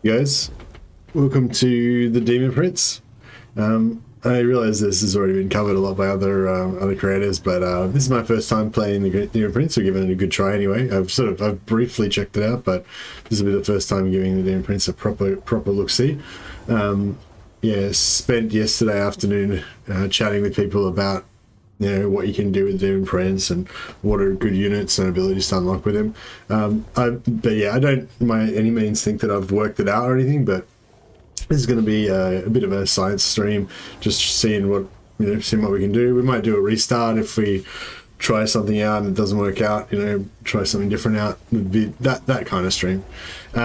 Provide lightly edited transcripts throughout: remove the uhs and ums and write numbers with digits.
Guys, welcome to the Demon Prince. I realize this has already been covered a lot by other creators, but this is my first time playing the Demon Prince, so giving it a good try anyway. I've briefly checked it out, but this will be the first time giving the Demon Prince a proper look-see. Yeah, spent yesterday afternoon chatting with people about what you can do with the Demon Prince and what are good units and abilities to unlock with him. But yeah, I don't by any means think that I've worked it out or anything, but this is going to be a bit of a science stream, just seeing what we can do. We might do a restart if we try something out and it doesn't work out. Try something different out. It'd be that kind of stream. Hey,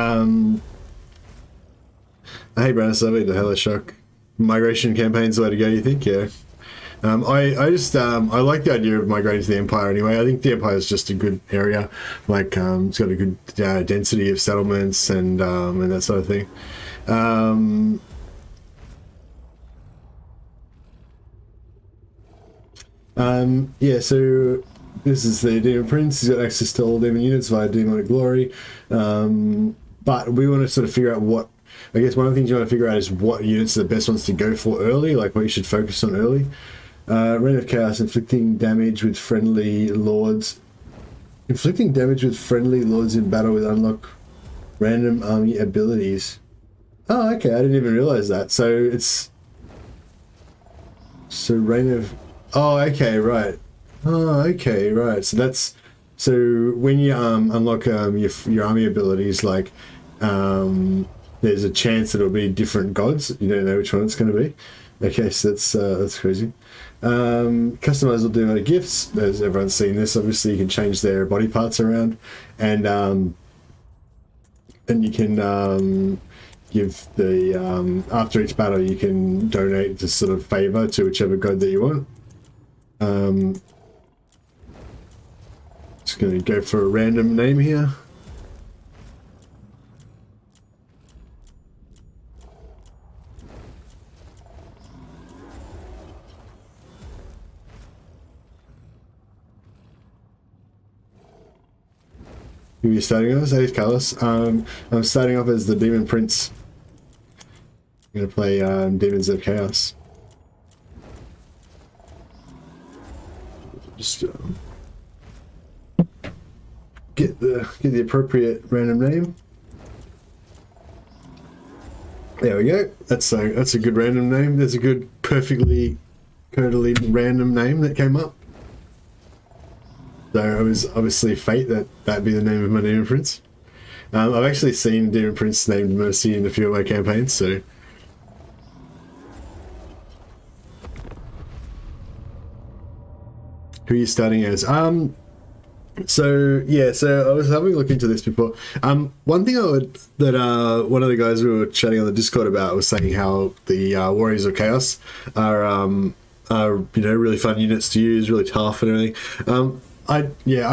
Branislav, the Hello Shock. Migration campaign's the way to go, you think? Yeah. I like the idea of migrating to the Empire anyway. I think the Empire is just a good area. Like, it's got a good density of settlements and that sort of thing. Yeah, so this is the Demon Prince. He's got access to all demon units via Demonic Glory. But we want to sort of figure out what, I guess one of the things you want to figure out is what units are the best ones to go for early, like what you should focus on early. Reign of Chaos, inflicting damage with friendly lords. Inflicting damage with friendly lords in battle with unlock random army abilities. Oh, okay, I didn't even realize that. So it's... So Reign of... Oh, okay, right. Oh, okay, right. So that's... So when you unlock your army abilities, like... there's a chance that it'll be different gods. You don't know which one it's going to be. Okay, so that's crazy. Customizable Daemon gifts. As everyone's seen this, obviously you can change their body parts around, and you can give the after each battle you can donate this sort of favor to whichever god that you want. Just going to go for a random name here. Who are you starting off as? Hey, Carlos. I'm starting off as the Demon Prince. I'm going to play Demons of Chaos. Just get the appropriate random name. There we go. That's a good random name. There's a good perfectly random name that came up. So it was obviously fate that'd be the name of my Demon Prince. I've actually seen Demon Prince named Mercy in a few of my campaigns, so... Who are you starting as? So I was having a look into this before. One thing one of the guys we were chatting on the Discord about was saying how the Warriors of Chaos are really fun units to use, really tough and everything. I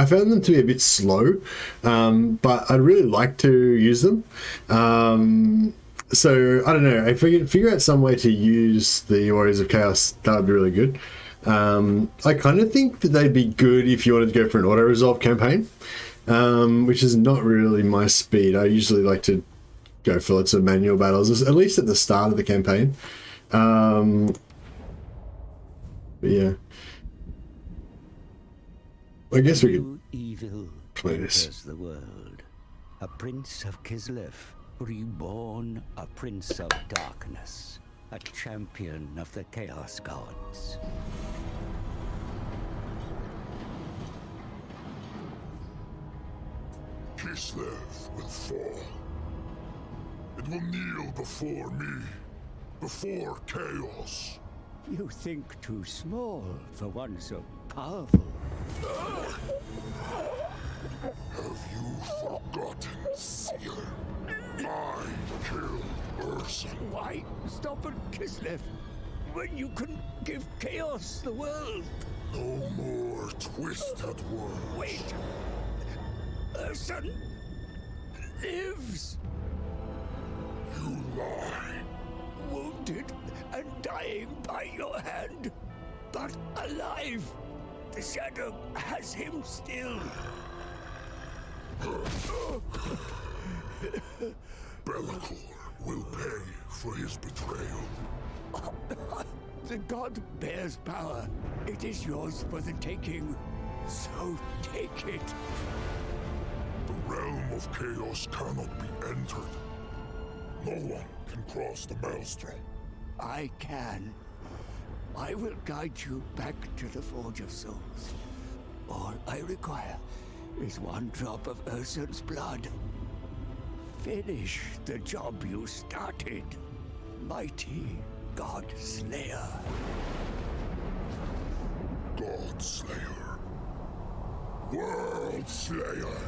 found them to be a bit slow, but I'd really like to use them. So I don't know, if we can figure out some way to use the Warriors of Chaos, that would be really good. I kind of think that they'd be good if you wanted to go for an auto-resolve campaign, which is not really my speed. I usually like to go for lots of manual battles, at least at the start of the campaign. But yeah. I guess we could evil play this. The world. A prince of Kislev, reborn, a prince of darkness, a champion of the chaos gods. Kislev will fall. It will kneel before me, before chaos. You think too small for one so powerful. Have you forgotten, seer? I killed Urson. Why stop at Kislev when you can give chaos the world? No more twisted words. Wait! Urson lives! You lie. Wounded and dying by your hand, but alive. The shadow has him still. Be'lakor. for his betrayal. The god bears power. It is yours for the taking. So take it. The realm of chaos cannot be entered. No one can cross the maelstrom. I can. I will guide you back to the Forge of Souls. All I require is one drop of Ursun's blood. Finish the job you started, mighty God Slayer. God Slayer. World Slayer.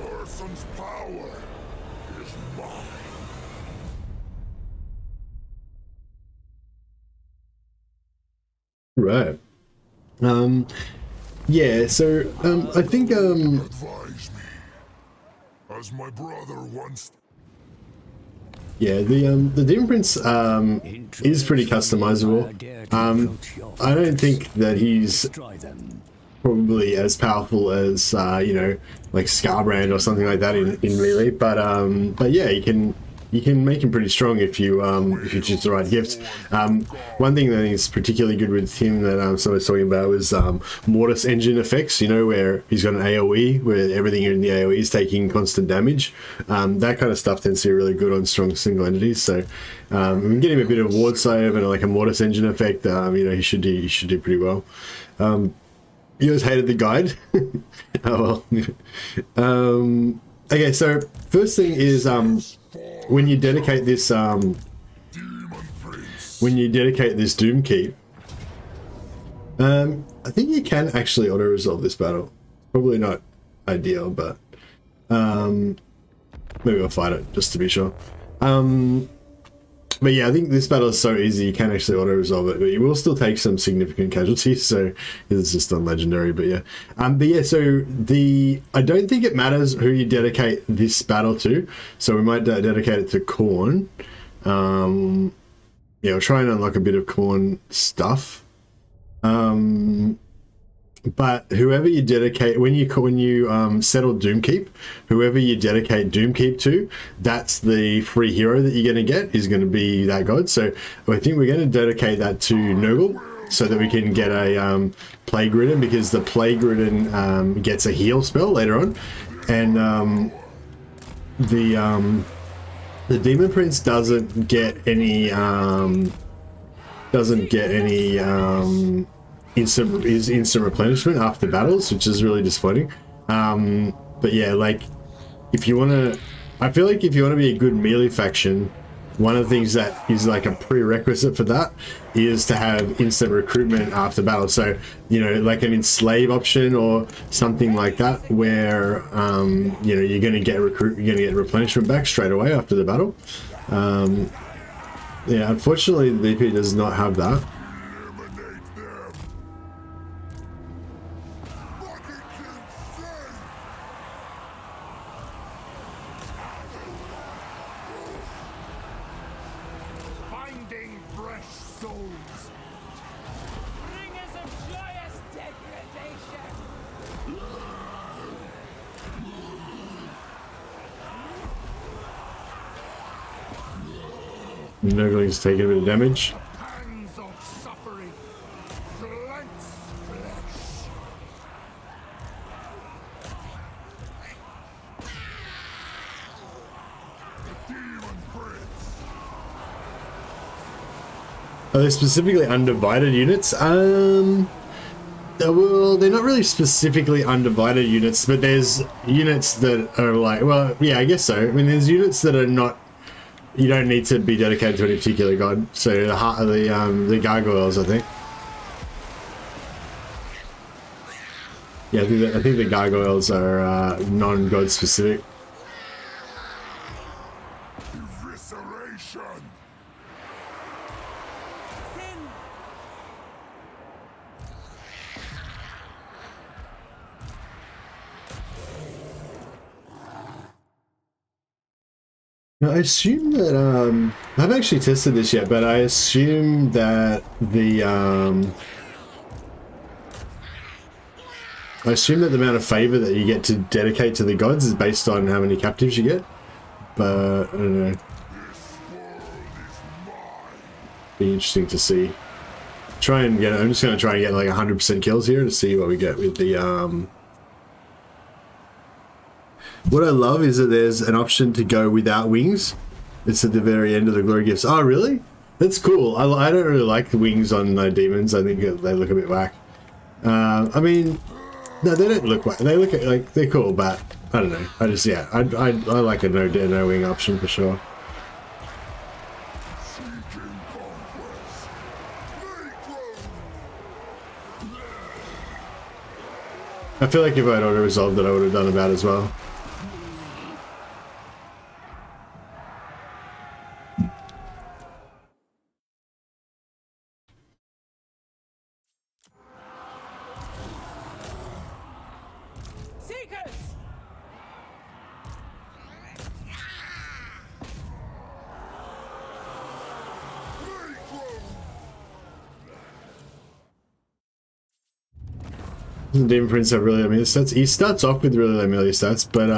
Ursun's power is mine. Right. Yeah, so I think Advise me. As my brother once... yeah, the Demon Prince is pretty customizable. I don't think that he's probably as powerful as you know, like Scarbrand or something like that in melee, but yeah, you can make him pretty strong if you choose the right gift. One thing that is particularly good with him that someone was talking about was Mortis engine effects, you know, where he's got an AoE where everything in the AoE is taking constant damage. That kind of stuff tends to be really good on strong single entities. So we can get him a bit of ward save and like a Mortis engine effect. You know, he should do pretty well. You guys hated the guide. Oh well. Okay, so first thing is when you dedicate this Doom Keep, I think you can actually auto resolve this battle. Probably not ideal, but maybe I'll fight it just to be sure. But yeah, I think this battle is so easy you can actually auto resolve it, but you will still take some significant casualties, so it's just on legendary. But yeah, so I don't think it matters who you dedicate this battle to, so we might dedicate it to Khorne. Yeah, we'll try and unlock a bit of Khorne stuff. But whoever you dedicate, when you settle Doomkeep, whoever you dedicate Doomkeep to, that's the free hero that you're going to get, is going to be that god. So I think we're going to dedicate that to Nurgle, so that we can get a Plague Ridden, because the Plague Ridden gets a heal spell later on, and the Demon Prince doesn't get any instant replenishment after battles, which is really disappointing. But yeah, like if you want to, I feel like if you want to be a good melee faction, one of the things that is like a prerequisite for that is to have instant recruitment after battle. So, you know, like an enslave option or something like that, where you know, you're going to get replenishment back straight away after the battle. Yeah, unfortunately the BP does not have that. Nurgling's taking a bit of damage. Pangs of suffering. Cleanse flesh. The Demon Prince. Are they specifically undivided units? Well, they're not really specifically undivided units, but there's units that are like, well, yeah, I guess so. I mean, there's units that are not, you don't need to be dedicated to any particular god. So the heart of the gargoyles, I think. Yeah, I think the gargoyles are non-god specific. Evisceration. Now, I assume that I haven't actually tested this yet, but I assume that the amount of favor that you get to dedicate to the gods is based on how many captives you get. But I don't know. This world Be interesting to see. Try and get. I'm just going to try and get like 100% kills here to see what we get with the. What I love is that there's an option to go without wings. It's at the very end of the glory gifts. Oh, really? That's cool. I don't really like the wings on demons. I think they look a bit whack. I mean, no, they don't look whack. They look like they're cool, but I don't know. I just I like a no wing option for sure. I feel like if I'd auto resolved it, I would have done about as well. Demon Prince have really low melee stats. He starts off with really low melee stats, but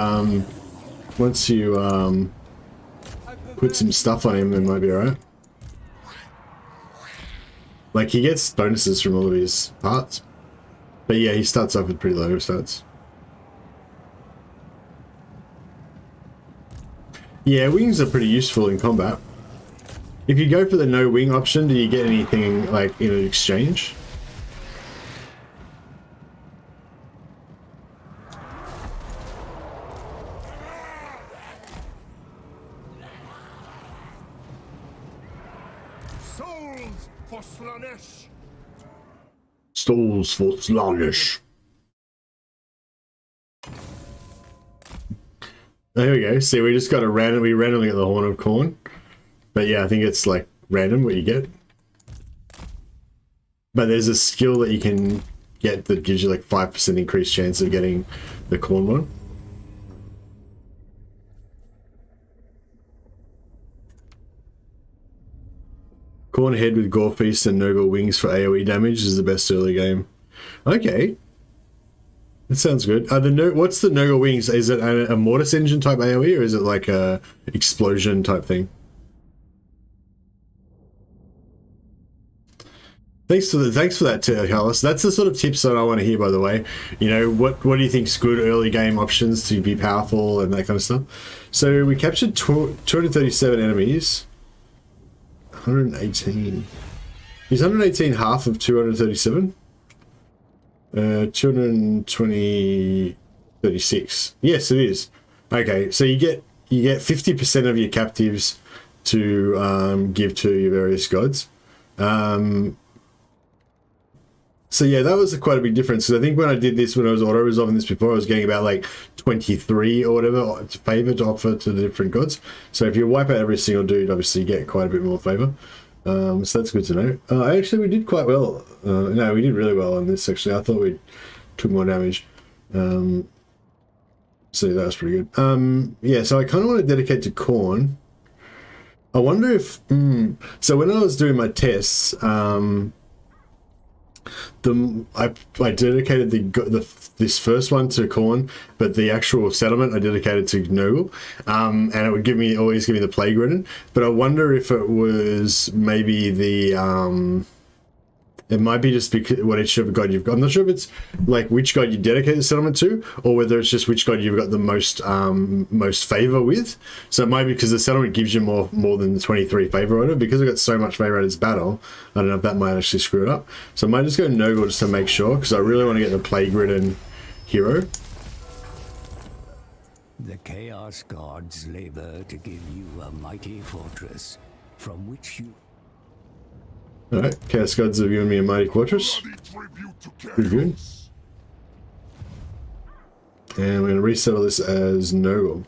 once you put some stuff on him, it might be alright. Like, he gets bonuses from all of his parts. But yeah, he starts off with pretty low stats. Yeah, wings are pretty useful in combat. If you go for the no wing option, do you get anything like in exchange? Stalls for Slanish. There we go. See, we just got we randomly get the Horn of Corn. But yeah, I think it's like random what you get. But there's a skill that you can get that gives you like 5% increased chance of getting the corn one. Corn head with Gore Feast and Noggle Wings for AoE damage is the best early game. Okay. That sounds good. What's the Noggle Wings? Is it a Mortis engine type AoE or is it like a explosion type thing? Thanks for that, Carlos. That's the sort of tips that I want to hear, by the way. You know, what do you think's good early game options to be powerful and that kind of stuff? So we captured 237 enemies. 118. Is 118 half of 237? 220, 36. Yes, it is. Okay, so you get 50% of your captives to give to your various gods. So yeah, that was quite a big difference. Because I think when I did this, when I was auto-resolving this before, I was getting about like 23 or whatever favor to offer to the different gods. So if you wipe out every single dude, obviously you get quite a bit more favor. So that's good to know. Actually, we did quite well. No, we did really well on this, actually. I thought we took more damage. So that was pretty good. Yeah, so I kind of want to dedicate to Khorne. I wonder if... So when I was doing my tests... I dedicated this first one to Khorne, but the actual settlement I dedicated to Noggle, and it would always give me the Plague Ridden. But I wonder if it was maybe the it might be just because whichever god you've got. I'm not sure if it's like which god you dedicate the settlement to, or whether it's just which god you've got the most favor with. So it might be because the settlement gives you more than the 23 favor on it. Because I got so much favor at its battle, I don't know if that might actually screw it up. So I might just go Noggle just to make sure, because I really want to get the Plague Ridden hero. The Chaos Gods labor to give you a mighty fortress from which you... Alright, Chaos Gods have given me a mighty fortress. Pretty good. And we're going to resettle this as Noggle.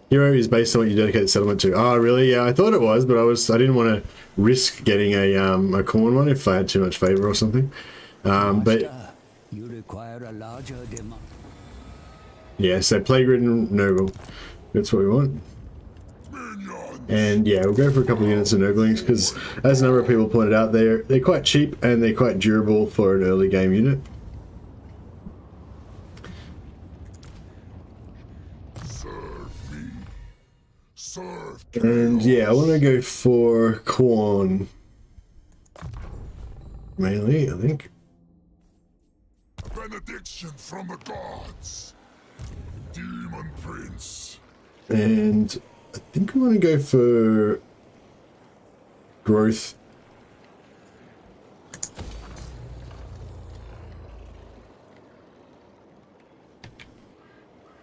Hero is based on what you dedicate the settlement to. Oh, really? Yeah, I thought it was, but I didn't want to risk getting a Khorne one if I had too much favor or something. But you require a larger Daemon. Yeah, so Plague Ridden Noggle. That's what we want. And yeah, we'll go for a couple of units of Nogglings because, as a number of people pointed out, they're quite cheap and they're quite durable for an early game unit. Serve And chaos. yeah, I want to go for Corn. Mainly, I think. Benediction from the gods. Demon Prince. And I think we want to go for Growth.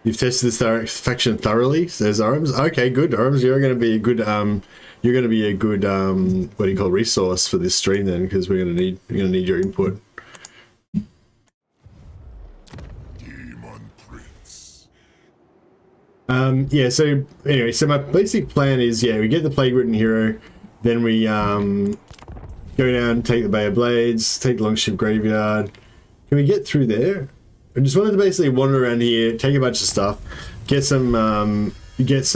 You've tested this faction thoroughly, says Arms. Okay, good, Arms. You're going to be a good you're going to be a good what do you call resource for this stream then, because we're going to need your input. Demon Prince. Yeah. So anyway, so my basic plan is we get the Plague Ridden Hero, then we go down, take the Bay of Blades, take the Longship Graveyard. Can we get through there? I just wanted to basically wander around here, take a bunch of stuff, get some units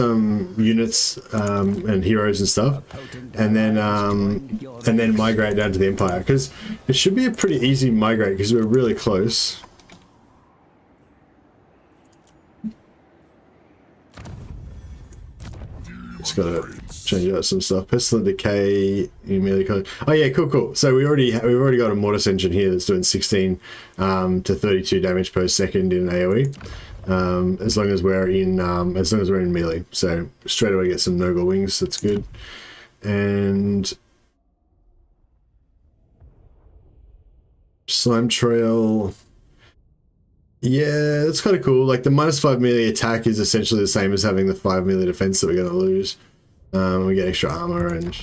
and heroes and stuff, and then migrate down to the Empire, because it should be a pretty easy migrate because we're really close. Just gotta change out some stuff. Pestilent Decay, immediately. Oh yeah, cool. So we've already got a Mortis engine here that's doing 16 to 32 damage per second in AOE. As long as we're in melee. So straight away get some Nurgle wings. That's good. And Slime Trail. Yeah, that's kind of cool. Like the -5 melee attack is essentially the same as having the 5 melee defense that we're going to lose. We get extra armor and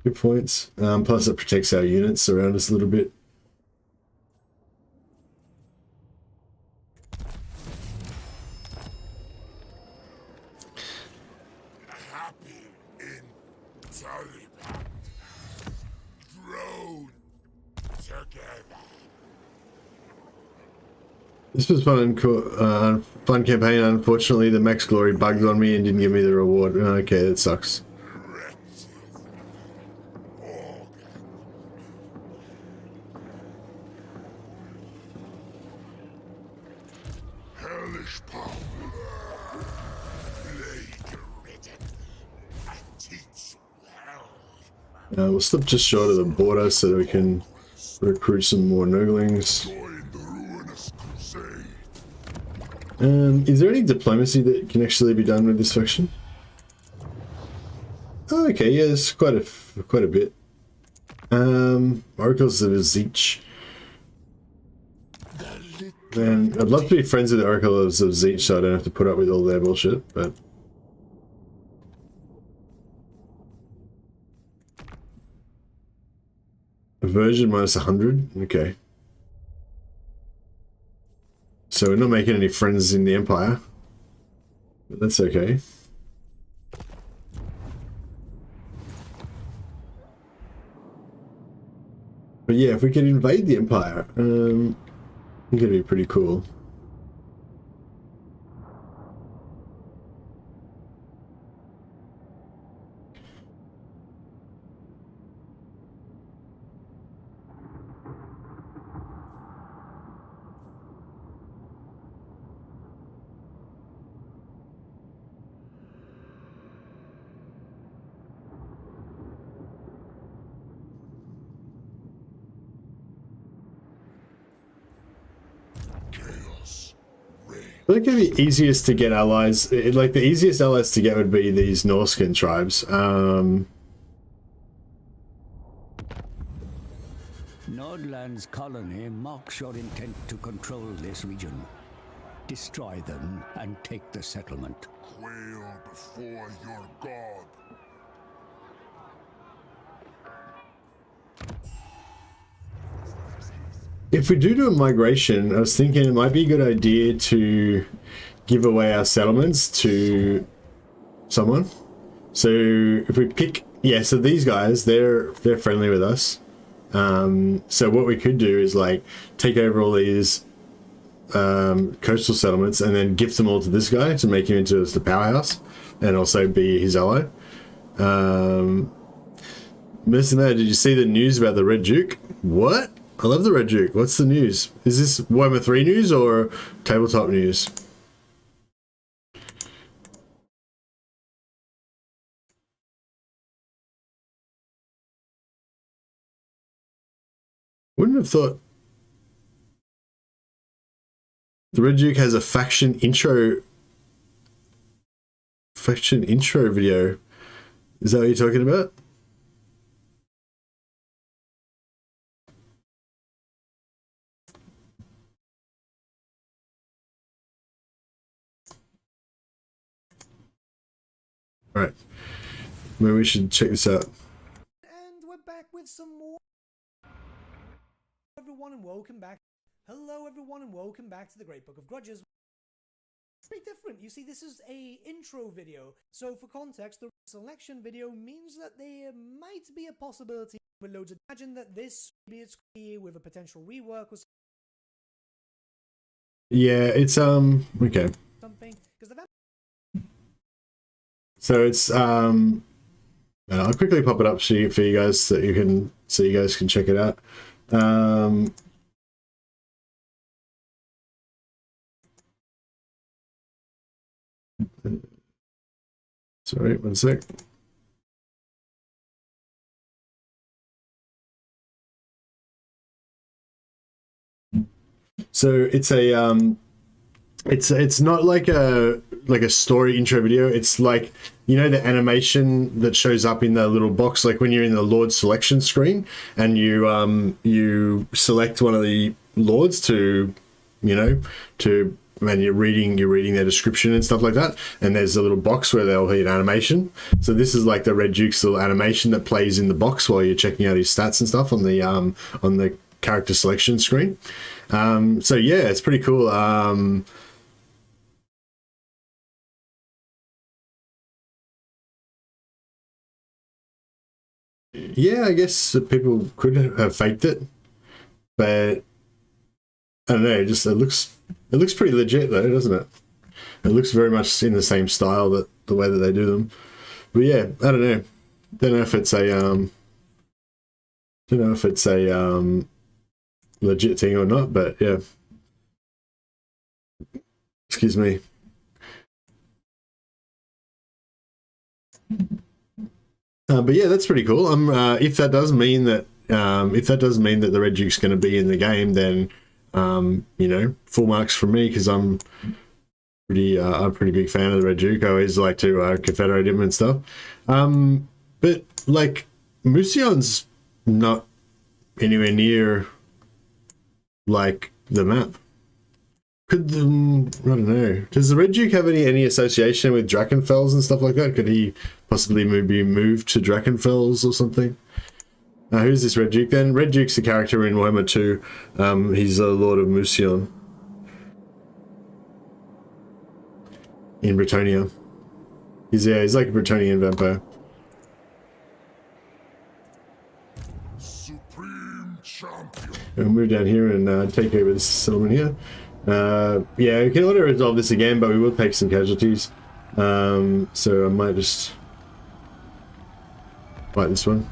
good points. Plus it protects our units around us a little bit. Happy in Taliban. Grown together. This was fun and fun campaign. Unfortunately, the Max Glory bugged on me and didn't give me the reward. Okay, that sucks. Wretched organ. Hellish power. Plague-ridden. I teach you hell. We'll slip just short of the border so that we can recruit some more Nurglings. Join the ruinous crusade. Is there any diplomacy that can actually be done with this faction? Oh, okay, yeah, there's quite a bit. Oracles of Zeech. Man, I'd love to be friends with the Oracles of Zeech so I don't have to put up with all their bullshit, but... Aversion -100? Okay. So we're not making any friends in the Empire. But that's okay. But yeah, if we could invade the Empire, I think it'd be pretty cool. Chaos. Reign. I think it'd be easiest to get allies. Like the easiest allies to get would be these Norskin tribes. Nordland's colony marks your intent to control this region. Destroy them and take the settlement. Quail before your god. If we do a migration, I was thinking it might be a good idea to give away our settlements to someone. So if we pick, yeah, so these guys, they're friendly with us. So what we could do is like take over all these coastal settlements and then gift them all to this guy to make him into the powerhouse and also be his ally. Mr. Mayor, did you see the news about the Red Duke? What? I love the Red Duke. What's the news? Is this Warhammer 3 news or tabletop news? Wouldn't have thought the Red Duke has a faction intro video. Is that what you're talking about? All right, maybe we should check this out. And we're back with some more. Everyone and welcome back. Hello everyone and welcome back to the Great Book of Grudges. Very different. You see, this is a intro video. So for context, the selection video means that there might be a possibility with loads of. Imagine that this maybe it's with a potential rework or Yeah, it's okay. something. Because the So it's I'll quickly pop it up for you guys so you guys can check it out. Sorry, one sec. So it's a it's not like a story intro video. It's like, you know, the animation that shows up in the little box, like when you're in the Lord selection screen and you select one of the Lords to, you know, and you're reading their description and stuff like that, and there's a little box where they'll hit animation. So this is like the Red Duke's little animation that plays in the box while you're checking out his stats and stuff on the character selection screen. So yeah, it's pretty cool. Yeah, I guess people could have faked it, but I don't know. Just it looks pretty legit though, doesn't it? It looks very much in the same style, that the way that they do them. But yeah, I don't know. Don't know if it's a legit thing or not. But yeah. Excuse me. But yeah, that's pretty cool. If that does mean that the Red Duke's going to be in the game, then you know, full marks from me, because I'm a pretty big fan of the Red Duke. I always like to confederate him and stuff. But like Musion's not anywhere near like the map. I don't know. Does the Red Duke have any association with Drakenfels and stuff like that? Could he possibly be moved to Drakenfels or something? Who's this Red Duke then? Red Duke's a character in Warhammer 2. He's a Lord of Musion in Bretonnia. He's like a Bretonian vampire. Supreme champion. We'll move down here and take over this settlement here. Yeah, we can auto resolve this again, but we will take some casualties. So I might just fight this one.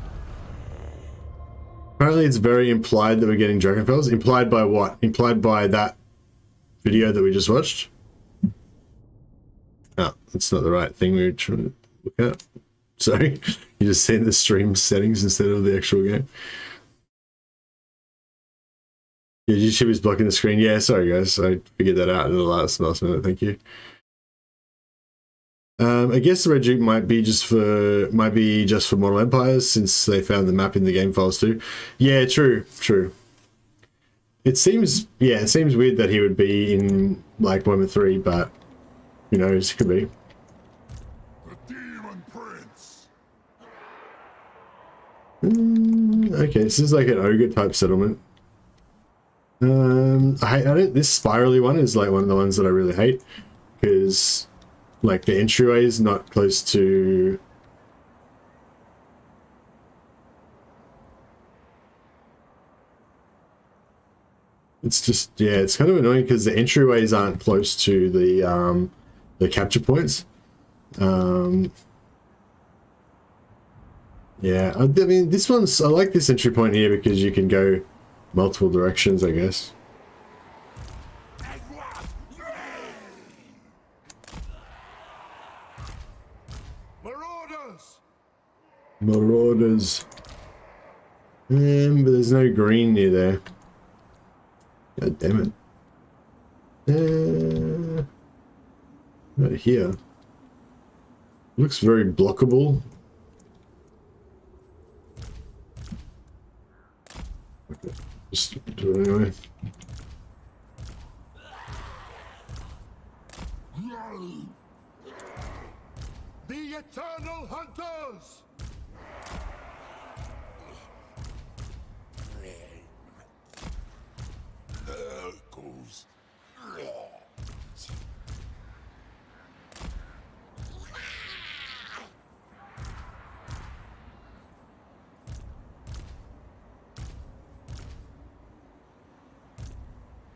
Apparently it's very implied that we're getting Drakenfels. Implied by what? Implied by that video that we just watched? Oh, that's not the right thing we were trying to look at. Sorry. You just sent the stream settings instead of the actual game. Yeah, YouTube is blocking the screen. Yeah, sorry guys. I figured that out in the last minute. Thank you. I guess the Red Duke might be just for Mortal Empires, since they found the map in the game files too. Yeah, true. It seems weird that he would be in like Warhammer 3, but who knows? Could be. The Demon Prince. Okay, this is like an ogre type settlement. This spirally one is like one of the ones that I really hate, because like the entryway is not close to it's just, yeah, it's kind of annoying because the entryways aren't close to the capture points. Yeah, I mean this one's, I like this entry point here because you can go multiple directions, I guess. Marauders. Marauders. But there's no green near there. God damn it. Right here. Looks very blockable. Okay, just do it anyway. The Eternal Hunters! There goes.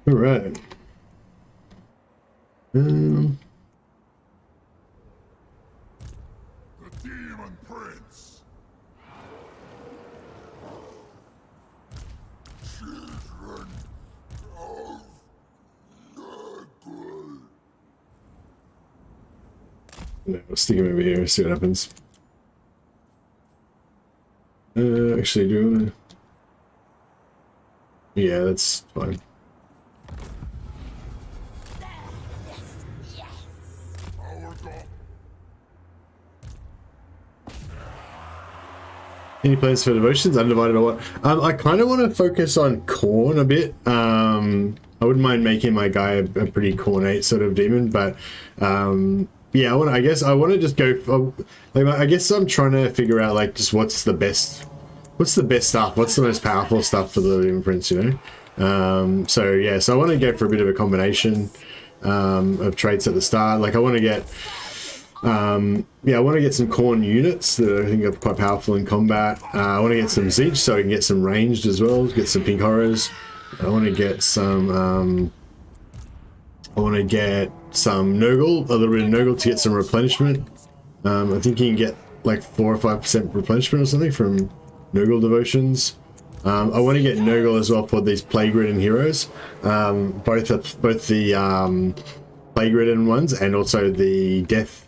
All right. The Demon Prince. Children of Nagel. No, I'll stick him over here, see what happens. Actually, do you wanna... Yeah, that's fine. Our God. Any plans for devotions? Undivided or what? I kind of want to focus on Khorne a bit. I wouldn't mind making my guy a pretty cornate sort of demon, but yeah, I guess I want to just go. Like, I guess I'm trying to figure out like just what's the best stuff, what's the most powerful stuff for the Demon Prince, you know. So yeah, so I want to go for a bit of a combination of traits at the start. Like I want to get. Yeah, I want to get some Khorne units that I think are quite powerful in combat. I want to get some Zeech so I can get some ranged as well, get some pink horrors. I want to get some Nurgle, a little bit of Nurgle to get some replenishment. I think you can get like 4 or 5% replenishment or something from Nurgle devotions. I want to get Nurgle as well for these plague-ridden heroes, both the plague-ridden ones and also the death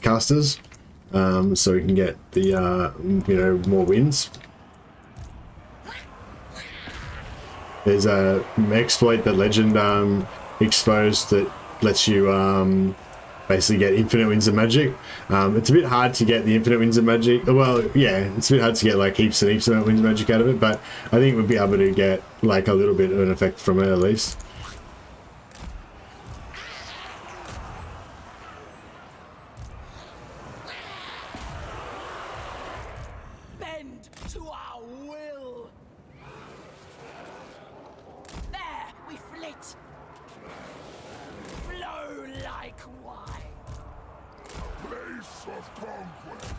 casters, so we can get the you know, more wins. There's a exploit that Legend exposed that lets you basically get infinite winds of magic. It's a bit hard to get the infinite winds of magic. Well, yeah, it's a bit hard to get like heaps and heaps of winds of magic out of it, but I think we'll be able to get like a little bit of an effect from it at least. Bend to our will. There we flit. Flow like wine. Place of conquest.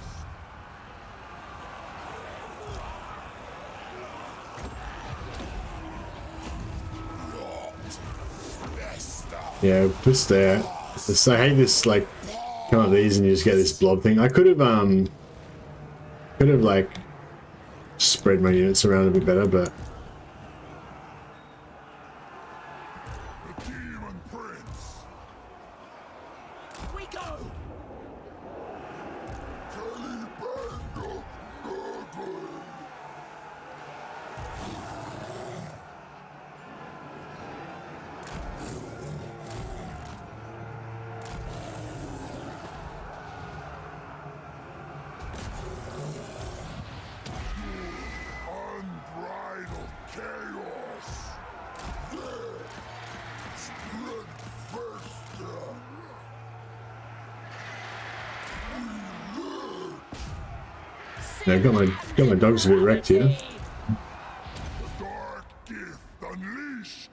Yeah, just there. So I hate this, like, come up these and you just get this blob thing. I could have like spread my units around a bit better, but The Demon Prince. We go. Caliban of Nurgle. Unbridled chaos. There. Spread first. yeah, got my dogs a bit wrecked here. The dark gift unleashed.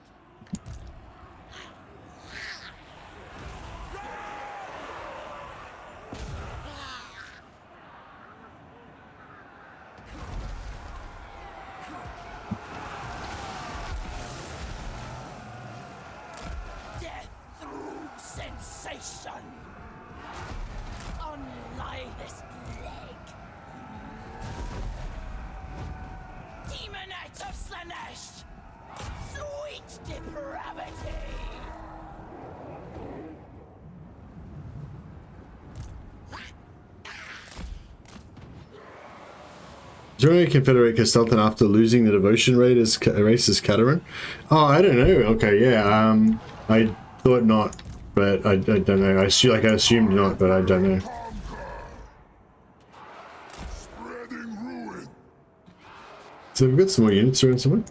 Death through sensation. Unlie this plague. Join a Confederate Castelton after losing the devotion race as Cateran. Oh, I don't know. Okay, yeah. I thought not, but I don't know. I assumed not, but I don't know. Spreading ruin. So we've got some more units around somewhere.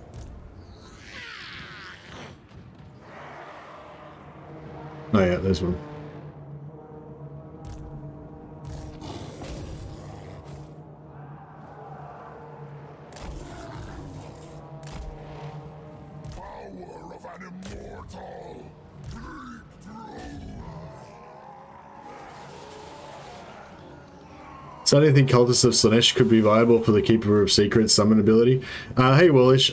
Oh yeah, there's one. Power of an immortal. So I don't think Cultists of Slaanesh could be viable for the Keeper of Secrets summon ability. Hey Wallish,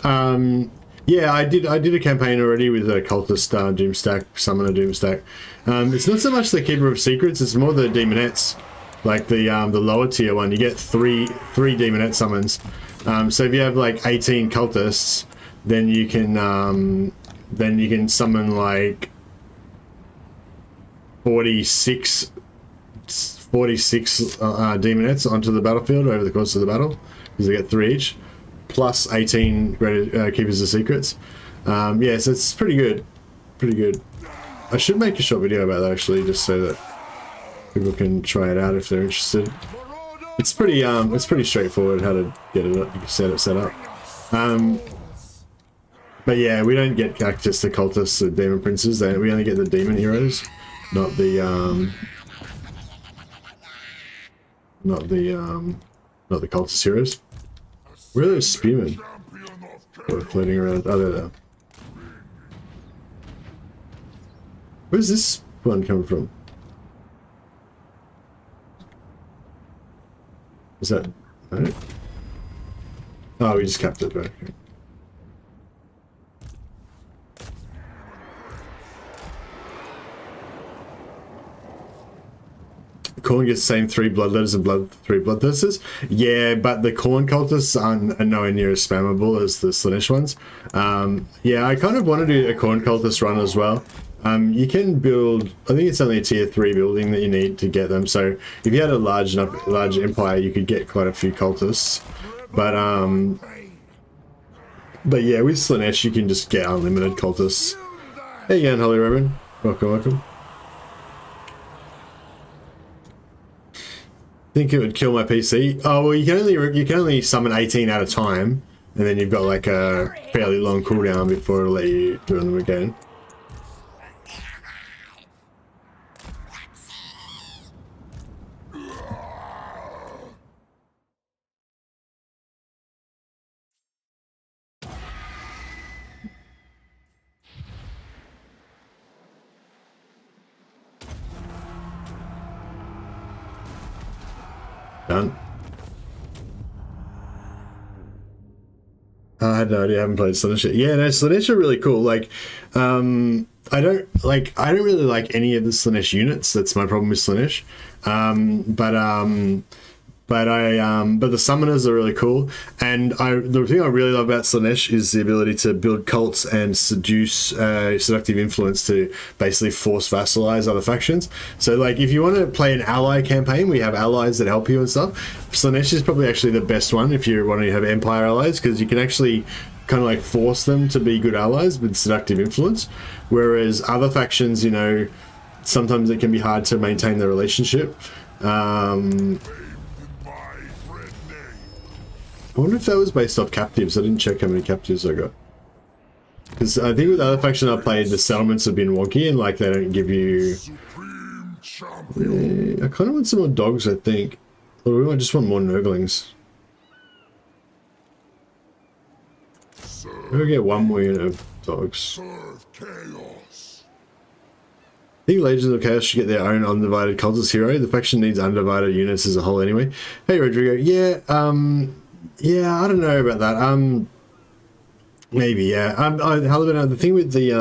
yeah, I did a campaign already with a Cultist Doomstack, Summoner Doomstack. It's not so much the Keeper of Secrets, it's more the Demonettes. Like the lower tier one, you get three Demonette summons. So if you have like 18 Cultists, then you can summon like 46 Demonettes onto the battlefield over the course of the battle, because they get 3 each, plus 18 Keepers of Secrets. Yeah, so it's pretty good. Pretty good. I should make a short video about that actually, just so that people can try it out if they're interested. It's pretty straightforward how to get it up, set up. But yeah, we don't get access to Cultists or Demon Princes. We only get the Demon Heroes, not the Cultist Heroes. Where are those spearmen that are floating around? Oh, they're there. Where's this one coming from? Is that... Right? Oh, we just capped it, right? Okay. Khorne gets the same 3 Bloodletters and 3 Bloodthirsters. Yeah, but the Khorne Cultists are nowhere near as spammable as the Slaanesh ones. Yeah, I kind of want to do a Khorne Cultist run as well. You can build, I think it's only a tier 3 building that you need to get them, so if you had a large empire, you could get quite a few Cultists. But yeah, with Slaanesh, you can just get unlimited Cultists. There you go, Holy Roman. Welcome, welcome. Think it would kill my PC? Oh well, you can only summon 18 at a time, and then you've got like a fairly long cooldown before it'll let you do them again. Done. I had no idea. I haven't played Slaanesh yet. Yeah, no, Slaanesh are really cool. Like, I don't really like any of the Slaanesh units. That's my problem with Slaanesh. But the summoners are really cool, and the thing I really love about Slaanesh is the ability to build cults and seduce seductive influence to basically force vassalize other factions. So like if you want to play an ally campaign, we have allies that help you and stuff. Slaanesh is probably actually the best one if you want to have empire allies, because you can actually kind of like force them to be good allies with seductive influence, whereas other factions, you know, sometimes it can be hard to maintain the relationship. I wonder if that was based off captives. I didn't check how many captives I got. Because I think with the other faction I played, the settlements have been wonky and like they don't give you... Yeah, I kind of want some more dogs, I think. Or I just want more Nurglings. Maybe get one more unit of dogs. I think Legions of Chaos should get their own undivided cultist hero. The faction needs undivided units as a whole anyway. Hey Rodrigo, yeah, yeah, I don't know about that. Maybe, yeah. The thing with the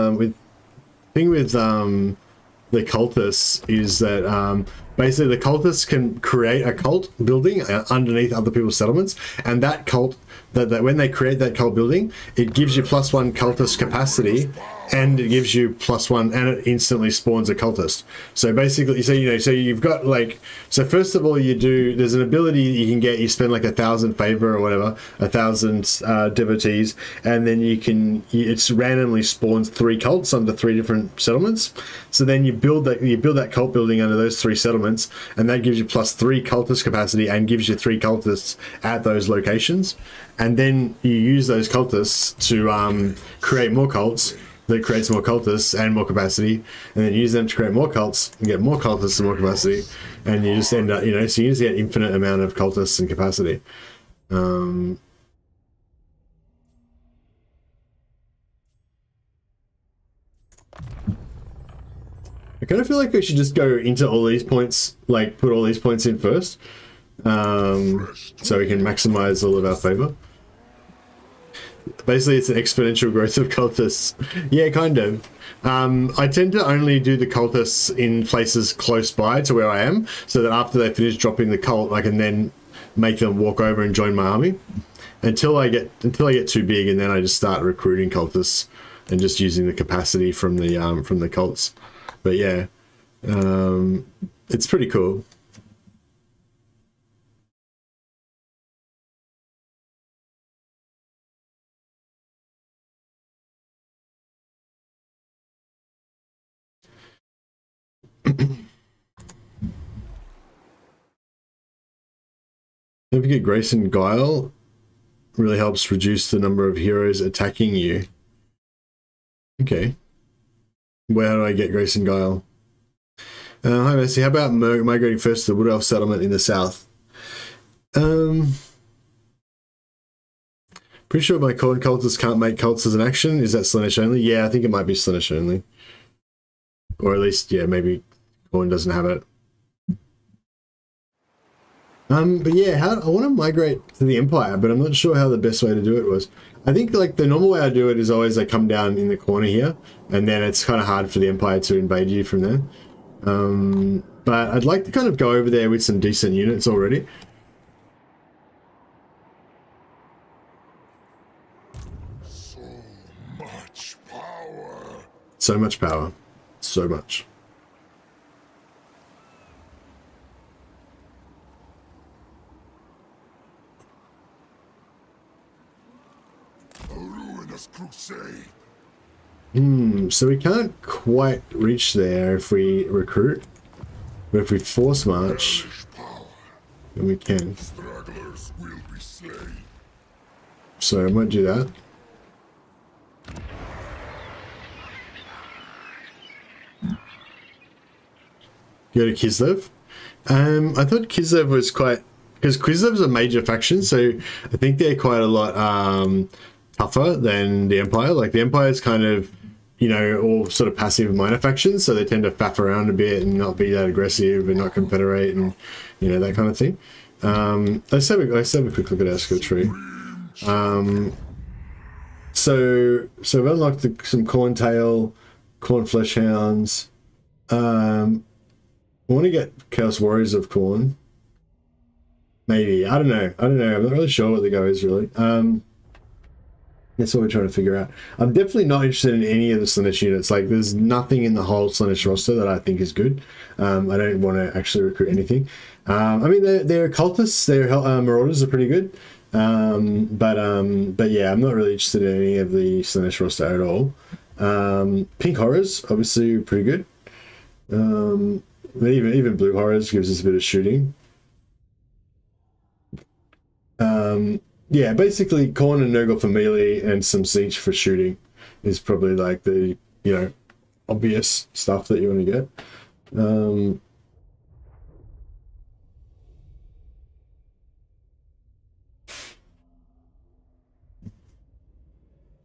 the cultists is that basically the cultists can create a cult building underneath other people's settlements, and that cult that when they create that cult building, it gives you +1 cultist capacity and it gives you +1, and it instantly spawns a cultist. So basically, so you've got like, so first of all, there's an ability that you can get. You spend like 1,000 favor or whatever, 1,000 devotees, and then it's randomly spawns 3 cults under 3 different settlements. So then you build that cult building under those 3 settlements, and that gives you +3 cultist capacity and gives you 3 cultists at those locations. And then you use those cultists to create more cults. That creates more cultists and more capacity, and then use them to create more cults and get more cultists and more capacity, and you just end up, so you just get infinite amount of cultists and capacity. I kind of feel like we should just go into all these points, like put all these points in first, so we can maximize all of our favor. Basically, it's an exponential growth of cultists. Yeah, kind of. I tend to only do the cultists in places close by to where I am, so that after they finish dropping the cult, I can then make them walk over and join my army. Until I get too big, and then I just start recruiting cultists and just using the capacity from the cults. But yeah, it's pretty cool. Don't forget Grace and Guile really helps reduce the number of heroes attacking you. Okay. Where do I get Grace and Guile? Hi Messi, how about migrating first to the Wood Elf settlement in the south? Pretty sure my corn cultists can't make cults as an action. Is that Slaanesh only? Yeah, I think it might be Slaanesh only. Or at least, yeah, maybe corn doesn't have it. But yeah, I want to migrate to the Empire, but I'm not sure how the best way to do it was. I think like the normal way I do it is always I come down in the corner here, and then it's kind of hard for the Empire to invade you from there. But I'd like to kind of go over there with some decent units already. So much power. So much power. So much. Crusade. So we can't quite reach there if we recruit, but if we force march, then we can. Stragglers will be slain. So I might do that. Go to Kislev. I thought Kislev was quite, because Kislev's a major faction, so I think they're quite a lot tougher than the Empire. Like the Empire's kind of, all sort of passive minor factions, so they tend to faff around a bit and not be that aggressive and not confederate and that kind of thing. Let's have a quick look at our skill tree. So we've unlocked some Corntail, Corn Flesh Hounds. I want to get Chaos Warriors of Corn. Maybe. I don't know. I'm not really sure what the go is really. That's what we're trying to figure out. I'm definitely not interested in any of the Slaanesh units. Like, there's nothing in the whole Slaanesh roster that I think is good. I don't want to actually recruit anything. I mean, their cultists, their marauders are pretty good. But yeah, I'm not really interested in any of the Slaanesh roster at all. Pink Horrors, obviously, pretty good. But even Blue Horrors gives us a bit of shooting. Yeah, basically Khorne and Nurgle for melee and some Siege for shooting is probably like the, obvious stuff that you want to get.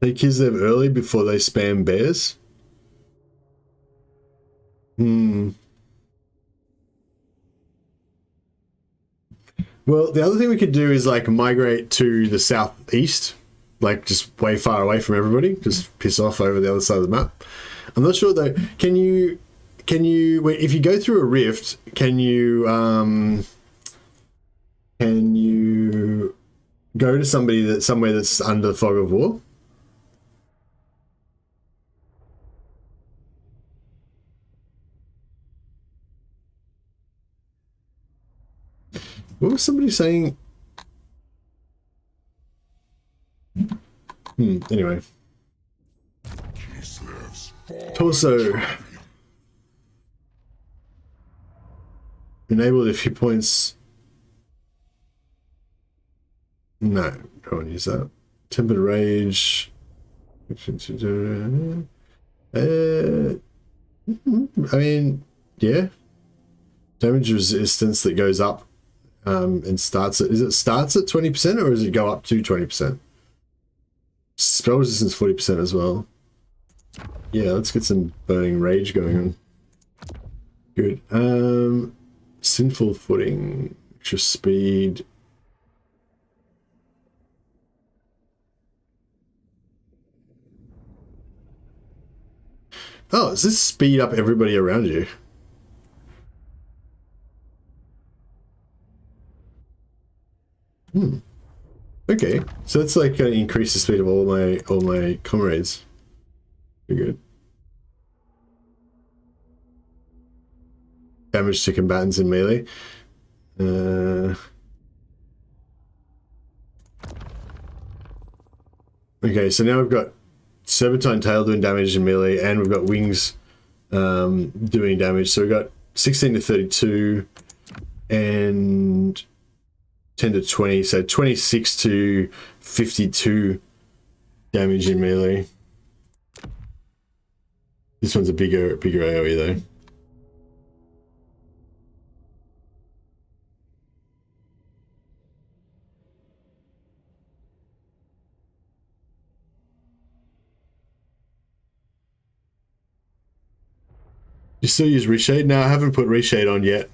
Take Kislev early before they spam bears. Well, the other thing we could do is like migrate to the southeast, like just way far away from everybody, just piss off over the other side of the map. I'm not sure though. Can you if you go through a rift, can you go to somewhere that's under the fog of war? What was somebody saying? Anyway. Torso. Enabled a few points. No, don't want to use that. Tempered Rage. I mean, yeah. Damage resistance that goes up and starts at, is it starts at 20% or does it go up to 20%? Spell resistance 40% as well. Yeah, let's get some Burning Rage going on. Good. Sinful Footing, extra speed. Oh, does this speed up everybody around you? Okay, so that's like going to increase the speed of all my comrades. Pretty good. Damage to combatants in melee. Okay, so now we've got Serpentine Tail doing damage in melee, and we've got Wings doing damage. So we've got 16 to 32 and 10 to 20, so 26 to 52 damage in melee. This one's a bigger AoE though. You still use Reshade? No, I haven't put Reshade on yet.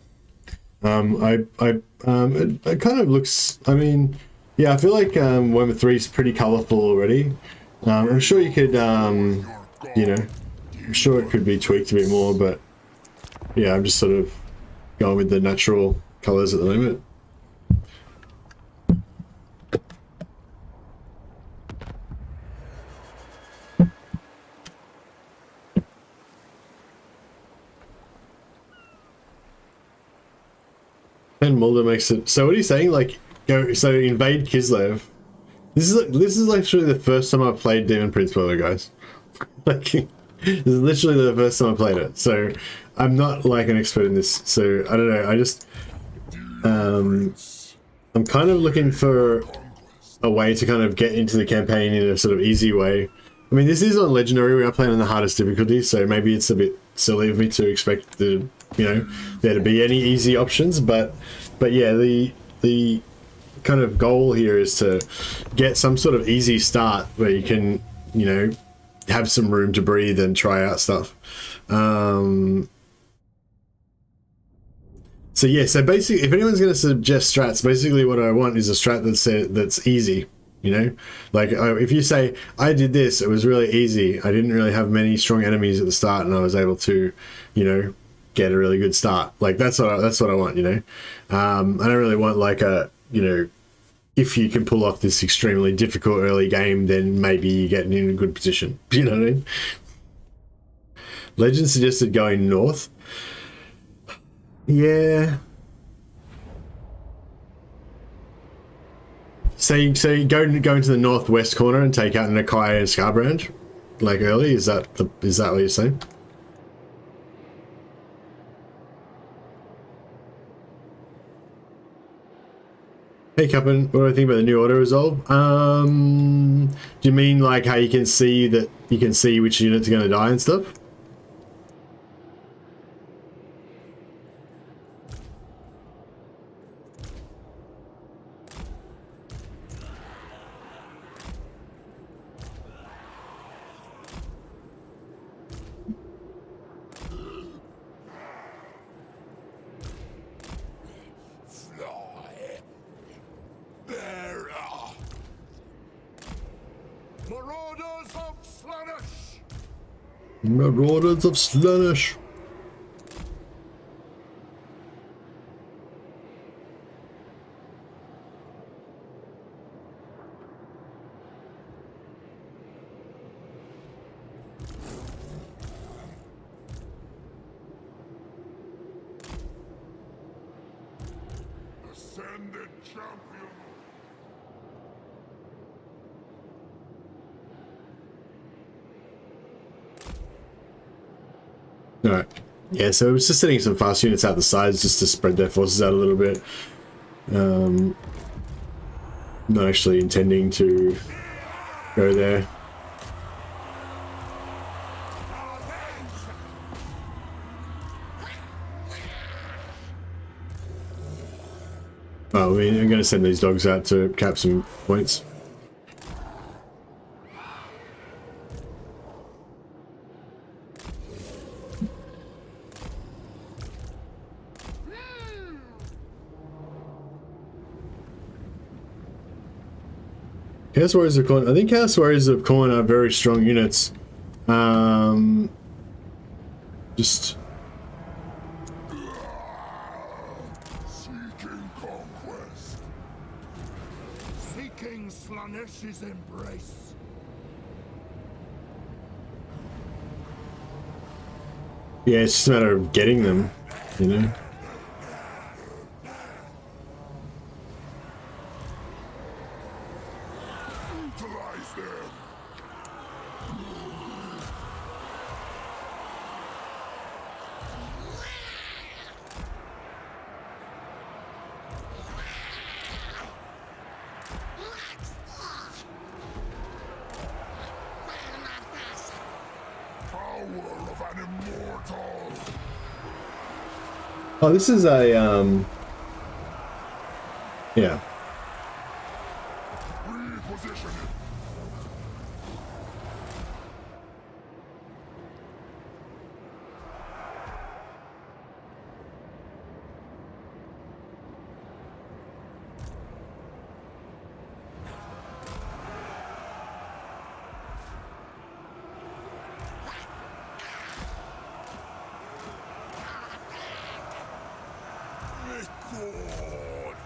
It kind of looks, I mean, yeah, I feel like Warhammer 3 is pretty colourful already. I'm sure you could, you know, I'm sure it could be tweaked a bit more, but yeah, I'm just sort of going with the natural colours at the moment. And Mulder makes it. So what are you saying? Like, go. So invade Kislev. This is literally the first time I've played Demon Prince, by the way, guys. Like, this is literally the first time I played it. So I'm not like an expert in this. So I don't know. I just I'm kind of looking for a way to kind of get into the campaign in a sort of easy way. I mean, this is on Legendary. We are playing on the hardest difficulty, so maybe it's a bit silly of me to expect the, you know, there to be any easy options, but yeah, the kind of goal here is to get some sort of easy start where you can, you know, have some room to breathe and try out stuff. So yeah, so basically, if anyone's going to suggest strats, basically what I want is a strat that's easy. You know, like if you say I did this, it was really easy. I didn't really have many strong enemies at the start, and I was able to, you know, get a really good start. Like that's what I want. You know, I don't really want like a, you know, if you can pull off this extremely difficult early game, then maybe you get in a good position. You know what I mean? Legend suggested going north. Yeah. So you go into the northwest corner and take out Nakai and Scarbrand, like early. Is that what you're saying? Hey Cuppin, what do I think about the new auto resolve? Do you mean like how you can see which units are going to die and stuff? Marauders of Slaanesh. Unintended champion. Alright. Yeah, so it's just setting some fast units out the sides just to spread their forces out a little bit. Not actually intending to go there. Oh, I'm going to send these dogs out to cap some points. Chaos Warriors of Khorne. I think Chaos Warriors of Khorne are very strong units. Just Seeking conquest. Seeking Slanesh's embrace. yeah, it's just a matter of getting them, you know. Utilize them. Power of an immortal. Oh, this is a yeah. Reposition it. Record.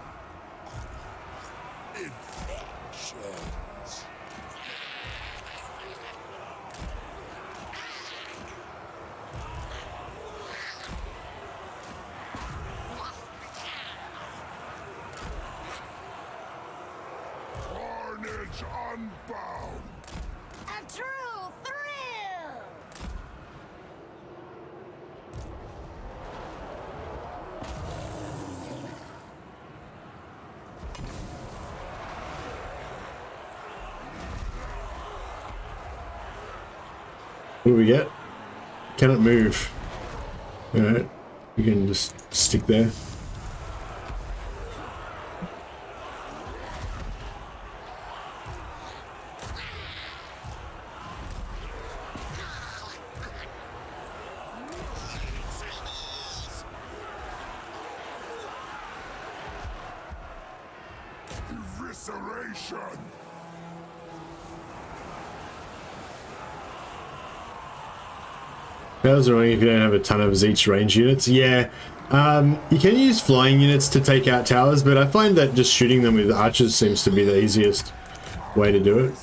Infections. Carnage unbound. A true thrill! What do we get? Cannot move. Alright. We can just stick there. Evisceration. That was annoying if you don't have a ton of Zeech range units. Yeah, you can use flying units to take out towers, but I find that just shooting them with archers seems to be the easiest way to do it.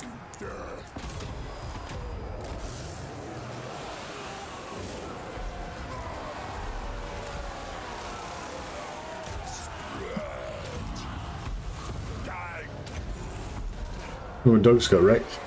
Oh, my dogs got wrecked.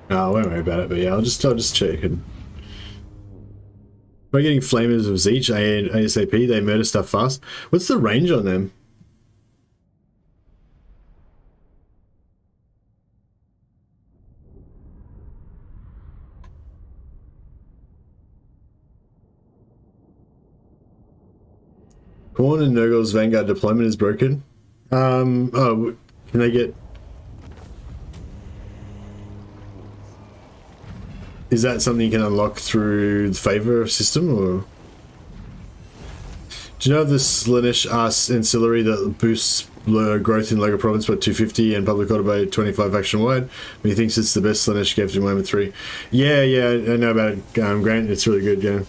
Oh, I won't worry about it, but yeah, I'll just check. And by getting flamers of Zeech ASAP, they murder stuff fast. What's the range on them? Khorne and Nurgle's Vanguard deployment is broken. Oh, can they get... Is that something you can unlock through the favor system, or do you know the Slaanesh ancillary that boosts growth in local province by 250 and public order by 25 faction wide. But he thinks it's the best Slaanesh gift in Warhammer 3. Yeah, I know about it, Grant. It's really good, yeah.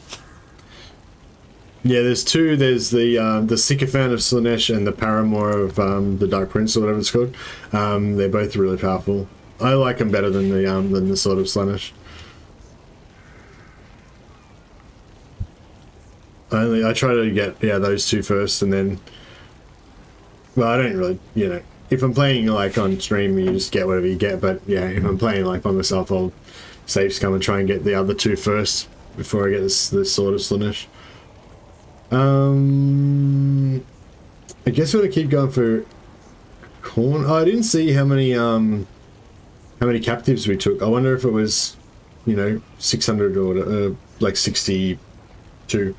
Yeah, there's two. There's the Sycophant of Slaanesh and the Paramour of the Dark Prince, or whatever it's called. They're both really powerful. I like them better than the Sword of Slaanesh. I try to get those two first, and then. Well, I don't really, if I'm playing like on stream, you just get whatever you get. But yeah, if I'm playing like by myself, I'll save scum and try and get the other two first before I get this Sword of Slaanesh. I guess we're gonna keep going for corn. Oh, I didn't see how many captives we took. I wonder if it was, 600 or like 62.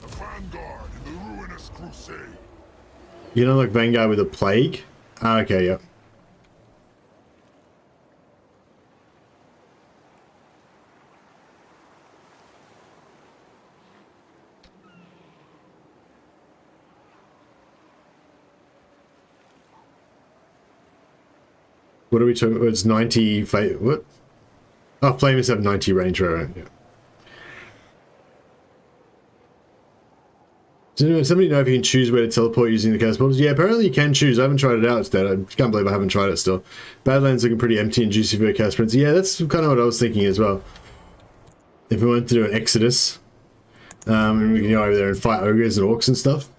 Vanguard in the ruinous crusade. Like Vanguard with a plague? Ah, okay, yep. What are we talking about? It's 90... What? Oh, flamers have 90 range, right, yeah. Does somebody know if you can choose where to teleport using the chaos portals? Yeah, apparently you can choose. I haven't tried it out instead. I can't believe I haven't tried it still. Badlands looking pretty empty and juicy for a chaos prince. Yeah, that's kind of what I was thinking as well. If we wanted to do an Exodus, and we can go over there and fight ogres and orcs and stuff.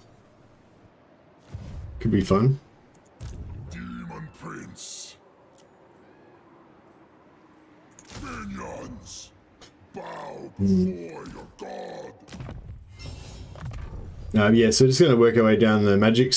Could be fun. Demon Prince. Minions. Bow before your god. Yeah, so just going to work our way down the magic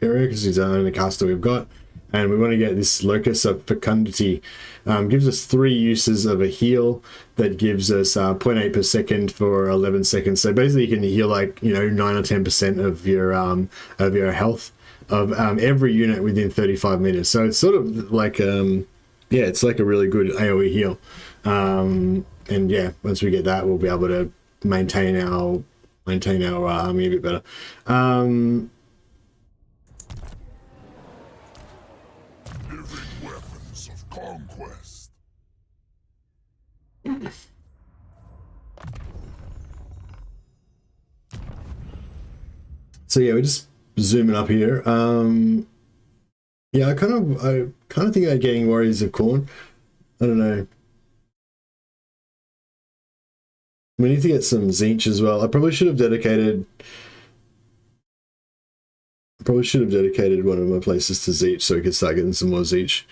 area because it's the only caster we've got, and we want to get this Locus of Fecundity. Gives us 3 uses of a heal that gives us 0.8 per second for 11 seconds. So basically, you can heal like 9 or 10% of your health of every unit within 35 meters. So it's sort of like it's like a really good AOE heal. And yeah, once we get that, we'll be able to maintain our army a bit better. Living weapons of conquest. So yeah, we're just zooming up here. Yeah, I kind of think about getting Warriors of Khorne. I don't know. We need to get some Tzeentch as well. I probably should have dedicated one of my places to Tzeentch so we could start getting some more Tzeentch.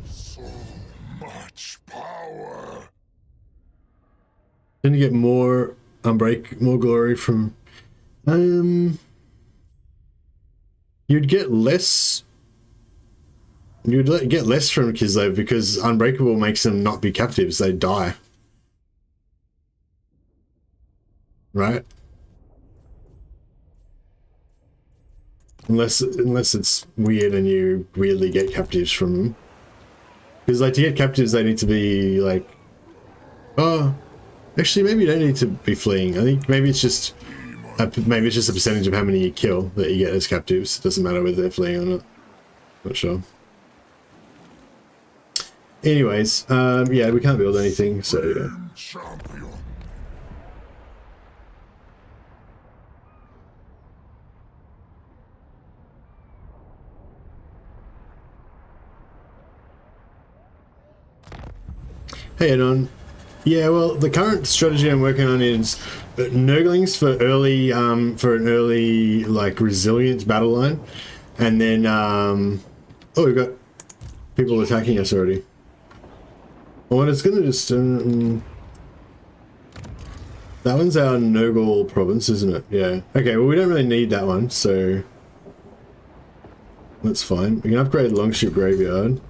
So much power. Then you get more more glory from you'd get less from Kislev because Unbreakable makes them not be captives, they die. Right? Unless it's weird and you weirdly get captives from them. Because like to get captives they need to be like, oh, actually maybe you don't need to be fleeing. I think maybe it's just a percentage of how many you kill that you get as captives. It doesn't matter whether they're fleeing or not. Not sure. Anyways, yeah, we can't build anything, so yeah. Champion. Hey, Anon. Yeah, well, the current strategy I'm working on is Nurglings for an early like resilient battle line, and then oh, we've got people attacking us already. Well, it's gonna just that one's our Nurgle province, isn't it? Yeah. Okay. Well, we don't really need that one, so that's fine. We can upgrade Longship Graveyard.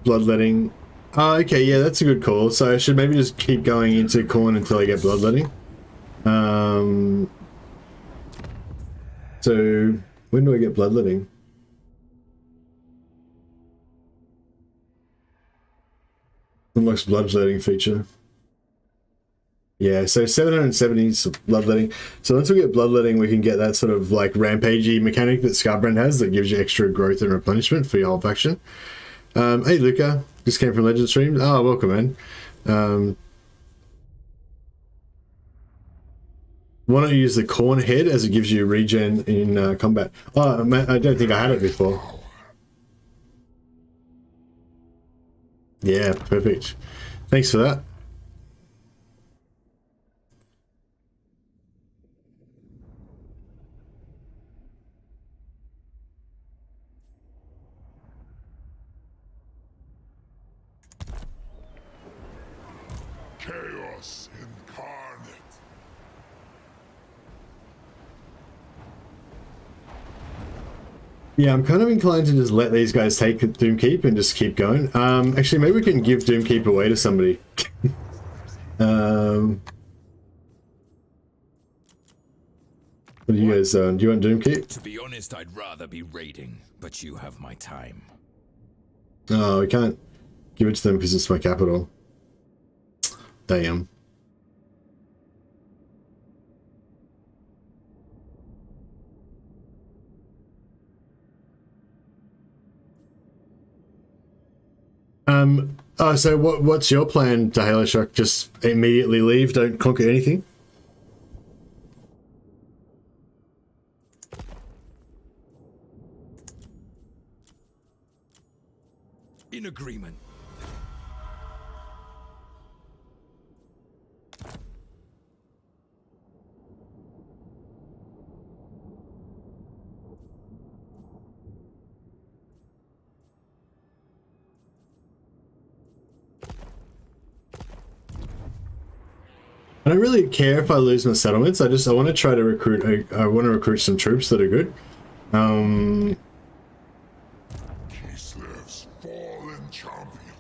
Bloodletting. Oh, okay, yeah, that's a good call. So I should maybe just keep going into Khorne until I get bloodletting. So when do I get bloodletting? Unlocks bloodletting feature. Yeah, so 770 is bloodletting. So once we get bloodletting, we can get that sort of like rampagey mechanic that Scarbrand has that gives you extra growth and replenishment for your whole faction. Hey Luca, just came from Legend Stream. Oh, welcome, man. Why don't you use the Khorne head as it gives you regen in combat? Oh, man, I don't think I had it before. Yeah, perfect. Thanks for that. Chaos incarnate. Yeah, I'm kind of inclined to just let these guys take Doomkeep and just keep going. Actually, maybe we can give Doomkeep away to somebody. What do you guys, do you want Doomkeep? To be honest, I'd rather be raiding, but you have my time. Oh, we can't give it to them because it's my capital. Damn. Oh, so what's your plan, Dahelashok? Just immediately leave, don't conquer anything? In agreement. I don't really care if I lose my settlements. I want to try to recruit. I want to recruit some troops that are good. Kislev's fallen champion.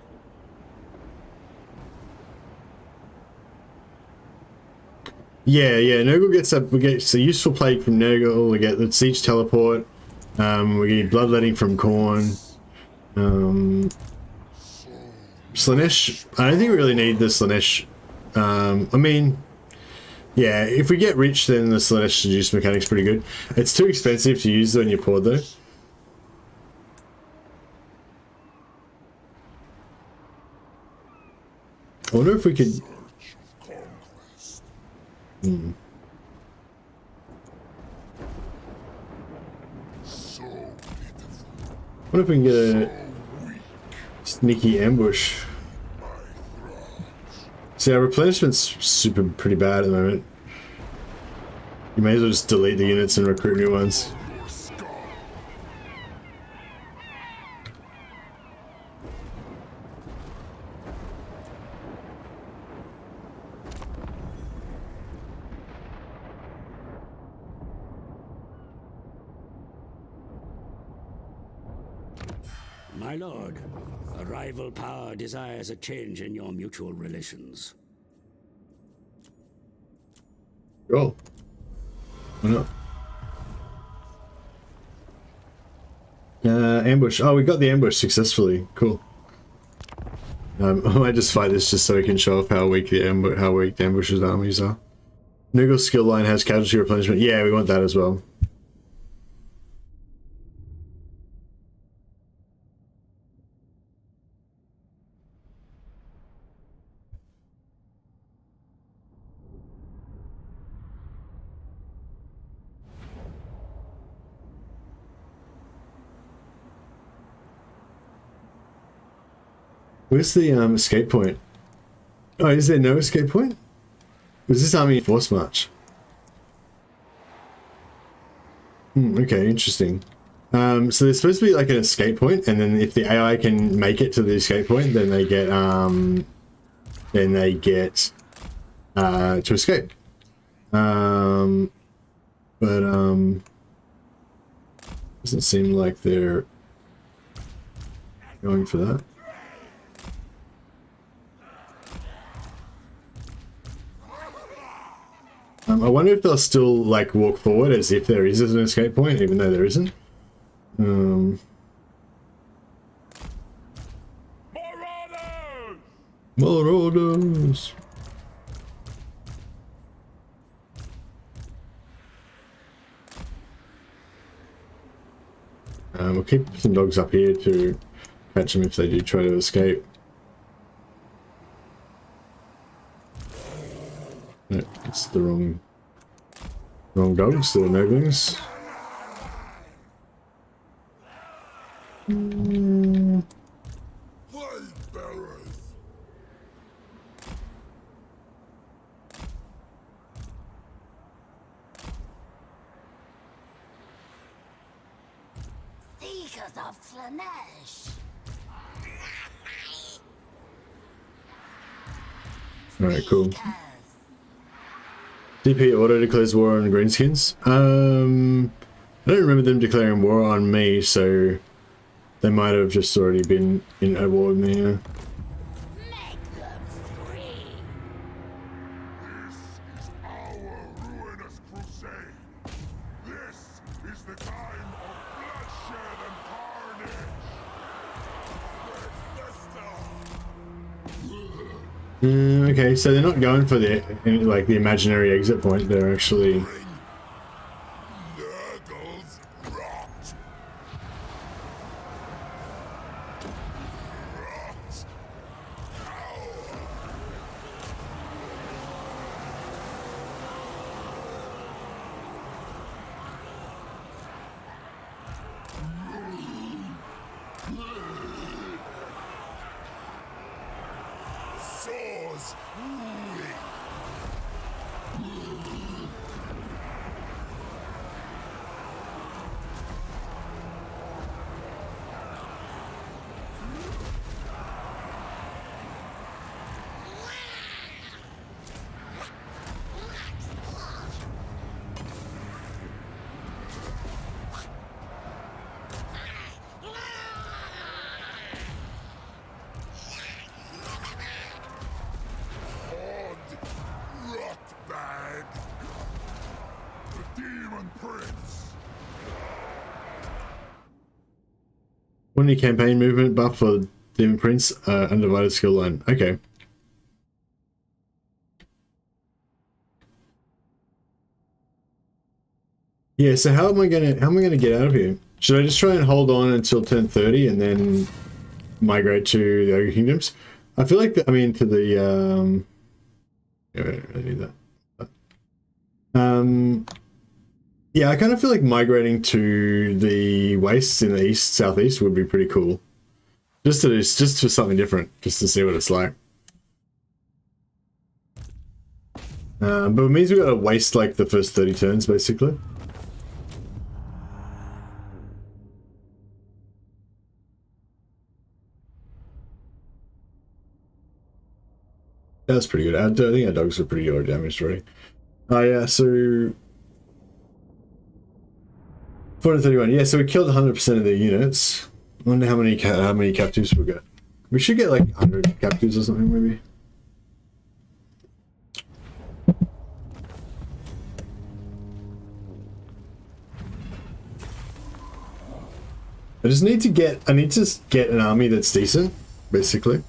Yeah. Nurgle gets up. We get a useful plague from Nurgle. We get the siege teleport. We get bloodletting from Khorne. Slaanesh. I don't think we really need the Slaanesh. I mean, yeah, if we get rich, then the Slaanesh seduce mechanic's pretty good. It's too expensive to use when you're poor, though. I wonder if we could. What if we can get a sneaky ambush? See, our replenishment's pretty bad at the moment. You may as well just delete the units and recruit new ones. My lord, a rival power desires a change in your mutual relations. Cool. Why not? Ambush. Oh, we got the ambush successfully. Cool. I might just fight this just so we can show off how weak the ambush's armies are. Nurgle's skill line has casualty replenishment. Yeah, we want that as well. Where's the escape point? Oh, is there no escape point? Was this army force march? Okay, interesting. So there's supposed to be like an escape point, and then if the AI can make it to the escape point, then they get to escape. Doesn't seem like they're going for that. I wonder if they'll still like walk forward as if there is an escape point, even though there isn't. Marauders! We'll keep some dogs up here to catch them if they do try to escape. No, it's the wrong dogs, the noblings. Plague bearers! Seekers of Slanesh. Alright, cool. DP auto declares war on greenskins. I don't remember them declaring war on me, so they might have just already been in a war with me. Yeah. Make them scream. This is our ruinous crusade. This is the time of bloodshed and carnage. Okay, so they're not going for the like the imaginary exit point. They're actually. Nurgles rot. Rot. Swords. Rotbag! The Demon Prince! One new campaign movement buff for Demon Prince, undivided skill line. Okay. Yeah, so how am I gonna get out of here? Should I just try and hold on until 10:30 and then migrate to the Ogre Kingdoms? I feel like I mean to the yeah, I don't really need that. Yeah, I kind of feel like migrating to the wastes in the southeast would be pretty cool. Just for something different, just to see what it's like. But it means we gotta waste like the first 30 turns basically. That's pretty good. I think our dogs are pretty good damaged already. Oh yeah, so 431. Yeah, so we killed 100% of their units. I wonder how many captives we got. We should get like 100 captives or something maybe. I need to get an army that's decent, basically.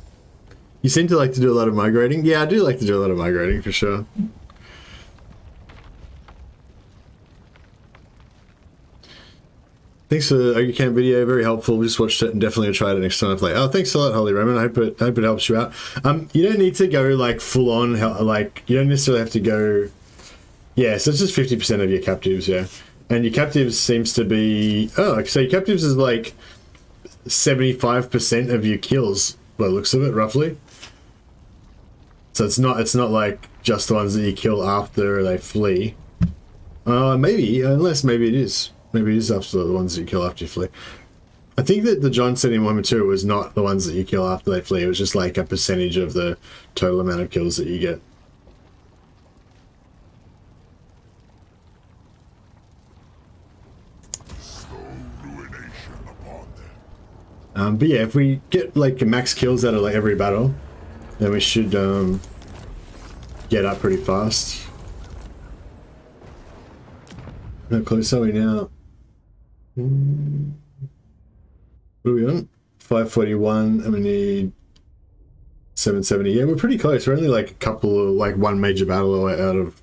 You seem to like to do a lot of migrating. Yeah, I do like to do a lot of migrating for sure. Thanks for the Ogre Camp video, very helpful. We just watched it and definitely try it next time I play. Oh, thanks a lot, Holy Roman. I hope it helps you out. You don't need to go like full on, like you don't necessarily have to go. Yeah, so it's just 50% of your captives, yeah. And your captives seems to be so your captives is like 75% of your kills by the looks of it, roughly. So it's not like just the ones that you kill after they flee. Maybe, unless maybe it is. Maybe it is after the ones that you kill after you flee. I think that the John said in 1.2 was not the ones that you kill after they flee. It was just like a percentage of the total amount of kills that you get. But yeah, if we get like max kills out of like every battle, then we should get up pretty fast. How close are we now? What are we on? 541, and we need 770. Yeah, we're pretty close. We're only like a couple of, like one major battle out of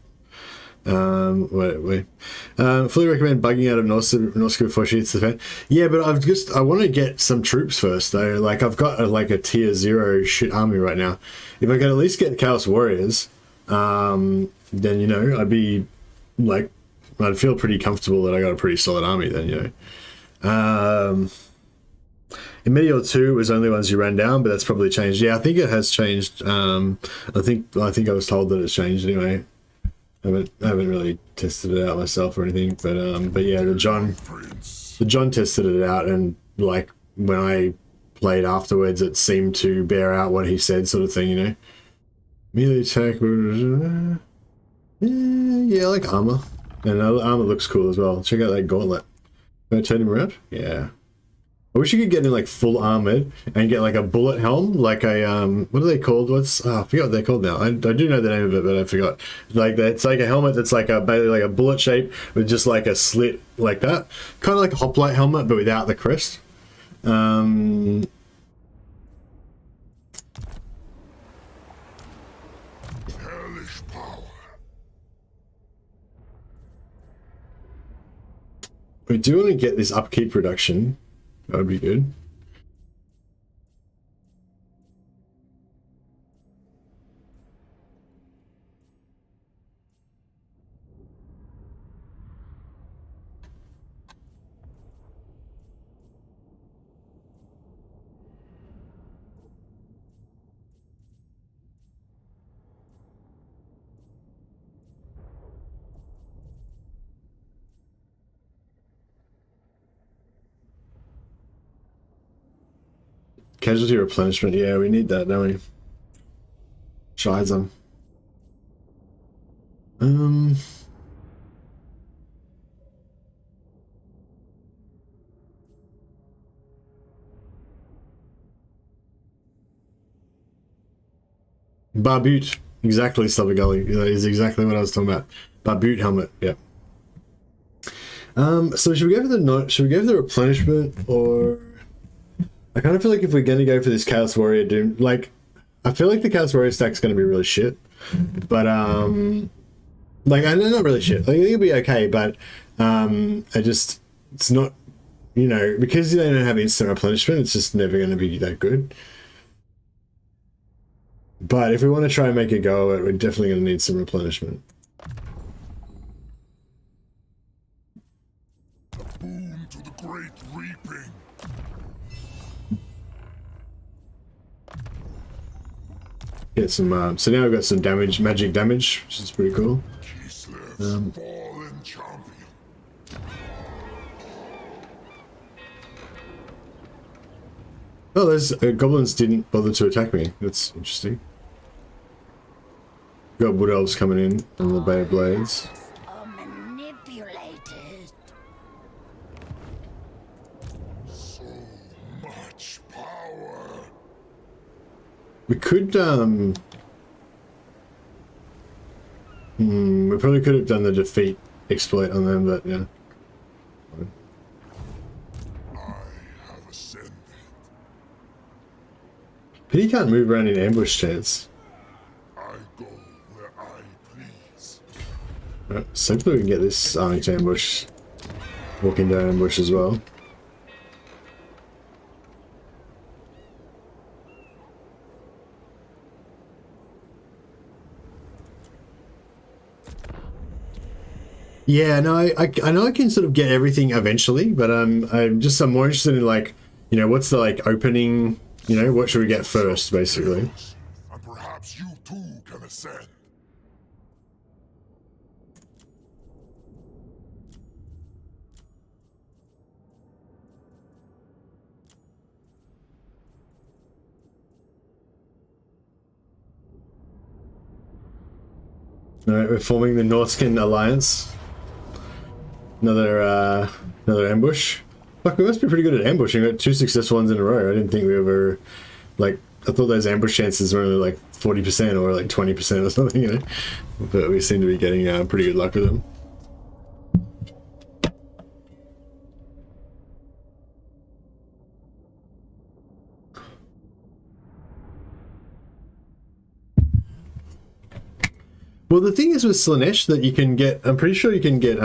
fully recommend bugging out of Norsca before she hits the fan. Yeah, but I want to get some troops first though. Like I've got like a tier 0 shit army right now. If I could at least get Chaos Warriors, then you know I'd feel pretty comfortable that I got a pretty solid army then, you know. In Medieval 2 it was only ones you ran down, but that's probably changed. Yeah, I think it has changed. I think I was told that it's changed anyway. I haven't really tested it out myself or anything, but yeah, the John tested it out, and like when I played afterwards, it seemed to bear out what he said, sort of thing, you know. Melee attack, yeah, I like armor, and armor looks cool as well. Check out that gauntlet. Can I turn him around? Yeah. I wish you could get in like full armored and get like a bullet helm, like a what are they called? I forgot what they're called now. I do know the name of it, but I forgot. Like that, it's like a helmet that's like basically like a bullet shape with just like a slit like that, kind of like a hoplite helmet but without the crest. Hellish power. We do want to get this upkeep reduction. That would be good. Casualty replenishment, yeah, we need that, don't we? Scheiße. Barbute, exactly, Stubber Gully. That is exactly what I was talking about. Barbute helmet, yeah. So should we go for the replenishment, or I kind of feel like if we're gonna go for this Chaos Warrior Doom, like I feel like the Chaos Warrior stack's gonna be really shit. But like I know not really shit. Like, I think it'll be okay, but it's not, you know, because they don't have instant replenishment, it's just never gonna be that good. But if we want to try and make a go of it, we're definitely gonna need some replenishment. Boom to the great reaping. Get some. So now we've got some damage, magic damage, which is pretty cool. Fallen champion. Oh, those goblins didn't bother to attack me. That's interesting. Got wood elves coming in on the Bay of Blades. Are manipulated. So much power. We could we probably could have done the defeat exploit on them, but yeah. I have ascended. Pity can't move around in ambush chance. I go where I please. Right, so hopefully we can get this army to ambush. Walking down ambush as well. Yeah, no, I know I can sort of get everything eventually, but I'm more interested in, like, you know, what's the like opening, you know, what should we get first, basically. And perhaps you too can ascend. Alright, we're forming the Norscan Alliance. Another ambush. Fuck, we must be pretty good at ambushing. We got 2 successful ones in a row. I didn't think we ever, like, I thought those ambush chances were only like 40% or like 20% or something, you know. But we seem to be getting pretty good luck with them. Well, the thing is with Slanesh that you can get, I'm pretty sure you can get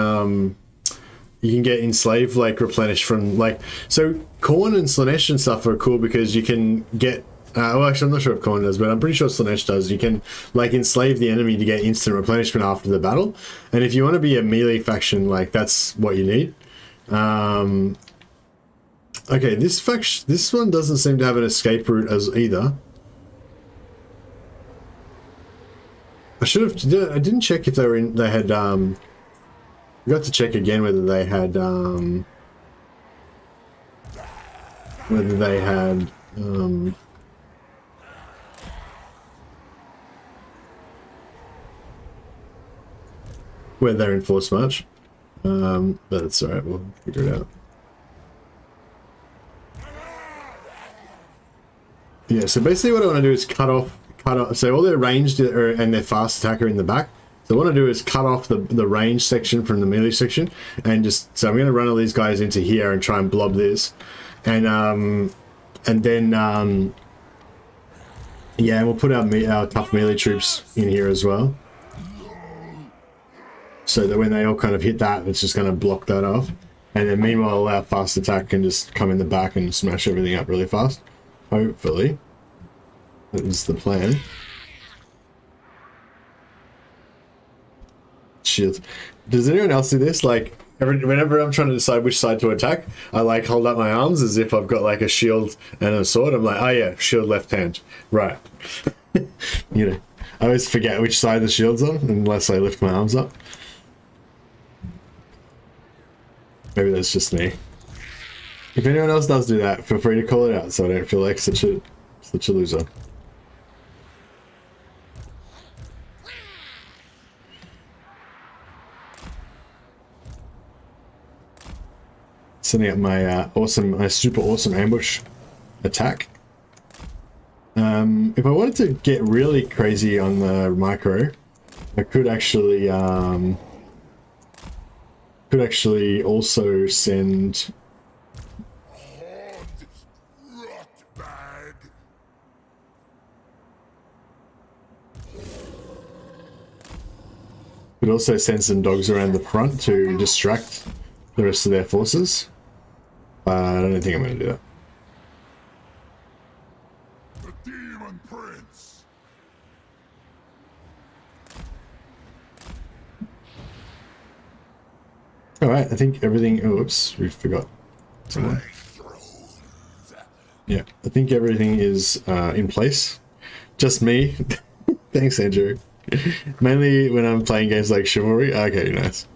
enslaved, like, replenished from, like, so Khorne and Slanesh and stuff are cool because you can get, well, actually, I'm not sure if Khorne does, but I'm pretty sure Slanesh does. You can, like, enslave the enemy to get instant replenishment after the battle. And if you want to be a melee faction, like, that's what you need. Okay, this one doesn't seem to have an escape route as either. I didn't check if they had, I got to check again whether they had, where they're in force march. But it's alright, we'll figure it out. Yeah, so basically what I want to do is cut off, so all their ranged and their fast attack are in the back. So what I want to do is cut off the range section from the melee section, and just, so I'm going to run all these guys into here and try and blob this. And then, yeah, we'll put our tough melee troops in here as well. So that when they all kind of hit that, it's just going to block that off. And then meanwhile, our fast attack can just come in the back and smash everything up really fast. Hopefully. That is the plan. Shield. Does anyone else do this? Like, whenever I'm trying to decide which side to attack, I like hold up my arms as if I've got like a shield and a sword. I'm like, oh yeah, shield left hand. Right. You know, I always forget which side the shield's on unless I lift my arms up. Maybe that's just me. If anyone else does do that, feel free to call it out so I don't feel like such a loser. Setting up my my super awesome ambush attack. If I wanted to get really crazy on the micro, I could actually also send. Could also send some dogs around the front to distract the rest of their forces. I don't think I'm going to do that. The Demon Prince. All right, I think everything. Oh, oops, we forgot someone. Yeah, I think everything is in place. Just me. Thanks, Andrew. Mainly when I'm playing games like Chivalry. Okay, nice.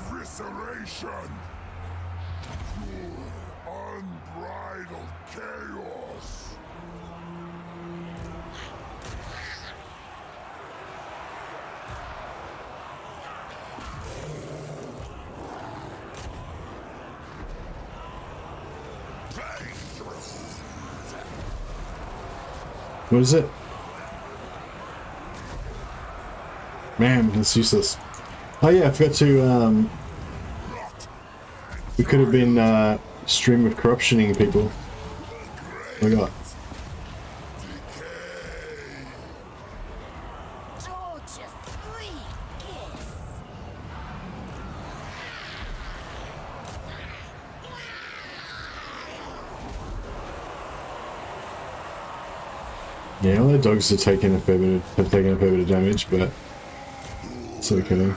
Evisceration. Unbridled chaos. What is it? Man, it's useless. Oh yeah, I forgot to, we could have been, stream of corruptioning people. Oh my god. Yeah, all the dogs are taking a fair bit of damage, but it's okay.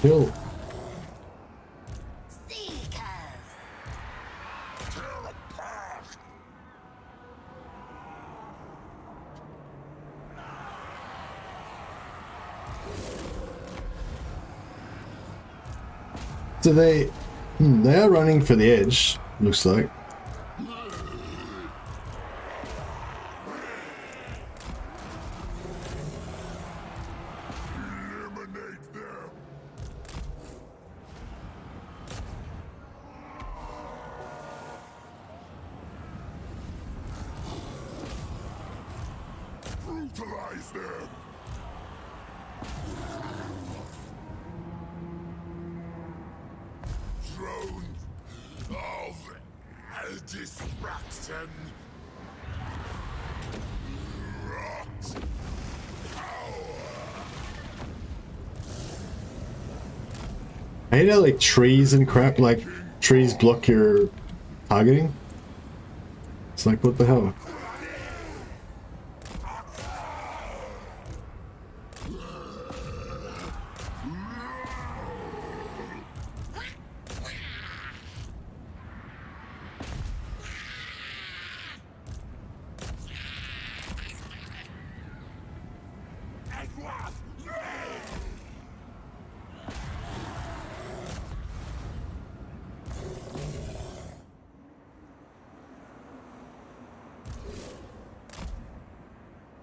Kill. Seekers. Tear apart! So they are running for the edge, looks like. Eliminate them! Brutalize them! Throne of destruction! Rot! I hate how like trees and crap, like trees block your targeting. It's like, what the hell?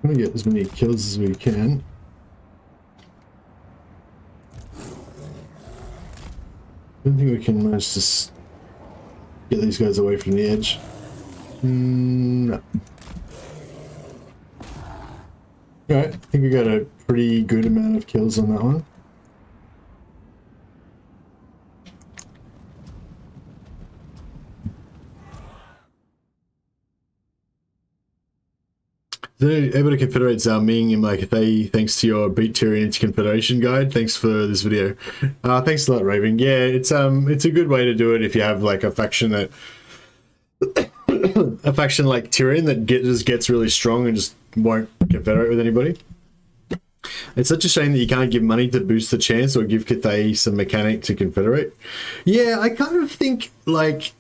I'm gonna get as many kills as we can. I don't think we can manage to get these guys away from the edge. No. Alright, I think we got a pretty good amount of kills on that one. They're able to confederate Zhao Ming and like they thanks to your Beat Tyrion into Confederation guide. Thanks for this video. Thanks a lot, Raven. Yeah, it's a good way to do it if you have like a faction that a faction like Tyrion that just gets really strong and just won't confederate with anybody. It's such a shame that you can't give money to boost the chance or give Cathay some mechanic to confederate. Yeah, I kind of think like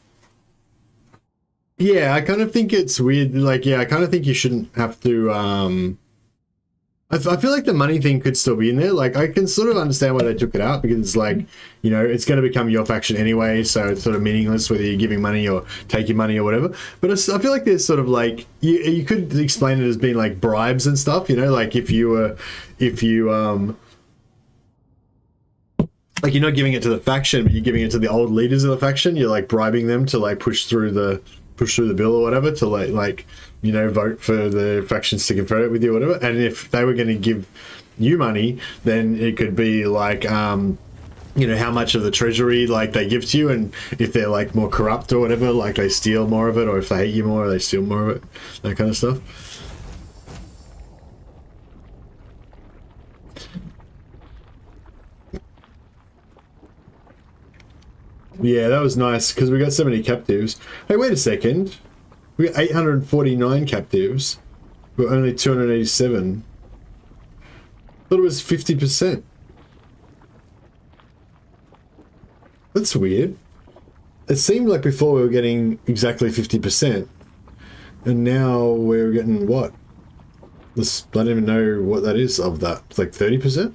I kind of think it's weird. Like, yeah, I kind of think you shouldn't have to. I feel like the money thing could still be in there. Like, I can sort of understand why they took it out because it's like, you know, it's going to become your faction anyway, so it's sort of meaningless whether you're giving money or taking money or whatever. But I feel like there's sort of like you could explain it as being like bribes and stuff. You know, like if you like you're not giving it to the faction, but you're giving it to the old leaders of the faction. You're like bribing them to like push through the bill or whatever to like you know, vote for the factions to confederate with you or whatever. And if they were going to give you money, then it could be like you know, how much of the treasury like they give to you, and if they're like more corrupt or whatever, like they steal more of it, or if they hate you more, they steal more of it, that kind of stuff. Yeah, that was nice because we got so many captives. Hey, wait a second. We got 849 captives, but only 287. Thought it was 50%. That's weird. It seemed like before we were getting exactly 50%, and now we're getting what? I don't even know what that is of that. It's like 30%?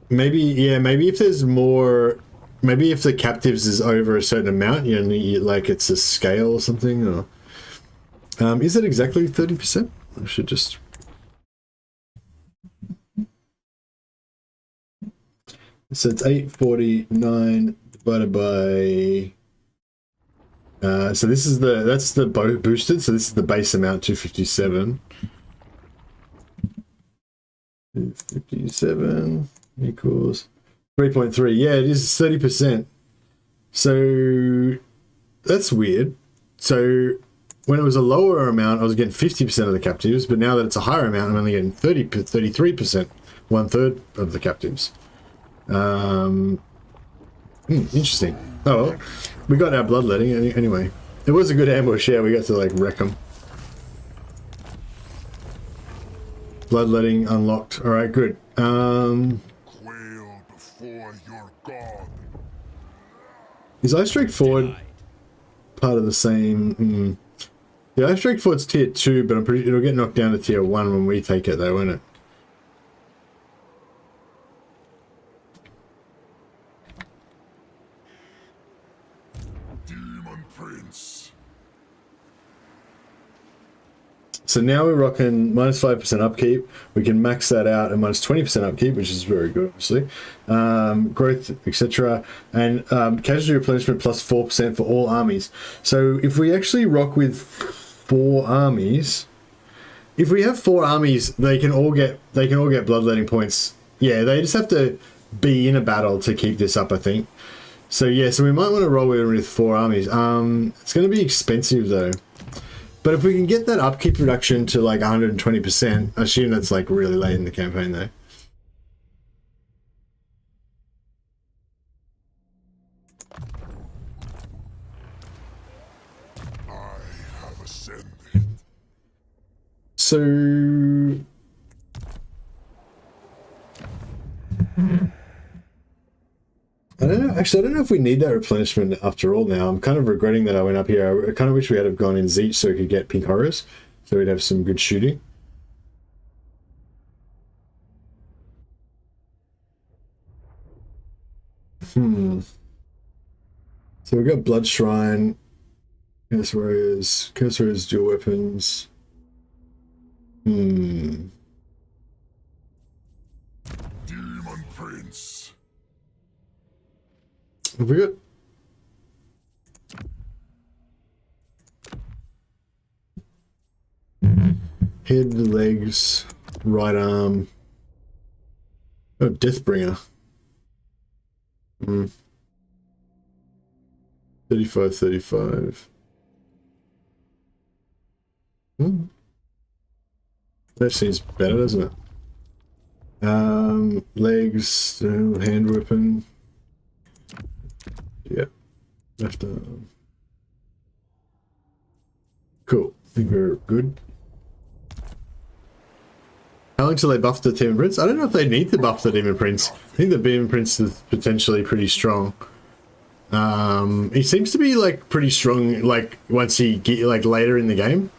Maybe, yeah, maybe if there's more, maybe if the captives is over a certain amount, you know, like it's a scale or something, or is it exactly 30%? I should just. So it's 849 divided by. So this is that's the boosted. So this is the base amount, 257. 257 equals 3.3. Yeah, it is 30%. So that's weird. So when it was a lower amount, I was getting 50% of the captives, but now that it's a higher amount, I'm only getting 33%, 1/3 of the captives. Interesting. Oh well, we got our bloodletting anyway. It was a good ambush. Yeah, we got to like wreck them. Bloodletting unlocked. All right, good. Quail before your god. Is Ice Strike Forward part of the same? Yeah, Ice Strike Forward's tier 2, but I'm pretty it'll get knocked down to tier 1 when we take it, though, won't it? Demon Prince. So now we're rocking minus 5% upkeep. We can max that out at minus 20% upkeep, which is very good, obviously. Growth, etc. And casualty replenishment plus 4% for all armies. So if we actually rock with 4 armies, if we have 4 armies, they can all get bloodletting points. Yeah, they just have to be in a battle to keep this up, I think. So yeah, so we might want to roll with 4 armies. It's going to be expensive though. But if we can get that upkeep reduction to like 120%, I assume that's like really late in the campaign though. I have ascended. So I don't know. Actually, I don't know if we need that replenishment after all now. I'm kind of regretting that I went up here. I kind of wish we had have gone in Zeech so we could get pink horrors, so we'd have some good shooting. So we've got Blood Shrine, Curse Warriors, dual weapons. Demon Prince. Have we got? Head, legs, right arm. Oh, Deathbringer. 35. That seems better, doesn't it? Legs, hand weapon. Yep. Left arm. Cool. I think we're good. How long till they buff the Demon Prince? I don't know if they need to buff the Demon Prince. I think the Demon Prince is potentially pretty strong. He seems to be like pretty strong like once he get like later in the game.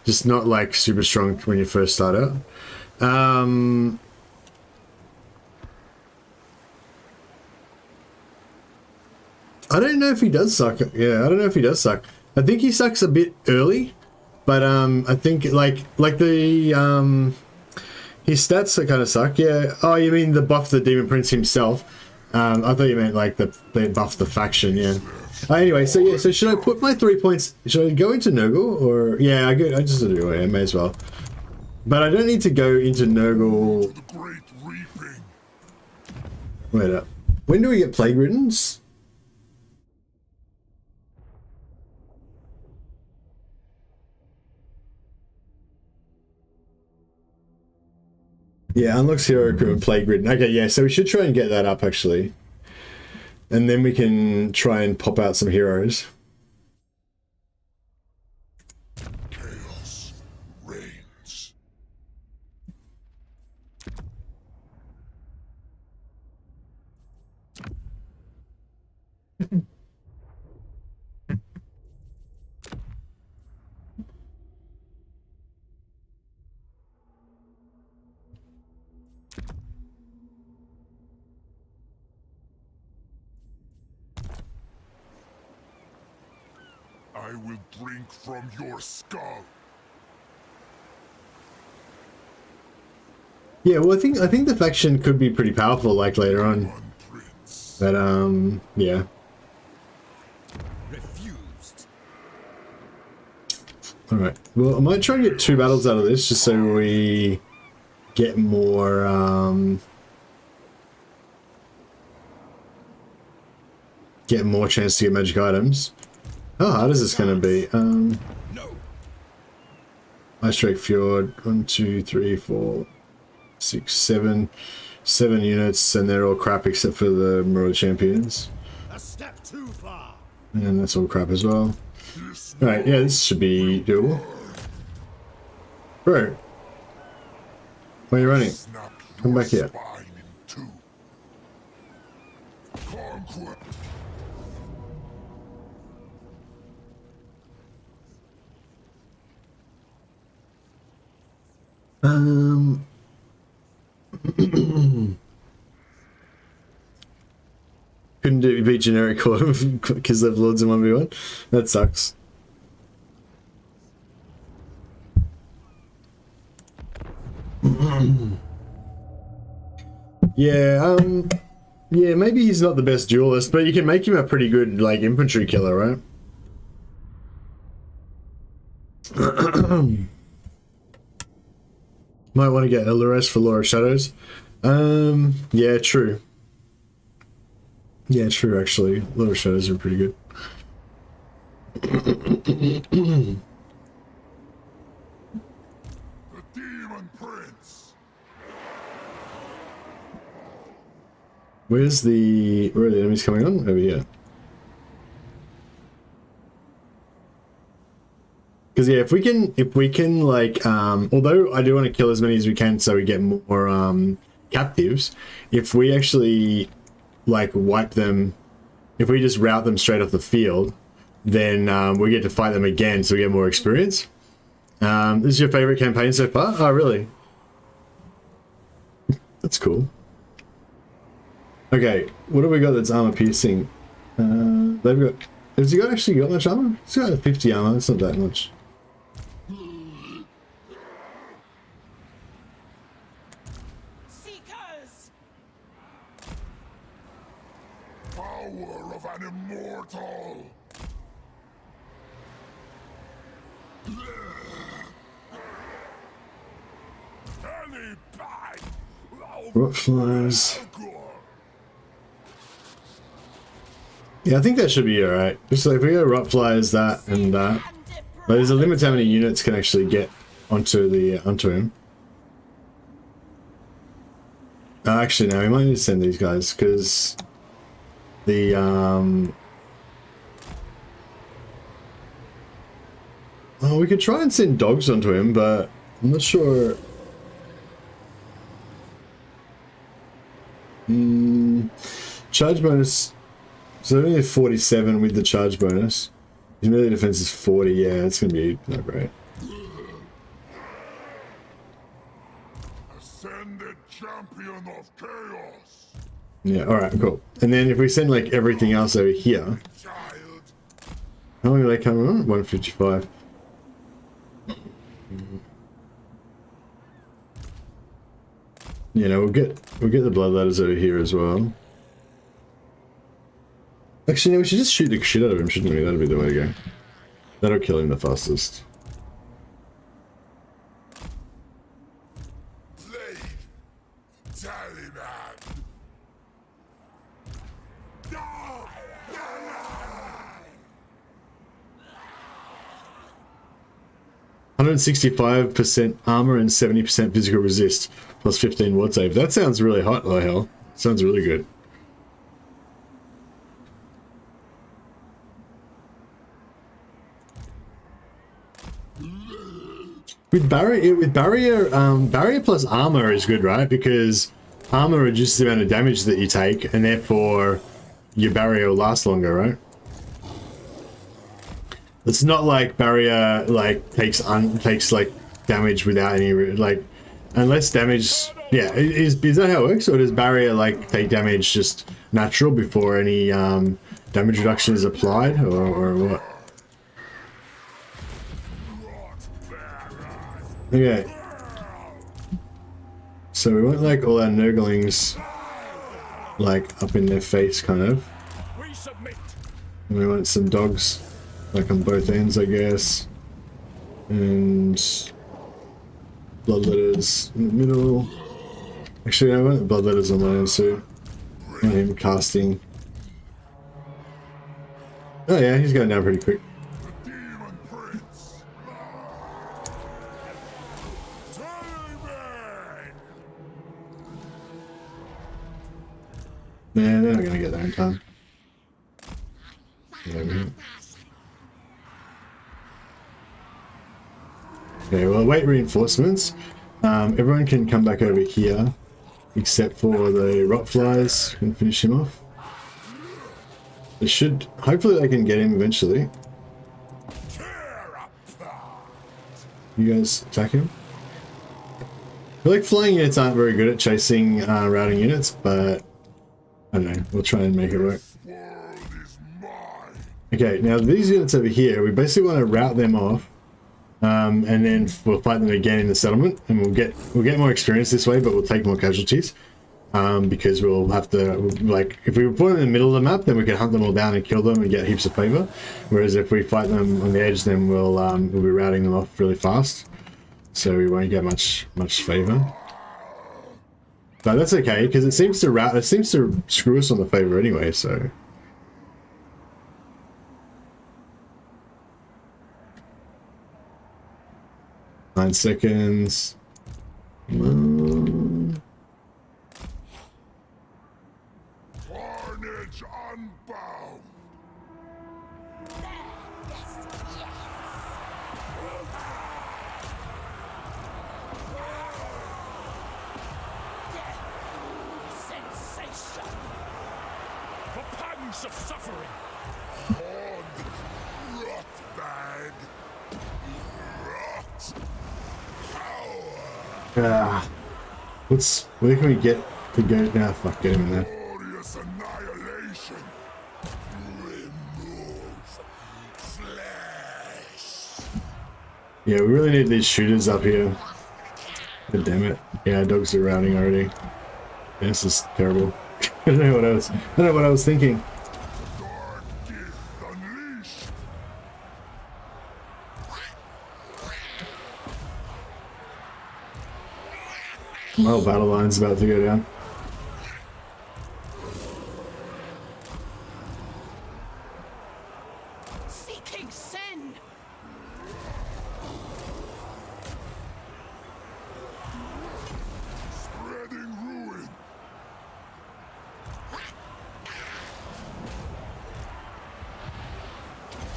Just not like super strong when you first start out. I don't know if he does suck. Yeah, I don't know if he does suck. I think he sucks a bit early, but I think like the his stats kind of suck. Yeah. Oh, you mean the buff the Demon Prince himself? I thought you meant like they buff the faction. Yeah. Anyway, so yeah. So should I put my 3 points? Should I go into Nurgle or yeah? I just do it. I may as well. But I don't need to go into Nurgle. Wait up. When do we get Plague Riddens? Yeah, unlocks hero equipment Plague Ridden. Okay, yeah, so we should try and get that up actually. And then we can try and pop out some heroes. Chaos reigns. I will drink from your skull. Yeah, well, I think the faction could be pretty powerful, like later on. But yeah. Refused. All right. Well, I might try and get 2 battles out of this, just so we get more chance to get magic items. How hard is this going to be? No. Ice Strike Fjord, 1, 2, 3, 4, 6, 7 units, and they're all crap except for the Marauder Champions. A step too far. And that's all crap as well. Alright, yeah, this should be doable. Bro. Where are you running? Snap Come your back here. spine in two. Conquer. Couldn't do be generic because they've lords in 1v1. That sucks. Yeah, yeah, maybe he's not the best duelist, but you can make him a pretty good, like, infantry killer, right? Might want to get Eldoras for Law of Shadows. Yeah, true. Yeah, true, actually. Law of Shadows are pretty good. The Demon Prince. Where are the enemies coming on? Over here. Because yeah, if we can like, although I do want to kill as many as we can so we get more captives, if we actually like wipe them, if we just route them straight off the field, then we get to fight them again so we get more experience. This is your favorite campaign so far? Oh, really? That's cool. Okay, what have we got that's armor piercing? They've got... Has he actually got much armor? He's got 50 armor, that's not that much. Seekers! Power of an immortal. Any bite. Rot flies. Yeah, I think that should be alright. Just like if we go rot flies, that and that. But there's a limit to how many units can actually get onto him. Actually, no, we might need to send these guys because the oh, we could try and send dogs onto him, but I'm not sure. Charge bonus. So only 47 with the charge bonus. His melee defense is 40. Yeah, it's gonna be not great. Ascended champion of chaos. Yeah. All right. Cool. And then if we send like everything else over here, Child. how long are they coming on? 155. You know, we'll get the blood ladders over here as well. Actually, no, we should just shoot the shit out of him, shouldn't we? That'll be the way to go. That'll kill him the fastest. Blade. Taliban. Die. 165% armor and 70% physical resist, plus 15 ward save. That sounds really hot, oh hell. Sounds really good. With barrier plus armor is good, right? Because armor reduces the amount of damage that you take, and therefore your barrier will last longer, right? It's not like barrier like takes like damage without any like, unless damage. Yeah, is that how it works, or does barrier like take damage just natural before any damage reduction is applied, or what? Okay. So we want like all our nurglings like up in their face kind of. We submit. And we want some dogs like on both ends, I guess. And bloodletters in the middle. Actually, I want the bloodletters on my own too. And him casting. Oh yeah, he's going down pretty quick. Demon Prince. Taliban. Nah, they're not gonna get there in time. Okay, well, await reinforcements. Everyone can come back over here, except for the rot flies. Can finish him off. They should. Hopefully, they can get him eventually. You guys attack him. I feel like flying units aren't very good at chasing routing units, but I don't know. We'll try and make it work. Okay, now these units over here, we basically want to route them off, and then we'll fight them again in the settlement, and we'll get more experience this way, but we'll take more casualties, because we'll have to, like, if we put them in the middle of the map, then we can hunt them all down and kill them and get heaps of favor. Whereas if we fight them on the edge, then we'll be routing them off really fast, so we won't get much favor. But that's okay, because it seems to screw us on the favor anyway, so. 9 seconds. Carnage unbound. Sensation. The pangs of suffering. Rot bag. Rot. Where can we get to go now? Fuck, get him in there. Glorious annihilation. Remove flesh. Yeah, we really need these shooters up here. God damn it. Yeah, dogs are routing already. Yeah, this is terrible. I don't know what I was thinking. Dark gift unleashed. My whole battle line's about to go down. Seeking sin. Spreading ruin.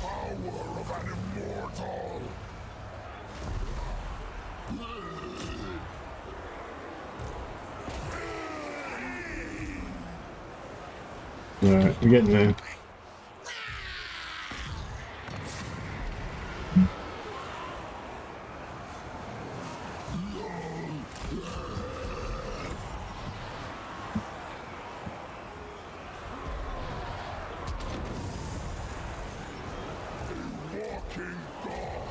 Power of an immortal. Alright, we're getting there. Walking God.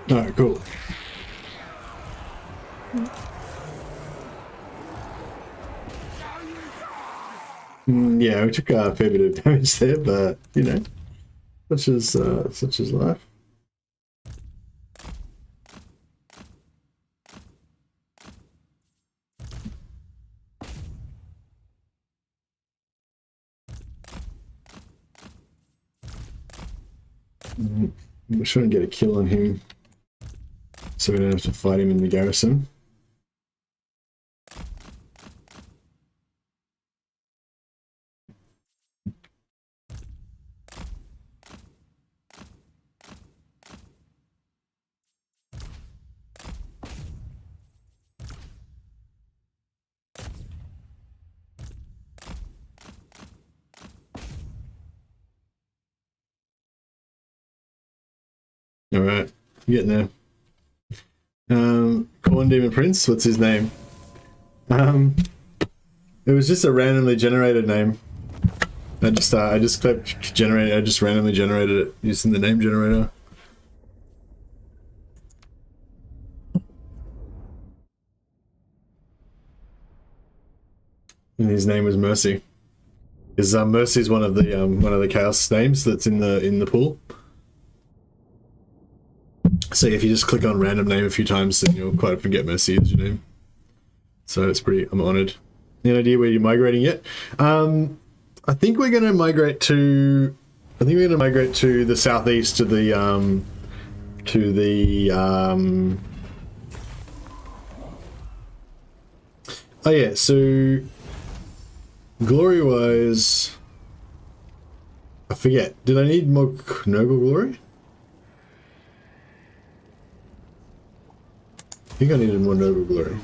Alright, cool. Yeah, we took a fair bit of damage there, but you know, such is life. We're trying to get a kill on him, so we don't have to fight him in the garrison. Alright, getting there. Corn Demon Prince, what's his name? It was just a randomly generated name. I just clicked generate, I just randomly generated it using the name generator. And his name was Mercy. Because Mercy is one of the chaos names that's in the pool. So if you just click on random name a few times, then you'll quite often get Mercy as your name. So it's pretty, I'm honoured. Any idea where you're migrating yet? I think we're going to migrate to the southeast, to the Oh yeah, so glory wise, I forget. Did I need more noble glory? I think I needed more noble glory.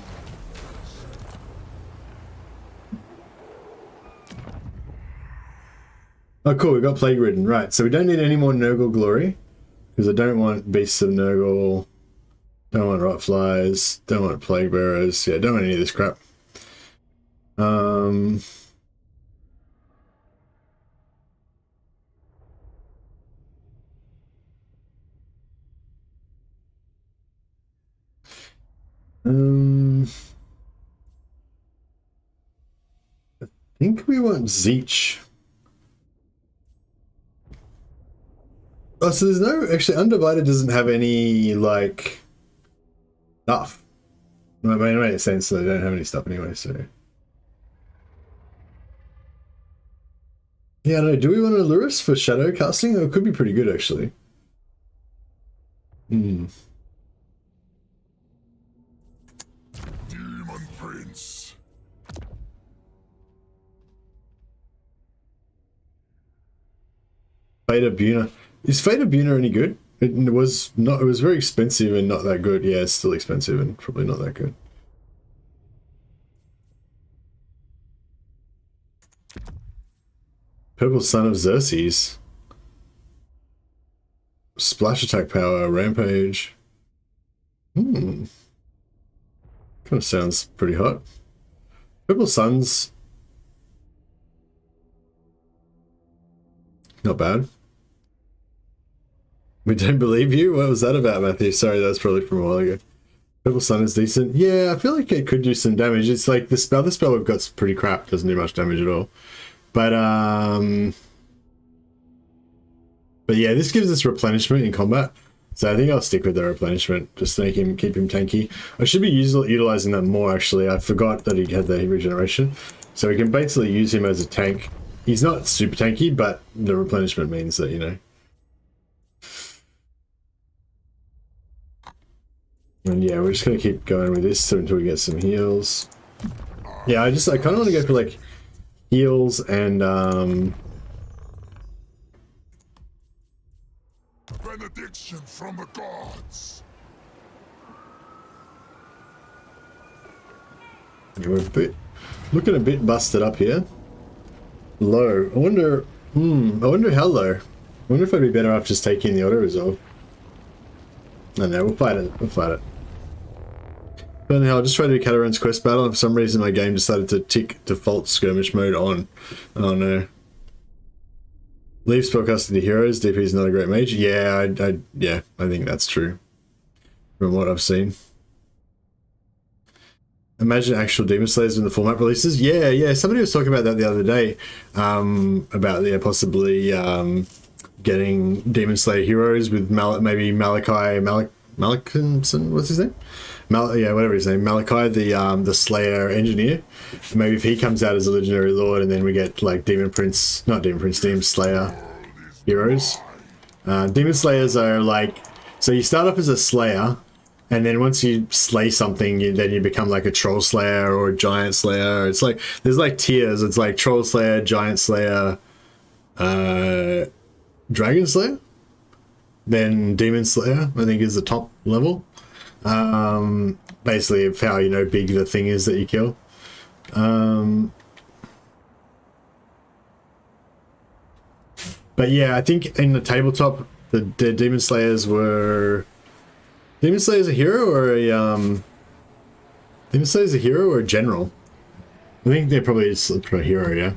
Oh cool, we got plague ridden. Right, so we don't need any more noble glory because I don't want beasts of Nurgle, don't want rot flies, don't want plague bearers. Yeah, don't want any of this crap. I think we want Zeech. Oh, so there's no, actually Undivided doesn't have any, like, stuff. I mean, it makes sense that they don't have any stuff anyway, so. Yeah, I don't know, do we want to Lurrus for shadow casting? It could be pretty good, actually. Demon Prince. Fate of Buna. Is Fate of Buna any good? It was not. It was very expensive and not that good. Yeah, it's still expensive and probably not that good. Purple Son of Xerxes. Splash attack power, rampage. Kind of sounds pretty hot. Purple Suns. Not bad. We don't believe you? What was that about, Matthew? Sorry, that was probably from a while ago. Purple Sun is decent. Yeah, I feel like it could do some damage. It's like the spell we've got's pretty crap. Doesn't do much damage at all. But yeah, this gives us replenishment in combat. So I think I'll stick with the replenishment. Just to keep him tanky. I should be utilizing that more, actually. I forgot that he had the regeneration. So we can basically use him as a tank. He's not super tanky, but the replenishment means that, you know. And yeah, we're just gonna keep going with this until we get some heals. Yeah, I kind of want to go for like heals and Benediction from the gods. Yeah, we're looking a bit busted up here. Low. I wonder how low. I wonder if I'd be better off just taking the auto resolve. I don't know, we'll fight it. We'll fight it. But anyhow, I just tried to do Cataran's quest battle, and for some reason my game decided to tick default skirmish mode on. Oh no. Leave spellcasting to heroes. DP is not a great mage. Yeah, I think that's true. From what I've seen. Imagine actual Demon Slayers when the format releases. Yeah. Somebody was talking about that the other day. About possibly getting Demon Slayer heroes with maybe Malakinson, what's his name? Whatever his name, Malachi, the Slayer engineer. Maybe if he comes out as a legendary lord, and then we get like Demon Slayer heroes. Demon Slayers are like, so you start off as a Slayer, and then once you slay something, then you become like a Troll Slayer or a Giant Slayer. It's like there's like tiers. It's like Troll Slayer, Giant Slayer, Dragon Slayer, then Demon Slayer, I think, is the top level. Basically of how, you know, big the thing is that you kill. But yeah, I think in the tabletop the Demon Slayers were Demon Slayer's a hero or a Demon Slayer's a hero or a general? I think they're probably just a hero, yeah.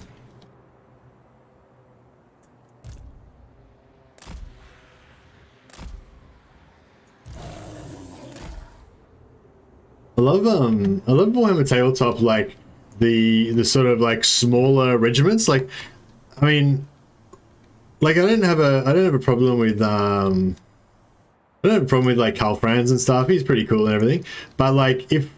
I love Warhammer tabletop, like the sort of like smaller regiments. Like, I mean, like I don't have a problem with like Karl Franz and stuff. He's pretty cool and everything. But like if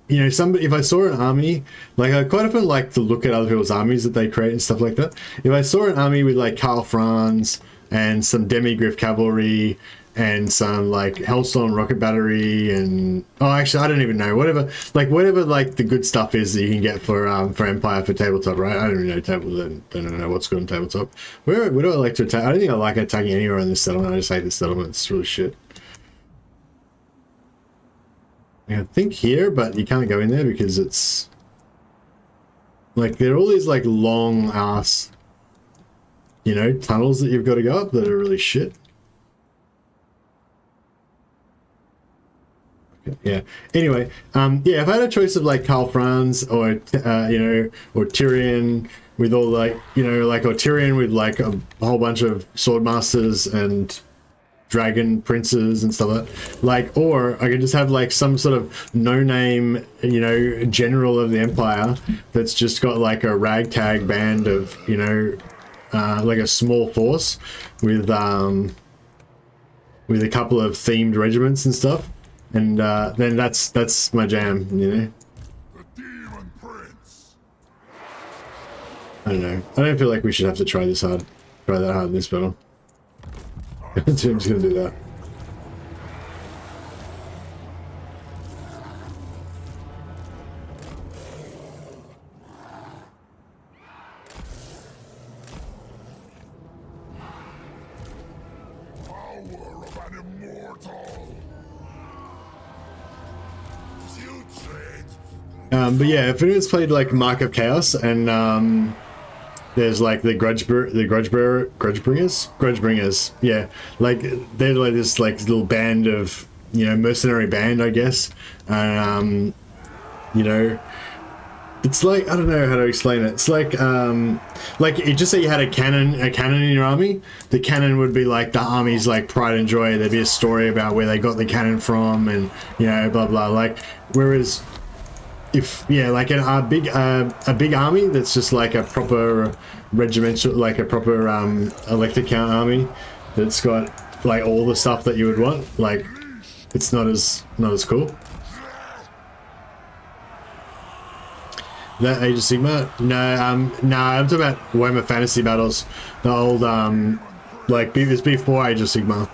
you know if I saw an army, like I quite often like to look at other people's armies that they create and stuff like that. If I saw an army with like Karl Franz and some Demigriff cavalry and some like Hellstorm rocket battery, and actually I don't even know, whatever like the good stuff is that you can get for Empire for tabletop, right? I don't even know don't know what's good on tabletop. Where do I like to attack? I don't think I like attacking anywhere in this settlement. I just hate this settlement. It's really shit. I think here, but you can't go in there because it's like there are all these like long ass, you know, tunnels that you've got to go up that are really shit. Yeah. Anyway, yeah, if I had a choice of like Karl Franz or you know, or Tyrion with all like, you know, like, or Tyrion with like a whole bunch of sword masters and dragon princes and stuff like that, like, or I could just have like some sort of no-name, you know, general of the Empire that's just got like a ragtag band of, you know, like a small force with a couple of themed regiments and stuff, and then that's my jam, you know. The Demon Prince. I don't know. I don't feel like we should have to try that hard in this battle. I'm just gonna do that. Power of an immortal. Putrid. But yeah, if anyone's played like Mark of Chaos and there's like the Grudge Bringers, yeah, like they're like this like little band of, you know, mercenary band, I guess, and you know, it's like, I don't know how to explain it. It's like it, just say you had a cannon in your army. The cannon would be like the army's like pride and joy. There'd be a story about where they got the cannon from, and, you know, blah blah. Like, whereas if, yeah, like a big army that's just like a proper regimental, like a proper elector count army that's got like all the stuff that you would want, like, it's not as cool. That Age of Sigmar? No, I'm talking about Warhammer Fantasy Battles. The old like it was before Age of Sigmar.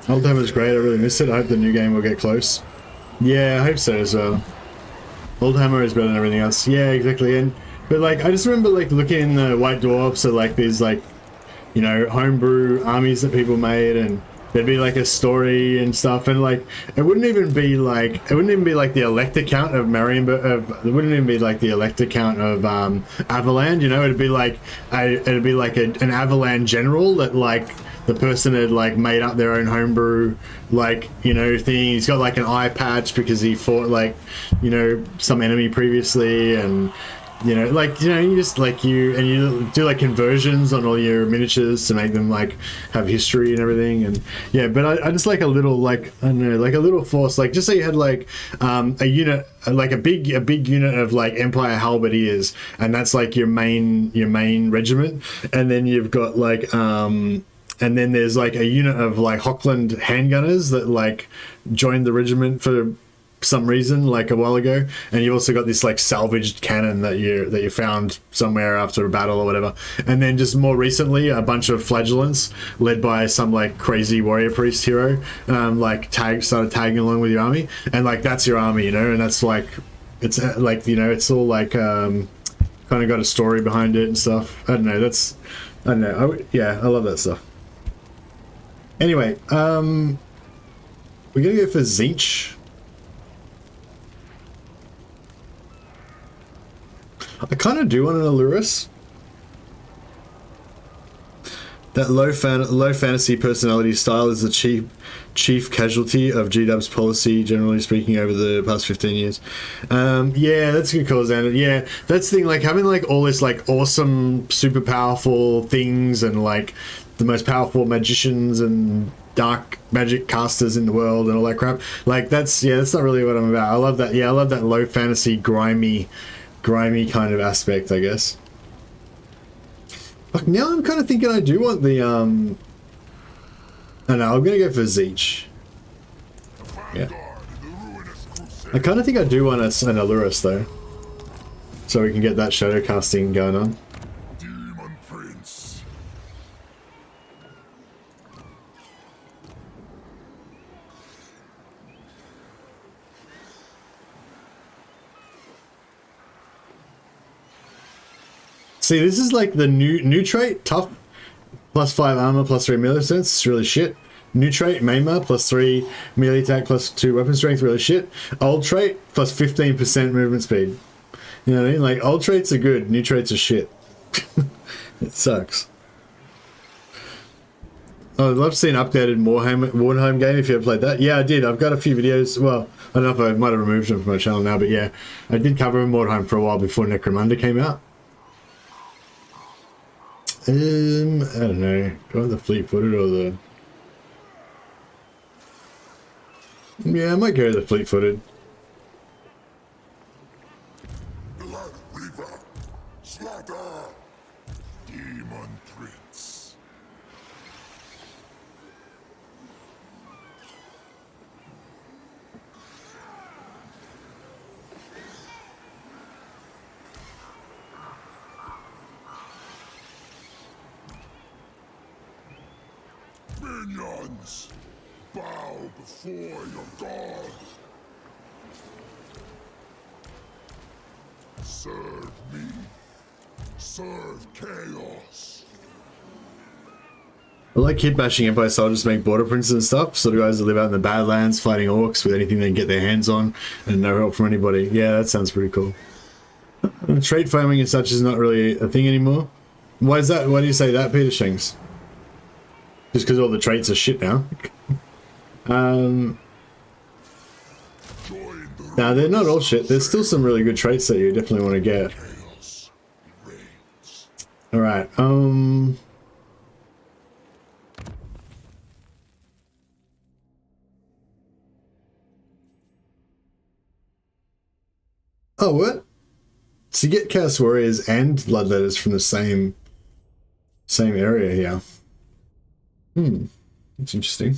Oldhammer's great, I really miss it. I hope the new game will get close. Yeah, I hope so as well. Oldhammer is better than everything else. Yeah, exactly. But like, I just remember like looking in the White Dwarfs at like these like, you know, homebrew armies that people made, and there'd be like a story and stuff, and like it wouldn't even be like the elector count of Marienburg. It wouldn't even be like the elector count of Avaland. You know, it'd be like an Avaland general that like the person had like made up their own homebrew, like, you know, thing. He's got like an eye patch because he fought like, you know, some enemy previously, and, you know, like, you know, you just like you do like conversions on all your miniatures to make them like have history and everything. And yeah, but I just like a little, like, I don't know, like a little force, like just so you had like a unit, like a big unit of like Empire halberdiers, and that's like your main regiment, and then you've got like and then there's like a unit of like Hochland handgunners that like joined the regiment for some reason, like a while ago, and you also got this like salvaged cannon that you found somewhere after a battle or whatever. And then just more recently, a bunch of flagellants led by some like crazy warrior priest hero, like started tagging along with your army, and like that's your army, you know, and that's like it's like, you know, it's all like kind of got a story behind it and stuff. I don't know. Yeah, I love that stuff. Anyway, we're gonna go for Zinch. I kind of do want an Allurus. That low fantasy personality style is the chief casualty of GW's policy, generally speaking, over the past 15 years. Yeah, that's a good call, Xander. Yeah, that's the thing, like having like all this like awesome, super powerful things and like the most powerful magicians and dark magic casters in the world and all that crap. Like that's not really what I'm about. I love that. Yeah, I love that low fantasy, grimy kind of aspect, I guess. Like now I'm kind of thinking I do want the I don't know, I'm gonna go for Zeech. Yeah. I kind of think I do want an Allurus though, so we can get that shadow casting going on. Demon Prince. See, this is like the new trait, tough, +5 armor, +3 melee sense. It's really shit. New trait, Maima, +3 melee attack, +2 weapon strength. Really shit. Old trait, +15% movement speed. You know what I mean? Like old traits are good, new traits are shit. It sucks. I'd love to see an updated Warhammer game if you ever played that. Yeah, I did. I've got a few videos. Well, I don't know if I might have removed them from my channel now, but yeah, I did cover Warhammer for a while before Necromunda came out. I don't know. Do I want the fleet-footed or the... Yeah, I might go with the fleet-footed. Blood Reaver. Slaughter. Demon Prince. Minions, bow before your god. Serve me. Serve chaos. I like kid bashing Empire soldiers to make border princes and stuff, sort of guys that live out in the Badlands fighting orcs with anything they can get their hands on and no help from anybody. Yeah, that sounds pretty cool. Trait farming and such is not really a thing anymore. Why is that? Why do you say that, Peter Shanks? Just because all the traits are shit now. Nah, they're not all shit. There's still some really good traits that you definitely want to get. Alright, oh, what? So you get Chaos Warriors and Bloodletters from the same area here. That's interesting.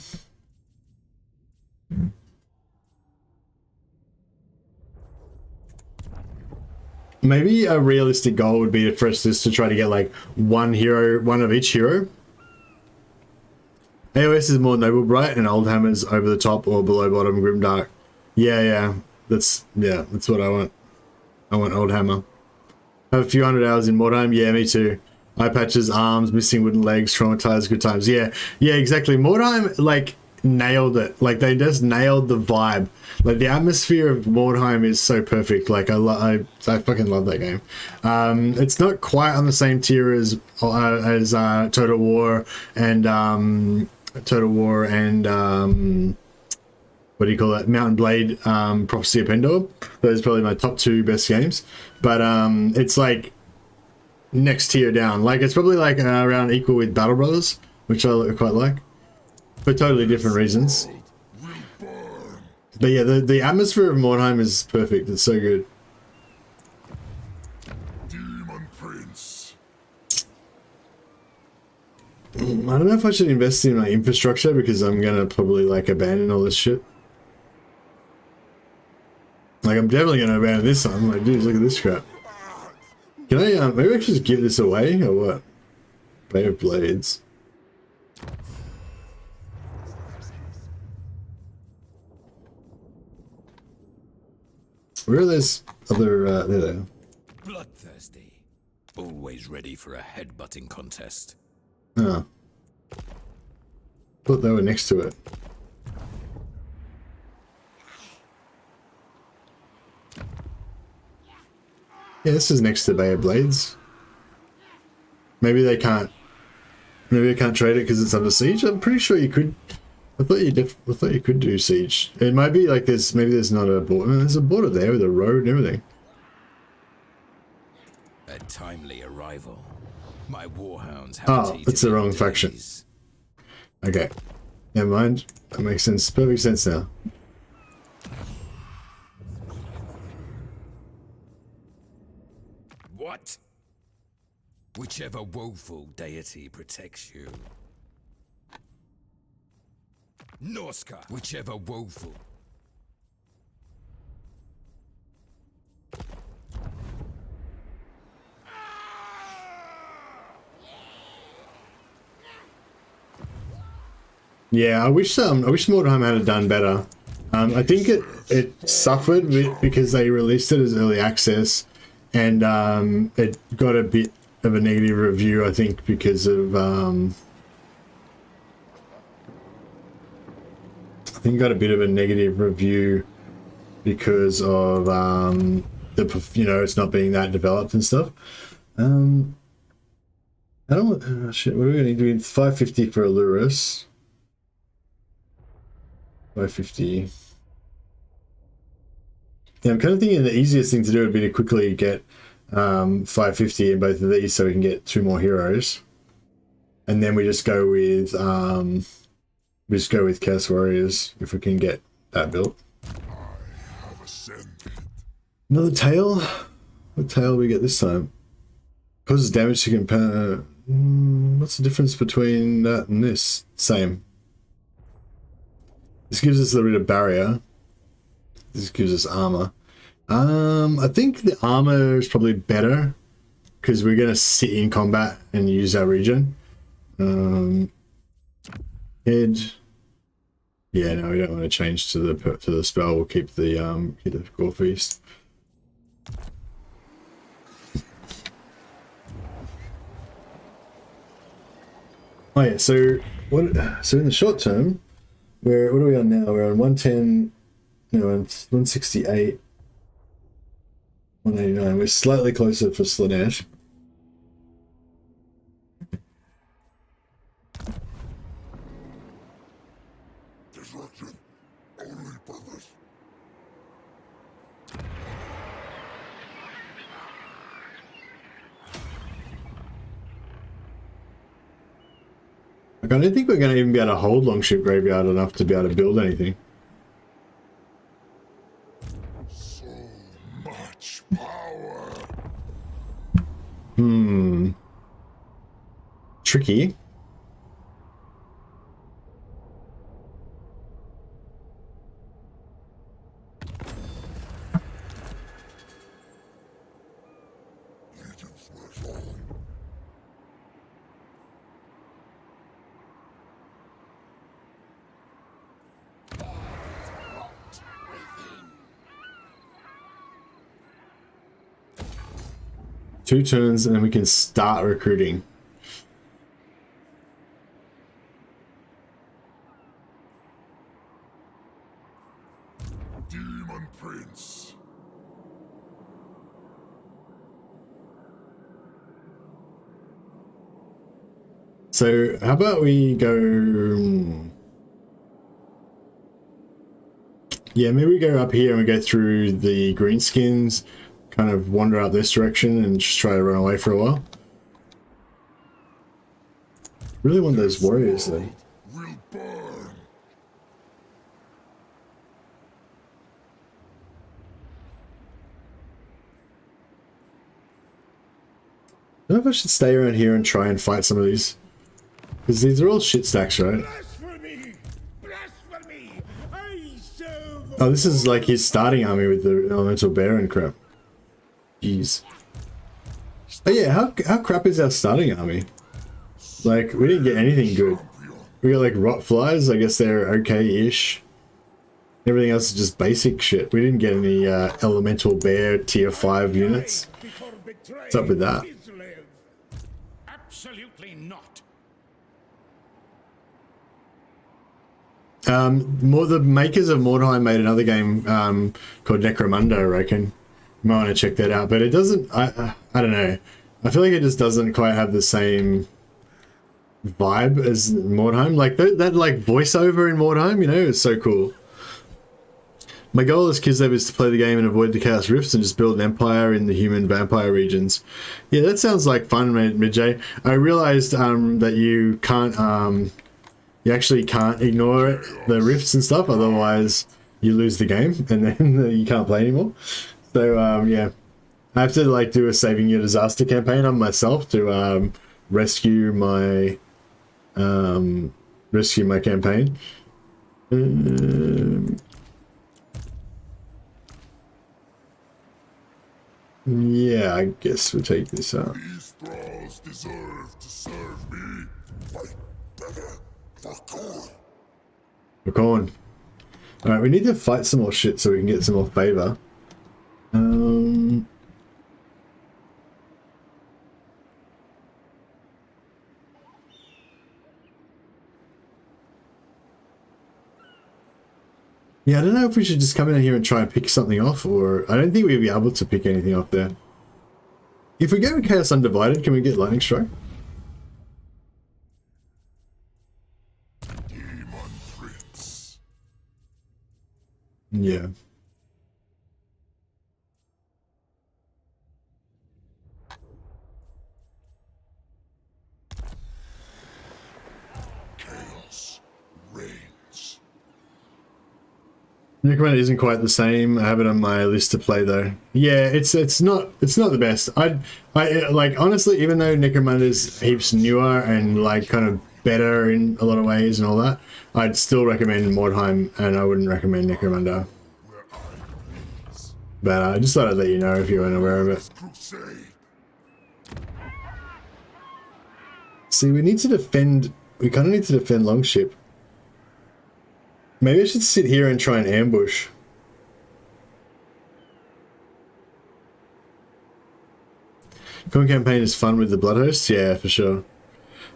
Maybe a realistic goal would be for us just to try to get like one of each hero. AOS is more Noble Bright and Oldhammer's over the top or below bottom Grimdark. Yeah, that's what I want. I want Oldhammer. Have a few hundred hours in Mordheim. Yeah, me too. Eye patches, arms, missing wooden legs, traumatized, good times. Yeah, exactly. Mordheim, like, nailed it. Like, they just nailed the vibe. Like, the atmosphere of Mordheim is so perfect. Like, I fucking love that game. It's not quite on the same tier as Total War and what do you call it? Mountain Blade, Prophecy of Pendor. Those are probably my top 2 best games. But it's like next tier down. Like it's probably like around equal with Battle Brothers, which I quite like, for totally different reasons. But yeah, the atmosphere of Mordheim is perfect. It's so good. Demon Prince. I don't know if I should invest in my infrastructure because I'm gonna probably like abandon all this shit. Like, I'm definitely going to abandon this one. Like, dude, look at this crap. Can I, maybe I should just give this away, or what? Bay of Blades. Where are those other, there they are. Bloodthirsty. Always ready for a headbutting contest. Oh. Thought they were next to it. Yeah, this is next to Bay of Blades. Maybe they can't trade it because it's under siege. I'm pretty sure you could. I thought you could do siege. It might be like this. Maybe there's not a border. There's a border there with a road and everything. A timely arrival. My warhounds have. Oh, it's the wrong faction. Okay, never mind. That makes sense. Perfect sense now. What? Whichever woeful deity protects you. Norska, whichever woeful. Yeah, I wish Warhammer had done better. I think it suffered because they released it as early access, and it got a bit of a negative review. I think because of got a bit of a negative review because of it's not being that developed and stuff. I don't shit. What are we going to do? 550 for Allurus. 550. Yeah, I'm kind of thinking the easiest thing to do would be to quickly get 550 in both of these so we can get 2 more heroes. And then we just go with Chaos Warriors if we can get that built. Another tail? What tail we get this time? Causes damage to compare. What's the difference between that and this? Same. This gives us a bit of barrier. This gives us armor. I think the armor is probably better because we're gonna sit in combat and use our regen. Head. Yeah, no, we don't want to change to the spell. We'll keep the Gore Feast. Oh yeah, so in the short term, what are we on now? We're on 110, no, 168, 189. We're slightly closer for Slanesh. Destruction. Only purpose. Like, I don't think we're going to even be able to hold Longship Graveyard enough to be able to build anything. So much power. Tricky. Legends rush on. Two turns and then we can start recruiting. Demon Prince. So how about we go... Yeah, maybe we go up here and we go through the greenskins, kind of wander out this direction and just try to run away for a while. Really want those warriors though. Will burn. I don't know if I should stay around here and try and fight some of these. Because these are all shit stacks, right? Blasphemy! Blasphemy! I serve Oh, this is like his starting army with the elemental bear and crap. Jeez. Oh yeah, how crap is our starting army? Like, we didn't get anything good. We got like rot flies, I guess they're okay-ish. Everything else is just basic shit. We didn't get any elemental bear tier 5 units. What's up with that? Absolutely not. The makers of Mordheim made another game called Necromunda, I reckon. You might want to check that out, but it doesn't. I don't know. I feel like it just doesn't quite have the same vibe as Mordheim. Like that like voiceover in Mordheim, you know, is so cool. My goal as Kislev is to play the game and avoid the Chaos Rifts and just build an empire in the human vampire regions. Yeah, that sounds like fun, Midjay. I realized that you can't, you actually can't ignore it, the rifts and stuff, otherwise you lose the game and then you can't play anymore. So, yeah, I have to like do a Saving Your Disaster campaign on myself to rescue my campaign. Yeah, I guess we'll take this out. These thralls deserve to serve me. Fight better for corn. For corn. Alright, we need to fight some more shit so we can get some more favor. Yeah, I don't know if we should just come in here and try and pick something off, or I don't think we'd be able to pick anything off there. If we go with Chaos Undivided, can we get Lightning Strike? Demon Prince. Yeah. Chaos reigns. Necromunda isn't quite the same. I have it on my list to play though. Yeah, it's not the best. I like honestly, even though Necromunda is heaps newer and like kind of better in a lot of ways and all that, I'd still recommend Mordheim and I wouldn't recommend Necromunda. But I just thought I'd let you know if you weren't aware of it. Crusade. See, we need to defend. We kind of need to defend Longship. Maybe I should sit here and try and ambush. Con campaign is fun with the Bloodhosts? Yeah, for sure.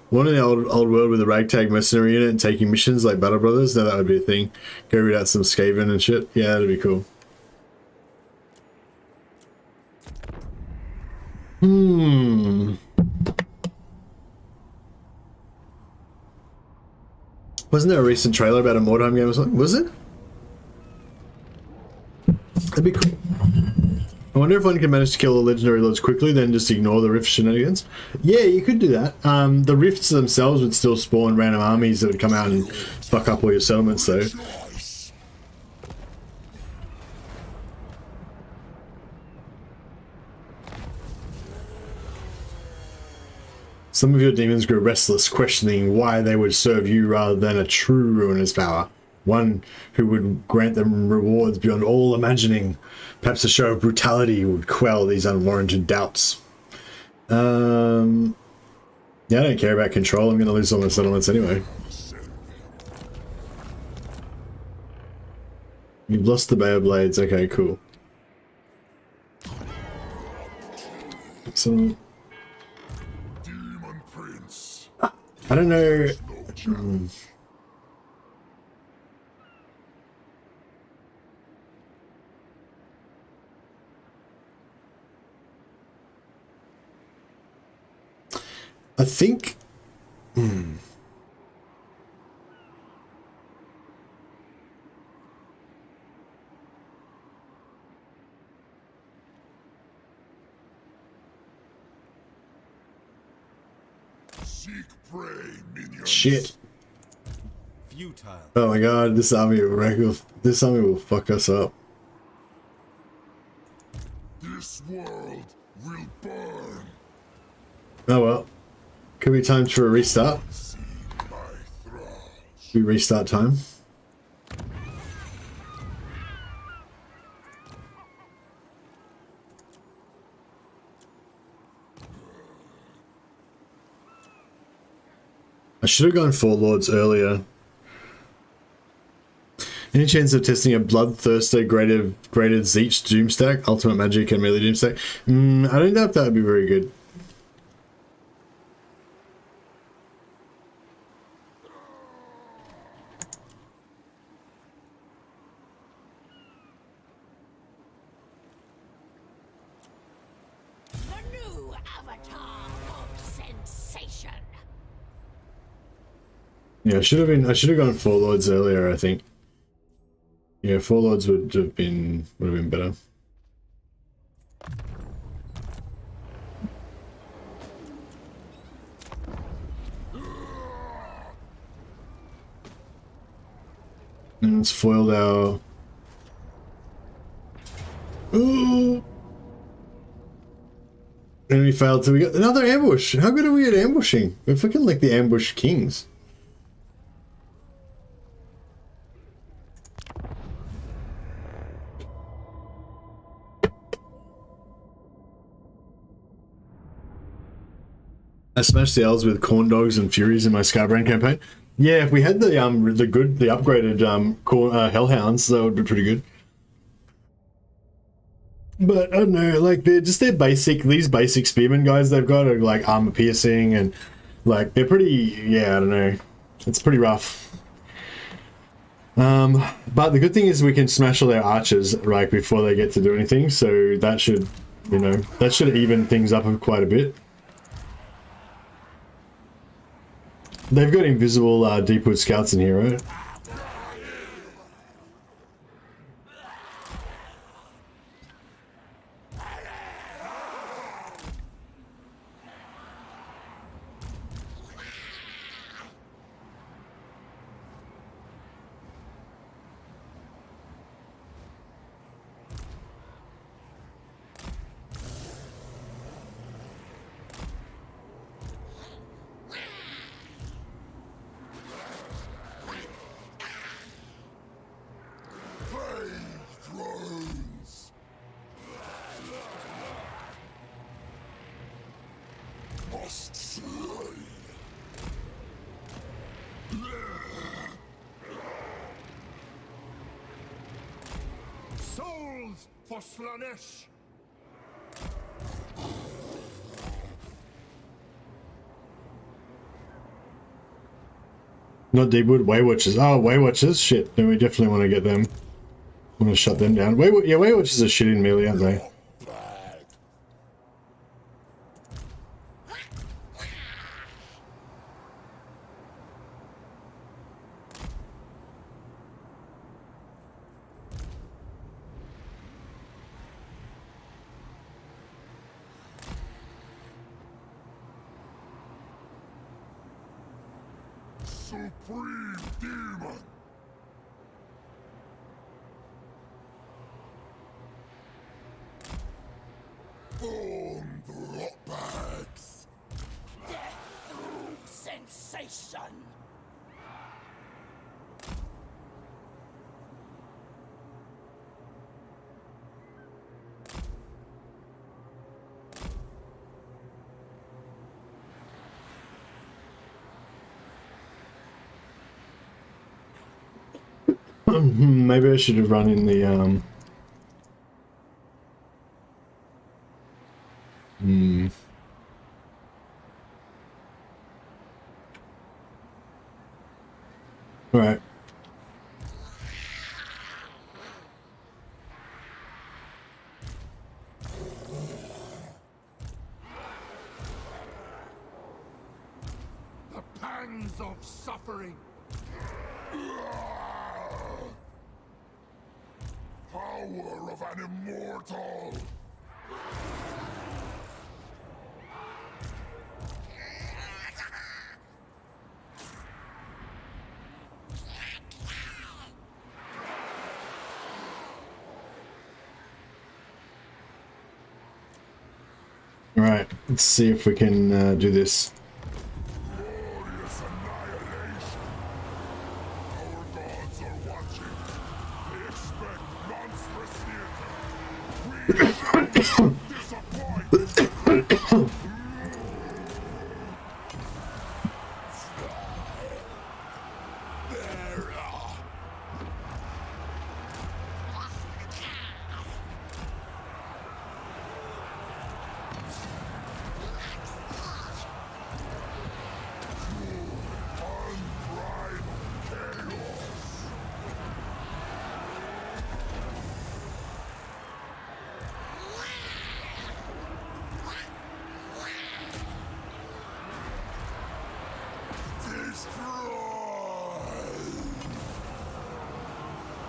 One in the old world with a ragtag mercenary unit and taking missions like Battle Brothers? No, that would be a thing. Go read out some Skaven and shit. Yeah, that'd be cool. Wasn't there a recent trailer about a Mordheim game or something? Was it? That'd be cool. I wonder if one can manage to kill the legendary lords quickly, then just ignore the rift shenanigans. Yeah, you could do that. The rifts themselves would still spawn random armies that would come out and fuck up all your settlements, though. Some of your demons grow restless, questioning why they would serve you rather than a true ruiner's power. One who would grant them rewards beyond all imagining. Perhaps a show of brutality would quell these unwarranted doubts. Yeah, I don't care about control. I'm going to lose all my settlements anyway. You've lost the Bay of Blades. Okay, cool. Excellent. Demon Prince. I don't know. I think. Seek prey, minions. Shit. Futile. Oh my god, this army will fuck us up. This world will burn. Oh well. Could be time for a restart. See my thralls. We restart time. should have gone Four Lords earlier. Any chance of testing a Bloodthirster graded Zeech Doomstack, Ultimate Magic and Melee Doomstack? I don't know if that would be very good. The new avatar of sensation. Yeah, I should have gone Four Lords earlier, I think. Yeah, Four Lords would have been better. And it's foiled our... Ooh! And we failed, so we got another ambush. How good are we at ambushing? We're fucking like the ambush kings. I smashed the elves with corn dogs and furies in my Scarbrand campaign. Yeah, if we had the upgraded hellhounds, that would be pretty good. But I don't know, like these basic spearmen guys they've got are like armor piercing and like they're pretty, yeah, I don't know, it's pretty rough. But the good thing is we can smash all their archers right before they get to do anything, so that should, you know, that should even things up quite a bit. They've got invisible Deepwood scouts in here, right? Souls for Slanesh! Not Deepwood, Waywatchers. Oh, Waywatchers? Shit, then we definitely want to get them. Want to shut them down. Waywatchers are shit in melee, aren't they? Supreme Demon! Bone drop bags! Death through sensation. Maybe I should have run in the Right. The pangs of suffering! Power of an immortal! Right, let's see if we can do this. Glorious annihilation! Our gods are watching. They expect monstrous theater. We shall disappoint!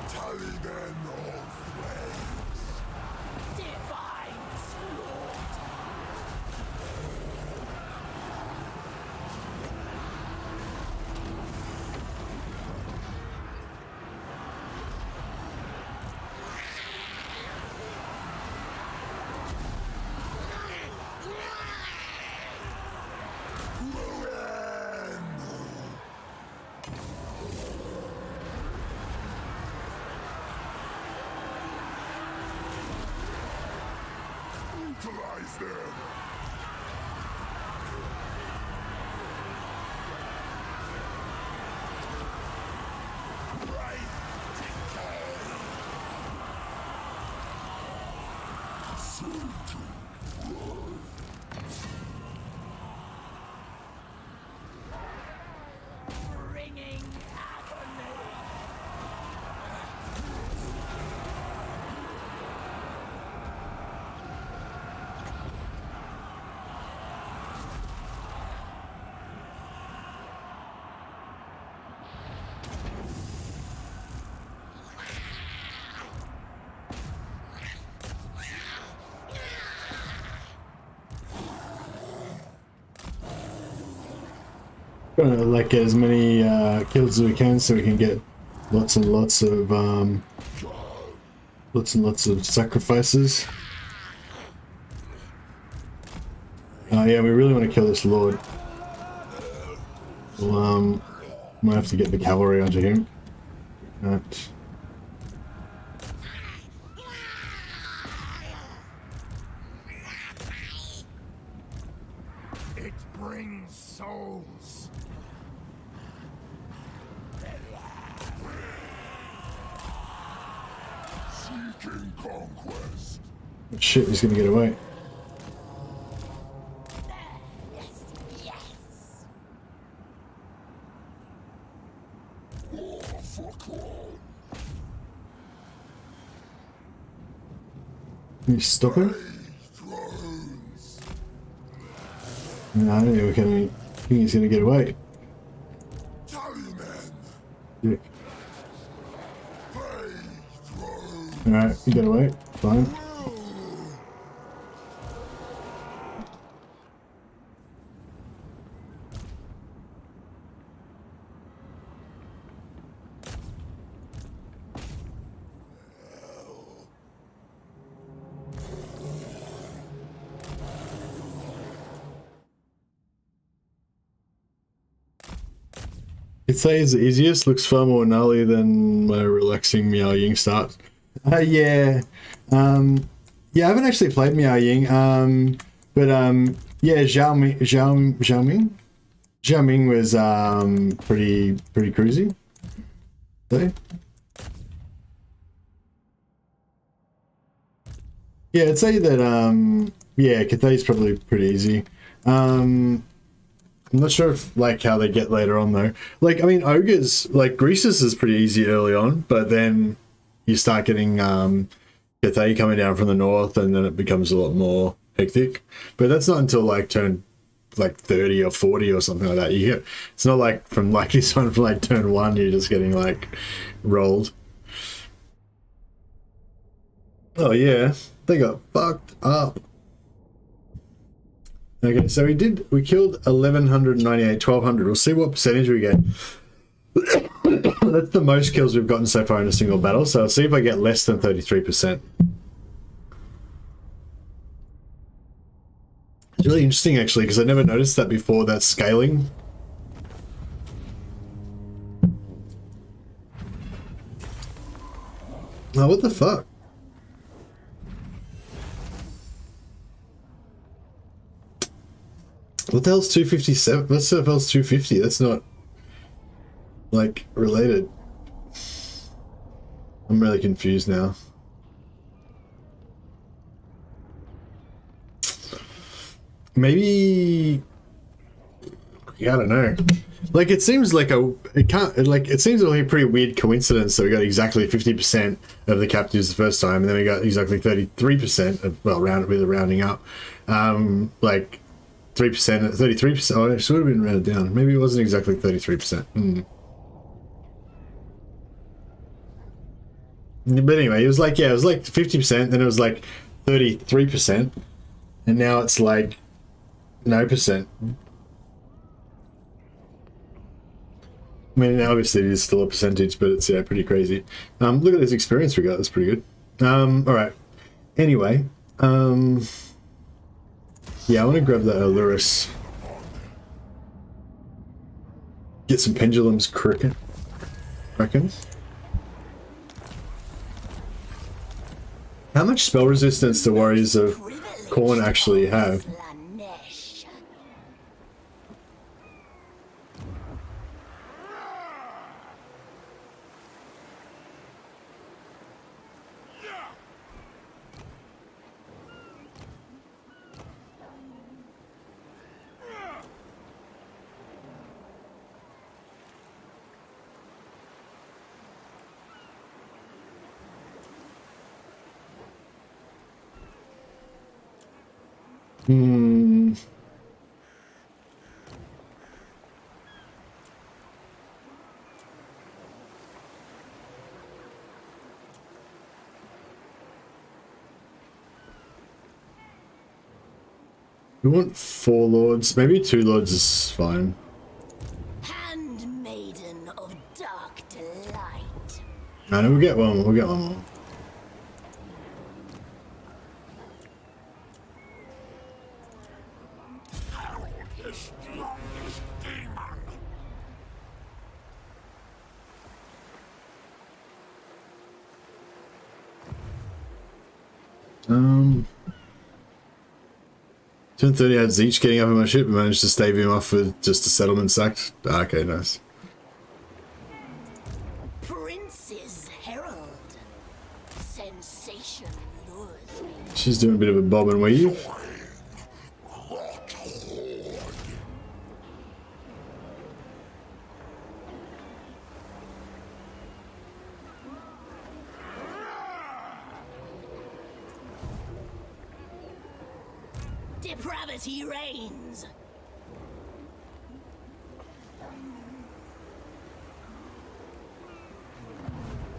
Taliban of flames. Divine slaughter. Neutralize them. Right Bringing agony. Trying to like get as many kills as we can so we can get lots and lots of sacrifices. Yeah, we really want to kill this lord. Well, might have to get the cavalry onto him. Right. It brings souls. Seeking conquest. Shit, he's gonna get away. Yes, yes. War for clone. Can you stop him? Thrones. No, I don't think we can. I think he's gonna get away. Taliban. Dick. Play thrones. Alright, he got away. Fine. I'd say is the easiest, looks far more gnarly than my relaxing Miao Ying start. Yeah. Yeah, I haven't actually played Miao Ying. But yeah, Zhao Ming was pretty cruisy. So, yeah, I'd say that yeah, Cathay's probably pretty easy. I'm not sure if like how they get later on though. Like I mean, ogres like Greasus is pretty easy early on, but then you start getting Cathay coming down from the north, and then it becomes a lot more hectic. But that's not until like turn like 30 or 40 or something like that. You get, it's not like from like this one from like turn 1 you're just getting like rolled. Oh yeah, they got fucked up. Okay, so we killed 1198, 1200. We'll see what percentage we get. That's the most kills we've gotten so far in a single battle, so I'll see if I get less than 33%. It's really interesting actually, because I never noticed that before, that scaling. Oh, what the fuck? What the hell's 257? What's the hell's 250? That's not like related. I'm really confused now. Maybe, yeah, I don't know. Like it seems like it seems like a pretty weird coincidence that we got exactly 50% of the captives the first time, and then we got exactly 33% of, well, with a rounding up, like 33%, 33%. Oh, it should have been rounded down. Maybe it wasn't exactly 33%. But anyway, it was like, yeah, it was like 50%, then it was like 33%, and now it's like no percent. I mean, obviously it is still a percentage, but it's, yeah, pretty crazy. Look at this experience we got. That's pretty good. All right. Anyway, yeah, I want to grab that Aluris. Get some pendulums, cricket. Reckon. How much spell resistance do Warriors of Khorne actually have? We want 4 lords. Maybe 2 lords is fine. Handmaiden of dark delight. No, we'll get one more. We'll get one more. Turn 30 had Zeech getting up in my ship and managed to stave him off with just a settlement sacked. Ah, okay, nice. Prince's Herald. Sensation lures me. She's doing a bit of a bob and weave. Depravity reigns.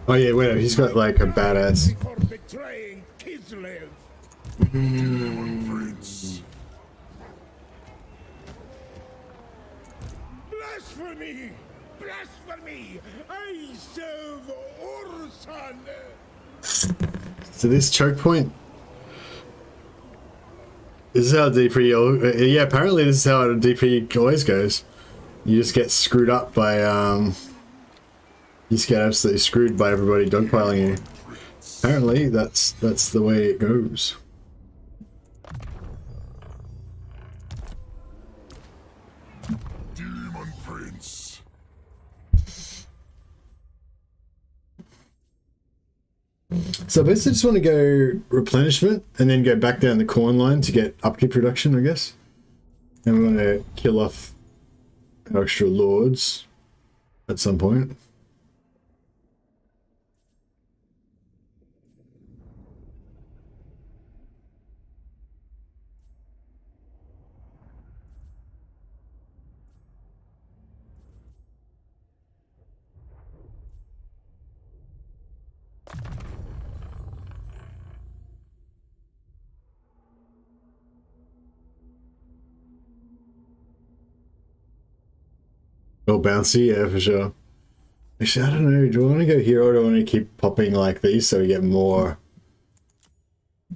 Oh yeah, wait, he's got like a badass. For betraying Kislev. Demon Prince. Blasphemy! Blasphemy! I serve Ursan! So this choke point. This is how DP. Yeah, apparently this is how DP always goes. You just get screwed up by you just get absolutely screwed by everybody dogpiling you. Apparently that's the way it goes. Demon Prince. So I basically just want to go replenishment and then go back down the Khorne line to get upkeep reduction, I guess. And we want to kill off our extra lords at some point. Oh, bouncy, yeah, for sure. Actually, I don't know. Do I want to go here or do I want to keep popping like these so we get more?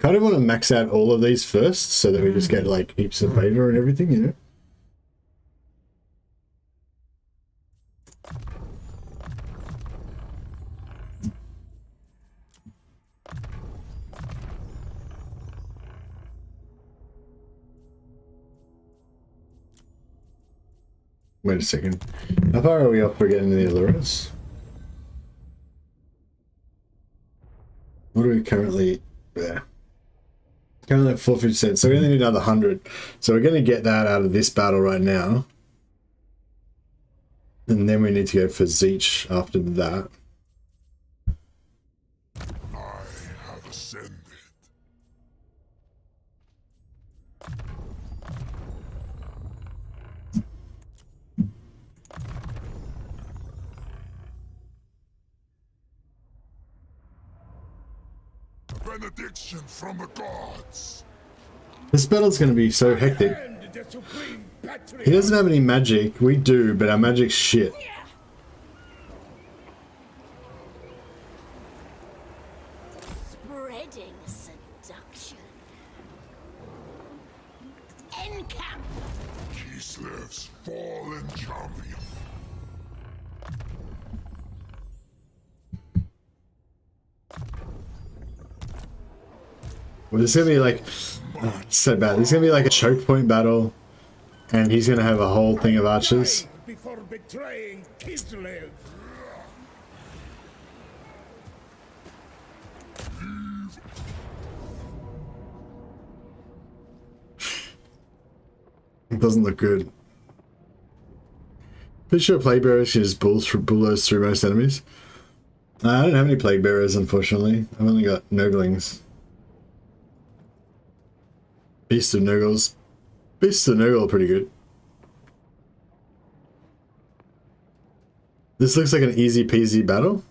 Kind of want to max out all of these first so that we just get like heaps of favor and everything, you know? Wait a second. How far are we off for getting the Allurance? What are we currently? Yeah. Currently at 4%. So we only need another 100. So we're going to get that out of this battle right now. And then we need to go for Zeech after that. I have ascended. benediction from the gods. This battle's going to be so hectic. He doesn't have any magic. We do, but our magic's shit. Spreading seduction. Encamp. Kislev's fallen champion. Well, this is going to be like... Oh, it's so bad. This is going to be like a choke point battle. And he's going to have a whole thing of archers. Before betraying Kislev. It doesn't look good. Pretty sure Plague Bearers can just bulldoze through most enemies. I don't have any Plague Bearers, unfortunately. I've only got Noglings. Beasts of Nurgles. Beasts of Nurgle are pretty good. This looks like an easy peasy battle.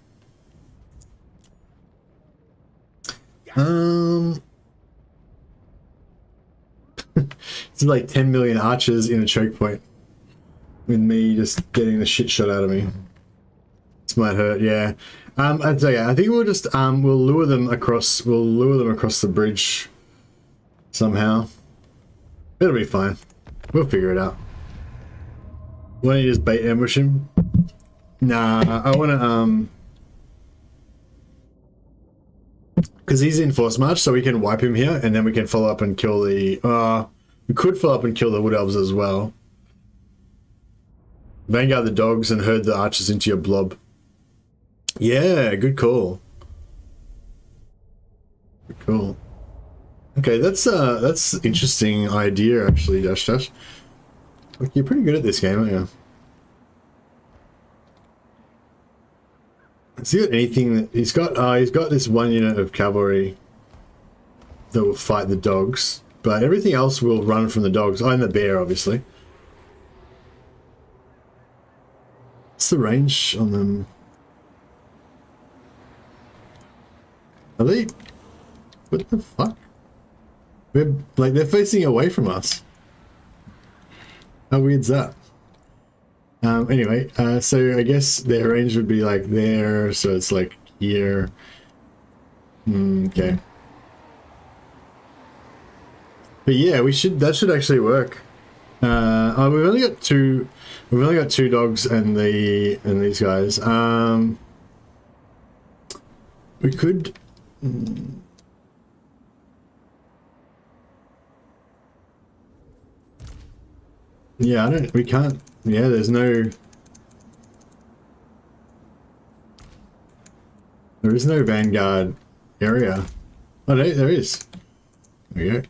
It's like 10 million archers in a choke point. With me just getting the shit shot out of me. This might hurt, yeah. I'd say, I think we'll just we'll lure them across the bridge somehow. It'll be fine. We'll figure it out. Why don't you just bait ambush him? Nah, I wanna because he's in force march, so we can wipe him here and then we can follow up and kill the we could follow up and kill the wood elves as well. Vanguard the dogs and herd the archers into your blob. Yeah, good call. Good call. Okay, that's interesting idea actually, Dash Dash. Like, you're pretty good at this game, aren't you? Has he got anything that he's got this one unit of cavalry that will fight the dogs, but everything else will run from the dogs. Oh, and the bear, obviously. What's the range on them? Are they... What the fuck? We're, like, they're facing away from us. How weird's that? Anyway, so I guess their range would be like there, so it's like here. Okay. But yeah, that should actually work. Oh, we've only got two dogs and these guys. We could. Yeah, we can't. Yeah, there is no Vanguard area. Oh, there is. There we go.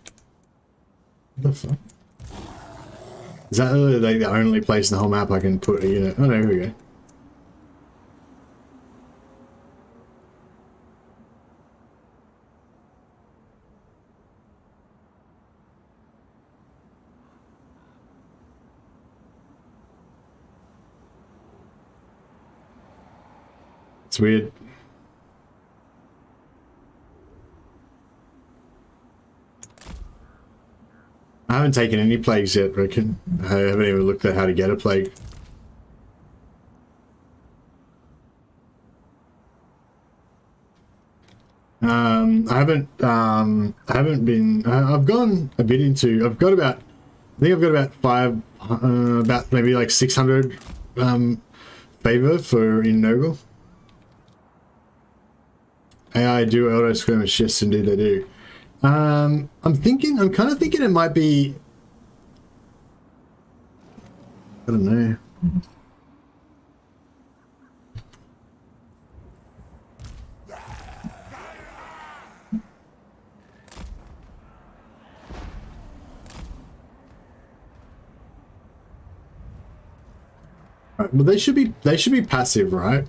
What the fuck? Is that really like the only place in the whole map I can put a unit? Oh no, here we go. It's weird. I haven't taken any plagues yet, reckon. I haven't even looked at how to get a plague. I haven't been, I've gone a bit into, I think I've got about maybe like 600 favor for in Nurgle. AI do auto skirmish, yes indeed they do. I'm kind of thinking it might be, I don't know. Right, well, they should be passive, right?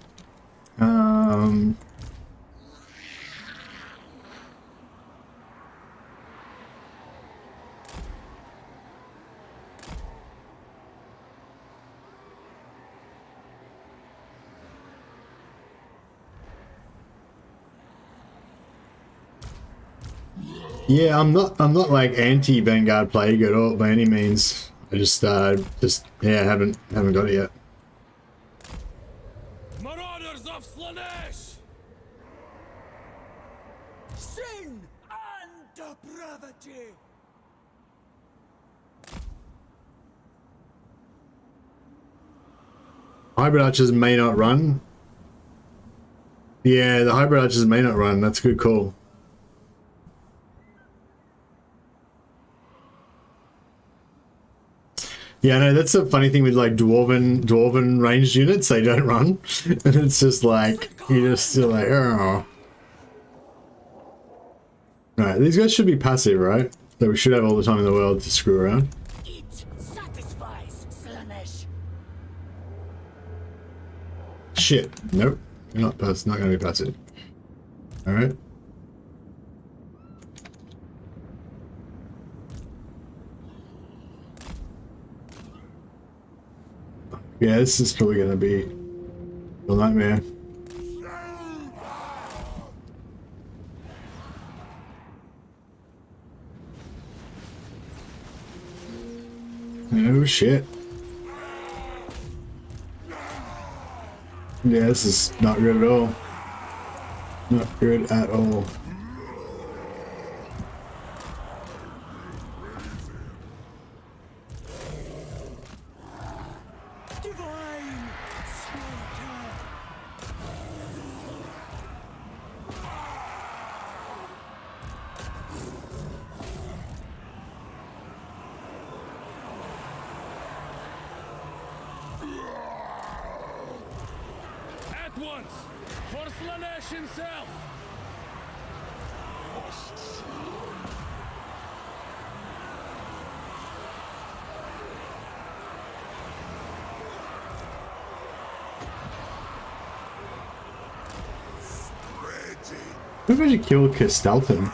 Yeah, I'm not like anti Vanguard Plague at all by any means. I just haven't got it yet. Marauders of Slanesh! Sin and depravity! Hybrid archers may not run. Yeah, the hybrid archers may not run. That's a good call. Yeah, no, that's the funny thing with like dwarven ranged units. They don't run, and it's just like you're just still like, oh. Right, these guys should be passive, right? So we should have all the time in the world to screw around. It satisfies, Slanesh. Shit, nope, not going to be passive. All right. Yeah, this is probably going to be a nightmare. Oh shit. Yeah, this is not good at all. Not good at all. Divine slaughter! At once! For Slanesh himself! Who would you kill Castelton?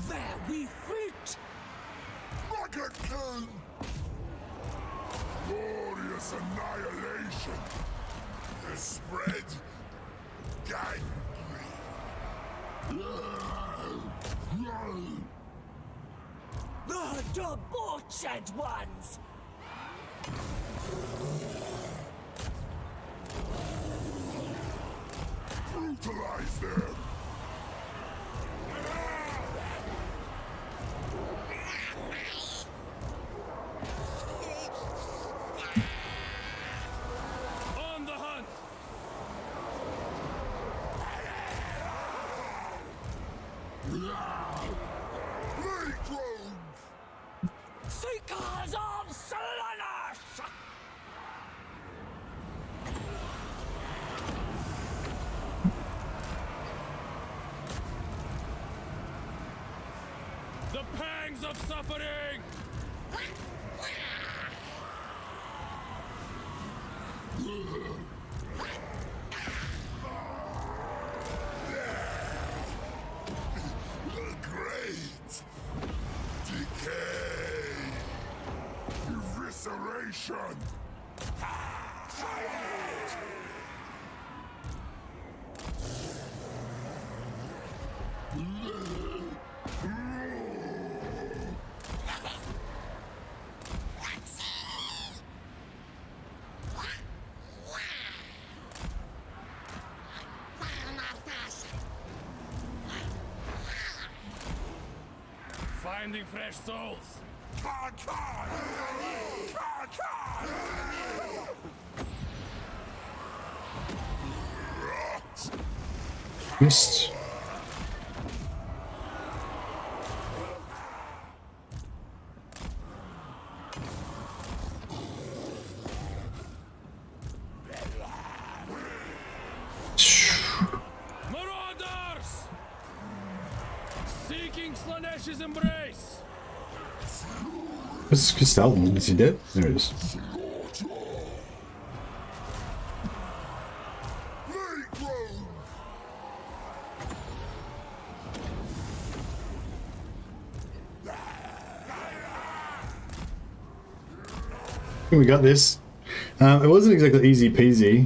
There we flit! Rocket King! Glorious annihilation! The spread gangrene! The debauched ones! Brutalize them! On the hunt! Plague drones! Seekers of Slanesh! The pangs of suffering! Great! Decay! Evisceration! Finding fresh souls! Missed. embrace. What's Kristalton? Is he dead? There it is. We got this. It wasn't exactly easy peasy.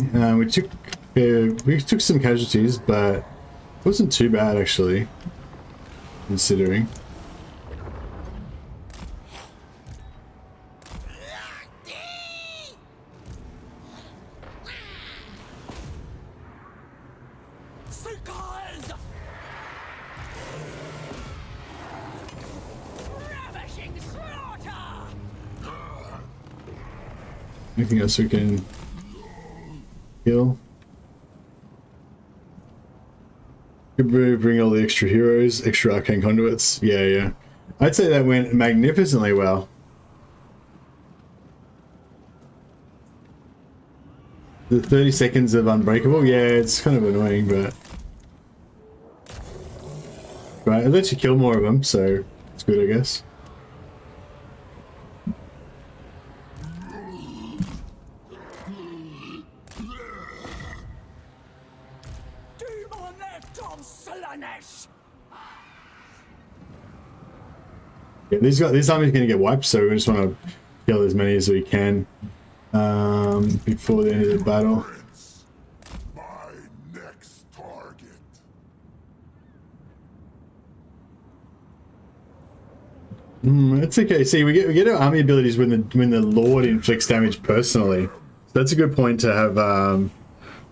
We took some casualties, but it wasn't too bad actually, considering. Seekers! Ravishing slaughter! Anything else we can kill? Could we bring all the extra heroes, extra arcane conduits? Yeah. I'd say that went magnificently well. The 30 seconds of Unbreakable, yeah, it's kind of annoying, but... Right, it lets you kill more of them, so it's good, I guess. Demon left on Slaanesh! Yeah, this time he's going to get wiped, so we just want to kill as many as we can before the end of the battle. My next target. It's okay. See, we get our army abilities when the Lord inflicts damage personally. So that's a good point to have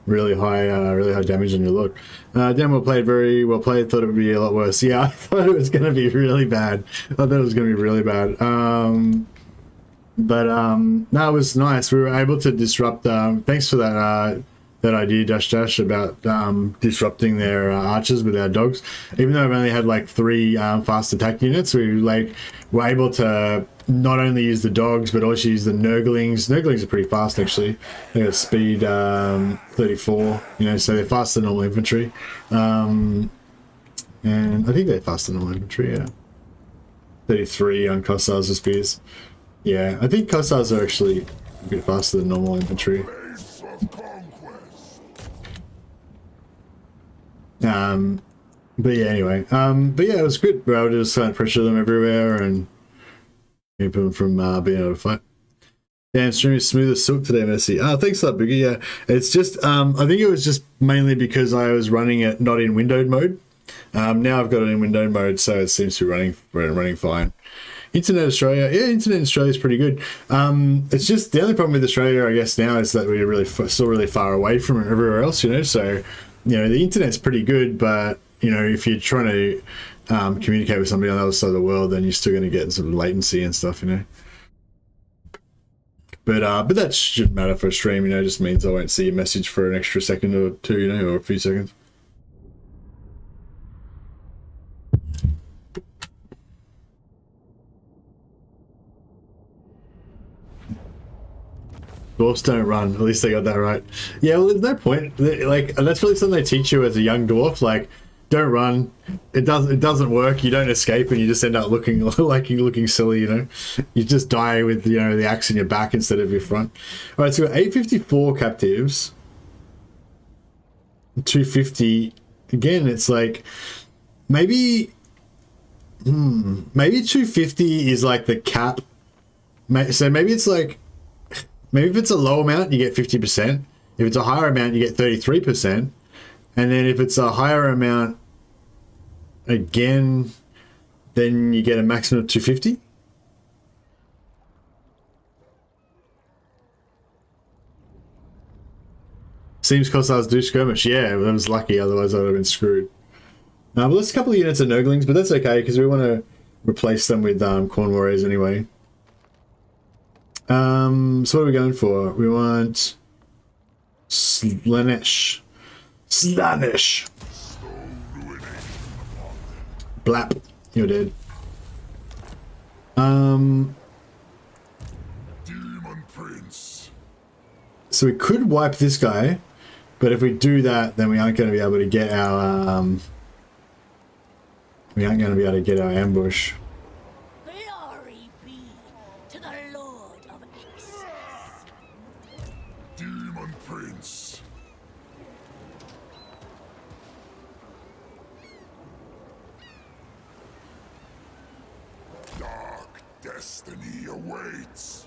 really high damage on your Lord. Damn well played, very well played. Thought it would be a lot worse. Yeah, I thought it was going to be really bad. No, it was nice. We were able to disrupt. Thanks for that idea, Dash, about disrupting their archers with our dogs. Even though I've only had like 3 fast attack units, we were able to not only use the dogs but also use the Nurglings. Nurglings are pretty fast actually. They got speed 34, so they're faster than normal infantry. And I think they're faster than normal infantry, yeah. 33 on Kossars with spears. Yeah, I think Kossars are actually a bit faster than normal infantry. But yeah, anyway. But yeah, it was good. We were able to just kind of pressure them everywhere and keep them from being able to fight. Damn, stream is smooth as silk today, Messi. Thanks a lot, Biggie. Yeah, it's just, I think it was just mainly because I was running it not in windowed mode. Now I've got it in windowed mode, so it seems to be running fine. Internet Australia, yeah, Internet Australia is pretty good. It's just the only problem with Australia, I guess, now is that we're really still really far away from everywhere else, So, the internet's pretty good, but if you're trying to communicate with somebody on the other side of the world, then you're still going to get some latency and stuff, But that shouldn't matter for a stream, it just means I won't see a message for an extra second or two, or a few seconds. Dwarfs don't run. At least they got that right. Yeah, well, there's no point. And that's really something they teach you as a young dwarf. Like, don't run. It doesn't work. You don't escape, and you just end up looking like you're looking silly. You just die with the axe in your back instead of your front. All right, so we've got 854 captives. 250. Again, it's like maybe 250 is like the cap. So maybe it's like. Maybe if it's a low amount, you get 50%. If it's a higher amount, you get 33%. And then if it's a higher amount, again, then you get a maximum of 250. Seems Kossars do skirmish. Yeah, that was lucky. Otherwise, I would have been screwed. But there's a couple of units of Nurglings, but that's okay because we want to replace them with Corn Warriors anyway. So what are we going for? We want Slaanesh. Blap. You're dead. Demon Prince. So we could wipe this guy, but if we do that, then we aren't going to be able to get our We aren't going to be able to get our ambush. Glory be to the Lord of Excess. Demon Prince. Dark destiny awaits.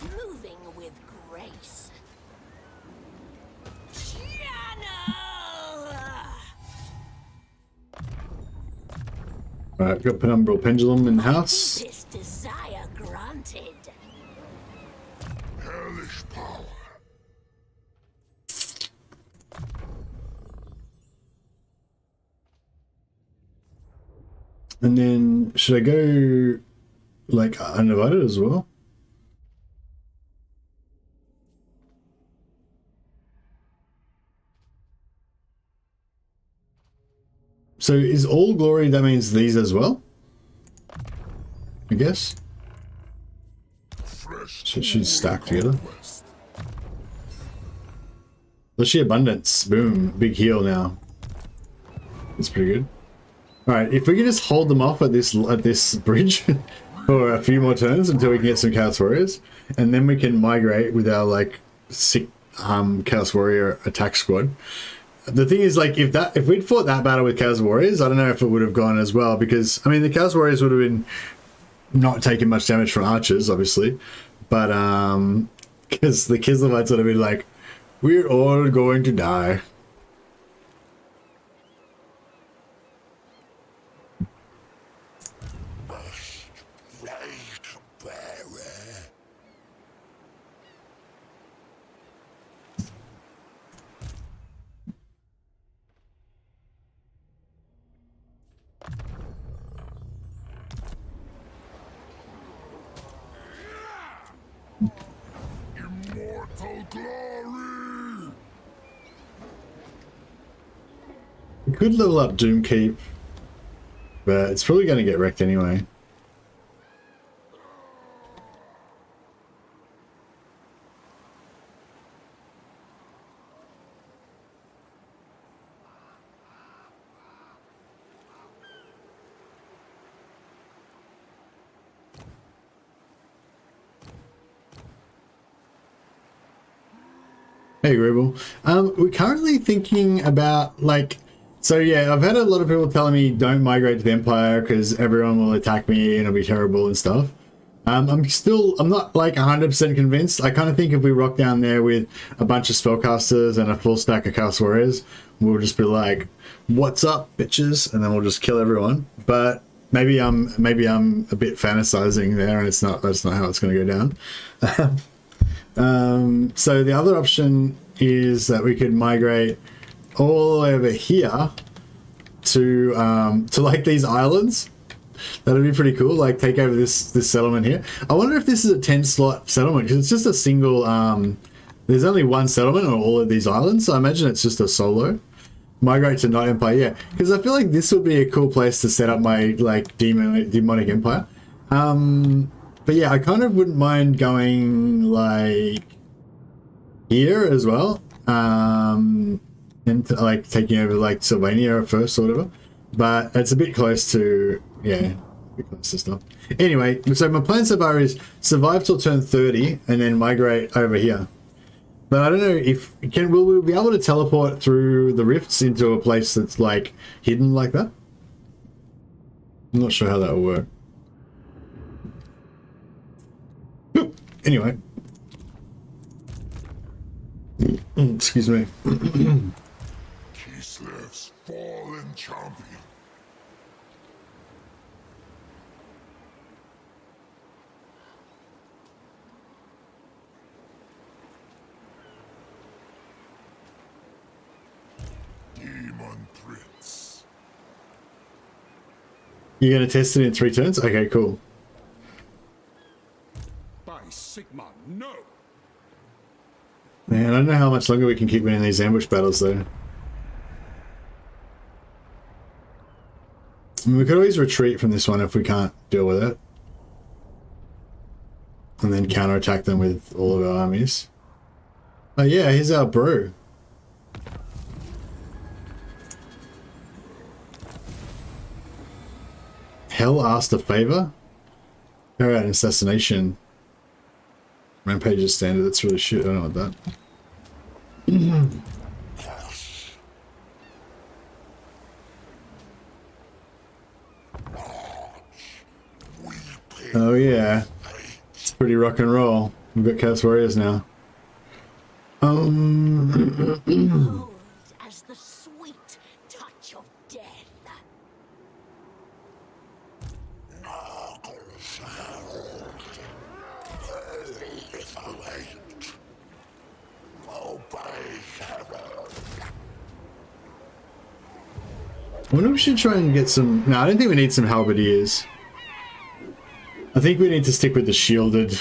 Moving with grace. Channel! Alright, got Penumbral Pendulum in the house. This desire granted. Hellish power. And then, should I go, like, uninvited as well? So is all glory, that means these as well? I guess. Should stack together. Let's see abundance. Boom. Big heal now. That's pretty good. Alright, if we can just hold them off at this bridge for a few more turns until we can get some Chaos Warriors, and then we can migrate with our like sick Chaos Warrior attack squad. The thing is, like, if we'd fought that battle with Chaos Warriors, I don't know if it would have gone as well, because I mean the Chaos Warriors would have been not taking much damage from archers, obviously, but because the Kislevites would have been like, we're all going to die. Immortal glory! We could level up Doomkeep, but it's probably going to get wrecked anyway. Hey, Gribble. We're currently thinking about, like, so yeah, I've had a lot of people telling me don't migrate to the Empire because everyone will attack me and it'll be terrible and stuff. I'm not like 100% convinced. I kind of think if we rock down there with a bunch of spellcasters and a full stack of Chaos Warriors, we'll just be like, what's up, bitches? And then we'll just kill everyone. But maybe I'm a bit fantasizing there and that's not how it's going to go down. So the other option is that we could migrate all the way over here to like these islands. That'd be pretty cool. Like take over this settlement here. I wonder if this is a 10-slot settlement because it's just a single. There's only one settlement on all of these islands, so I imagine it's just a solo. Migrate to Night Empire, yeah, because I feel like this would be a cool place to set up my like demonic empire. But yeah, I kind of wouldn't mind going like here as well, and like taking over like Sylvania first or whatever. But it's a bit close to, yeah, a bit close to stuff. Anyway, so my plan so far is survive till turn 30 and then migrate over here. But I don't know will we be able to teleport through the rifts into a place that's like hidden like that? I'm not sure how that will work. Anyway. Excuse me. Kislev's fallen champion. Demon Prince. You're going to test it in 3 turns? Okay, cool. By Sigma, no! Man, I don't know how much longer we can keep winning these ambush battles, though. I mean, we could always retreat from this one if we can't deal with it. And then counterattack them with all of our armies. Oh yeah, here's our bro. hell asked a favor? Carry out an assassination. Rampage is standard. That's really shit. I don't know what that. Oh yeah, it's pretty rock and roll. We've got Chaos Warriors now. Cold as the sweet touch of death. I wonder if we should try and get some... No, I don't think we need some halberdiers. I think we need to stick with the shielded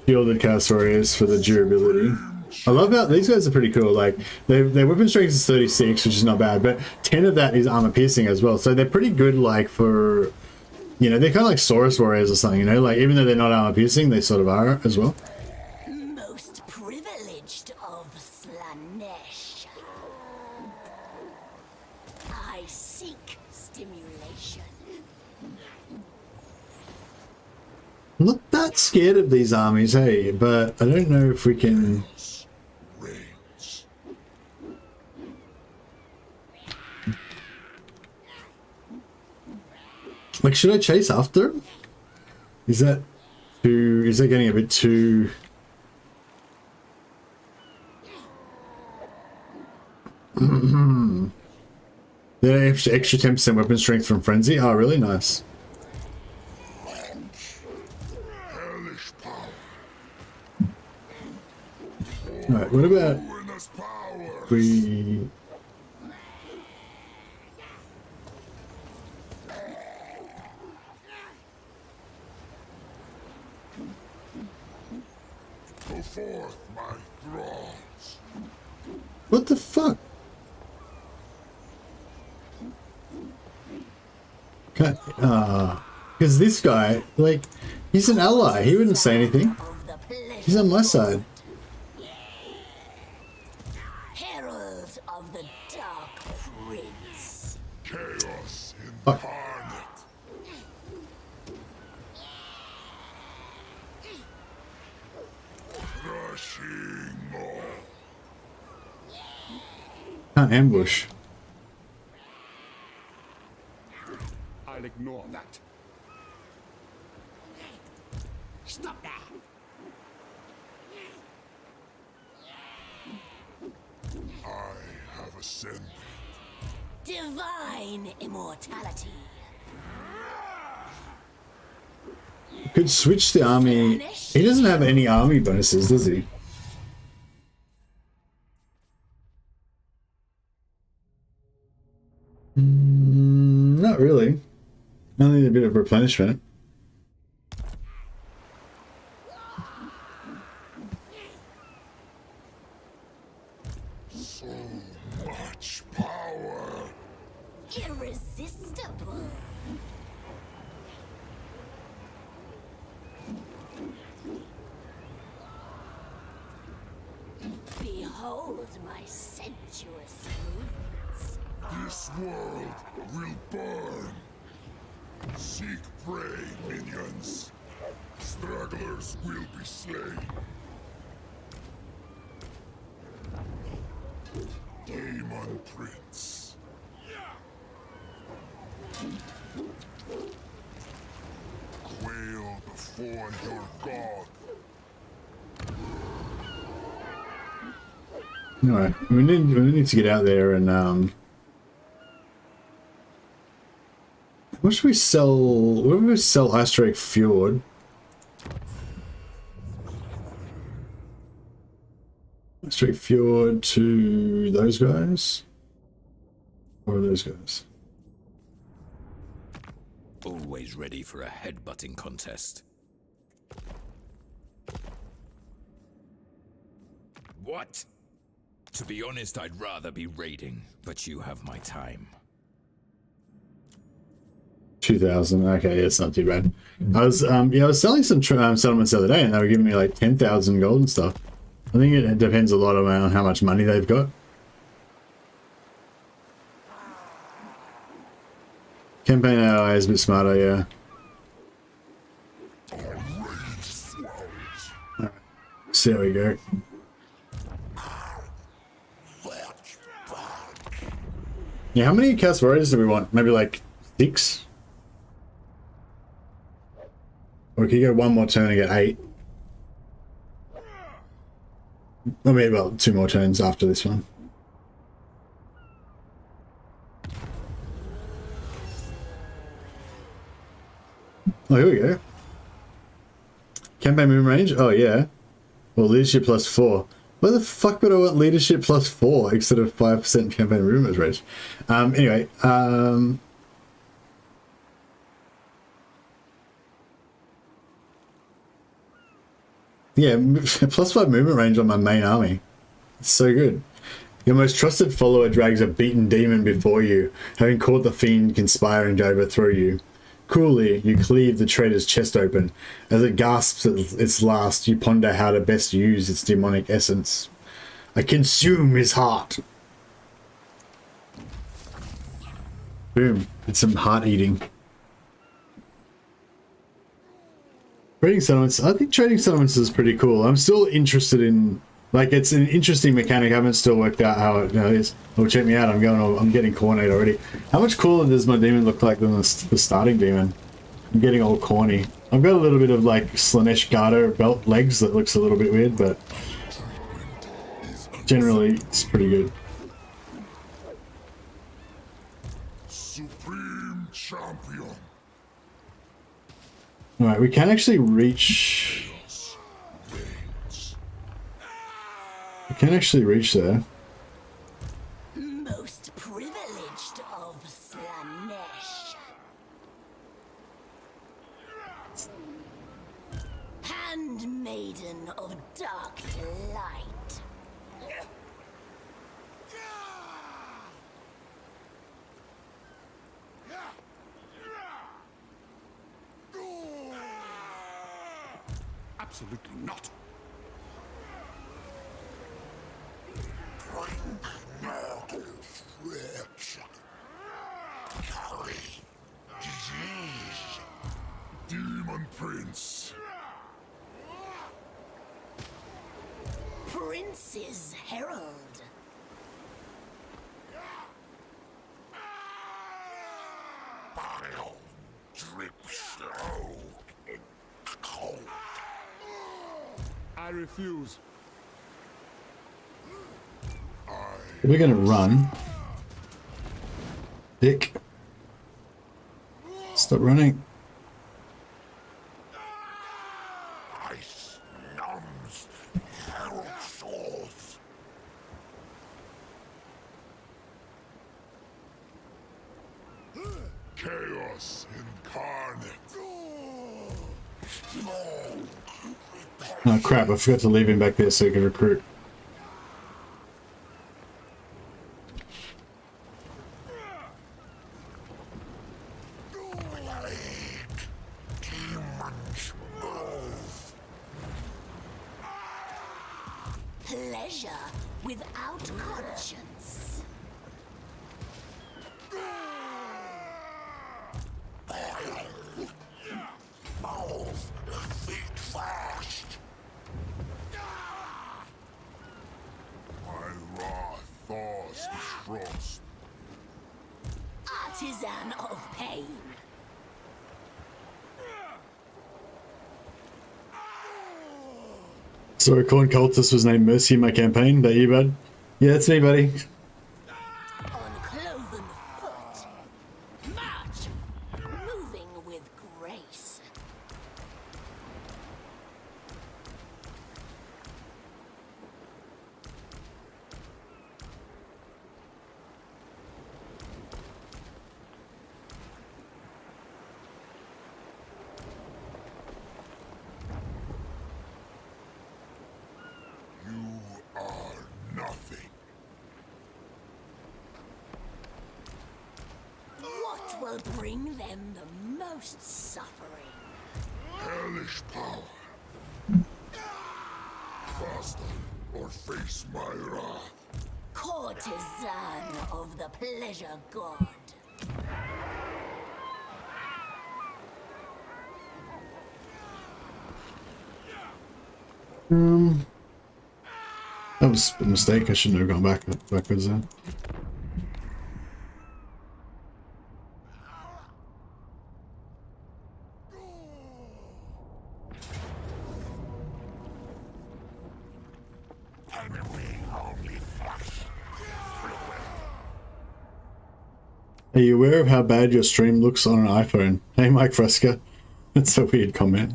Chaos Warriors for the durability. I love how these guys are pretty cool. Like their weapon strength is 36, which is not bad, but 10 of that is armor piercing as well. So they're pretty good. Like for, you know, they're kind of like Saurus Warriors or something. You know, like even though they're not armor piercing, they sort of are as well. Most privileged of Slanesh. I seek stimulation. I'm not that scared of these armies, hey, but I don't know if we can... Reigns. Like, should I chase after him? Is that too... Is that getting a bit too... Yeah, extra 10% weapon strength from Frenzy? Oh, really nice. Hellish power. Alright, what about... Ruinous power. We... Go forth, my thralls. What the fuck? Because this guy, like, he's an ally. He wouldn't say anything. He's on my side. Herald of the Dark Prince. Chaos Fuck. incarnate. Crushing maw. Can't ambush. I'll ignore that. Stop that. I have ascended. Divine immortality. Could switch the army. He doesn't have any army bonuses, does he? Not really. Only a bit of replenishment. So much power. Irresistible. Behold my sensuous movements. This world will burn. Seek prey, minions. Stragglers will be slain. Daemon Prince. Quail before your god. Alright, we need to get out there and what should we sell? What do we sell Ice Drake Fjord? Ice Drake Fjord to those guys? Or those guys? Always ready for a headbutting contest. What? To be honest, I'd rather be raiding, but you have my time. 2,000. Okay, it's not too bad. I was I was selling some settlements the other day, and they were giving me like 10,000 gold and stuff. I think it depends a lot on how much money they've got. Campaign AI is a bit smarter, yeah. Alright, so there we go. Yeah, how many Chaos Warriors do we want? Maybe like 6? Or we could go one more turn and get 8. Or maybe about 2 more turns after this one. Oh, here we go. Campaign movement range? Oh, yeah. Well, leadership +4. Why the fuck would I want leadership +4 instead of 5% campaign movement range? Anyway, yeah, +5 movement range on my main army. It's so good. Your most trusted follower drags a beaten demon before you, having caught the fiend conspiring to overthrow you. Coolly, you cleave the traitor's chest open. As it gasps at its last, you ponder how to best use its demonic essence. I consume his heart. Boom. It's some heart eating. Trading settlements. I think trading settlements is pretty cool. I'm still interested in, like, it's an interesting mechanic. I haven't still worked out how it is. Oh, check me out. I'm getting cornered already. How much cooler does my demon look like than the starting demon? I'm getting all corny. I've got a little bit of like Slanesh Garter belt legs that looks a little bit weird, but generally it's pretty good. Supreme champion. Alright, we can actually reach... We can actually reach there. Most privileged of Slanesh. Handmaiden of dark light. Absolutely not. Rich. Curry. Disease. Demon Prince. Prince's Herald. Bile drips slow and cold. I refuse. We're gonna run. Dick. Stop running. Ice numbs herald souls. Chaos incarnate. Oh crap, I forgot to leave him back there so he could recruit. Pleasure without conscience. Mouth feet fast. My wrath thaws the frost. Artisan of pain. So a corn cultist was named Mercy in my campaign. That you, bud? Yeah, that's me, buddy. Uncloven foot. March. Moving with grace. You are nothing. What will bring them the most suffering? Hellish power. Faster or face my wrath. Courtesan of the pleasure god. That was a mistake. I shouldn't have gone backwards there. Are you aware of how bad your stream looks on an iPhone? Hey, Mike Fresca. That's a weird comment.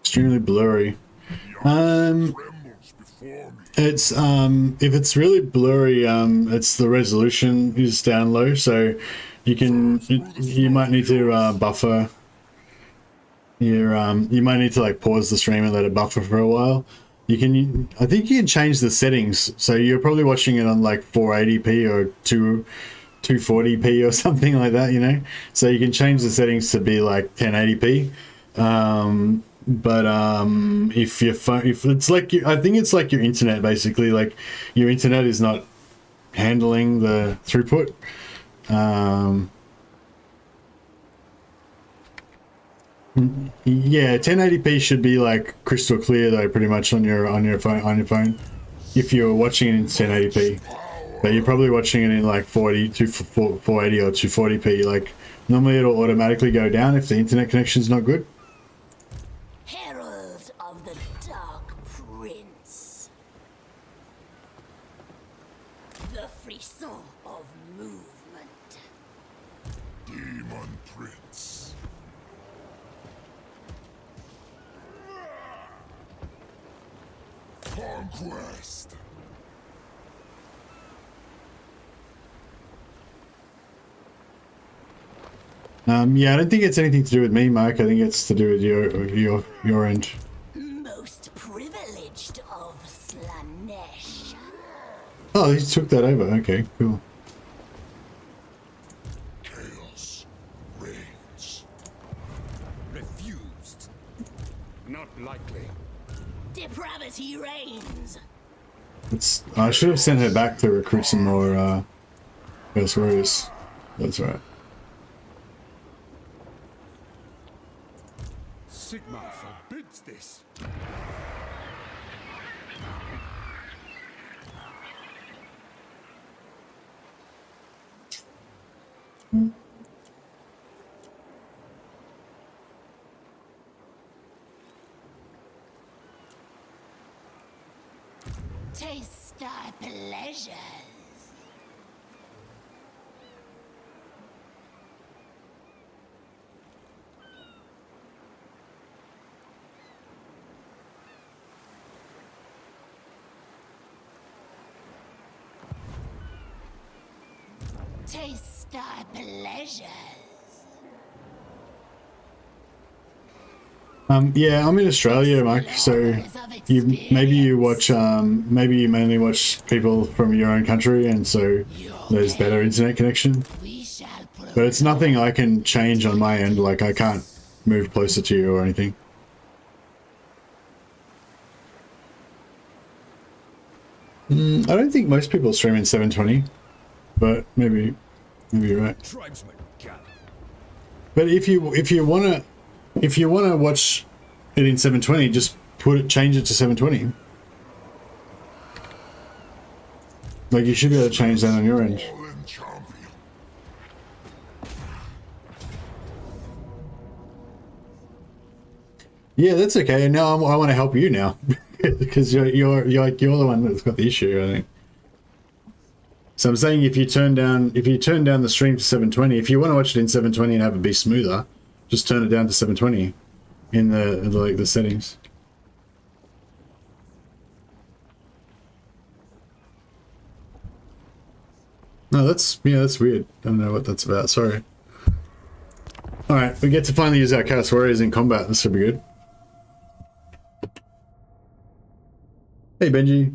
Extremely blurry. It's if it's really blurry, it's the resolution is down low, so you might need to buffer your you might need to like pause the stream and let it buffer for a while. I think you can change the settings, so you're probably watching it on like 480p or 240p or something like that, you know. So you can change the settings to be like 1080p. But if your phone, if it's like I think it's like your internet basically, like your internet is not handling the throughput. Yeah, 1080p should be like crystal clear though, pretty much on your phone. If you're watching it in 1080p, but you're probably watching it in like 480 or 240p. Like normally it'll automatically go down if the internet connection's not good. Herald of the Dark Prince. The frisson of movement. Demon Prince. Conquest. Yeah, I don't think it's anything to do with me, Mike. I think it's to do with your end. Most privileged of Slanesh. Oh, he took that over. Okay, cool. Chaos reigns. Refused. Not likely. Depravity reigns. I should have sent her back to recruit some more Ghost Warriors. That's right. Sigma forbids this. Taste thy pleasures. Taste thy pleasures. Yeah, I'm in Australia, Mike. So maybe you mainly watch people from your own country, and so there's better internet connection. But it's nothing I can change on my end. Like I can't move closer to you or anything. I don't think most people stream in 720, but maybe you're right. Tribesman gather. But if you wanna watch it in 720, just change it to 720. Like you should be able to change that on your end. Fallen champion. Yeah, that's okay. Now I want to help you now because you're the one that's got the issue, I think. So I'm saying if you turn down the stream to 720, if you want to watch it in 720 and have it be smoother, just turn it down to 720 in the settings. No, that's weird. I don't know what that's about. Sorry. All right, we get to finally use our Chaos Warriors in combat. This should be good. Hey, Benji.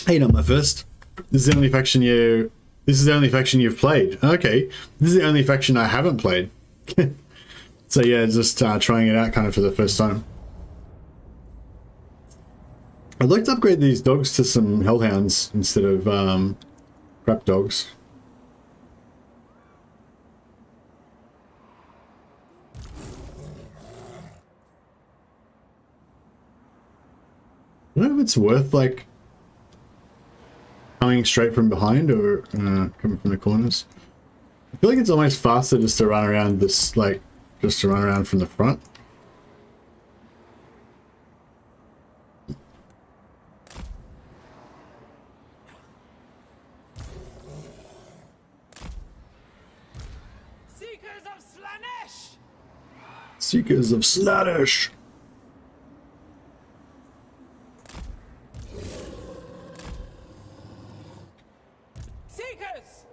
Hey, not my first. This is the only faction you've played. Okay, this is the only faction I haven't played. So yeah, just trying it out kind of for the first time. I'd like to upgrade these dogs to some hellhounds instead of crap dogs. I don't know if it's worth like coming straight from behind or coming from the corners. I feel like it's almost faster just to run around this, like, just to run around from the front. Seekers of Slaanesh! Seekers of Slaanesh! Seekers!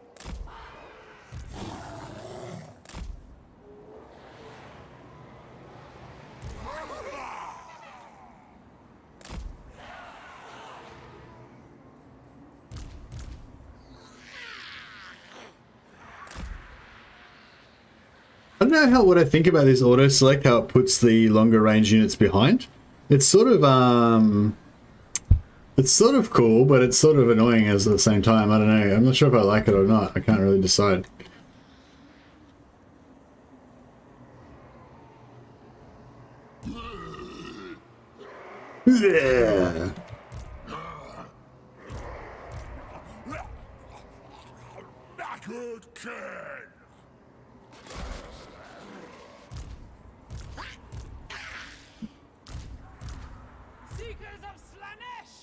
I don't know what I think about this auto select, how it puts the longer range units behind. It's sort of cool, but it's sort of annoying at the same time. I don't know. I'm not sure if I like it or not. I can't really decide. Yeah. Good kid. Seekers of Slaanesh!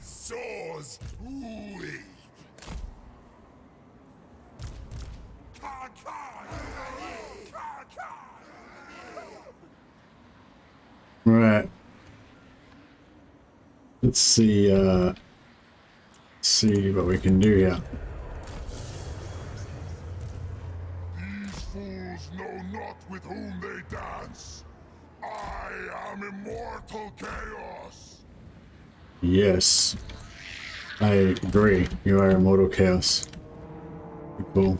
Saws weep. Right. Let's see what we can do here. These fools know not with whom they dance. I am immortal chaos. Yes. I agree. You are immortal chaos. Cool.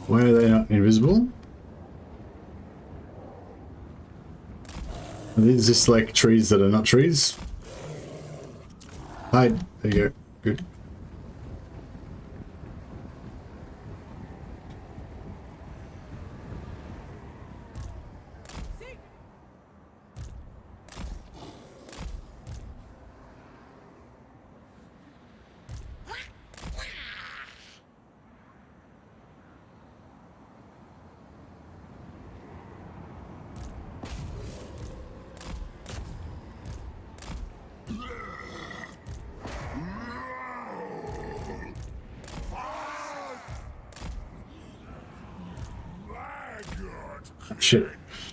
Why are they not invisible? Are these just like trees that are not trees? Hide. There you go. Good. Shit.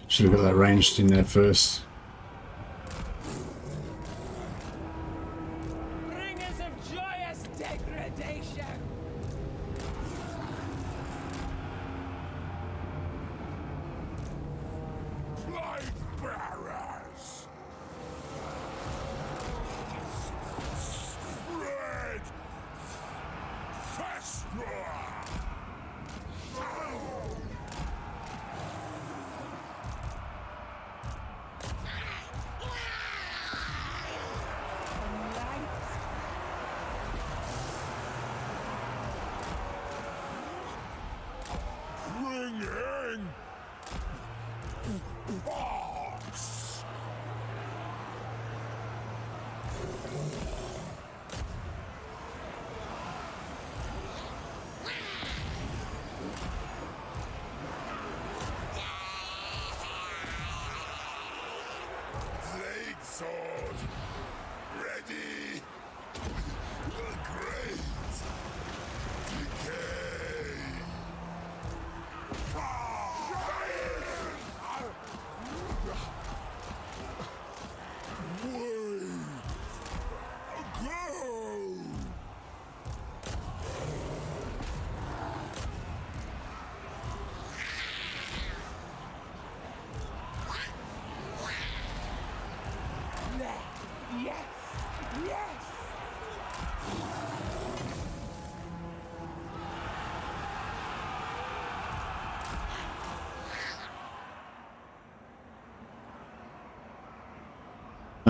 Should have got that ranged in there first. Bringers of joyous degradation! Light bearers. Spread. Fester.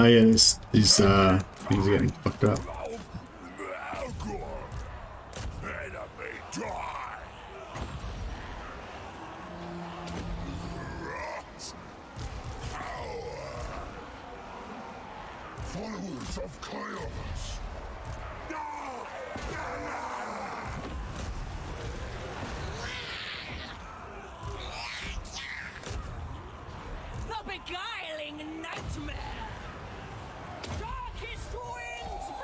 Oh yeah, these things are getting fucked up. Enemy die! Rot! Power! Followers of chaos! The beguiling nightmare! Darkest winds blow!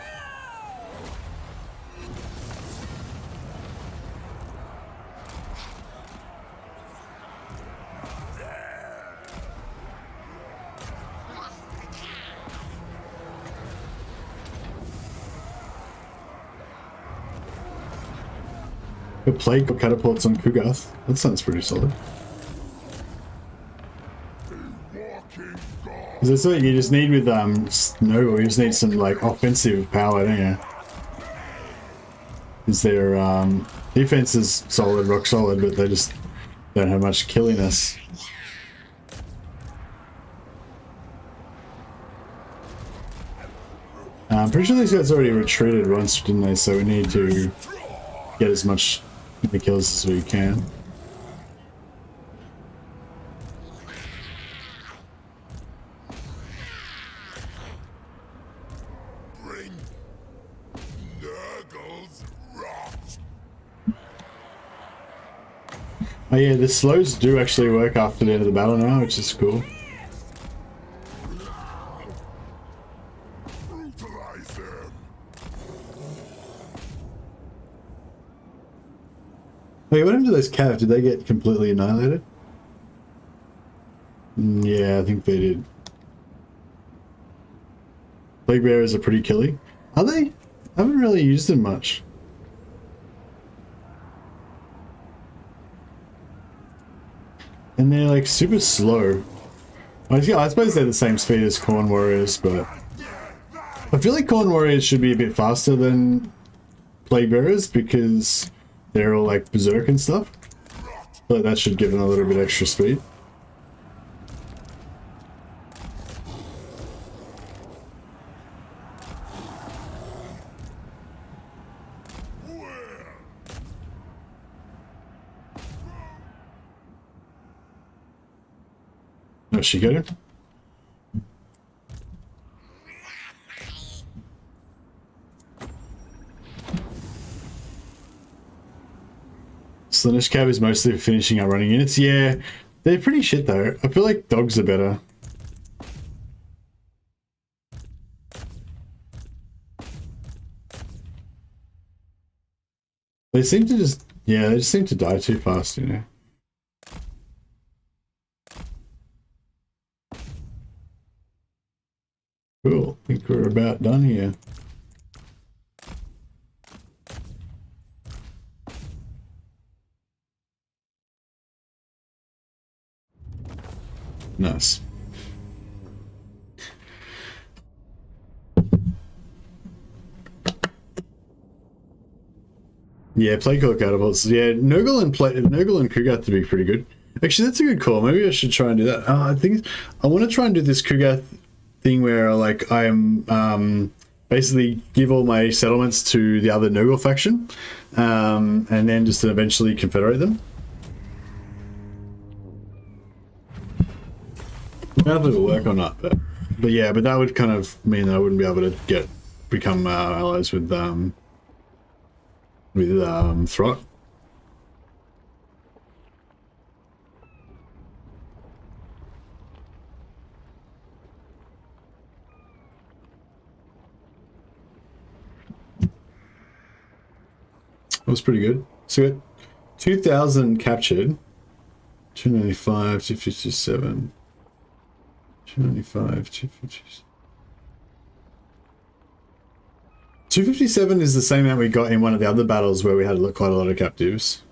A plague of catapults on Kugath. That sounds pretty solid. Is this what you just need with Snowball? You just need some like offensive power, don't you? Is their defense is solid, rock solid, but they just don't have much killiness. I'm pretty sure these guys already retreated once, didn't they? So we need to get as much the kills as we can. Bring Nurgle's rot! Oh yeah, the slows do actually work after the end of the battle now, which is cool. Brutalize them! Wait, what happened to those calves? Did they get completely annihilated? Yeah, I think they did. Plague bearers are pretty killy. Are they? I haven't really used them much. And they're like super slow. I suppose they're the same speed as Corn Warriors, but I feel like Corn Warriors should be a bit faster than Plague Bearers because they're all like berserk and stuff. But that should give them a little bit extra speed. Oh, she got him? Slanish Cab is mostly for finishing our running units. Yeah, they're pretty shit though. I feel like dogs are better. They seem to just, yeah, they just seem to die too fast, you know. Cool, I think we're about done here. Nice. Yeah, play call catapults. Yeah, Nurgle and Kugath to be pretty good. Actually, that's a good call. Maybe I should try and do that. I think I want to try and do this Kugath thing where like I'm basically give all my settlements to the other Nurgle faction, and then just to eventually confederate them. I don't know if it'll work or not, but yeah, but that would kind of mean that I wouldn't be able to become allies with Throt. That was pretty good. So we got 2,000 captured, 295, 257, 295, 257. 257 is the same amount we got in one of the other battles where we had quite a lot of captives.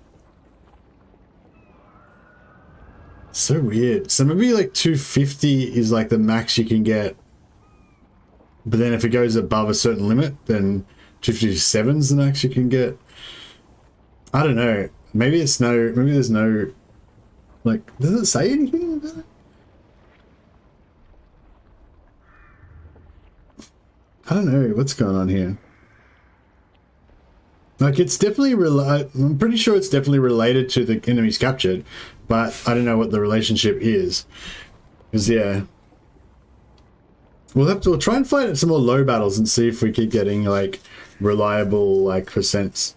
So weird. So maybe like 250 is like the max you can get. But then if it goes above a certain limit, then 257 is the max you can get. I don't know. Maybe there's no, like, does it say anything about it? I don't know what's going on here. Like, it's definitely I'm pretty sure it's definitely related to the enemies captured, but I don't know what the relationship is. Because, yeah. We'll try and fight some more low battles and see if we keep getting, like, reliable, like, percents.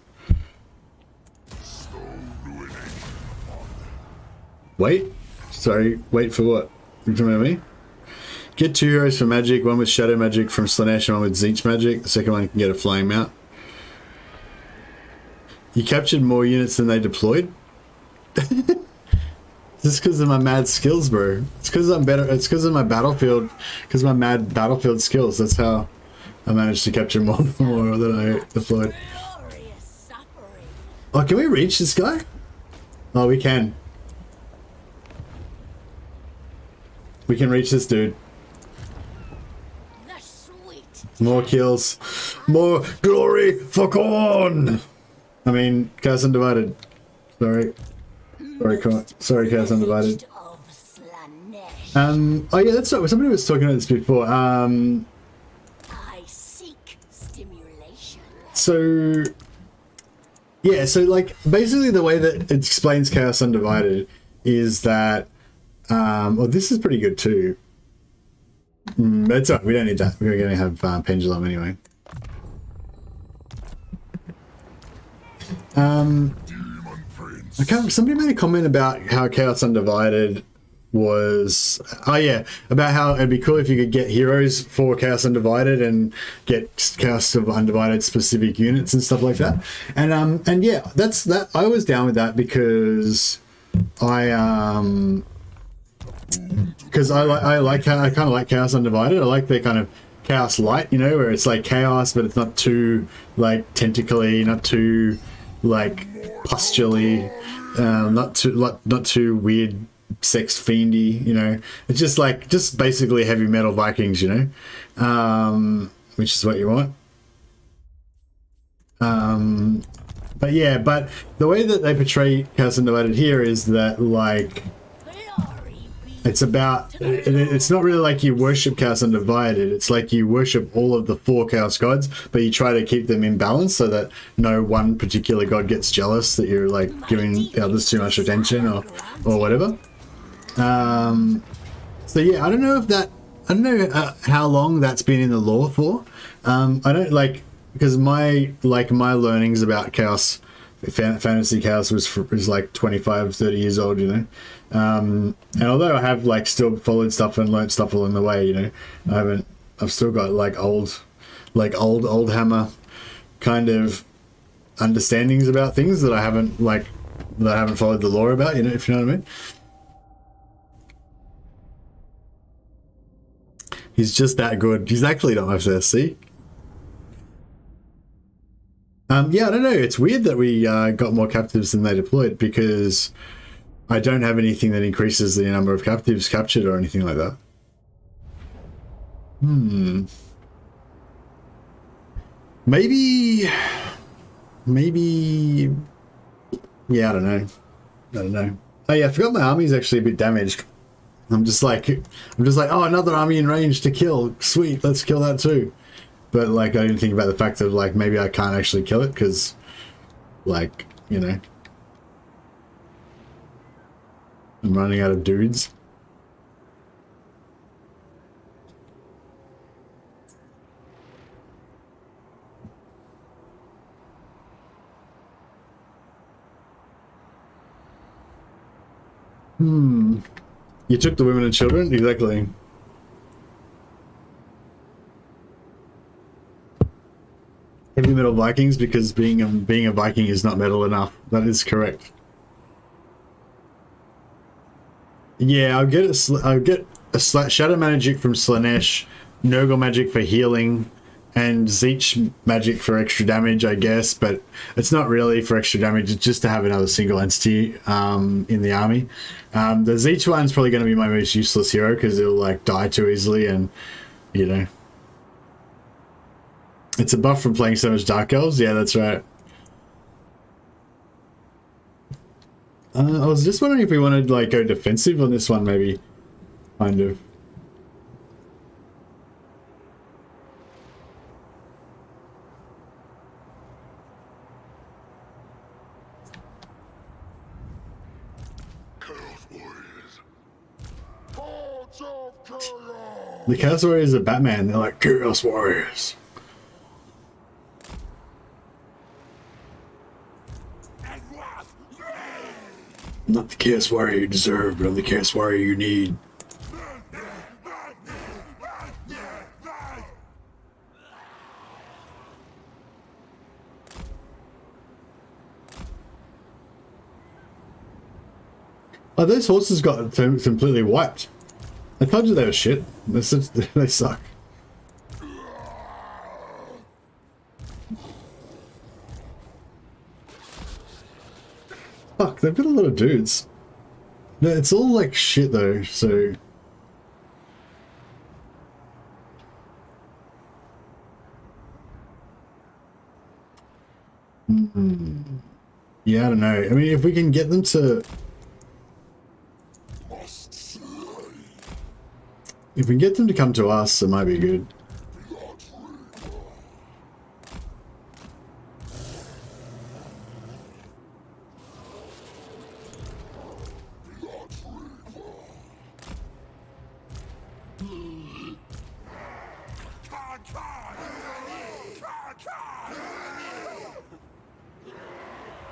Wait? Sorry, wait for what? You remember me? Get 2 heroes for magic, one with shadow magic from Slanesh and one with Tzeentch magic. The second one can get a flame mount. You captured more units than they deployed? Just because of my mad skills, bro. It's because I'm better. It's because of my battlefield, because my mad battlefield skills. That's how I managed to capture more than I deployed. Oh, can we reach this guy? Oh, we can. We can reach this dude. More kills. More glory for Khorne! I mean, Chaos Undivided. Sorry. Sorry, Chaos Undivided. Oh yeah, that's right. Somebody was talking about this before. I seek stimulation. So yeah, so like basically the way that it explains Chaos Undivided is that well, this is pretty good too. That's all right, we don't need that. We're gonna have Pendulum anyway. Somebody made a comment about how Chaos Undivided was... Oh yeah, about how it'd be cool if you could get heroes for Chaos Undivided and get Chaos Undivided specific units and stuff like that. And yeah, that's that. I was down with that because I kind of like Chaos Undivided. I like their kind of Chaos Light, you know, where it's like chaos, but it's not too like tentacly, not too like pustulely, not too weird sex fiendy, you know. It's just basically heavy metal Vikings, you know, which is what you want. But yeah, but the way that they portray Chaos Undivided here is that like it's about, it's not really like you worship Chaos Undivided, it's like you worship all of the 4 Chaos gods, but you try to keep them in balance so that no one particular god gets jealous that you're like giving the others too much attention or whatever. So yeah, I don't know how long that's been in the lore for. I don't like, because my learnings about Chaos, fantasy Chaos was like 25, 30 years old, you know. And although I have like still followed stuff and learned stuff along the way, you know, I've still got like old Hammer kind of understandings about things that I haven't followed the lore about, you know, if you know what I mean. He's just that good. He's actually not much there, see? Yeah, I don't know. It's weird that we got more captives than they deployed, because I don't have anything that increases the number of captives captured or anything like that. Maybe, yeah, I don't know. Oh yeah, I forgot my army's actually a bit damaged. I'm just like, oh, another army in range to kill. Sweet, let's kill that too. But like, I didn't think about the fact that like maybe I can't actually kill it because, like, you know, I'm running out of dudes. You took the women and children? Exactly. Heavy metal Vikings, because being a Viking is not metal enough. That is correct. Yeah, I'll get a shadow magic from Slanesh, Nurgle magic for healing, and Tzeentch magic for extra damage, I guess, but it's not really for extra damage, it's just to have another single entity in the army. The Tzeentch one's probably going to be my most useless hero because it'll like die too easily, and you know, it's a buff from playing so much Dark Elves. Yeah, that's right. I was just wondering if we wanted to like go defensive on this one, maybe, kind of. The Chaos Warriors are Batman. They're like Chaos Warriors. I'm not the Chaos Warrior you deserve, but I'm the Chaos Warrior you need. Oh, those horses got completely wiped. I told you they were shit. They suck. Fuck, they've got a lot of dudes. No, it's all like shit though, so... Yeah, I don't know. I mean, if we can get them to... If we can get them to come to us, it might be good.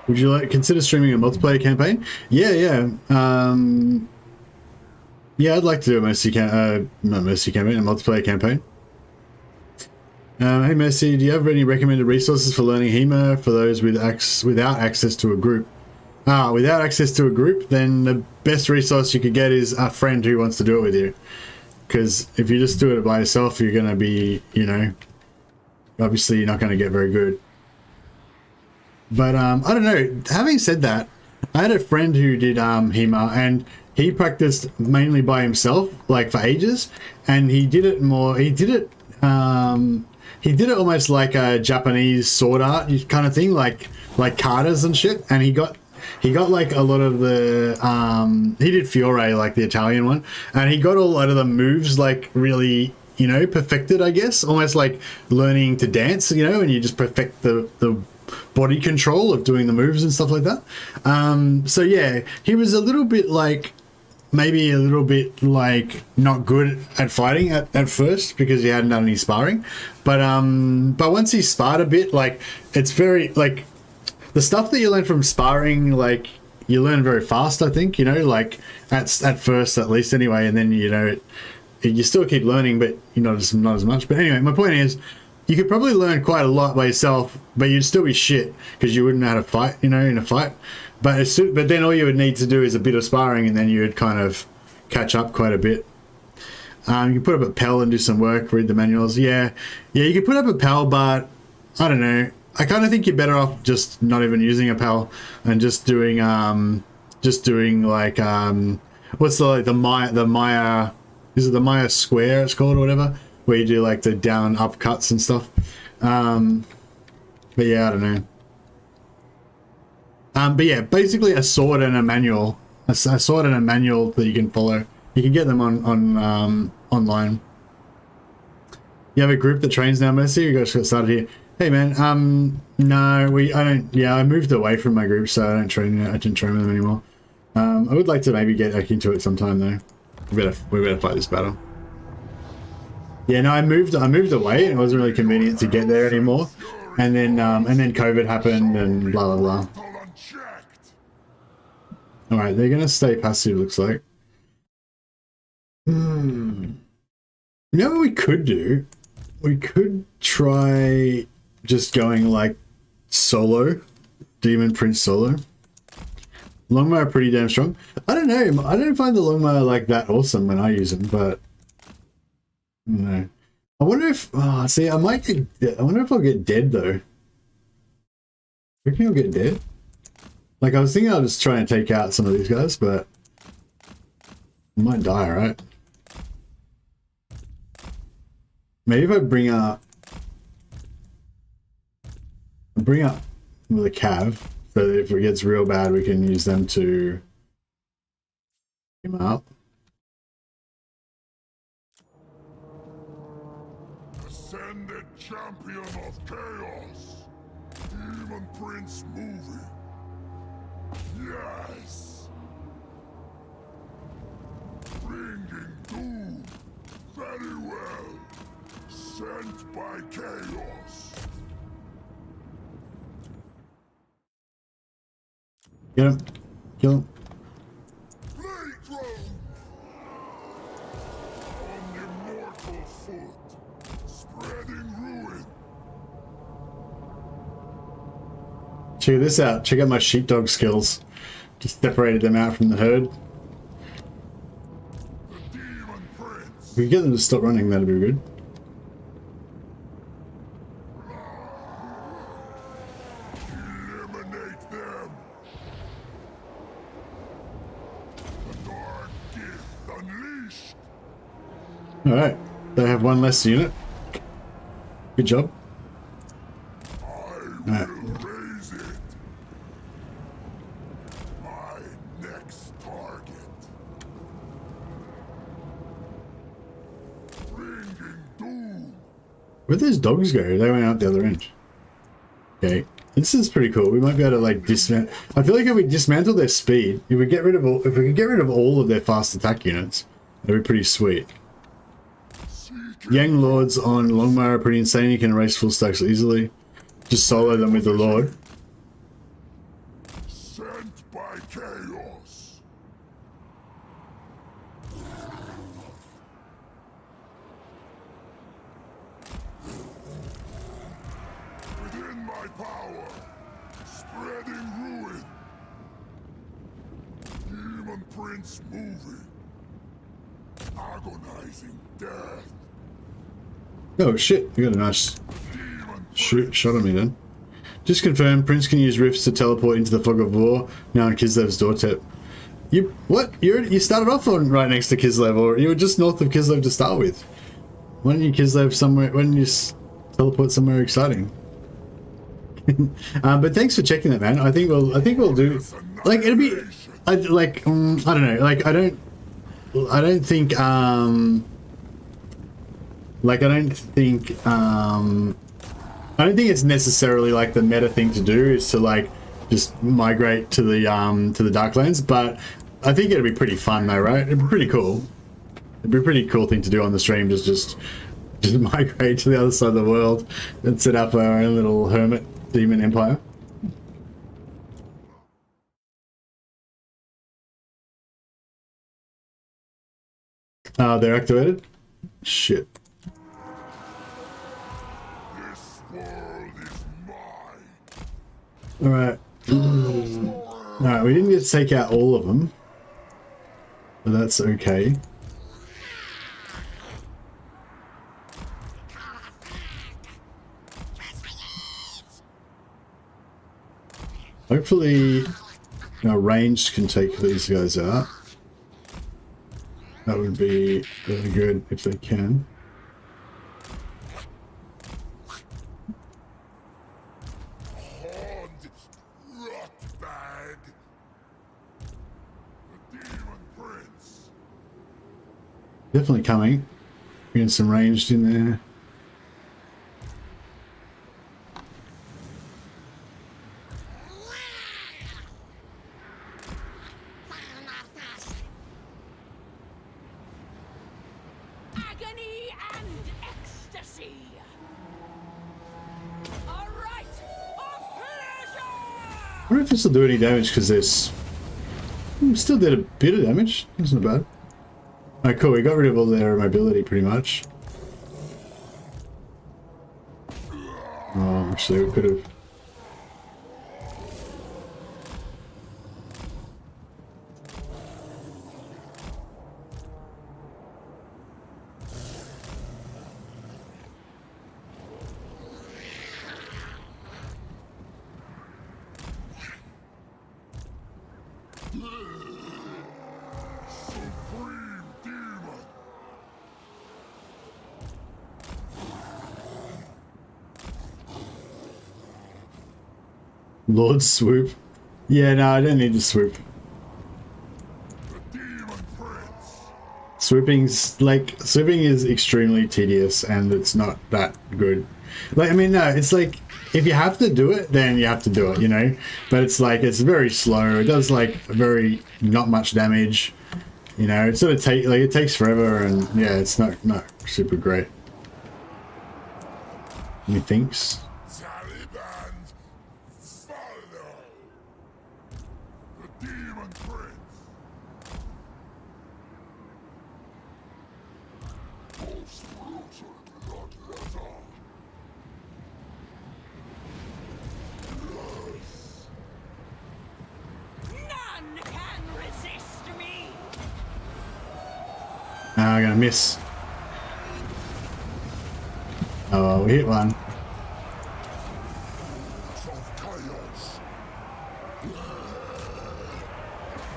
Would you like consider streaming a multiplayer campaign? Yeah. Yeah, I'd like to do a Mercy campaign, a multiplayer campaign. Hey Mercy, do you have any recommended resources for learning HEMA for those without access to a group? Without access to a group, then the best resource you could get is a friend who wants to do it with you. Because if you just do it by yourself, you're going to be, you know, obviously you're not going to get very good. But I don't know. Having said that, I had a friend who did HEMA, and he practiced mainly by himself, like for ages, and he did it more. He did it almost like a Japanese sword art kind of thing, like katas and shit. And he got like a lot of the he did Fiore, like the Italian one, and he got a lot of the moves like really, you know, perfected, I guess, almost like learning to dance, you know, and you just perfect the body control of doing the moves and stuff like that. So yeah, he was a little bit like, maybe a little bit like not good at fighting at first because he hadn't done any sparring, but once he sparred a bit, like it's very like the stuff that you learn from sparring, like you learn very fast, I think, you know, like at first at least anyway, and then, you know, you still keep learning, but you know, not as much. But anyway, my point is, you could probably learn quite a lot by yourself, but you'd still be shit because you wouldn't know how to fight, you know, in a fight. But then all you would need to do is a bit of sparring, and then you would kind of catch up quite a bit. You can put up a PEL and do some work, read the manuals. Yeah, you could put up a PEL, but I don't know. I kind of think you're better off just not even using a PEL and just doing like what's the Maya? Is it the Maya square? It's called or whatever, where you do like the down up cuts and stuff. But yeah, I don't know. But yeah, basically a sword and a manual, a sword and a manual that you can follow. You can get them on online. You have a group that trains now, Mercy? You guys got started here. Hey man, no, I don't. Yeah, I moved away from my group, so I didn't train with them anymore. I would like to maybe get back into it sometime though. We better fight this battle. Yeah, no, I moved away, and it wasn't really convenient to get there anymore. And then COVID happened, and blah blah blah. All right, they're gonna stay passive. Looks like. You know what we could do? We could try just going like solo, Demon Prince solo. Longbow are pretty damn strong. I don't know. I don't find the longbow like that awesome when I use them, but no. I wonder if. Oh, see, I might get. I wonder if I'll get dead though. You reckon I'll get dead? Like I was thinking, I'll just try and take out some of these guys, but I might die, right? Maybe if I bring up with a cav, so that if it gets real bad, we can use them to him up. Ascended champion of chaos, Demon Prince movie. Yes, bringing doom very well. Sent by chaos. Get him. Kill him. Blade on immortal foot, spreading ruin. Check this out. Check out my sheepdog skills. Just separated them out from the herd. The Demon Prince. If we get them to stop running, that'd be good. Eliminate them. The dark gift unleashed. Alright. They have one less unit. Good job. Alright. Raise it. My next target. Bringing doom. Where'd those dogs go? They went out the other end. Okay. This is pretty cool. We might be able to like dismantle. I feel like if we dismantle their speed, if we could get rid of all of their fast attack units, that'd be pretty sweet. Yang Lords on Longmire are pretty insane. You can erase full stacks easily. Just solo them with the Lord. Sent by chaos. Within my power, spreading ruin. Demon Prince moving. Agonizing death. Oh shit, you got a nice shot on me then. Just confirm, Prince can use rifts to teleport into the Fog of War, now on Kislev's doorstep. You, what? You started off on right next to Kislev, or you were just north of Kislev to start with. Why don't you Kislev somewhere, why don't you teleport somewhere exciting? But thanks for checking that, man. I think we'll do, like, it'll be, I don't know, like, I don't think it's necessarily like the meta thing to do is to like just migrate to the Darklands, but I think it'd be pretty fun though, right? It'd be pretty cool. It'd be a pretty cool thing to do on the stream, just migrate to the other side of the world and set up our own little hermit demon empire. They're activated? Shit. This world is mine. Alright. Alright, we didn't get to take out all of them. But that's okay. Hopefully our ranged can take these guys out. That would be really good if they can. Horned rot bag. The Demon Prince. Definitely coming. Getting some ranged in there. Agony and ecstasy. A rite of pleasure. I wonder if this will do any damage because there's still did a bit of damage. That's not bad. Alright, cool. We got rid of all their mobility pretty much. Oh, actually, we could have. Supreme Demon. Lord Swoop. Yeah, no, I don't need to swoop. The Demon Prince. Swooping is extremely tedious and it's not that good. Like, I mean, no, it's like, if you have to do it, then you have to do it, you know? But it's like, it's very slow. It does like very, not much damage. You know, it sort of it takes forever and yeah, it's not super great. Methinks. Taliban, follow the Demon Prince. Most brutal bloodletter. None can resist me. I'm gonna miss. Oh, we hit one. Of chaos.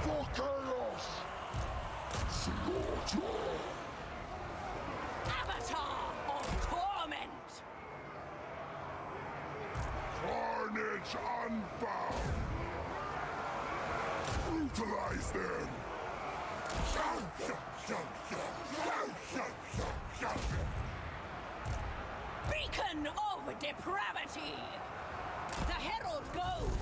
For chaos. Slaughter. Avatar of torment. Carnage unbound. Brutalize them. Beacon of depravity. The herald goes.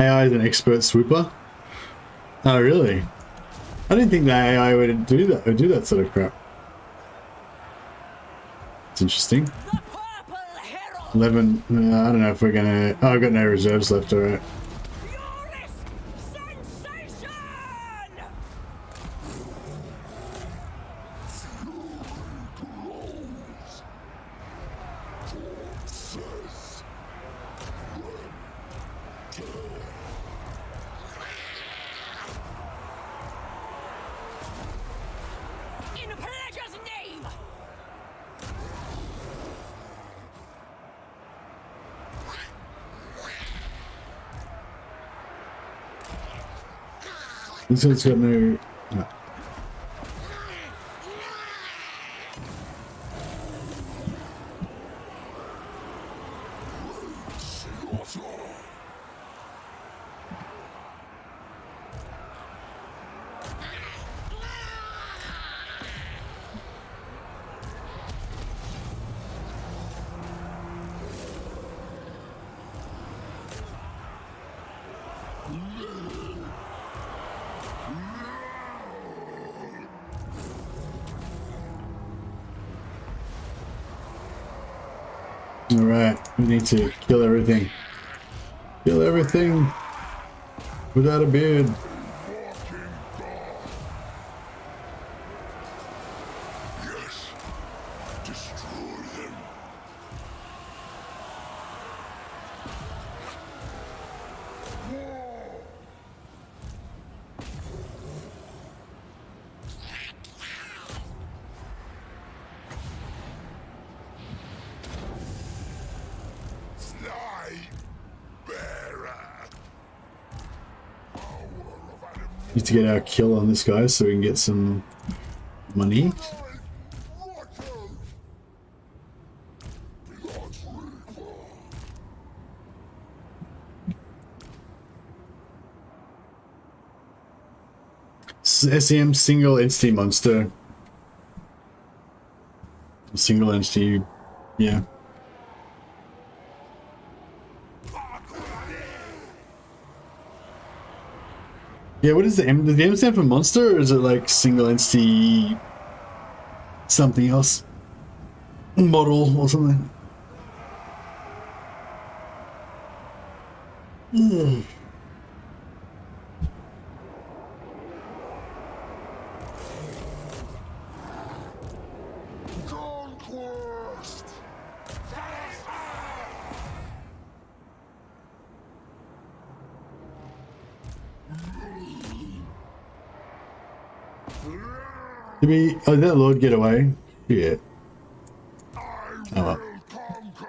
AI is an expert swooper. Oh, really? I didn't think the AI would do that. Would do that sort of crap. It's interesting. The purple herald. 11. I don't know if we're gonna. Oh, I've got no reserves left. All right. Furious sensation. In pleasure's name. This one's got no. No. Alright, we need to kill everything. Kill everything without a beard. Yes. Destroy them. Light bearer. Power of animal. Need to get our kill on this guy so we can get some money. SEM single entity monster. Single entity, yeah. Yeah, what is the M? Does the M stand for monster, or is it like single entity something else? Model or something? Conquest. Did we? Oh, did that Lord get away? Yeah. Oh, well. Conquer.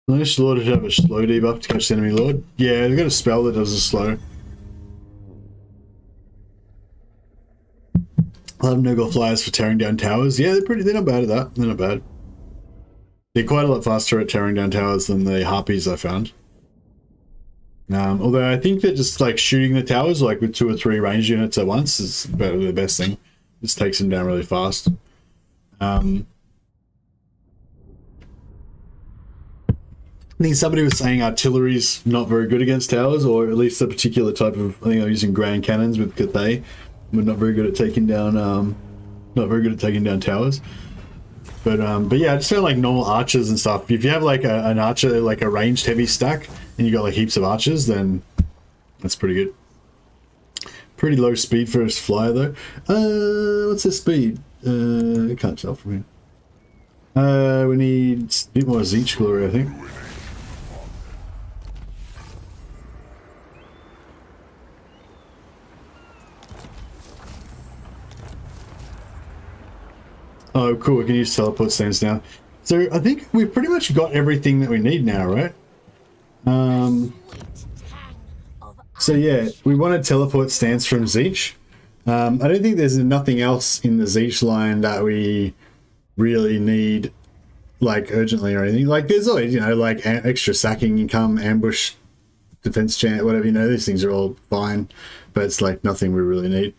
Unleash Lord to have a slow debuff to catch the enemy lord. Yeah, they've got a spell that does a slow. I'll have Nurgle flyers for tearing down towers. Yeah, they're not bad at that. They're not bad. They're quite a lot faster at tearing down towers than the harpies I found. Although I think that just like shooting the towers like with 2 or 3 ranged units at once is about the best thing. Just takes them down really fast. I think somebody was saying artillery's not very good against towers, or at least a particular type of, I think they're using grand cannons with Cathay, but not very good at taking down towers. But yeah, I just feel like normal archers and stuff. If you have like an archer, like a ranged heavy stack, and you got like heaps of archers, then that's pretty good. Pretty low speed for a flyer though. What's the speed? I can't tell from here. We need a bit more Zeech glory, I think. Oh, cool. We can use teleport stands now. So I think we've pretty much got everything that we need now, right? So yeah, we want a teleport stance from Zeech. I don't think there's nothing else in the Zeech line that we really need, like, urgently or anything. Like, there's always, you know, like, extra sacking income, ambush, defense chant, whatever, you know, these things are all fine, but it's, like, nothing we really need.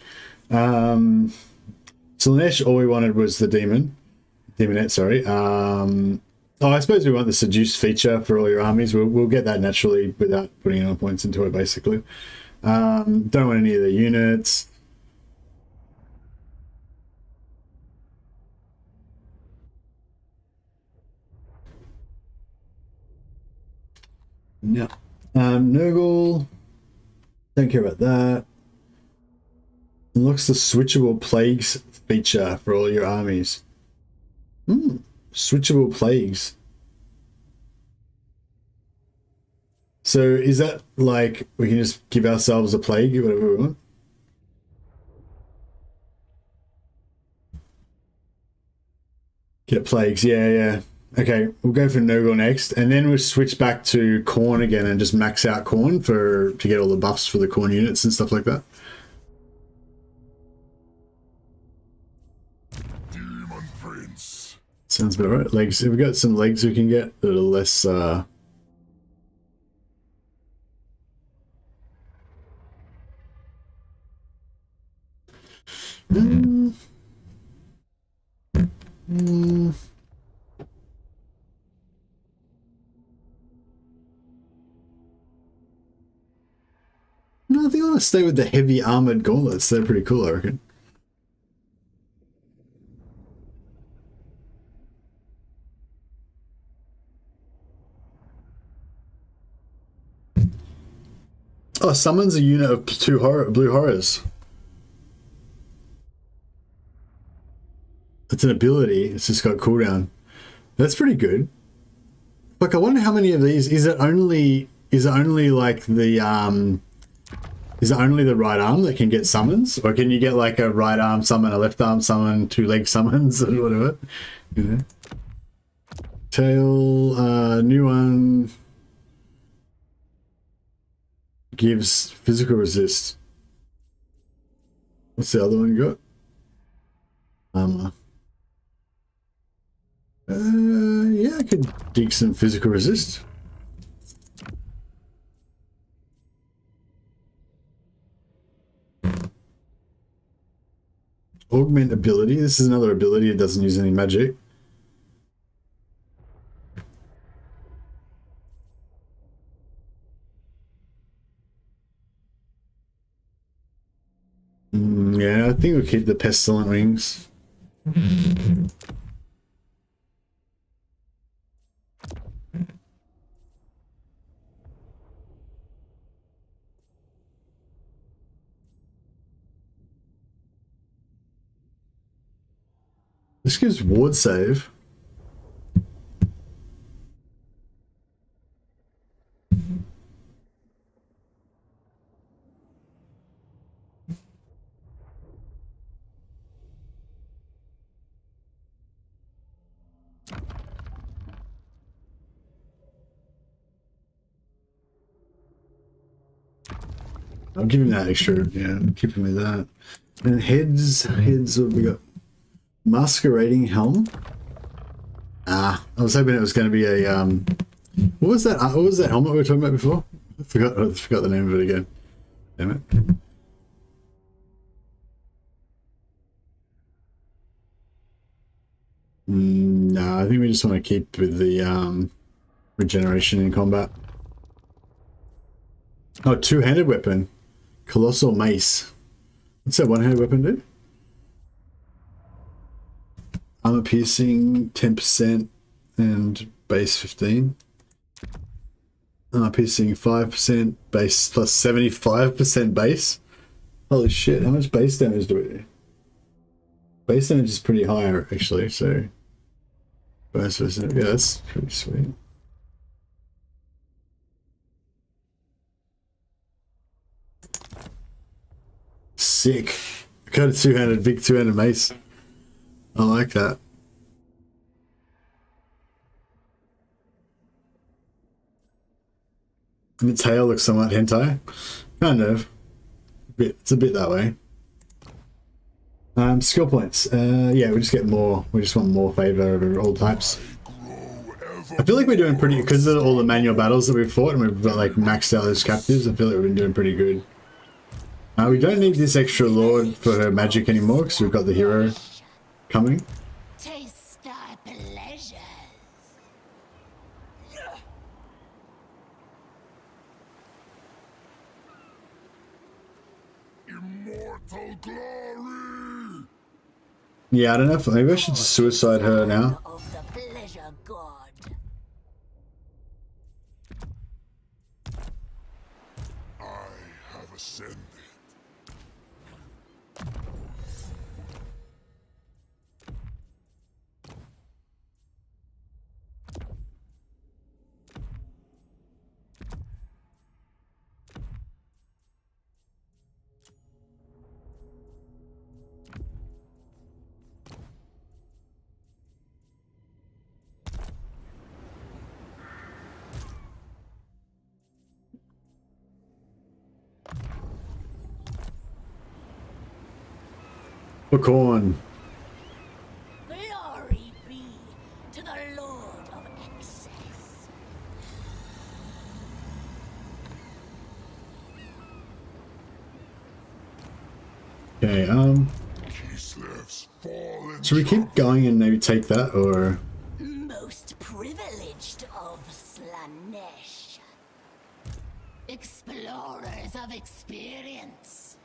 Slanesh, all we wanted was the Demonette, sorry. Oh, I suppose we want the Seduce feature for all your armies. We'll get that naturally without putting enough points into it, basically. Don't want any of the units. No. Nurgle. Don't care about that. Unlocks the Switchable Plagues feature for all your armies. Switchable Plagues. So is that like we can just give ourselves a plague, whatever we want? Get plagues, yeah. Okay, we'll go for Nurgle next, and then we'll switch back to Corn again and just max out Corn to get all the buffs for the Corn units and stuff like that. Demon Prince. Sounds about right. Legs. Have we got some legs we can get that are less No, I think I want to stay with the heavy armored gauntlets. They're pretty cool, I reckon. Oh, summons a unit of 2 blue horrors. It's an ability. It's just got cooldown. That's pretty good. Like, I wonder how many of these is it only like the is it only the right arm that can get summons, or can you get like a right arm summon, a left arm summon, 2 leg summons, or whatever? You know? Tail, new one gives physical resist. What's the other one you got? Armor. Yeah, I could dig some physical resist. Augment ability. This is another ability. It doesn't use any magic. Yeah, I think we'll keep the pestilent wings. This gives ward save. I'll give him that extra. Yeah, keep him with that. And heads. What we got? Masquerading helm. I was hoping it was going to be a What was that? What was that helmet we were talking about before? I forgot the name of it again. Damn it. No, I think we just want to keep with the regeneration in combat. Oh, two-handed weapon. Colossal mace. What's that one-handed weapon do? Armor piercing 10% and base 15. Armor piercing 5% base plus 75% base. Holy shit, how much base damage do we do? Base damage is pretty high actually, so yeah, that's pretty sweet. Sick. Got a big two-handed mace. I like that. And the tail looks somewhat hentai. Kind of. It's a bit that way. Skill points. Yeah, we just get more. We just want more favor over all types. I feel like we're doing pretty, because of all the manual battles that we've fought and we've got like maxed out those captives. I feel like we've been doing pretty good. We don't need this extra lord for her magic anymore because we've got the hero coming. Taste thy pleasures. Immortal glory! Yeah, I don't know if maybe I should just suicide her now. Of the pleasure god. I have ascended. Corn. Glory be to the Lord of Excess. Okay, Kislev's fallen. should we keep going and maybe take that, or Most privileged of Slanesh. Explorers of experience.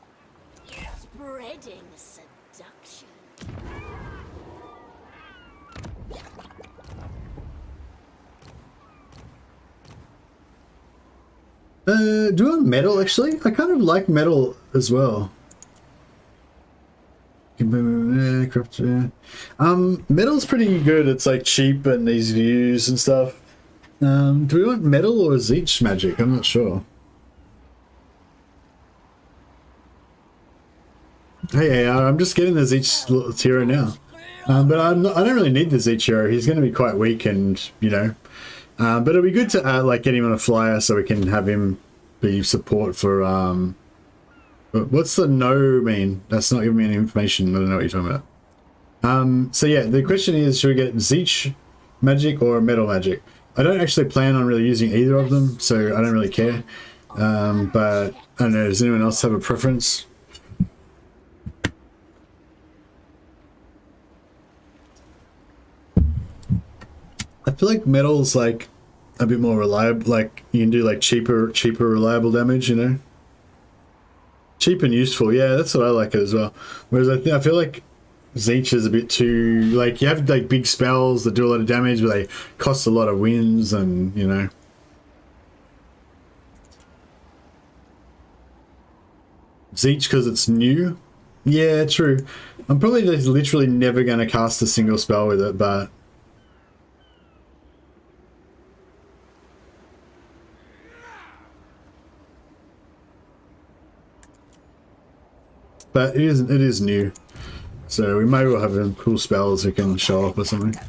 Spreading seduction. do you want metal actually? I kind of like metal as well. Metal's pretty good. It's like cheap and easy to use and stuff. Do we want metal or Zeech magic? I'm not sure. Hey, I'm just getting the Zeech hero now. But I don't really need the Zeech hero. He's going to be quite weak and, you know. But it'll be good to like get him on a flyer so we can have him be support for... what's the no mean? That's not giving me any information. I don't know what you're talking about. So yeah, the question is, should we get Zeech magic or metal magic? I don't actually plan on really using either of them, so I don't really care. But I don't know, does anyone else have a preference? I feel like metal's like a bit more reliable, like you can do like cheaper reliable damage, you know? Cheap and useful, yeah, that's what I like it as well. Whereas I feel like Zeech is a bit too, like, you have like big spells that do a lot of damage, but they cost a lot of wins and, you know. Zeech because it's new? Yeah, true. I'm probably just literally never going to cast a single spell with it, but... But it is new, so we may well have some cool spells we can show up or something.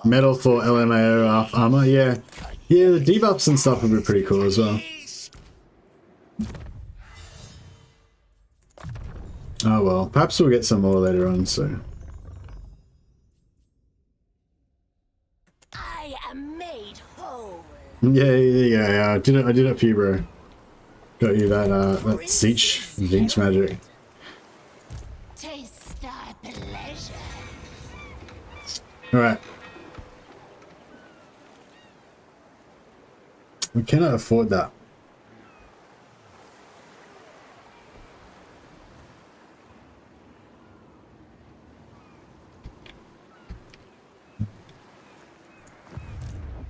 Metal for LMAO armor, yeah. Yeah, the debuffs and stuff would be pretty cool as well. Oh well, perhaps we'll get some more later on. So I am made whole. yeah. I did it for you, bro. Got you that that siege magic. Taste thy pleasure. All right. We cannot afford that.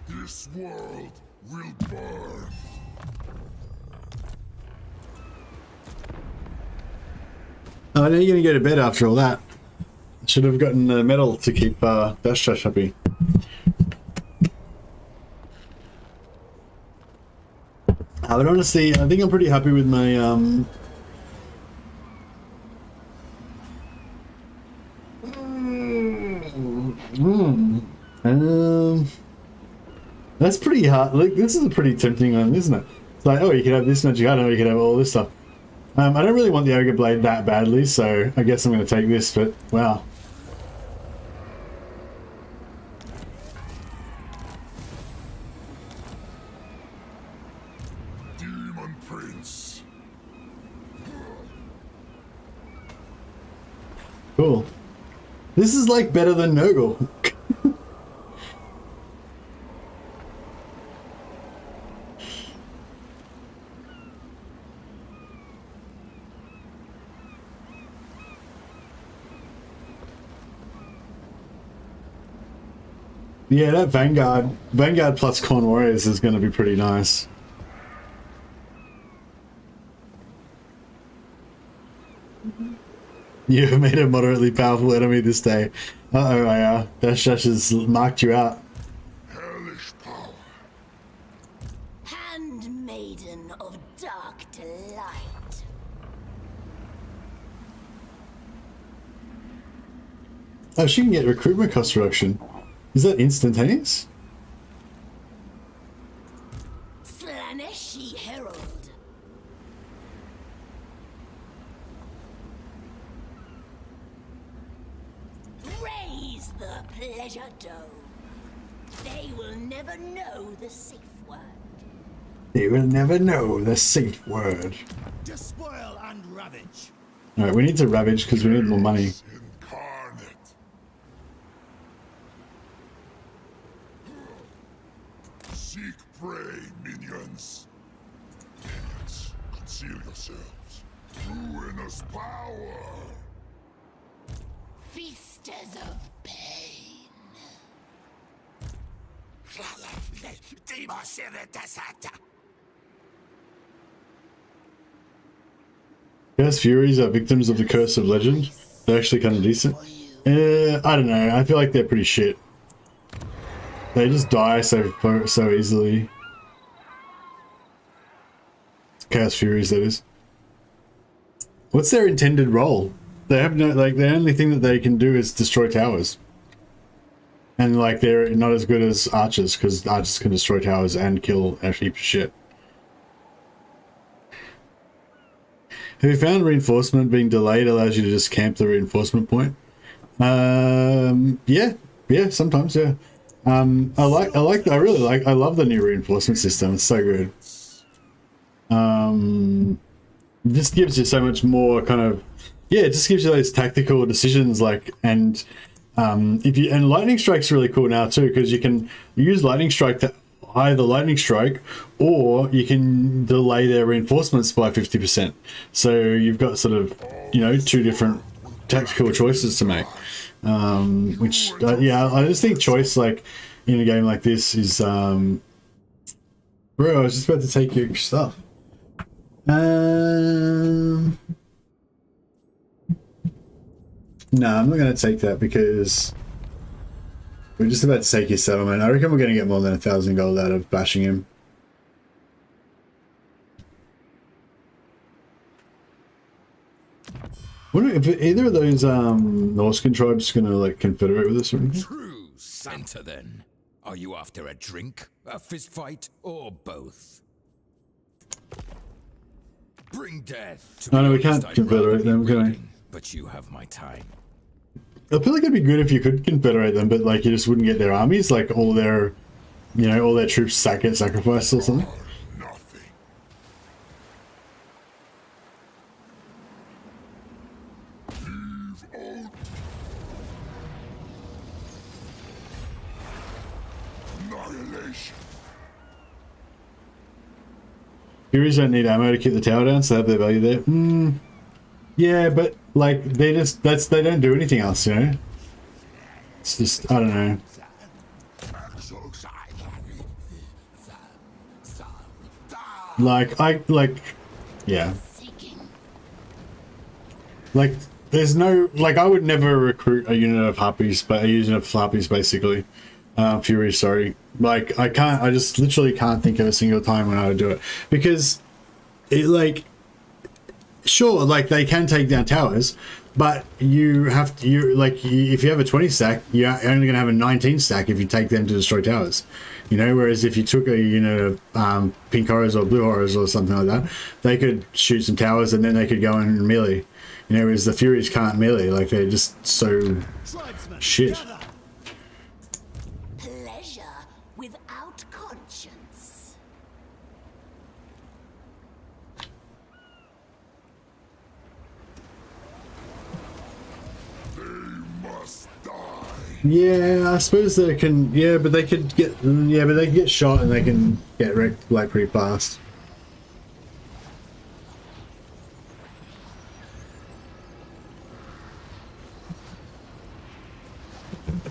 This world will burn. Oh, now you're gonna go to bed after all that. Should have gotten a medal to keep Dash happy. But honestly, I think I'm pretty happy with my that's pretty hard. Like, this is a pretty tempting one, isn't it? It's like, oh, you could have this magic item, or you could have all this stuff. I don't really want the Ogre Blade that badly, so I guess I'm going to take this, but wow. Demon Prince. Cool. This is like better than Nurgle. Yeah, that Vanguard plus Corn Warriors is going to be pretty nice. You have made a moderately powerful enemy this day. Uh-oh, Dash has marked you out. Hellish power. Handmaiden of dark delight. Oh, she can get recruitment cost reduction. Is that instantaneous? Slaneshi Herald. Raise the pleasure dome. They will never know the safe word. They will never know the safe word. Despoil and ravage. Alright, we need to ravage because we need more money. Incarnate. Seek prey, minions. Minions, conceal yourselves. Ruinous power. Feasters of pain. Chaos Furies are victims of the curse of legend. They're actually kind of decent. I don't know. I feel like they're pretty shit. They just die so easily. Chaos Furies, that is. What's their intended role? They have no, like, the only thing that they can do is destroy towers. And, like, they're not as good as archers, because archers can destroy towers and kill a heap of shit. Have you found reinforcement being delayed allows you to just camp the reinforcement point? Yeah, sometimes, yeah. I love the new reinforcement system. It's so good. Just gives you so much more kind of, yeah, it just gives you those tactical decisions, like, and lightning strike's really cool now too, because you can use lightning strike to either lightning strike, or you can delay their reinforcements by 50%. So you've got sort of, you know, two different tactical choices to make. Which yeah, I just think choice, like, in a game like this is bro, I was just about to take your stuff. No, I'm not going to take that because we're just about to take his settlement. I reckon we're going to get more than 1,000 gold out of bashing him. Wonder if either of those Norscan tribes going to, like, confederate with us or anything? True Santa, then. Are you after a drink, a fist fight, or both? Bring death. Oh no, we can't confederate them, can we? but you have my time. I feel like it'd be good if you could confederate them, but like you just wouldn't get their armies, like all their, you know, all their troops get sacrificed or something. Nothing. Leave out. Annihilation. Furies don't need ammo to keep the tower down, so they have their value there. Yeah, but like they don't do anything else, you know. It's just, I don't know. Yeah. Like, there's no, like, I would never recruit a unit of harpies, but a unit of harpies, basically. Furies, sorry. Like, I just literally can't think of a single time when I would do it. Because, it, like, sure, like, they can take down towers, but you have to, if you have a 20 stack, you're only going to have a 19 stack if you take them to destroy towers. You know, whereas if you took a unit of pink horrors or blue horrors or something like that, they could shoot some towers and then they could go in melee. You know, whereas the Furies can't melee, like they're just so shit. Pleasure without conscience. They must die. Yeah, I suppose they can. Yeah, but they could get. Yeah, but they can get shot and they can get wrecked like pretty fast.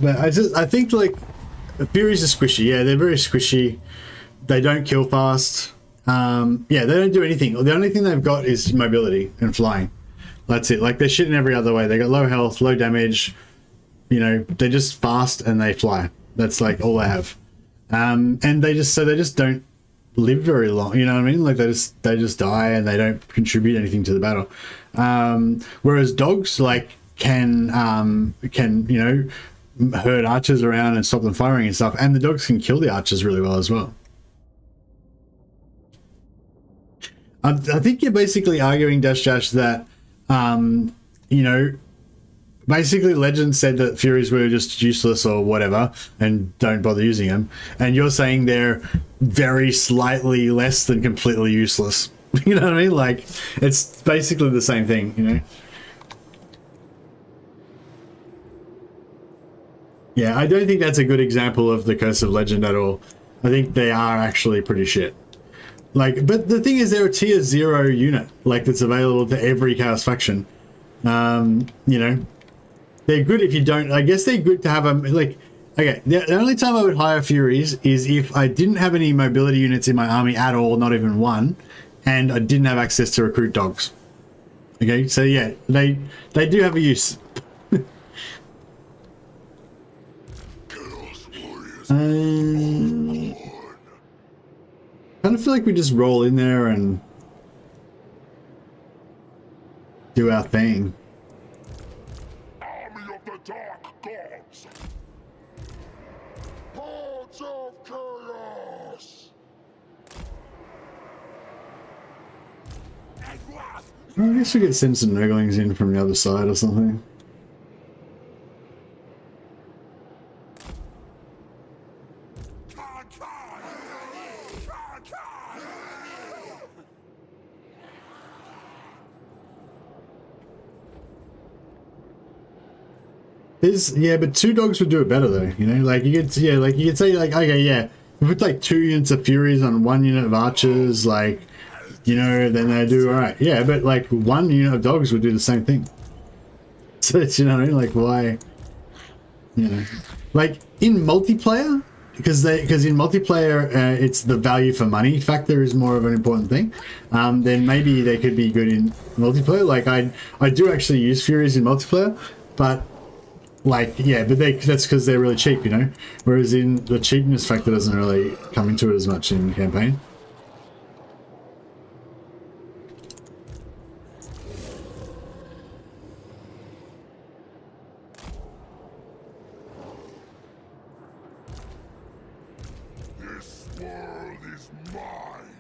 But I think like the Furies are squishy. Yeah, they're very squishy. They don't kill fast. Yeah, they don't do anything. The only thing they've got is mobility and flying. That's it. Like they're shit in every other way. They got low health, low damage. You know, they're just fast and they fly. That's like all they have. And they just don't live very long. You know what I mean? Like they just die and they don't contribute anything to the battle. Whereas dogs like can you know, herd archers around and stop them firing and stuff, and the dogs can kill the archers really well as well. I think you're basically arguing, Dash that you know, basically Legend said that Furies were just useless or whatever and don't bother using them, and you're saying they're very slightly less than completely useless. You know what I mean? Like it's basically the same thing, you know. Yeah, I don't think that's a good example of the Curse of Legend at all. I think they are actually pretty shit. Like, but the thing is, they're a tier 0 unit, like that's available to every Chaos faction. You know, they're good if you don't. I guess they're good to have a like. Okay, the only time I would hire Furies is if I didn't have any mobility units in my army at all, not even one, and I didn't have access to recruit dogs. Okay, so yeah, they do have a use. I kind of feel like we just roll in there and do our thing. Army of the Dark Gods. Hordes of Chaos. I guess we could send some Nurglings in from the other side or something. Yeah, but 2 dogs would do it better though, you know, like you could, yeah, like you could say like, okay, yeah, we put like 2 units of Furies on 1 unit of Archers, like, you know, then they do alright. Yeah, but like 1 unit of dogs would do the same thing. So it's, you know what I mean, like why, you know, like in multiplayer, because in multiplayer it's the value for money factor is more of an important thing. Then maybe they could be good in multiplayer. Like I do actually use Furies in multiplayer, but like, yeah, but that's because they're really cheap, you know? Whereas in the cheapness factor doesn't really come into it as much in campaign. This world is mine.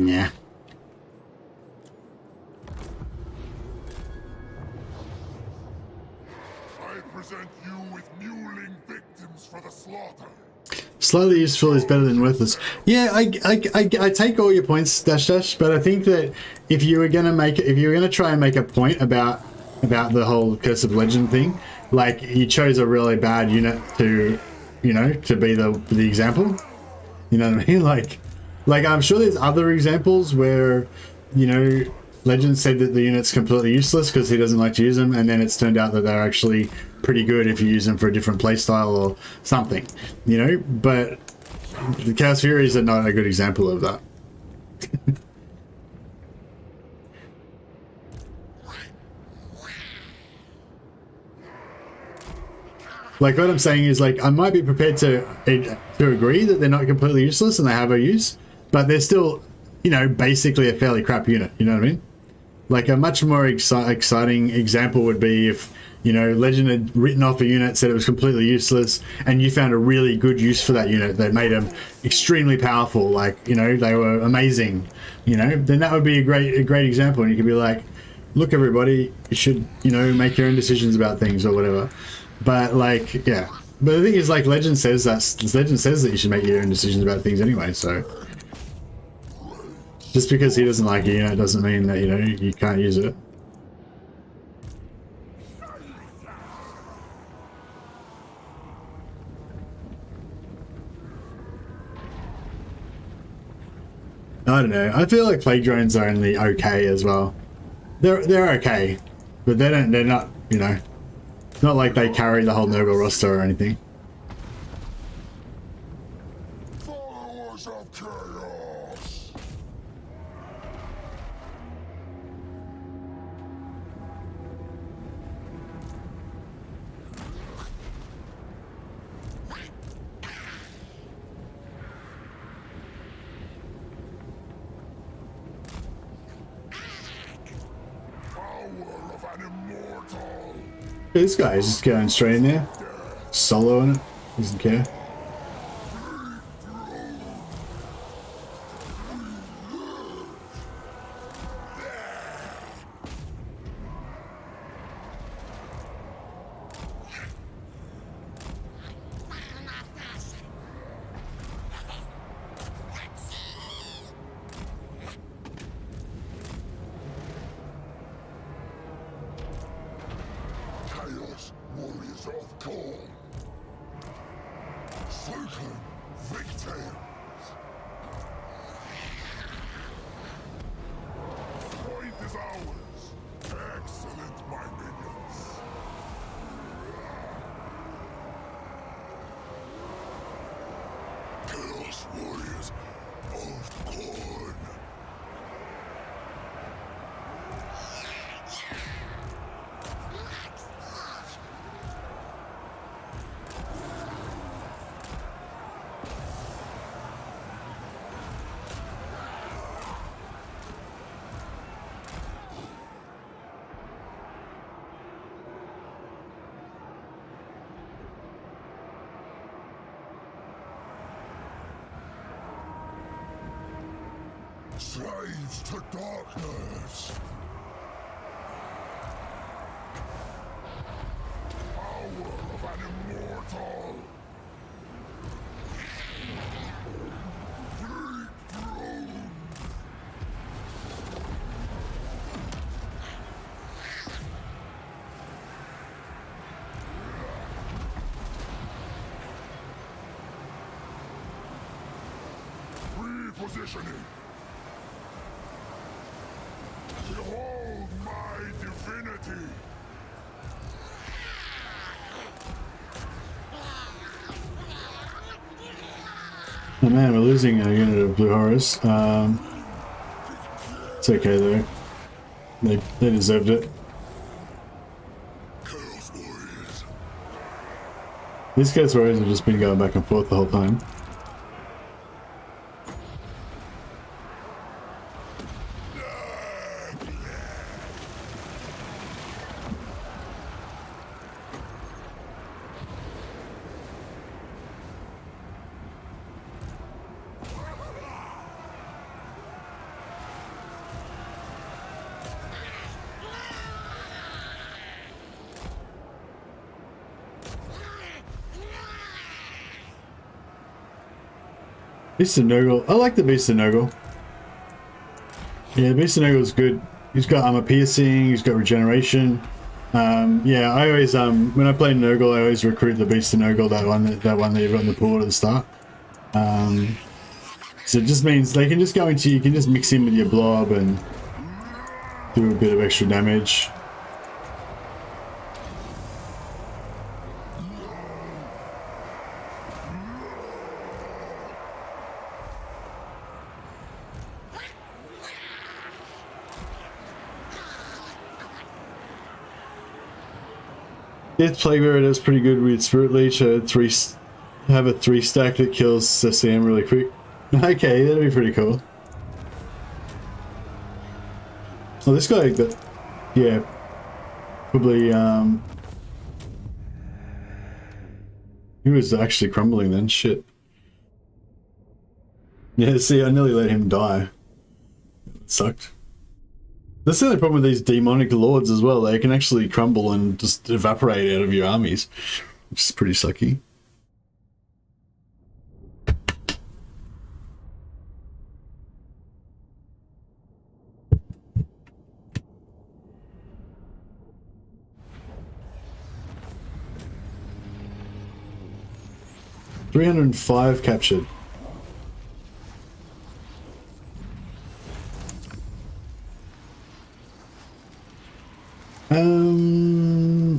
Yeah. I present you with mewling victims for the slaughter. Slightly useful is better than worthless. Yeah, I take all your points, Dash Dash, but I think that if you were gonna try and make a point about the whole Curse of Legend thing, like you chose a really bad unit to, you know, to be the example. You know what I mean? Like I'm sure there's other examples where, you know, Legend said that the unit's completely useless because he doesn't like to use them, and then it's turned out that they're actually pretty good if you use them for a different playstyle or something, you know? But the Chaos Furies are not a good example of that. Like, what I'm saying is, like, I might be prepared to agree that they're not completely useless and they have a use, but they're still, you know, basically a fairly crap unit, you know what I mean? Like, a much more exciting example would be if, you know, Legend had written off a unit, said it was completely useless, and you found a really good use for that unit that made them extremely powerful, like, you know, they were amazing, you know, then that would be a great example, and you could be like, look, everybody, you should, you know, make your own decisions about things or whatever. But, like, yeah. But the thing is, like, Legend says that you should make your own decisions about things anyway, so... Just because he doesn't like it, you know, doesn't mean that, you know, you can't use it. I don't know. I feel like Plague Drones are only okay as well. They're okay, but they're not, you know, not like they carry the whole Nurgle roster or anything. Followers of chaos. Power of an immortal. This guy's just going straight in there, soloing it, doesn't care. Chaos warriors of Corn. Circling victims. Point is ours. Excellent, my minions. Chaos warriors of Corn. Slaves to darkness. Power of an immortal. Bleak throne. Repositioning. Behold my divinity! Oh man, we're losing a unit of Blue Horrors. It's okay though. They deserved it. Chaos warriors. These Chaos Warriors have just been going back and forth the whole time. Beast of Nurgle. I like the Beast of Nurgle. Yeah, the Beast of Nurgle is good. He's got armor piercing. He's got regeneration. Yeah, I always when I play Nurgle, I always recruit the Beast of Nurgle. That one that you've got in the pool at the start. So it just means they can just go into. You can just mix in with your blob and do a bit of extra damage. Death Plague Bearer does pretty good with Spirit Leech. Have a 3-stack that kills CCM really quick. Okay, that'd be pretty cool. Oh, this guy, yeah, probably, he was actually crumbling then, shit. Yeah, see, I nearly let him die. It sucked. That's the only problem with these demonic lords as well. They can actually crumble and just evaporate out of your armies, which is pretty sucky. $305 captured.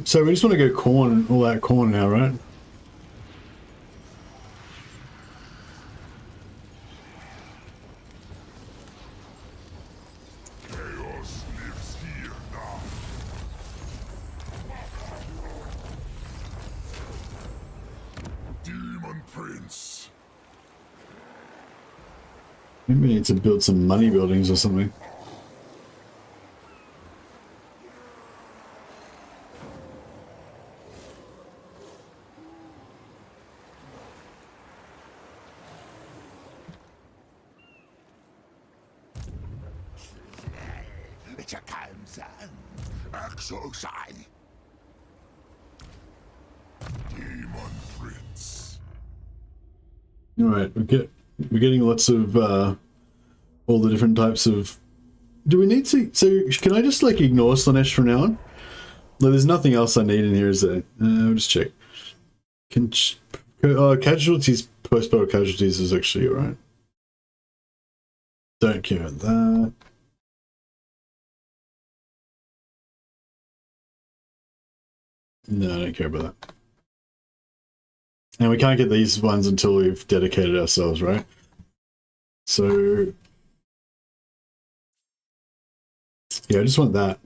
So we just want to go corn, all that corn now, right? Chaos lives here now. Demon Prince. Maybe we need to build some money buildings or something. Demon Prince. Alright, we're getting lots of all the different types of. Do we need to? So can I just like ignore Slanesh from now on? No, there's nothing else I need in here, is there? I'll just check. Casualties, post-battle casualties is actually alright. Don't care about that. No, I don't care about that. And we can't get these ones until we've dedicated ourselves, right? So yeah, I just want that.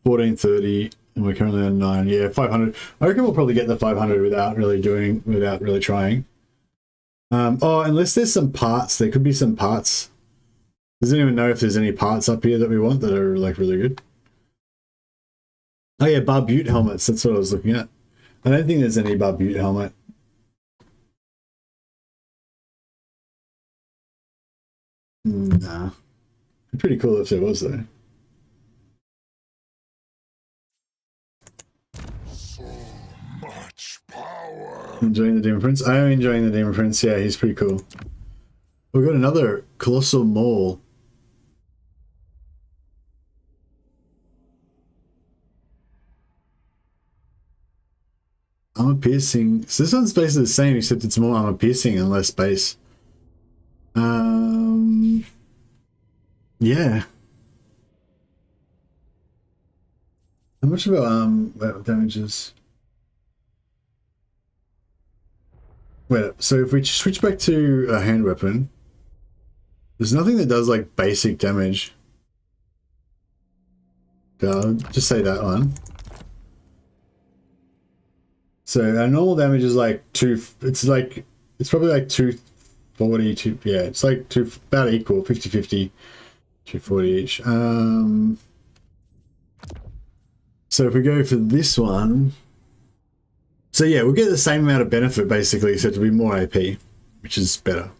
1430, and we're currently on 9. Yeah, 500. I reckon we'll probably get the 500 without really trying. Oh, unless there's some parts, there could be some parts. Does anyone know if there's any parts up here that we want that are like really good? Oh yeah, Barbute helmets, that's what I was looking at. I don't think there's any Barbute helmet. Nah. Pretty cool if there was though. So much power. Enjoying the Demon Prince? I am enjoying the Demon Prince, yeah, he's pretty cool. We've got another Colossal Maul. Armor piercing. So this one's basically the same, except it's more armor piercing and less base. Yeah. How much of our damages? Wait, so if we switch back to a hand weapon, there's nothing that does like basic damage. I'll just say that one. So our normal damage is like it's probably like 240, yeah, it's like about equal, 50-50, 240 each. So if we go for this one, so yeah, we'll get the same amount of benefit basically, except it'll be more AP, which is better.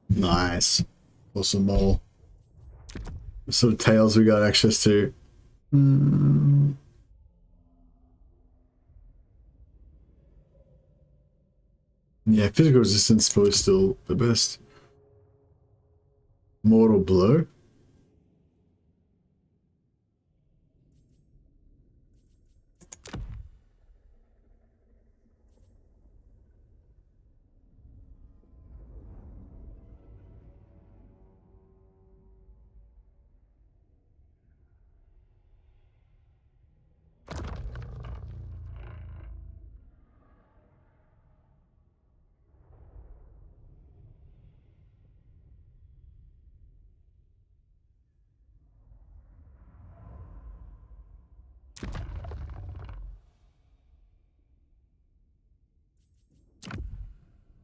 Nice. Awesome Mole. What sort of tails we got access to? Yeah, physical resistance is probably still the best. Mortal blow.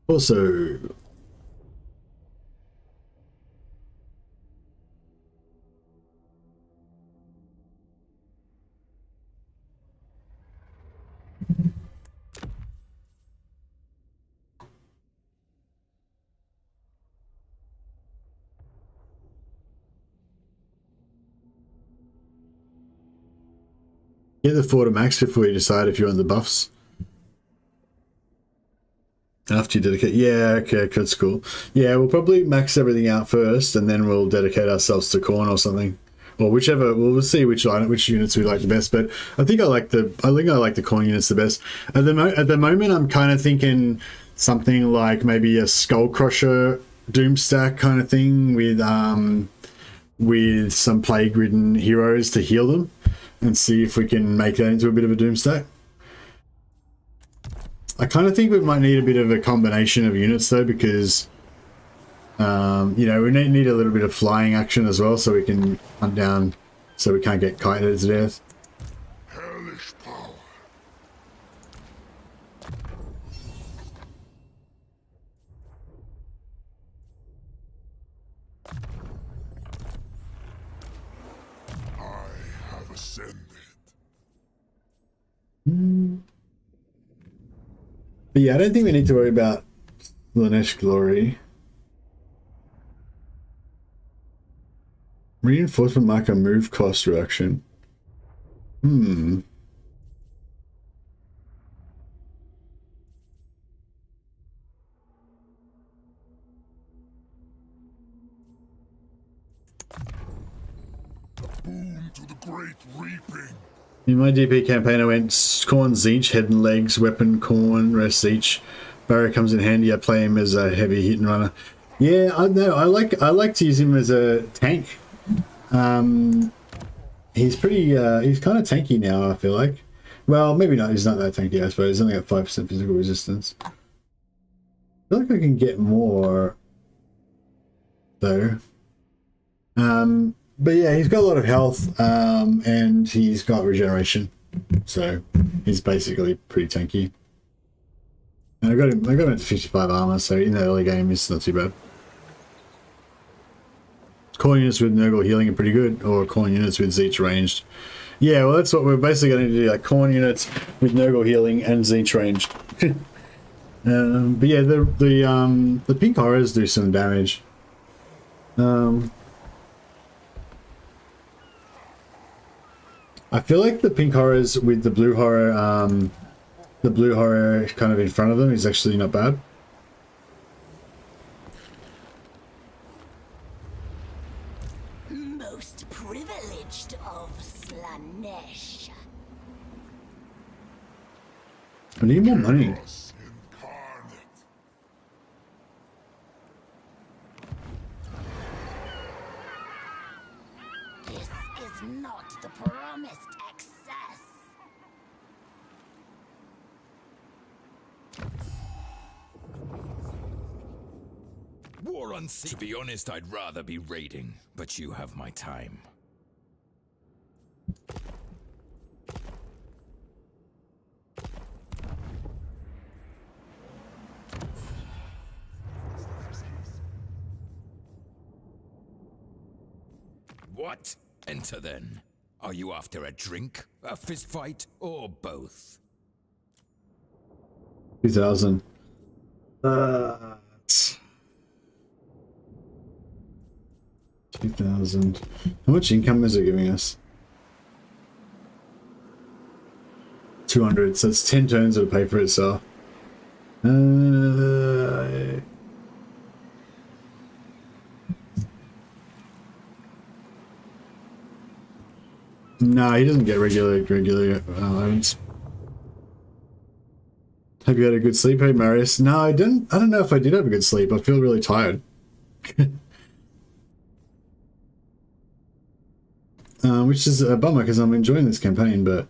Also, get the 4 to max before you decide if you want the buffs. After you dedicate, yeah, okay, that's cool. Yeah, we'll probably max everything out first, and then we'll dedicate ourselves to corn or something, or whichever. We'll see which units we like the best. But I think I like the corn units the best. At the moment, I'm kind of thinking something like maybe a Skull Crusher Doomstack kind of thing with some plague-ridden heroes to heal them, and see if we can make that into a bit of a Doomstack. I kind of think we might need a bit of a combination of units though, because you know, we need a little bit of flying action as well, so we can hunt down, so we can't get kited to death. Hellish power. I have ascended. But yeah, I don't think we need to worry about Slanesh Glory. Reinforcement marker move cost reduction. Boom to the great reaping. In my DP campaign, I went Corn Zeech, head and legs, weapon Corn, rest Zeech. Barrow comes in handy. I play him as a heavy hit and runner. Yeah, I know. I like to use him as a tank. He's pretty. He's kind of tanky now, I feel like. Well, maybe not. He's not that tanky, I suppose. He's only got 5% physical resistance. I feel like I can get more, though. But yeah, he's got a lot of health, and he's got regeneration, so he's basically pretty tanky. And I got him at 55 armor, so in the early game, it's not too bad. Corn units with Nurgle healing are pretty good, or corn units with Zeech ranged. Yeah, well, that's what we're basically going to do, like corn units with Nurgle healing and Zeech ranged. But yeah, the pink horrors do some damage. I feel like the pink horrors with the blue horror kind of in front of them is actually not bad. Most privileged of Slanesh. I need more money. Chaos incarnate. This is not the promised access. War on sea. To be honest, I'd rather be raiding, but you have my time. What? Enter then. Are you after a drink, a fist fight, or both? 2000. How much income is it giving us? 200, so it's 10 turns it'll pay for itself. No, he doesn't get regular allowance. Have you had a good sleep, hey Marius? No, I didn't. I don't know if I did have a good sleep. I feel really tired. Which is a bummer because I'm enjoying this campaign, but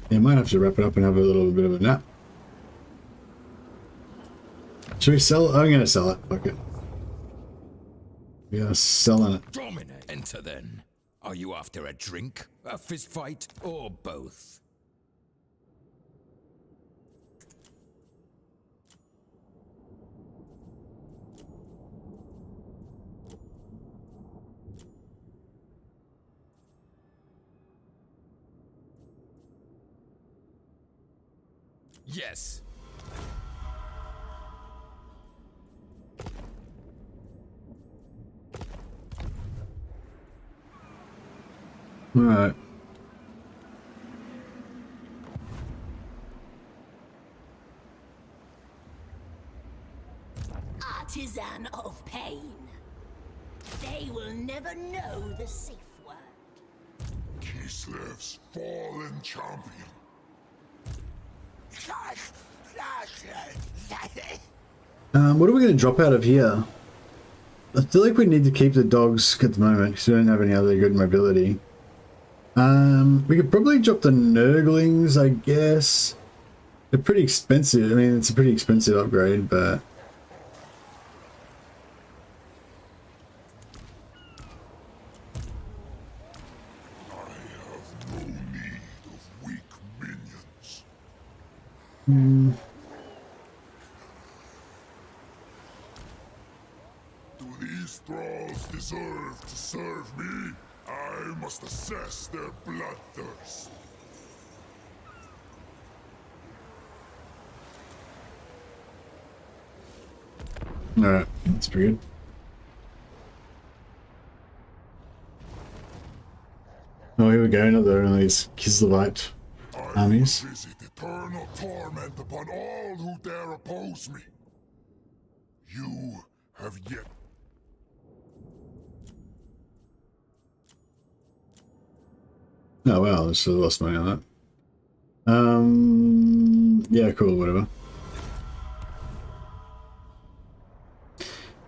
I might have to wrap it up and have a little bit of a nap. Should we sell? I'm going to sell it. Fuck it. We are selling it. Dominate. Enter then. Are you after a drink, a fist fight, or both? Yes. All right. Artisan of pain. They will never know the safe word. Kislev's fallen champion. What are we going to drop out of here? I feel like we need to keep the dogs at the moment because we don't have any other good mobility. We could probably drop the Nurglings, I guess. They're pretty expensive. I mean, it's a pretty expensive upgrade, but... I have no need of weak minions. Do these thralls deserve to serve me? I must assess their bloodthirst. Alright, that's pretty good. Oh, here we go, another one of these Kislevite armies. I will visit eternal torment upon all who dare oppose me. You have yet. Oh wow, I should have lost money on that. Yeah, cool, whatever.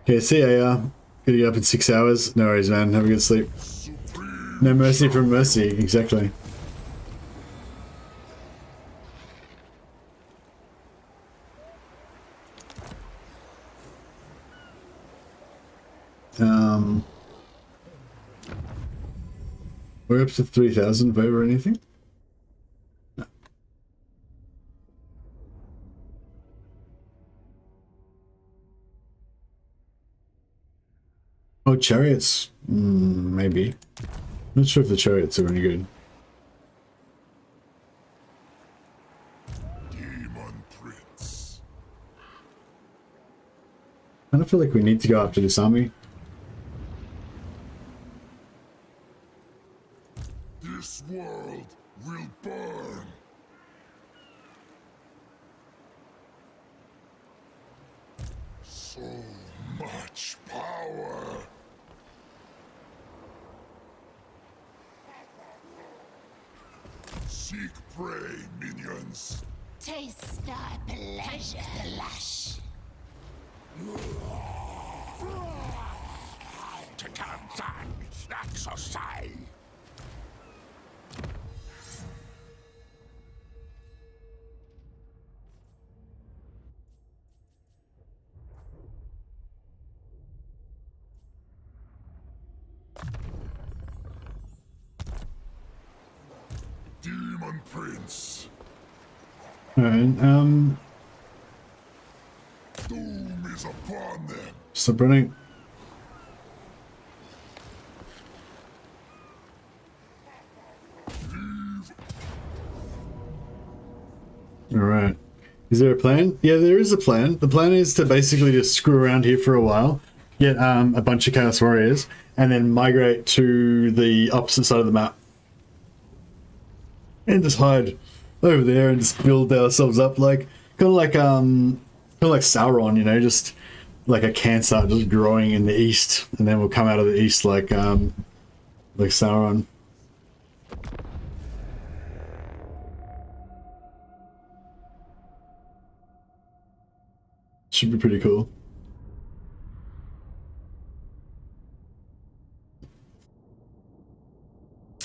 Okay, see ya. Gonna get up in 6 hours. No worries, man. Have a good sleep. No mercy from mercy, exactly. We're up to 3,000 vote or anything? No. Oh, chariots? Maybe. Not sure if the chariots are any good. Demon Prince. I don't feel like we need to go after this army. This world will burn. So much power. Seek prey, minions. Taste thy pleasure. Lash. Demon Prince. Alright, Doom is upon them. stop running. Alright. Is there a plan? Yeah, there is a plan. The plan is to basically just screw around here for a while, get a bunch of Chaos Warriors, and then migrate to the opposite side of the map. And just hide over there and just build ourselves up, like kind of like of like Sauron, you know, just like a cancer just growing in the east, and then we'll come out of the east like Sauron. Should be pretty cool.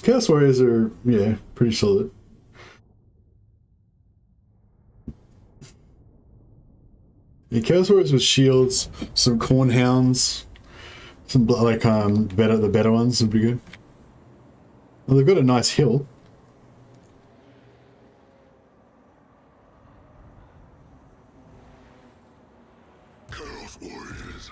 Chaos Warriors are, yeah, pretty solid. Yeah, Chaos Warriors with shields, some corn hounds, some like the better ones would be good. Well, they've got a nice hill. Chaos Warriors.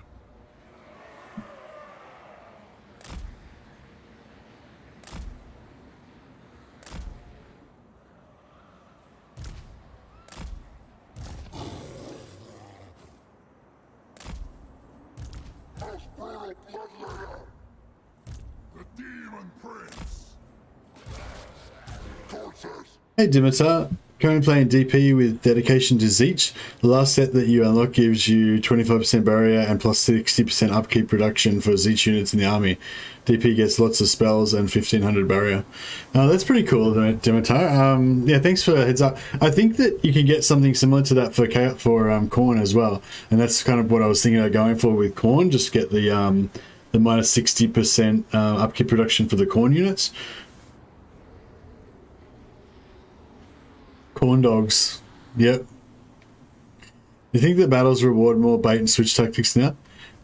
The Demon Prince. Torches. Hey Dimitar, currently playing DP with dedication to Zeech. The last set that you unlock gives you 25% barrier and plus 60% upkeep reduction for Zeech units in the army. DP gets lots of spells and 1500 barrier. That's pretty cool, Dimitar. Yeah, thanks for the heads up. I think that you can get something similar to that for Khorne as well, and that's kind of what I was thinking about going for with Khorne. Just get the minus 60% upkeep reduction for the Khorne units. Corn dogs. Yep. You think the battles reward more bait and switch tactics now?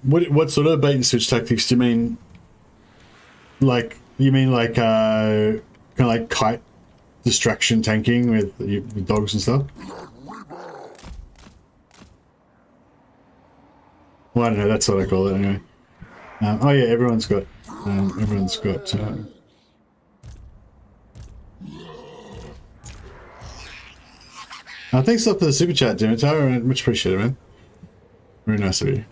What sort of bait and switch tactics do you mean? Like kind of like kite distraction tanking with dogs and stuff? Well, I don't know. That's what I call it anyway. Oh yeah, everyone's got. Thanks a lot for the super chat, Dimitar. Much appreciated, man. Very nice of you.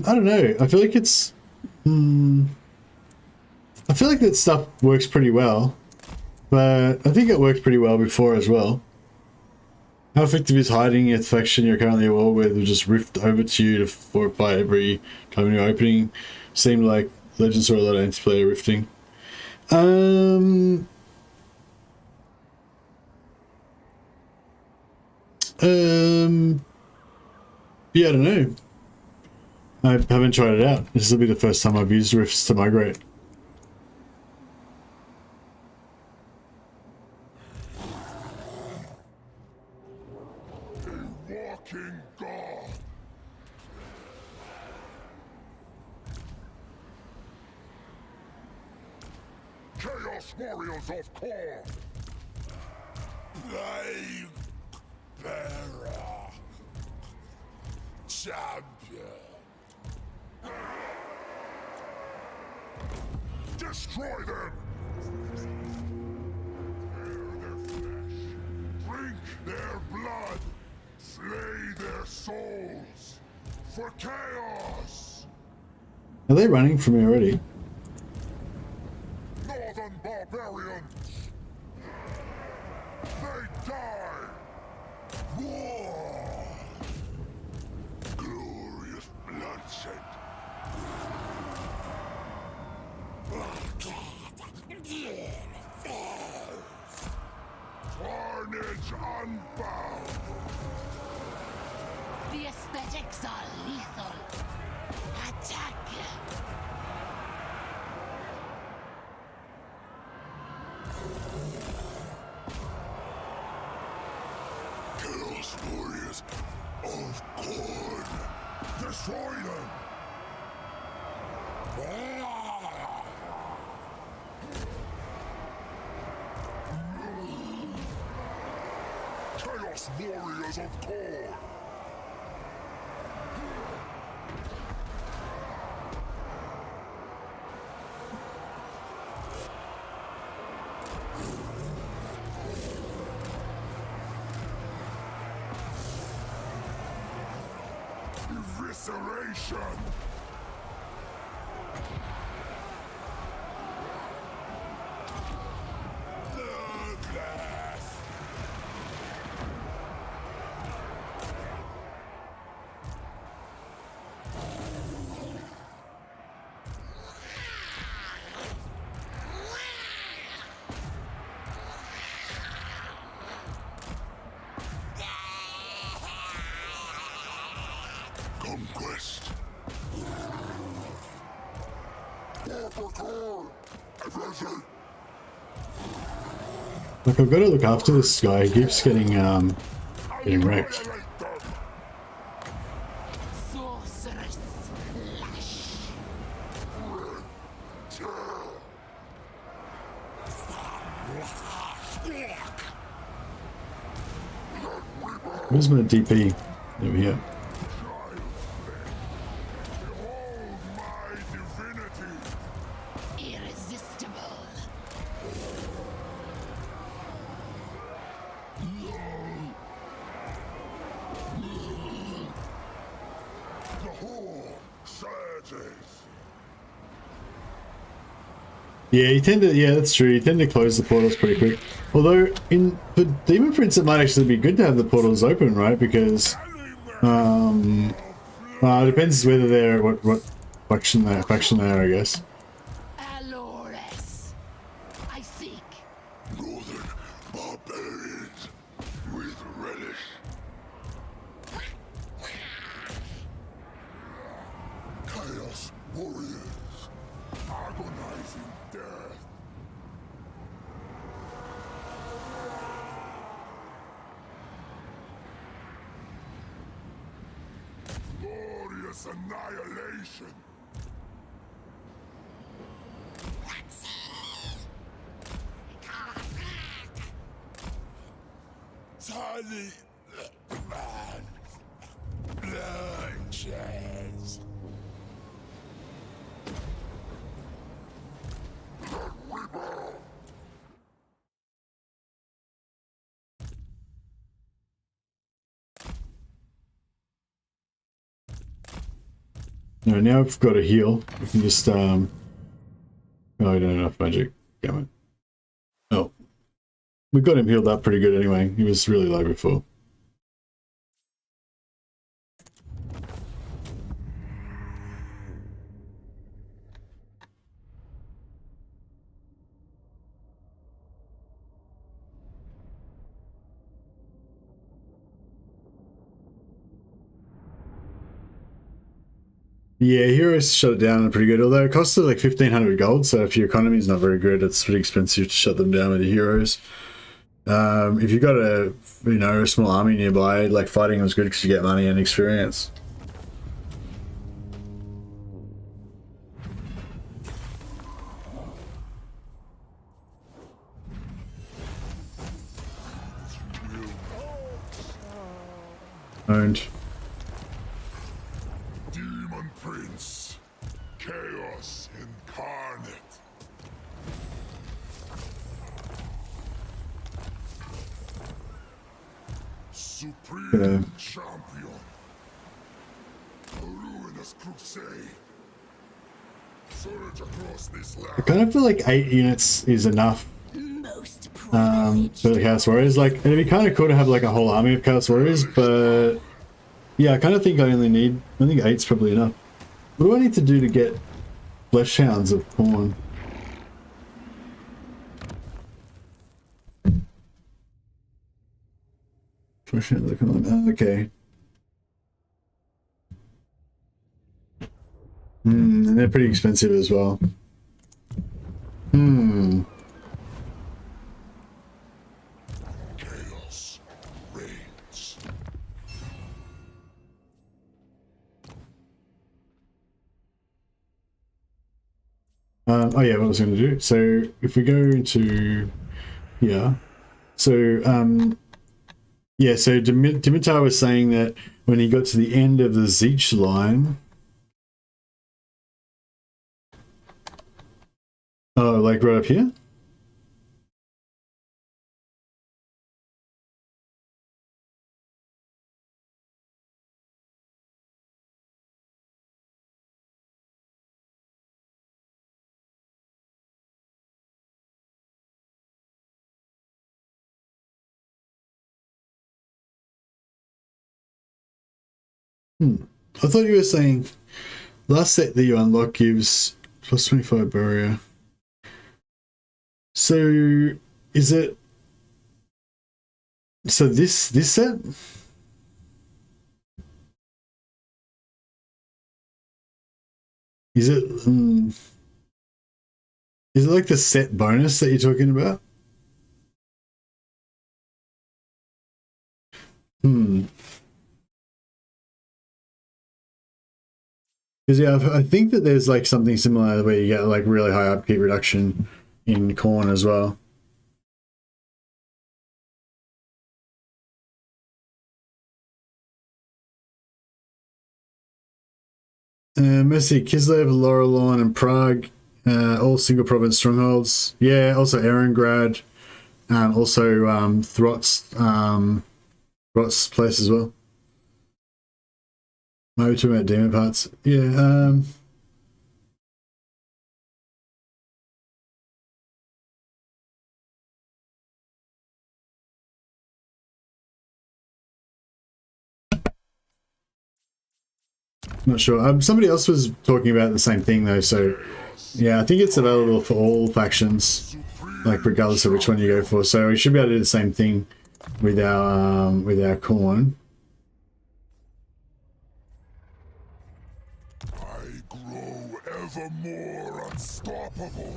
I don't know. I feel like it's. I feel like that stuff works pretty well, but I think it worked pretty well before as well. How effective is hiding a faction you're currently at war with will just rift over to you to fortify every time you're opening? Seemed like Legends saw a lot of anti-player rifting. Yeah, I don't know. I haven't tried it out. This will be the first time I've used rifts to migrate. Walking God. Chaos Warriors of Khorne. Plague Bearer. Champion. Destroy them. Tear their flesh. Drink their blood. Slay their souls for chaos. Are they running from me already? Northern barbarians. They die. War. Glorious bloodshed. Carnage unbound. The aesthetics are lethal. Attack! Chaos Warriors of Khorne. Destroy them. Chaos Warriors of Khorne. Evisceration! Like, I've got to look after this guy. He keeps getting wrecked. Sorcerous flash. Where's my DP? Over here. Irresistible. The whole surges. Yeah, that's true. You tend to close the portals pretty quick. Although, for Demon Prince, it might actually be good to have the portals open, right? Because, it depends whether they're what faction they are, I guess. Alores. I seek. Northern barbarians with relish. Chaos warriors, agonizing death. Glorious annihilation. Tiny man, bloodshed. No, now I've got a heal. We can just oh, I don't have enough magic. Damn it. Oh. We got him healed up pretty good anyway. He was really low before. Yeah, Heroes shut it down pretty good, although it costs like 1,500 gold, so if your economy is not very good, it's pretty expensive to shut them down with the Heroes. If you've got a small army nearby, like fighting was good because you get money and experience. Owned. Demon Prince, chaos incarnate. Supreme champion. A ruinous crusade. Surge across this land. I kind of feel like 8 units is enough Most for the Chaos Warriors. Like, it'd be kind of cool to have like a whole army of Chaos Warriors, but yeah, I kind of think I think 8's probably enough. What do I need to do to get Flesh Hounds of Pawn? Flesh Hounds of Pawn. Oh, okay. And they're pretty expensive as well. Chaos reigns. Oh yeah, what I was going to do. So if we go into here, so yeah, so Dimitar was saying that when he got to the end of the Zeech line, oh, like right up here. I thought you were saying last set that you unlock gives plus 25 barrier. So is it this set? Is it Is it like the set bonus that you're talking about? Because yeah, I think that there's like something similar where you get like really high upkeep reduction in corn as well. Mercy, Kislev, Laurelorn, and Prague, all single province strongholds. Yeah, also Erengrad, also Throt's place as well. Maybe talking about demon parts. Yeah. Not sure. Somebody else was talking about the same thing though, so yeah, I think it's available for all factions, like regardless of which one you go for. So we should be able to do the same thing with our corn. I grow ever more unstoppable.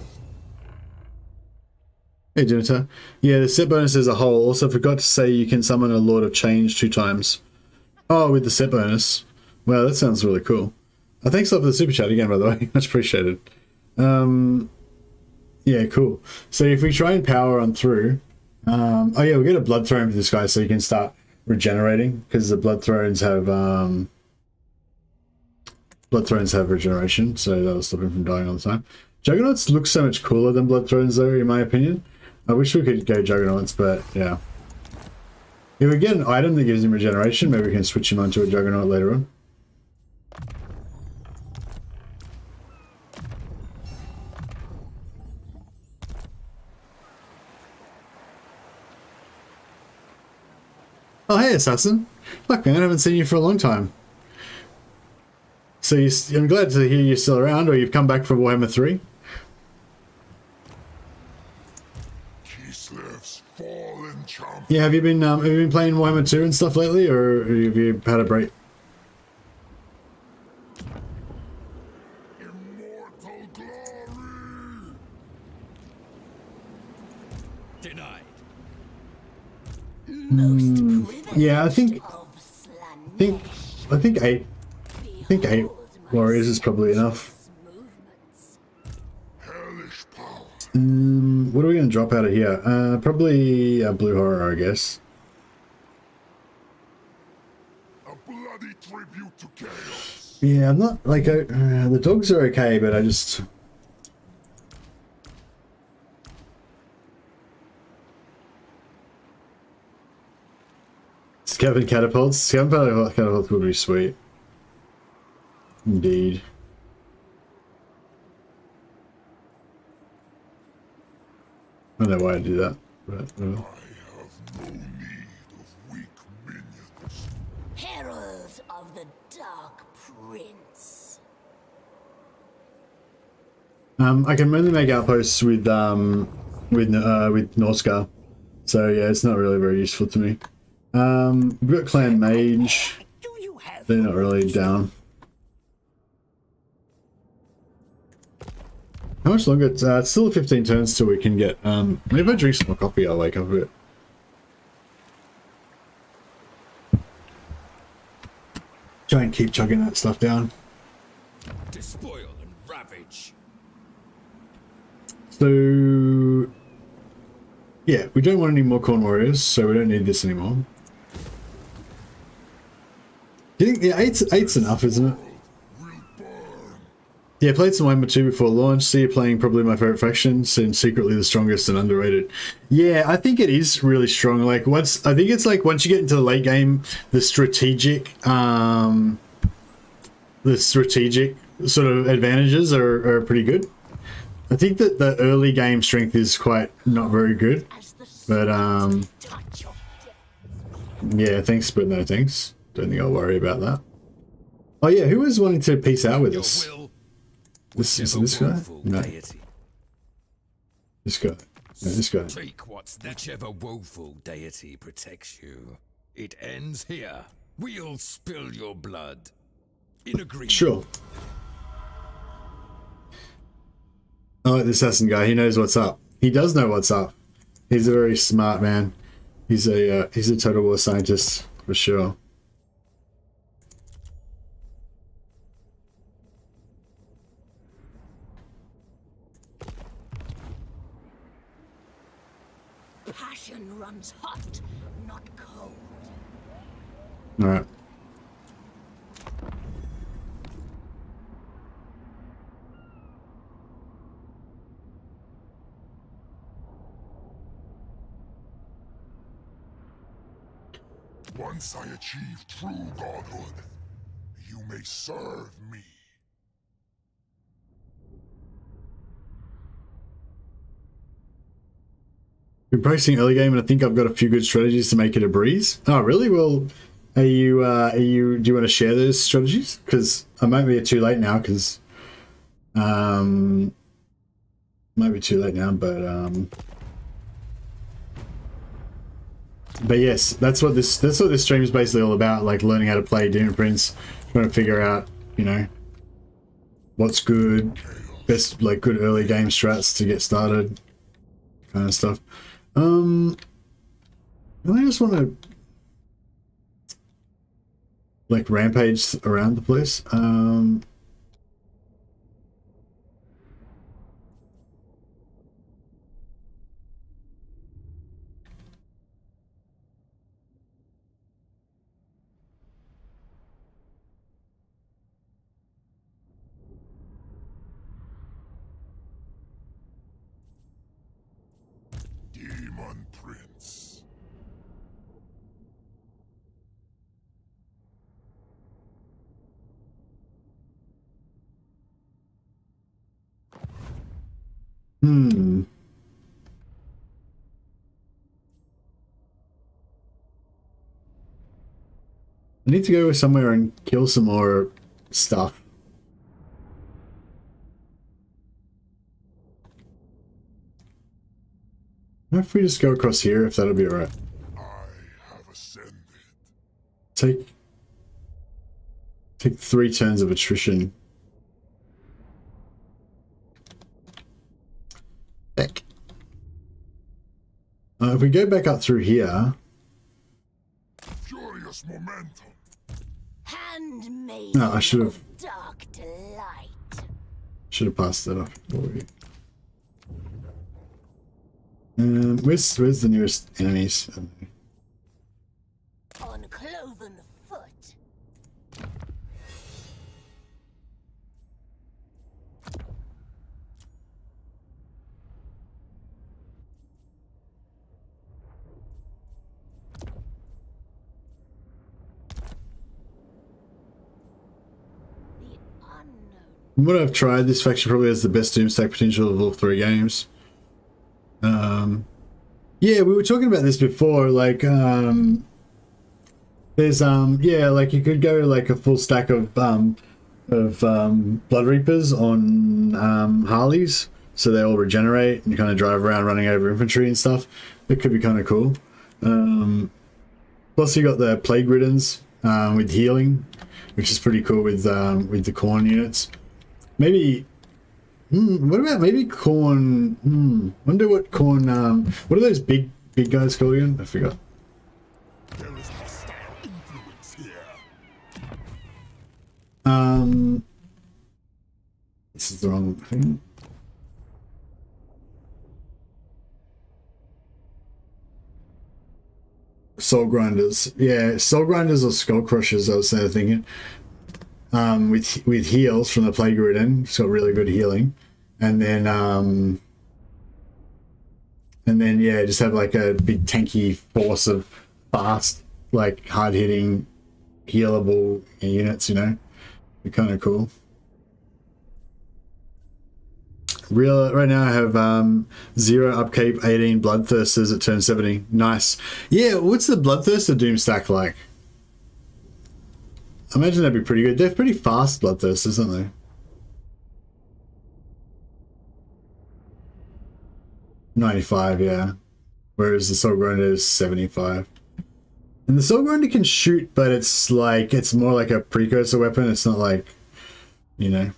Hey, Janitor. Yeah, the set bonus as a whole. Also forgot to say you can summon a Lord of Change 2 times. Oh, with the set bonus. Wow, that sounds really cool. Thanks a lot for the super chat again, by the way. Much appreciated. Yeah, cool. So if we try and power on through, oh yeah, we get a blood throne for this guy, so you can start regenerating because the blood thrones have regeneration, so that'll stop him from dying all the time. Juggernauts look so much cooler than blood thrones, though, in my opinion. I wish we could go Juggernauts, but yeah. If we get an item that gives him regeneration, maybe we can switch him onto a Juggernaut later on. Oh, hey, Assassin. Fuck, man, I haven't seen you for a long time. So I'm glad to hear you're still around, or you've come back from Warhammer 3. Yeah, have you been playing Warhammer 2 and stuff lately, or have you had a break? Immortal glory. Denied. Yeah, I think 8 warriors is probably enough. What are we going to drop out of here? Probably a blue horror, I guess. A bloody tribute to chaos. Yeah, I'm not like the dogs are okay, but I just. Scavenged catapults. Scavenged catapults would be sweet. Indeed. I don't know why I do that, but I have no need of weak minions. Herald of the Dark Prince. I can only make outposts with Norscar, so yeah, it's not really very useful to me. We've got Clan Mage. They're not really down. How much longer? It's still 15 turns till we can get. Maybe if I drink some more coffee, I'll wake up a bit. Try and keep chugging that stuff down. Despoil and ravage. So, yeah, we don't want any more Corn Warriors, so we don't need this anymore. Do you think, yeah, eight's enough, isn't it? Yeah, played some Warhammer 2 before launch. See you playing probably my favorite faction, and secretly the strongest and underrated. Yeah, I think it is really strong. Like I think it's like once you get into the late game, the strategic sort of advantages are pretty good. I think that the early game strength is quite not very good, but yeah, thanks, but no thanks. Don't think I'll worry about that. Oh yeah, who was wanting to peace out with us? This guy? No. This guy. No, this guy. Take whichever woeful deity protects you. It ends here. We'll spill your blood. In agreement. Sure. I like the assassin guy. He knows what's up. He does know what's up. He's a very smart man. He's a total war scientist for sure. Passion runs hot, not cold. All right. Once I achieve true godhood, you may serve me. Been practicing early game, and I think I've got a few good strategies to make it a breeze. Oh, really? Well, do you want to share those strategies? Because I might be too late now. Because might be too late now, but yes, that's what this stream is basically all about. Like learning how to play Demon Prince, trying to figure out, you know, what's good, best like good early game strats to get started, kind of stuff. I just want to like rampage around the place. Demon Prince. I need to go somewhere and kill some more stuff. What if we just go across here, if that'll be alright? I have ascended. Take 3 turns of attrition. Heck. If we go back up through here... Furious momentum. Handmaiden No, I should have... of dark delight. Should have passed that off before we... where's the nearest enemies? On cloven foot. The unknown. From what I've tried, this faction probably has the best Doomstack potential of all 3 games. Yeah, we were talking about this before, like, there's, yeah, like, you could go, like, a full stack of Blood Reapers on, Harleys, so they all regenerate, and you kind of drive around running over infantry and stuff. It could be kind of cool. Plus you got the Plague Riddens, with healing, which is pretty cool with the Corn units. Maybe... what about maybe Corn? Wonder what Corn. What are those big guys called again? I forgot. There is hostile influence here. This is the wrong thing. Soul Grinders, yeah, Soul Grinders or Skull Crushers. I was thinking. With heals from the Plague Ridden, it's got really good healing, and then yeah, just have like a big tanky force of fast, like hard hitting, healable units. You know, be kind of cool. Right now I have 0 upkeep, 18 Bloodthirsters at turn 70. Nice. Yeah, what's the Bloodthirster Doomstack like? I imagine that'd be pretty good. They're pretty fast Bloodthirsters, aren't they? 95, yeah. Whereas the Soul Grinder is 75. And the Soul Grinder can shoot, but it's like, it's more like a precursor weapon. It's not like, you know.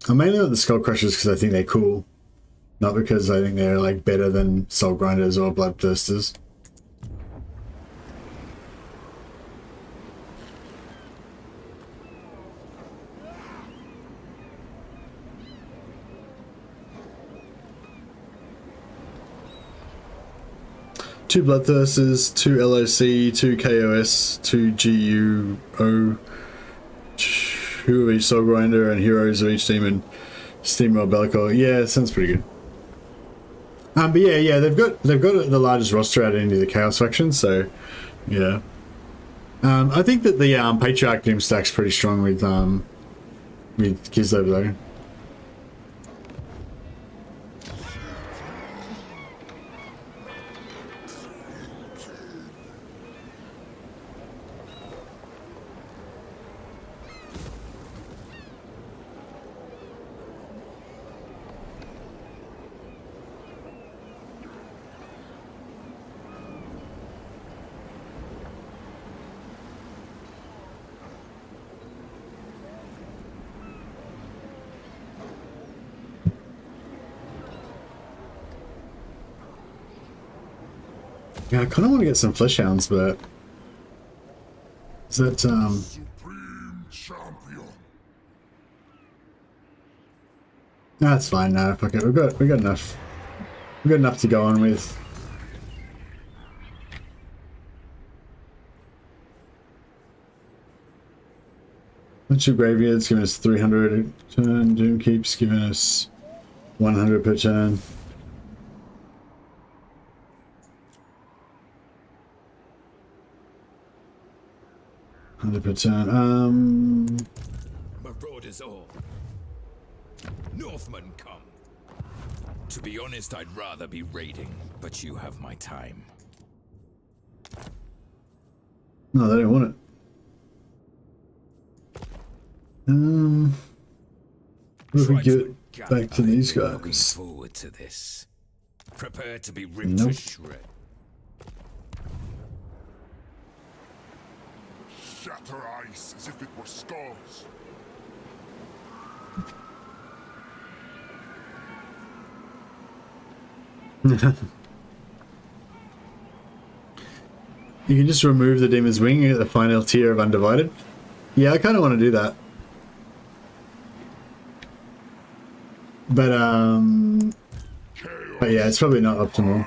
I mainly want the Skull Crushers because I think they're cool. Not because I think they're like better than Soul Grinders or Bloodthirsters. Two Bloodthirsters, 2 LOC, 2 KOS, 2 GUO, 2 of each Soul Grinder, and heroes of each demon. Steamroll Bellicor. Yeah, it sounds pretty good. But yeah, they've got the largest roster out of any of the Chaos factions, so yeah. I think that the Patriarch Doomstack's pretty strong with Kislev though. Yeah, I kind of want to get some flesh hounds, but is that Supreme Champion. no, that's fine. No, fuck it. We got enough. We got enough to go on with. Bunch of graveyards giving us 300 a turn. Doom keeps giving us 100 per turn. Marauders all. Northmen come. To be honest, I'd rather be raiding, but you have my time. No, they don't want it. What if we get back to these Looking guys? forward to this. Prepare to be ripped to shred. Shatter ice as if it were skulls. You can just remove the Demon's Wing and get the final tier of Undivided. Yeah, I kind of want to do that. But yeah, it's probably not optimal.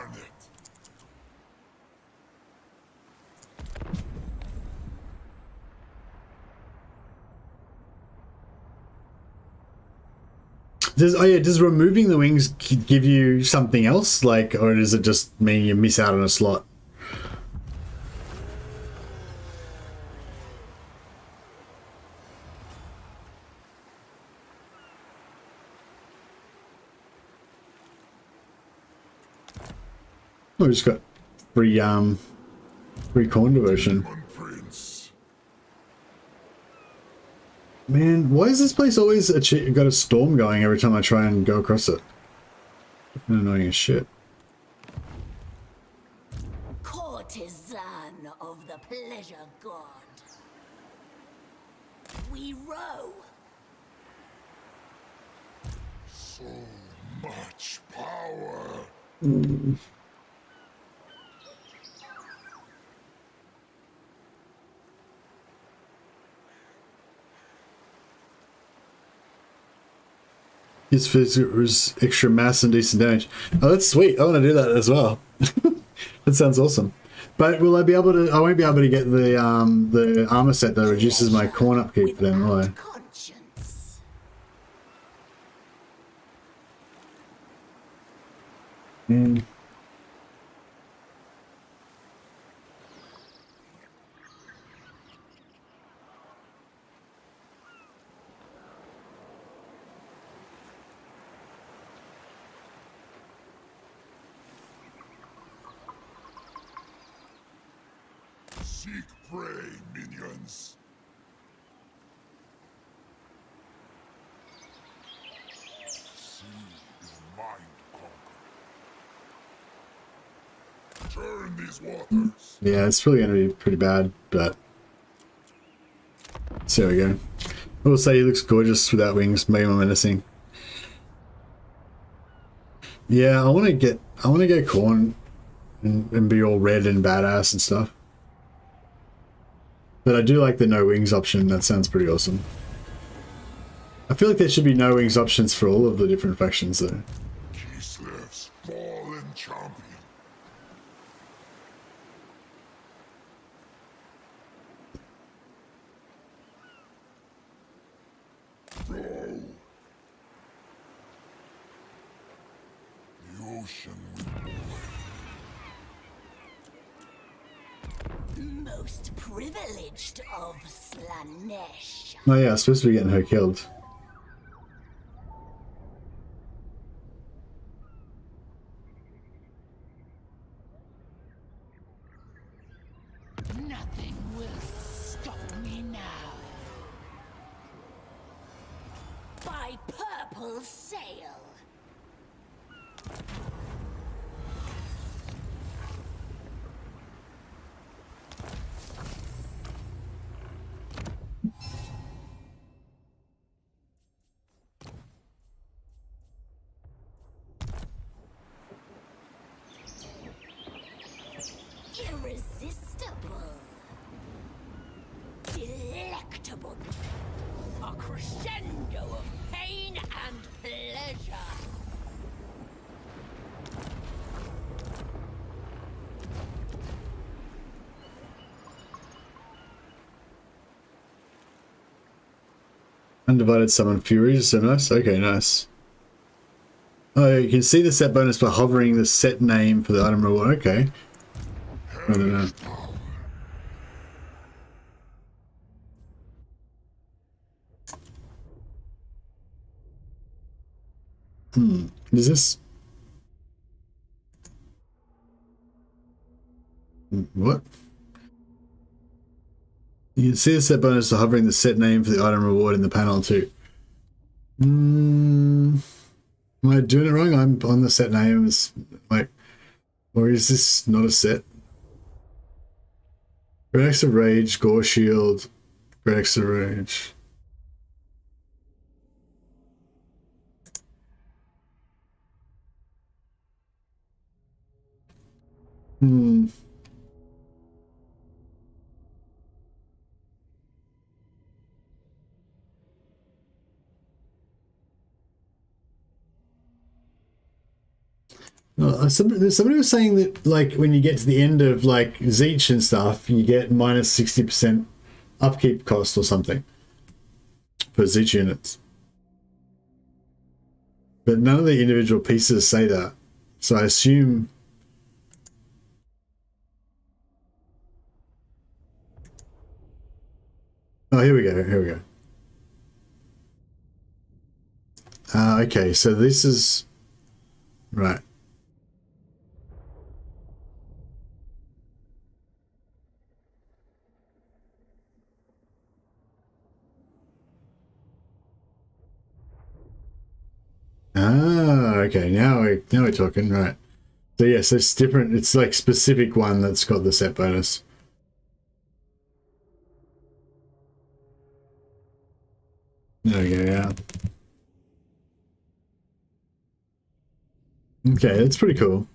Does removing the wings give you something else, like, or does it just mean you miss out on a slot? Oh, we just got free corn devotion. Man, why is this place always got a storm going every time I try and go across it? Annoying as shit. Courtesan of the pleasure god. We row. So much power. His physic's extra mass and decent damage. Oh, that's sweet. I want to do that as well. That sounds awesome. But will I be able to? I won't be able to get the armor set that reduces my corn upkeep then, will I? Conscience. Seek prey, minions. Sea is mind conquered. Turn these waters. Yeah, it's probably going to be pretty bad, but so we go. I will say he looks gorgeous without wings, maybe more menacing. Yeah, I want to get Khorne and be all red and badass and stuff. But I do like the no wings option. That sounds pretty awesome. I feel like there should be no wings options for all of the different factions though. Kislev's fallen champion. Go. The ocean will boil. Most privileged of Slanesh. Oh yeah, I'm supposed to be getting her killed. Nothing will stop me now. By purple sail. Irresistible. Delectable. A crescendo of pain and pleasure. Undivided summon furies, so nice. Okay, nice. Oh, you can see the set bonus by hovering the set name for the item reward. Okay. I don't know. Is this... What? You can see the set bonus to hovering the set name for the item reward in the panel too. Am I doing it wrong? I'm on the set names, like, or is this not a set? Great Axe of Rage, Gore Shield, Great Axe of Rage. Somebody was saying that, like, when you get to the end of, like, Zeech and stuff, you get minus 60% upkeep cost or something for Zeech units. But none of the individual pieces say that. So I assume... Oh, here we go, here we go. Okay, so this is... Right. Ah, okay. Now we're talking, right? So yes, it's different. It's like specific one that's got the set bonus. There we go. Yeah. Okay, that's pretty cool.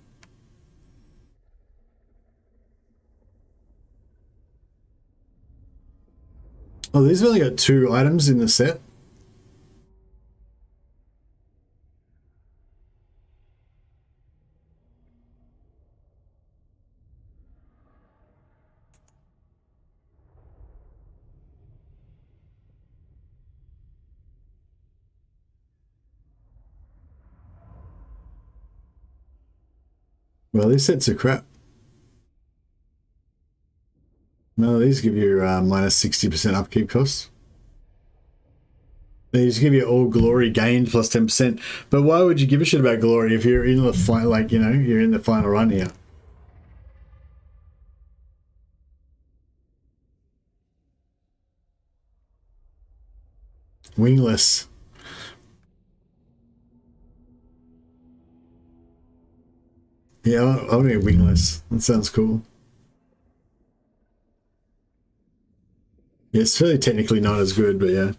Oh, these have only got 2 items in the set. Well, these sets are crap. No, these give you minus 60% upkeep costs. These give you all glory gained plus 10%. But why would you give a shit about glory if you're in the final, like, you know, you're in the final run here? Wingless. Yeah, I want to be wingless. That sounds cool. Yeah, it's fairly technically not as good, but yeah.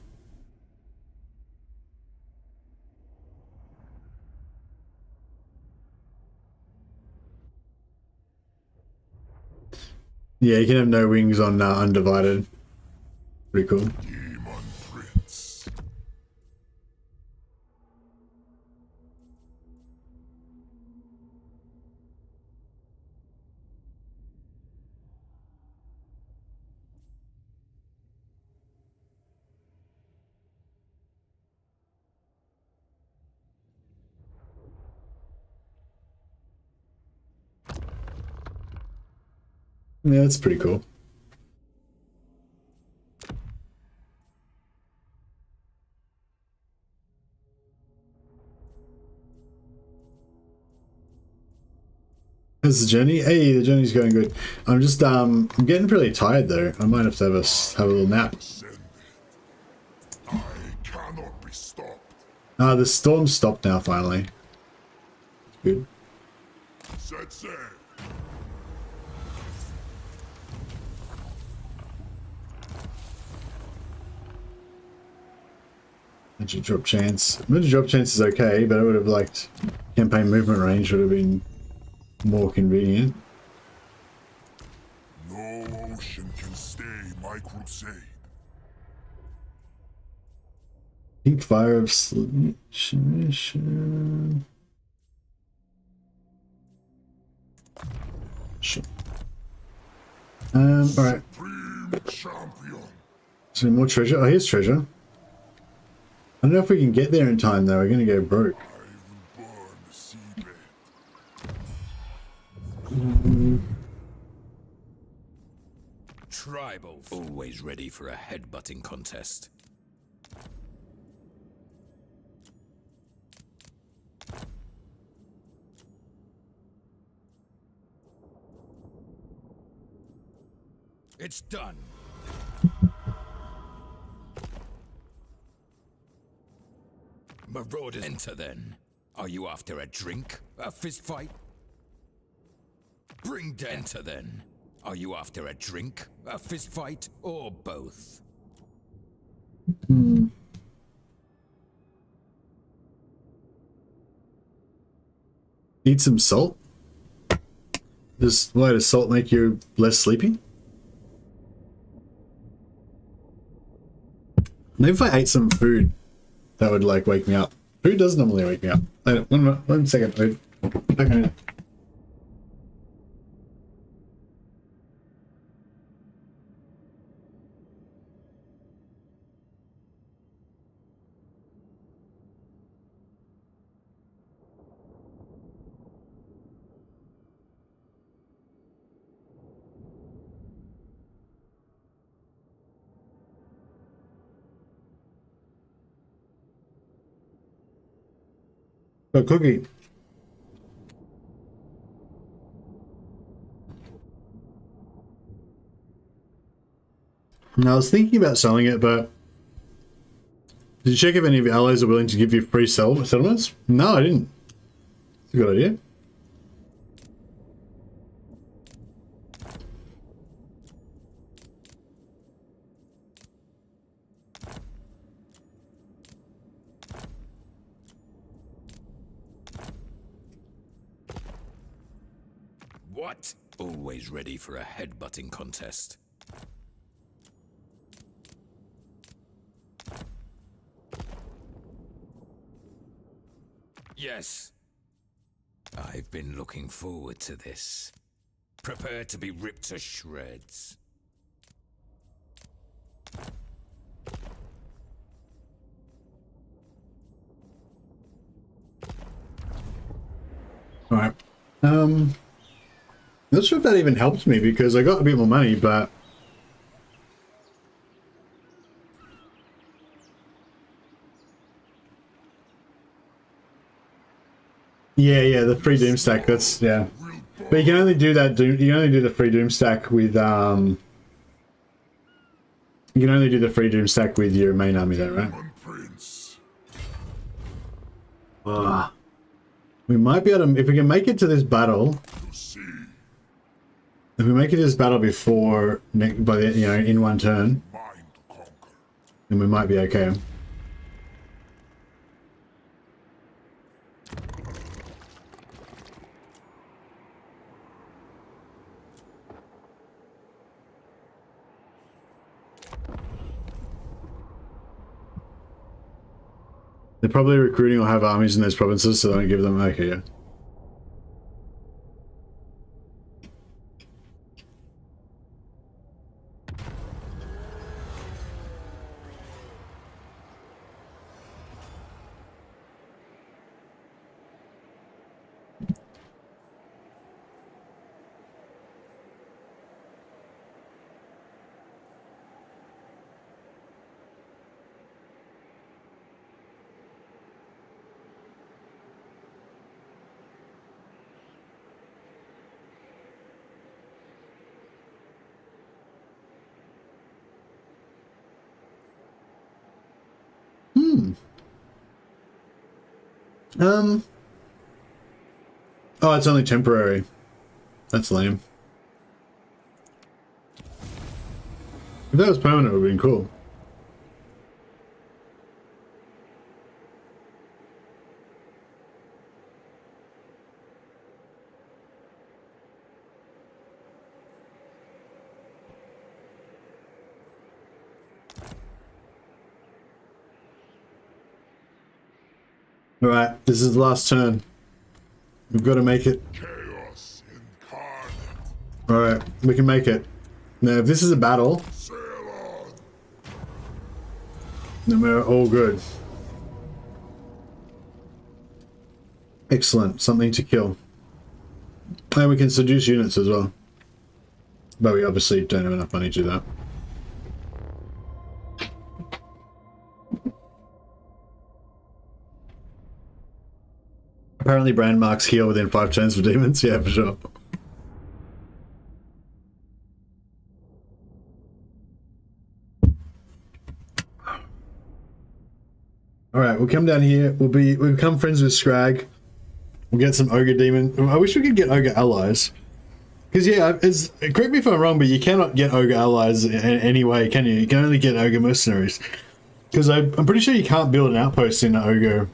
Yeah, you can have no wings on Undivided. Pretty cool. Demon Prince. Yeah, that's pretty cool. How's the journey? Hey, the journey's going good. I'm just I'm getting pretty tired though. I might have to have a little nap. I cannot be stopped. The storm's stopped now finally. Good. Set sail. Magic drop chance. Magic drop chance is okay, but I would have liked campaign movement range would have been more convenient. No ocean can stay my crusade. Pink fire of submission. Sure. Alright. Supreme champion. So more treasure. Oh, here's treasure. I don't know if we can get there in time though. We're gonna go broke. I will burn the seabed. Tribal, always ready for a headbutting contest. It's done. Marauders, enter then. Are you after a drink? A fist fight? Bring enter then. Are you after a drink? A fist fight? Or both? Eat some salt. Why does salt make you less sleepy? Maybe if I ate some food, that would like wake me up. Food does normally wake me up. One second, wait. Okay. A cookie. Now, I was thinking about selling it, but did you check if any of your allies are willing to give you free settlements? No, I didn't. It's a good idea. What? Always ready for a headbutting contest. Yes. I've been looking forward to this. Prepare to be ripped to shreds. Alright. Not sure if that even helps me because I got a bit more money, but yeah, the free Doomstack. That's yeah. But you can only do that. You can only do the free Doomstack with You can only do the free Doomstack with your main army, though, right? We might be able to, if we can make it to this battle. If we make it to this battle before, by the, in one turn, then we might be okay. They're probably recruiting or have armies in those provinces, so don't give them... Okay, yeah. Oh, it's only temporary. That's lame. If that was permanent, it would have been cool. Alright, this is the last turn. We've got to make it. Chaos incarnate. Alright, we can make it. Now, if this is a battle, Sail on. then we're all good. Excellent. Something to kill. And we can seduce units as well. But we obviously don't have enough money to do that. Apparently brand marks heal within 5 turns for demons. Yeah, for sure. Alright, we'll come down here. We'll become friends with Scrag. We'll get some ogre demon. I wish we could get ogre allies. Because yeah, correct me if I'm wrong, but you cannot get ogre allies in any way, can you? You can only get ogre mercenaries. Because I'm pretty sure you can't build an outpost in ogre.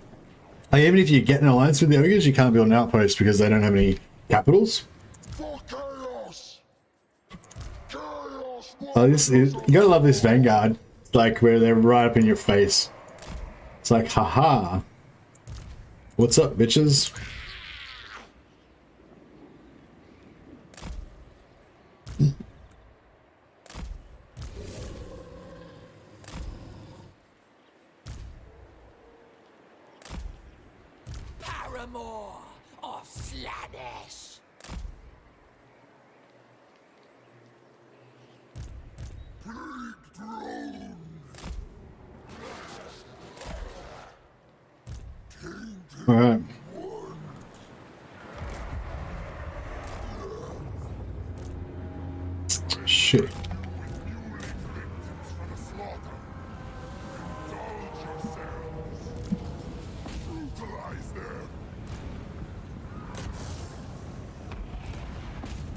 Like, even if you get an alliance with the ogres, you can't build an outpost because they don't have any capitals. For chaos. Chaos. Oh, you gotta love this Vanguard, like where they're right up in your face. It's like, haha. What's up, bitches? Paramour of Slaanesh. Alright. Shit.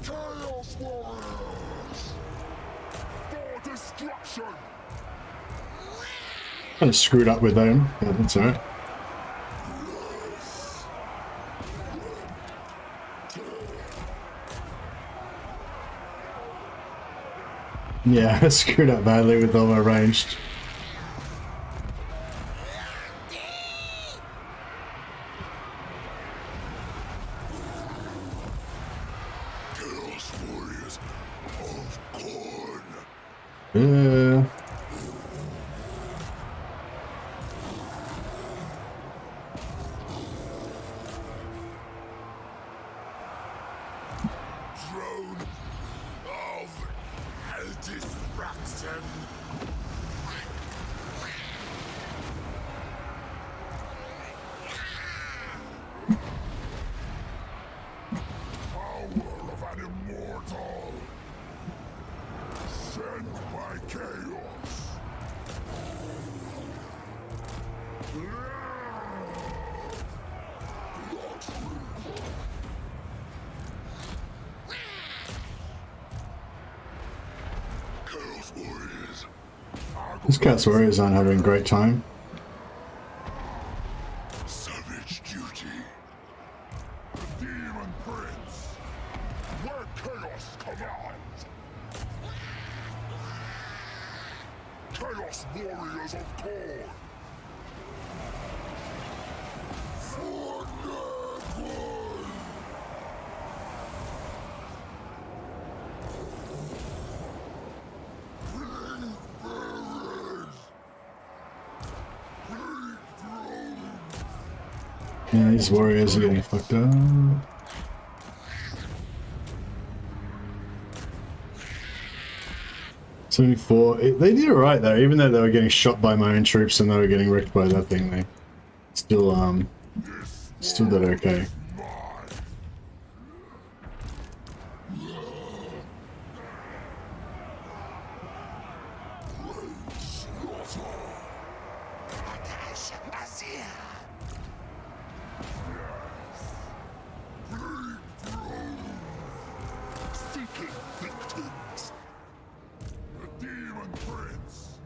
Chaos warriors. For destruction. Kind of screwed up with them. Yeah, that's alright. Yeah, I screwed up badly with all my ranged. Chaos warriors of corn. Drone of destruction. Power of an immortal. Sent by chaos. Chaos warriors. These Chaos Warriors aren't having a great time. Savage duty. The Demon Prince. Where chaos commands. Chaos warriors of Korn. Yeah, these warriors are getting fucked up. 74. They did alright though, even though they were getting shot by my own troops and they were getting wrecked by that thing. They still did okay. Seeking victims. The Demon Prince.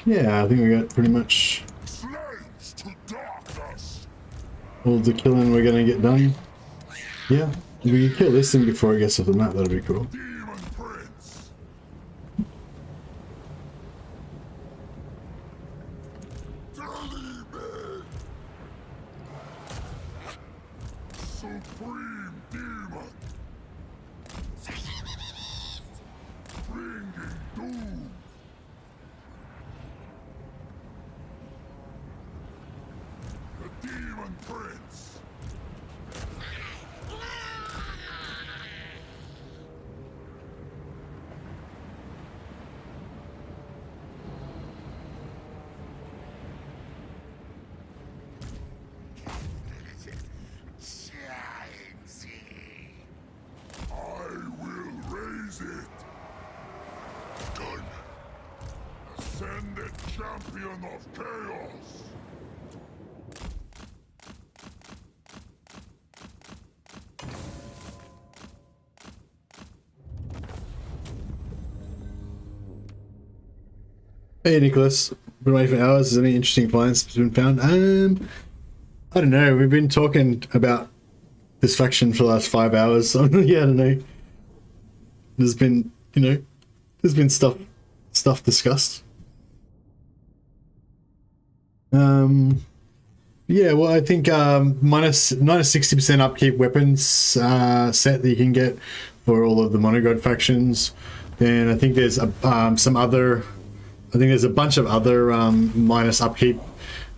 Yeah, I think we got pretty much Slaves to darkness. all the killing we're gonna get done. Yeah, if we can kill this thing before it gets off the map, that'd be cool. Demon Prince. Demon. Supreme Demon. Bringing doom. The Demon Prince. I will raise it. Done. Ascended champion of chaos. Hey Nicholas, been waiting for hours. Has any interesting finds been found? I don't know. We've been talking about this faction for the last 5 hours. So yeah, I don't know. There's been, there's been stuff discussed. Yeah, well, I think minus 60% upkeep weapons set that you can get for all of the Monogod factions. Then I think there's there's a bunch of other minus upkeep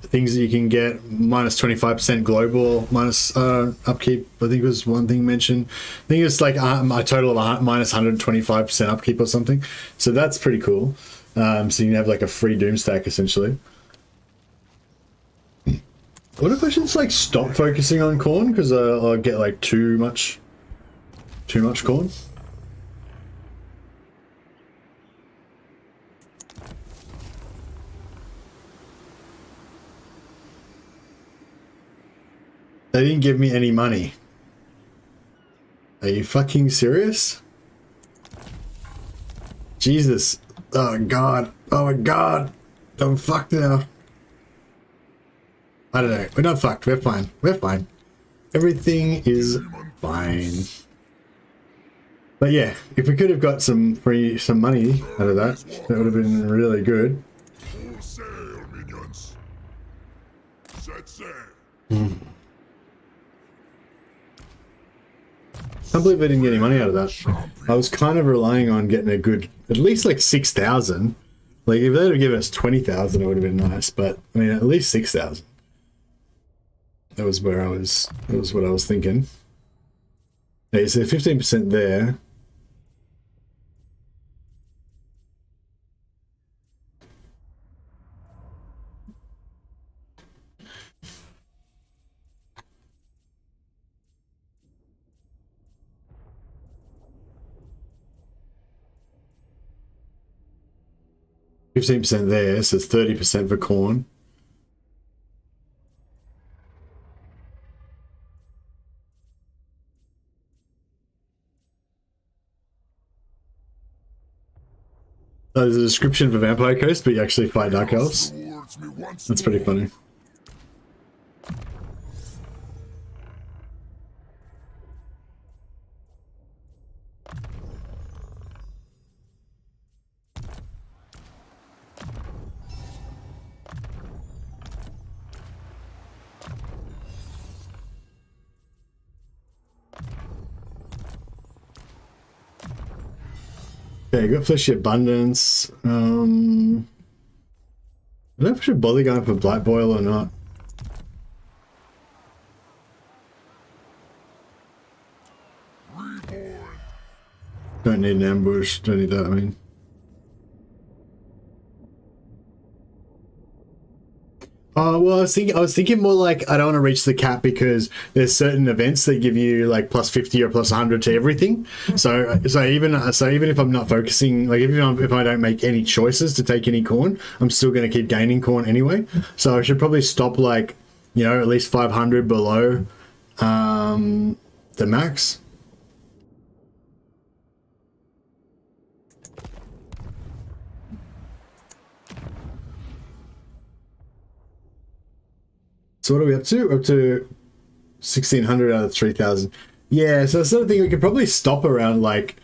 things that you can get. Minus 25% global minus upkeep, I think was one thing mentioned. I think it's like a total of minus 125% upkeep or something. So that's pretty cool. So you can have like a free Doomstack essentially. What if I should just like stop focusing on corn because I'll get like too much corn? They didn't give me any money. Are you fucking serious? Jesus. Oh god. Oh my god. I'm fucked now. I don't know. We're not fucked. We're fine. We're fine. Everything is fine. But yeah, if we could have got some money out of that, that would have been really good. Full sail, minions. Set sail. I can't believe I didn't get any money out of that. I was kind of relying on getting a good, at least like 6,000. Like if they'd have given us 20,000, it would have been nice. But I mean, at least 6,000. That was where I was. That was what I was thinking. Okay, so 15% there. %, there, so it's 30% for corn. There's a description for Vampire Coast, but you actually fight Dark Elves. That's pretty funny. Okay, got fleshy abundance. I don't know if I should bother going for Blight Boil or not. Don't need an ambush, don't need that, I mean. Well, I was thinking more like I don't want to reach the cap because there's certain events that give you like plus 50 or plus 100 to everything. So even if I'm not focusing, like if I don't make any choices to take any corn, I'm still going to keep gaining corn anyway. So I should probably stop like, you know, at least 500 below the max. So what are we up to? Up to 1,600 out of 3,000. Yeah, so I sort of think we could probably stop around like,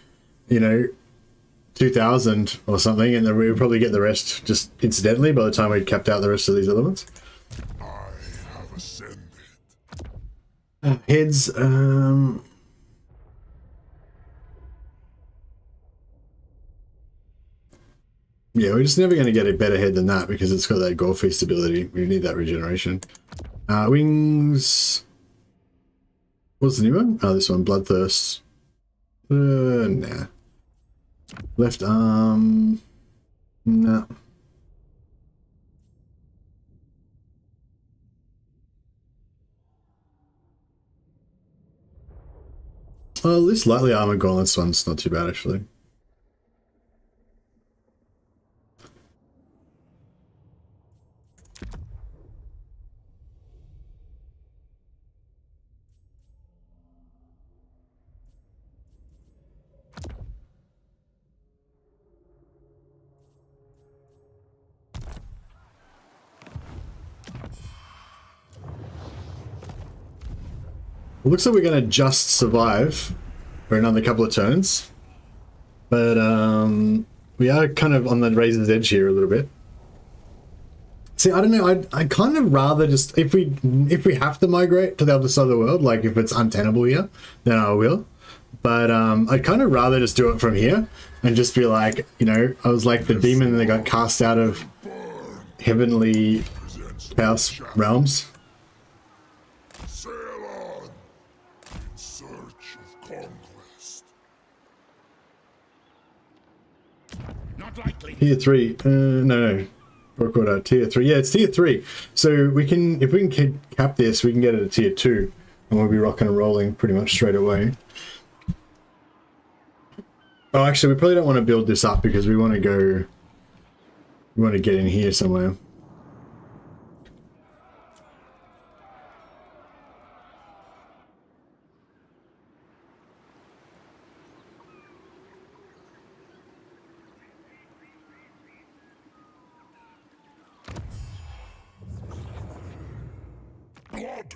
you know, 2,000 or something, and then we would probably get the rest just incidentally by the time we'd capped out the rest of these other ones. I have ascended. Heads, yeah, we're just never going to get a better head than that because it's got that Gore Feast ability. We need that regeneration. Wings. What's the new one? Oh, this one, Bloodthirst. Nah. Left arm. Nah. Well, this lightly armored gauntlets one's not too bad actually. It looks like we're going to just survive for another couple of turns, but we are kind of on the razor's edge here a little bit. See, I don't know. I'd kind of rather just if we have to migrate to the other side of the world, like if it's untenable here, then I will. But I'd kind of rather just do it from here and just be like, you know, I was like the demon that got cast out of heavenly house realms. Tier 3. No. Record tier 3. Yeah, it's tier 3. So we can, if we can cap this, we can get it to tier 2, and we'll be rocking and rolling pretty much straight away. Oh, actually, we probably don't want to build this up because we want to go. We want to get in here somewhere.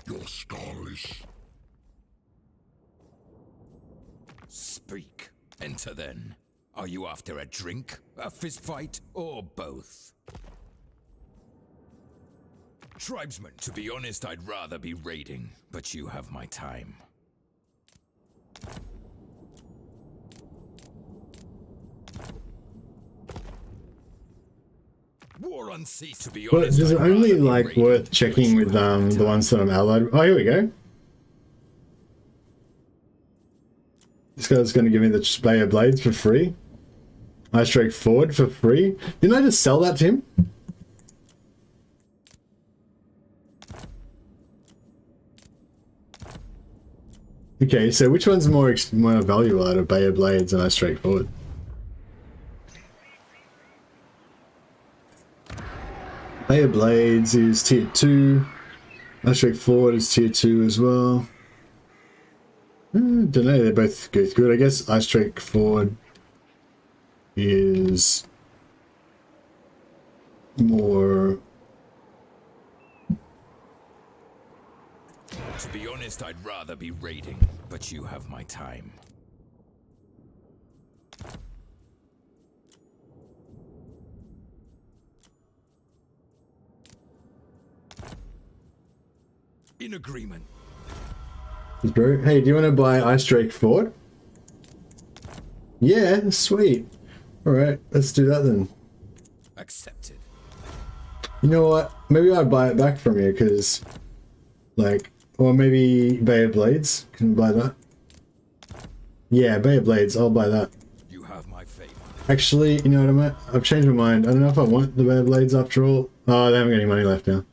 You're stylish. Speak. Enter then. Are you after a drink, a fist fight, or both? Tribesman, to be honest, I'd rather be raiding, but you have my time. War unceased, to be honest. But is it only like worth checking with the ones that I'm allied? Oh, here we go. This guy's going to give me the Slayer Blades for free. I strike forward for free. Didn't I just sell that to him? Okay, so which one's more valuable out of Bayer Blades and I strike forward? Bayer Blades is tier 2. I strike forward is tier 2 as well. Don't know, they both go good. I guess I strike forward is more. To be honest, I'd rather be raiding, but you have my time. In agreement. Bro, hey, do you want to buy Ice Drake Ford? Yeah, sweet. Alright, let's do that then. Accepted. You know what? Maybe I'll buy it back from you, because, like, or maybe Bay of Blades. Can I buy that? Yeah, Bay of Blades, I'll buy that. You have my favor. Actually, you know what, I've changed my mind. I don't know if I want the Bay of Blades after all. Oh, they haven't got any money left now.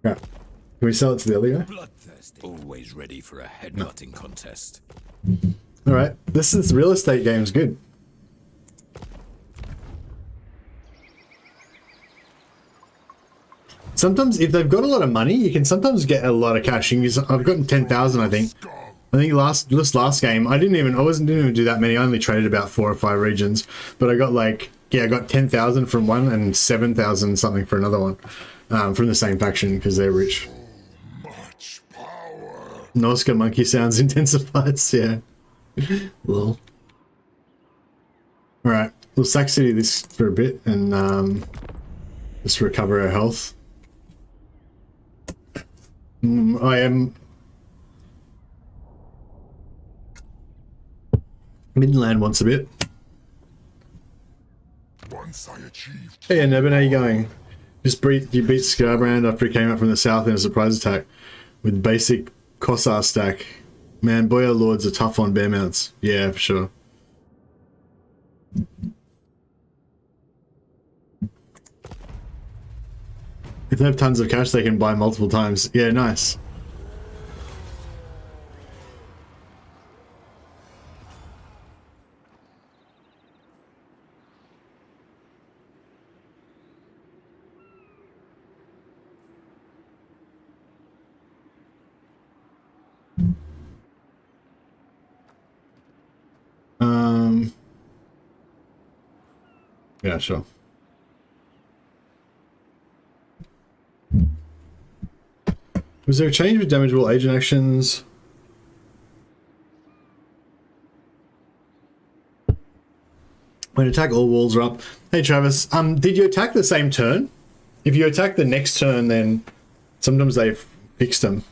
Right. Can we sell it to the other guy? Bloodthirsty. Always ready for a headbutting contest. Alright, this real estate game's good. Sometimes, if they've got a lot of money, you can sometimes get a lot of cash. I've gotten 10,000, I think. I think last game, I didn't even do that many. I only traded about 4 or 5 regions, but I got like, yeah, I got 10,000 from one and 7,000 something for another one, from the same faction because they're rich. Much power. Norska monkey sounds intensifies, yeah. Lol. Alright, we'll sack city this for a bit and just recover our health. I am Midland wants a bit. Once I achieved. Hey Nebin, how you going? You beat Scarbrand after he came up from the south in a surprise attack with basic Kossar stack. Man, boy, our lords are tough on bear mounts. Yeah, for sure. If they have tons of cash, they can buy multiple times. Yeah, nice. Yeah, sure. Was there a change with damageable agent actions? When attack, all walls are up. Hey Travis, did you attack the same turn? If you attack the next turn, then sometimes they've fixed them.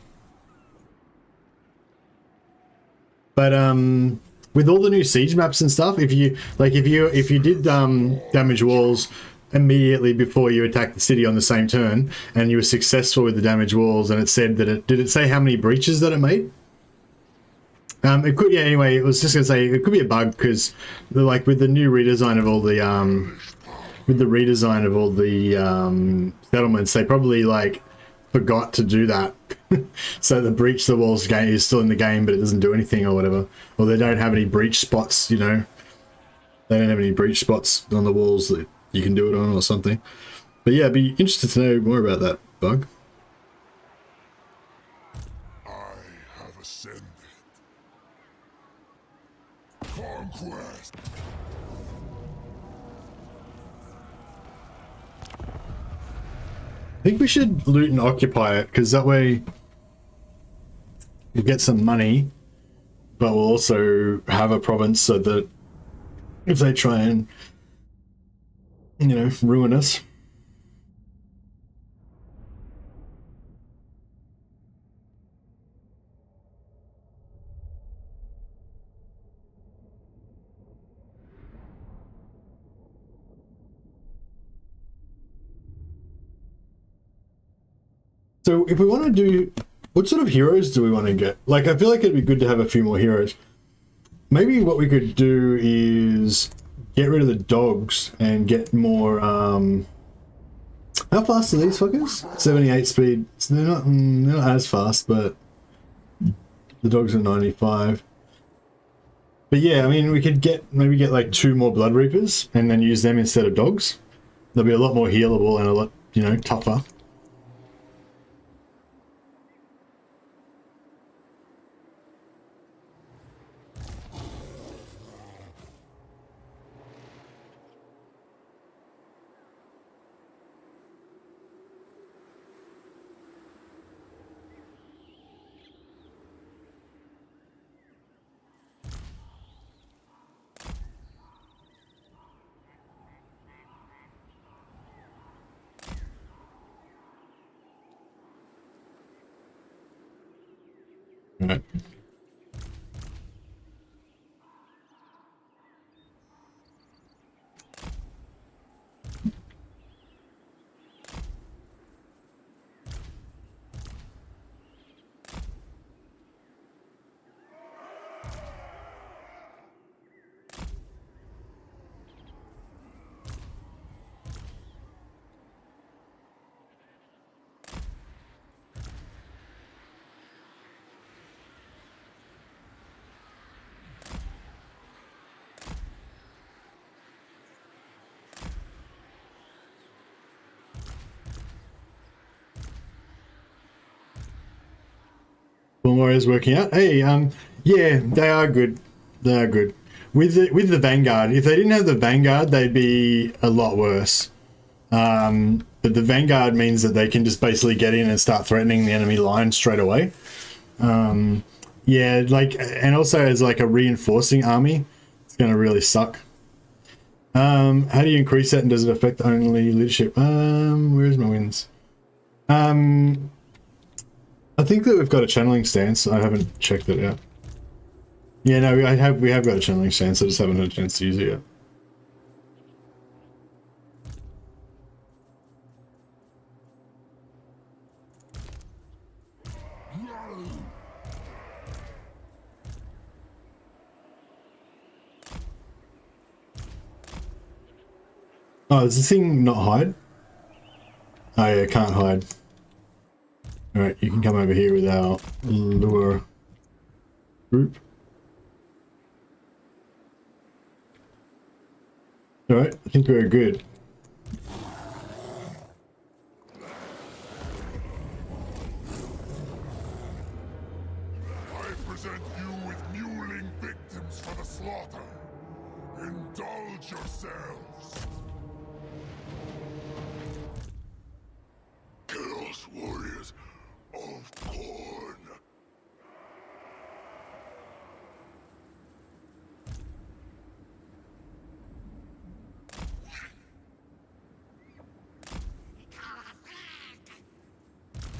But with all the new siege maps and stuff, if you did damage walls immediately before you attacked the city on the same turn, and you were successful with the damage walls, and it said that did it say how many breaches that it made? It could, yeah. Anyway, it was just gonna say it could be a bug because, like, with the new redesign of all the settlements, they probably like forgot to do that. So the breach the walls game is still in the game, but it doesn't do anything or whatever, or they don't have any breach spots. You know, they don't have any breach spots on the walls that you can do it on or something. But yeah, I'd be interested to know more about that bug. I have ascended. Conquest. I think we should loot and occupy it, because that way we'll get some money, but we'll also have a province so that if they try and, you know, ruin us. So if we want to do, what sort of heroes do we want to get? Like, I feel like it'd be good to have a few more heroes. Maybe what we could do is get rid of the dogs and get more, how fast are these fuckers? 78 speed. So they're not as fast, but the dogs are 95. But yeah, I mean, we could maybe get like 2 more Blood Reapers and then use them instead of dogs. They'll be a lot more healable and a lot, you know, tougher. Right. Warriors working out. Hey, yeah, they are good. They are good. With the Vanguard, if they didn't have the Vanguard, they'd be a lot worse. But the Vanguard means that they can just basically get in and start threatening the enemy line straight away. Yeah, like, and also as like a reinforcing army, it's gonna really suck. How do you increase that, and does it affect only leadership? Where's my wins? I think that we've got a channeling stance. I haven't checked it out. Yeah, no, we have got a channeling stance. I just haven't had a chance to use it yet. Oh, does this thing not hide? Oh yeah, can't hide. Alright, you can come over here with our lure group. Alright, I think we're good. I present you with mewling victims for the slaughter. Indulge yourselves. Chaos warriors of Corn.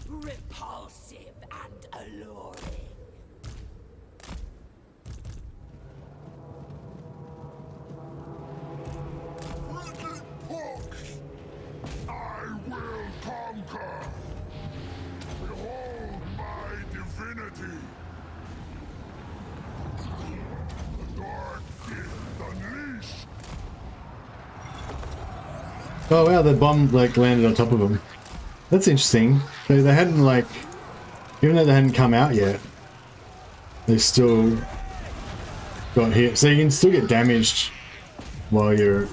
Repulsive and alluring. Wicked hooks! I will conquer! Behold my divinity! The dark gift unleashed! Oh wow, the bomb like landed on top of them. That's interesting. They hadn't like, even though they hadn't come out yet, they still got hit. So you can still get damaged while you're...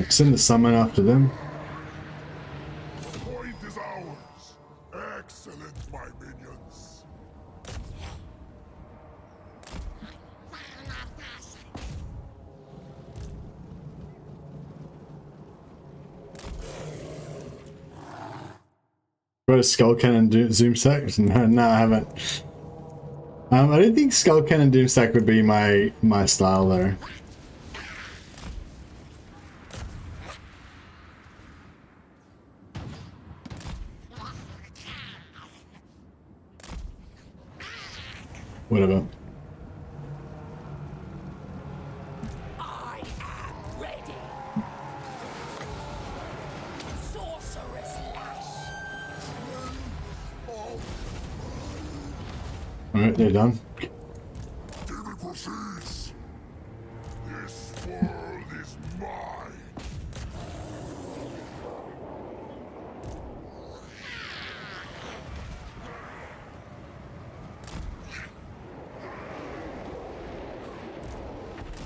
Send the summon after them. The point is ours. Excellent, my minions. Got a Skull Cannon Doomsack? No, I haven't. I don't think Skull Cannon Doomstack would be my style though. Whatever. I am ready. Sorcerer's Lash. Alright, they're done. Demon proceeds. This world is mine.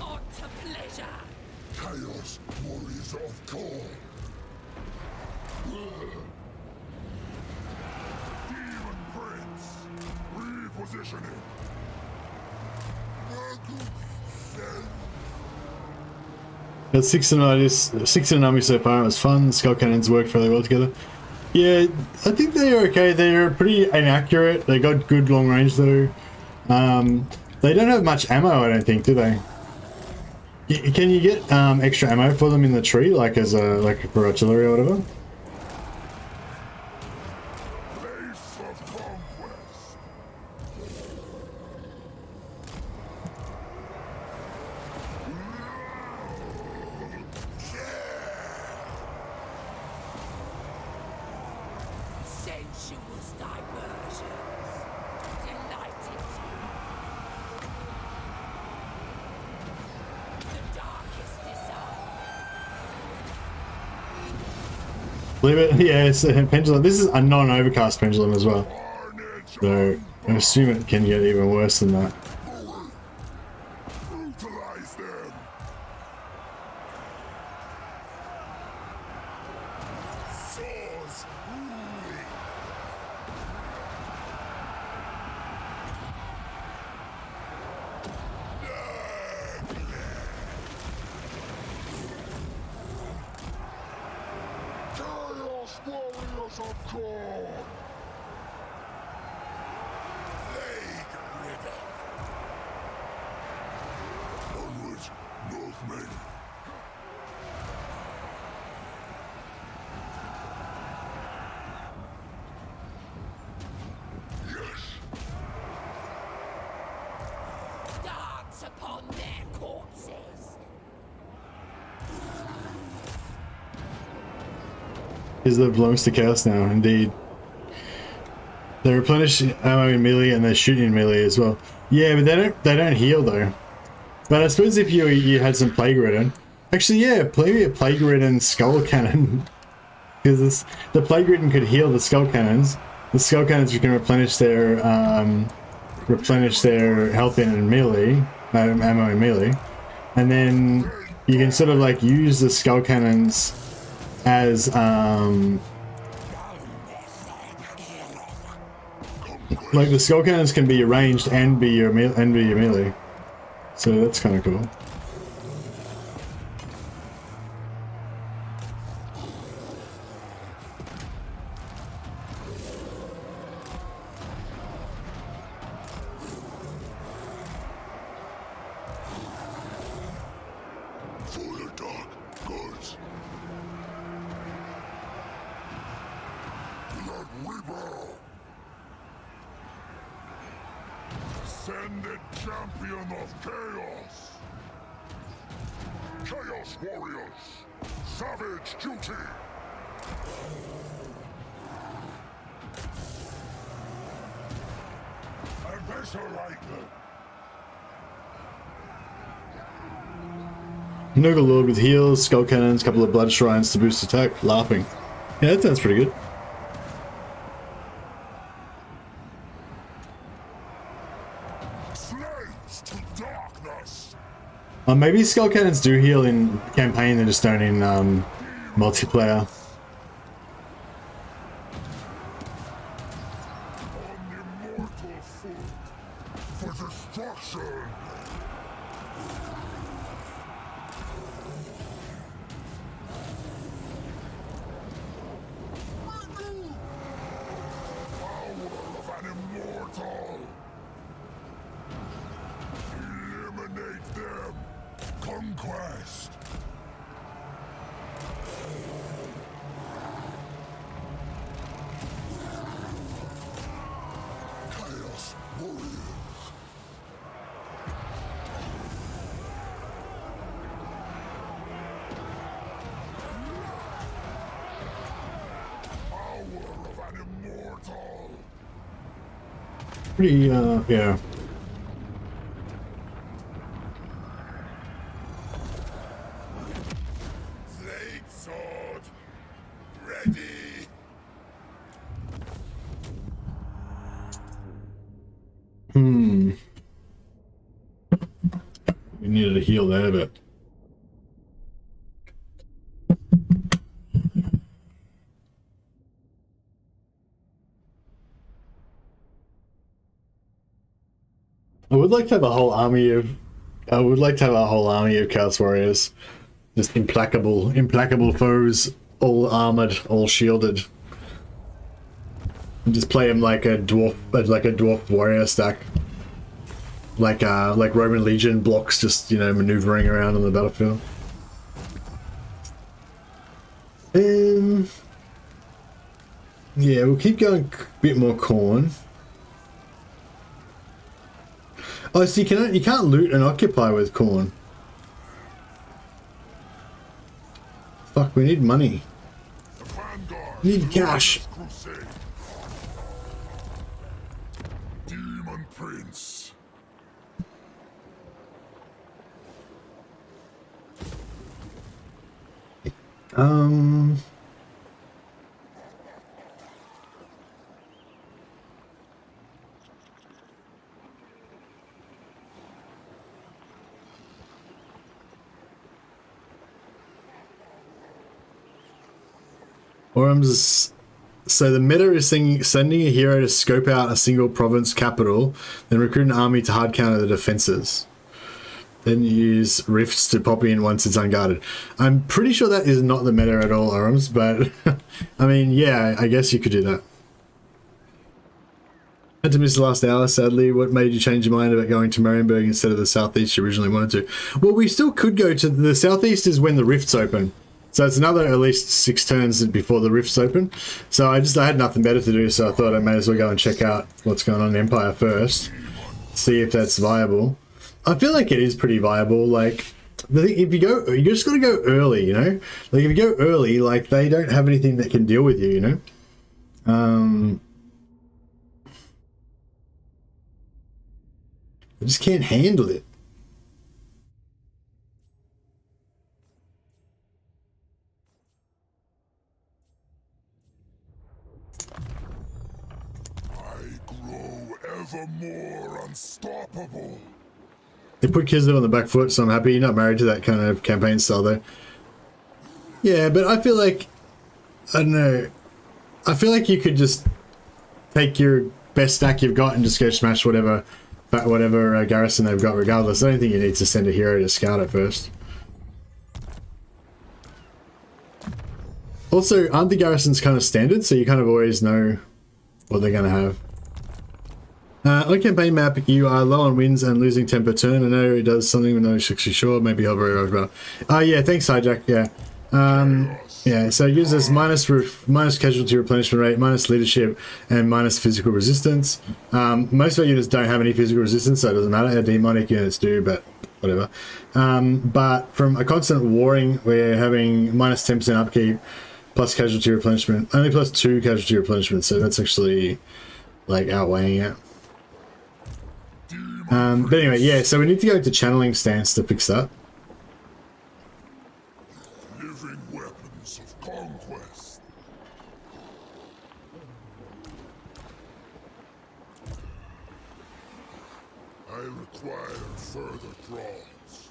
On to pleasure. Chaos warriors of Corn. Demon Prince, repositioning. Got 6 in an army so far. It was fun. Skull Cannons worked fairly well together. Yeah, I think they're okay. They're pretty inaccurate. They got good long range though. They don't have much ammo, I don't think, do they? Can you get extra ammo for them in the tree, like as a for artillery or whatever? of conquest. Sensuous diversions. Delighted to. The darkest desire. Believe it, yeah, it's a pendulum. This is a non-overcast pendulum as well. So I assume it can get even worse than that. Brutalize them. Swords. Chaos warriors of God. Plague ridden. Onwards, Northmen. Yes. Dance upon their corpses. Is the belongs to chaos now, indeed. They replenish ammo in melee and they shoot in melee as well. Yeah, but they don't heal though. But I suppose if you had some plague ridden, actually yeah, maybe a plague ridden skull cannon, because the plague ridden could heal the skull cannons. The skull cannons you can replenish their health in melee, ammo in melee, and then you can sort of like use the skull cannons as like the skull cannons can be arranged and be your melee, so that's kind of cool. For the dark gods. Blood Reaper. Ascended champion of chaos. Chaos warriors. Savage duty. Eviscerator. Nogal Lord with heals, skull cannons, couple of blood shrines to boost attack, laughing. Yeah, that sounds pretty good. Slaves to darkness. Maybe skull cannons do heal in campaign, they just don't in multiplayer. On immortal foot. For destruction. Power of an immortal. Eliminate them. Conquest. Chaos warriors. Power of an immortal. Pretty, yeah. Blade sword. Ready. We needed to heal there, but I would like to have a whole army of Chaos Warriors. Just implacable foes, all armored, all shielded. And just play them like a dwarf warrior stack. Like Roman Legion blocks, just, you know, maneuvering around on the battlefield. Yeah, we'll keep going a bit more corn. Oh, so you can't loot and occupy with corn. Fuck, we need money. We need cash. Demon Prince. So the meta is sending a hero to scope out a single province capital, then recruit an army to hard counter the defenses. Then use rifts to pop in once it's unguarded. I'm pretty sure that is not the meta at all, Orms, but I mean, yeah, I guess you could do that. Had to miss the last hour, sadly. What made you change your mind about going to Marienburg instead of the southeast you originally wanted to? Well, we still could go to the southeast is when the rifts open. So it's another at least 6 turns before the rifts open. So I had nothing better to do, so I thought I may as well go and check out what's going on in Empire first. See if that's viable. I feel like it is pretty viable. Like, if you go, you just got to go early, you know? Like, if you go early, like, they don't have anything that can deal with you, you know? They just can't handle it. Ever more unstoppable. They put Kislev on the back foot, so I'm happy you're not married to that kind of campaign style, though. Yeah, but I feel like, I don't know, I feel like you could just take your best stack you've got and just go smash whatever garrison they've got regardless. I don't think you need to send a hero to scout it first. Also, aren't the garrisons kind of standard, so you kind of always know what they're going to have? On campaign map, you are low on wins and losing 10 per turn. I know it does something we're not actually sure. Maybe I'll very well. Yeah, thanks, Hijack. Yeah. Yeah, so it gives us minus casualty replenishment rate, minus leadership, and minus physical resistance. Most of our units don't have any physical resistance, so it doesn't matter. Our demonic units do, but whatever. But from a constant warring, we're having minus 10% upkeep, plus casualty replenishment, only plus 2 casualty replenishment, so that's actually like outweighing it. But anyway, yeah, so we need to go to channeling stance to fix that. Living weapons of conquest. I require further draws.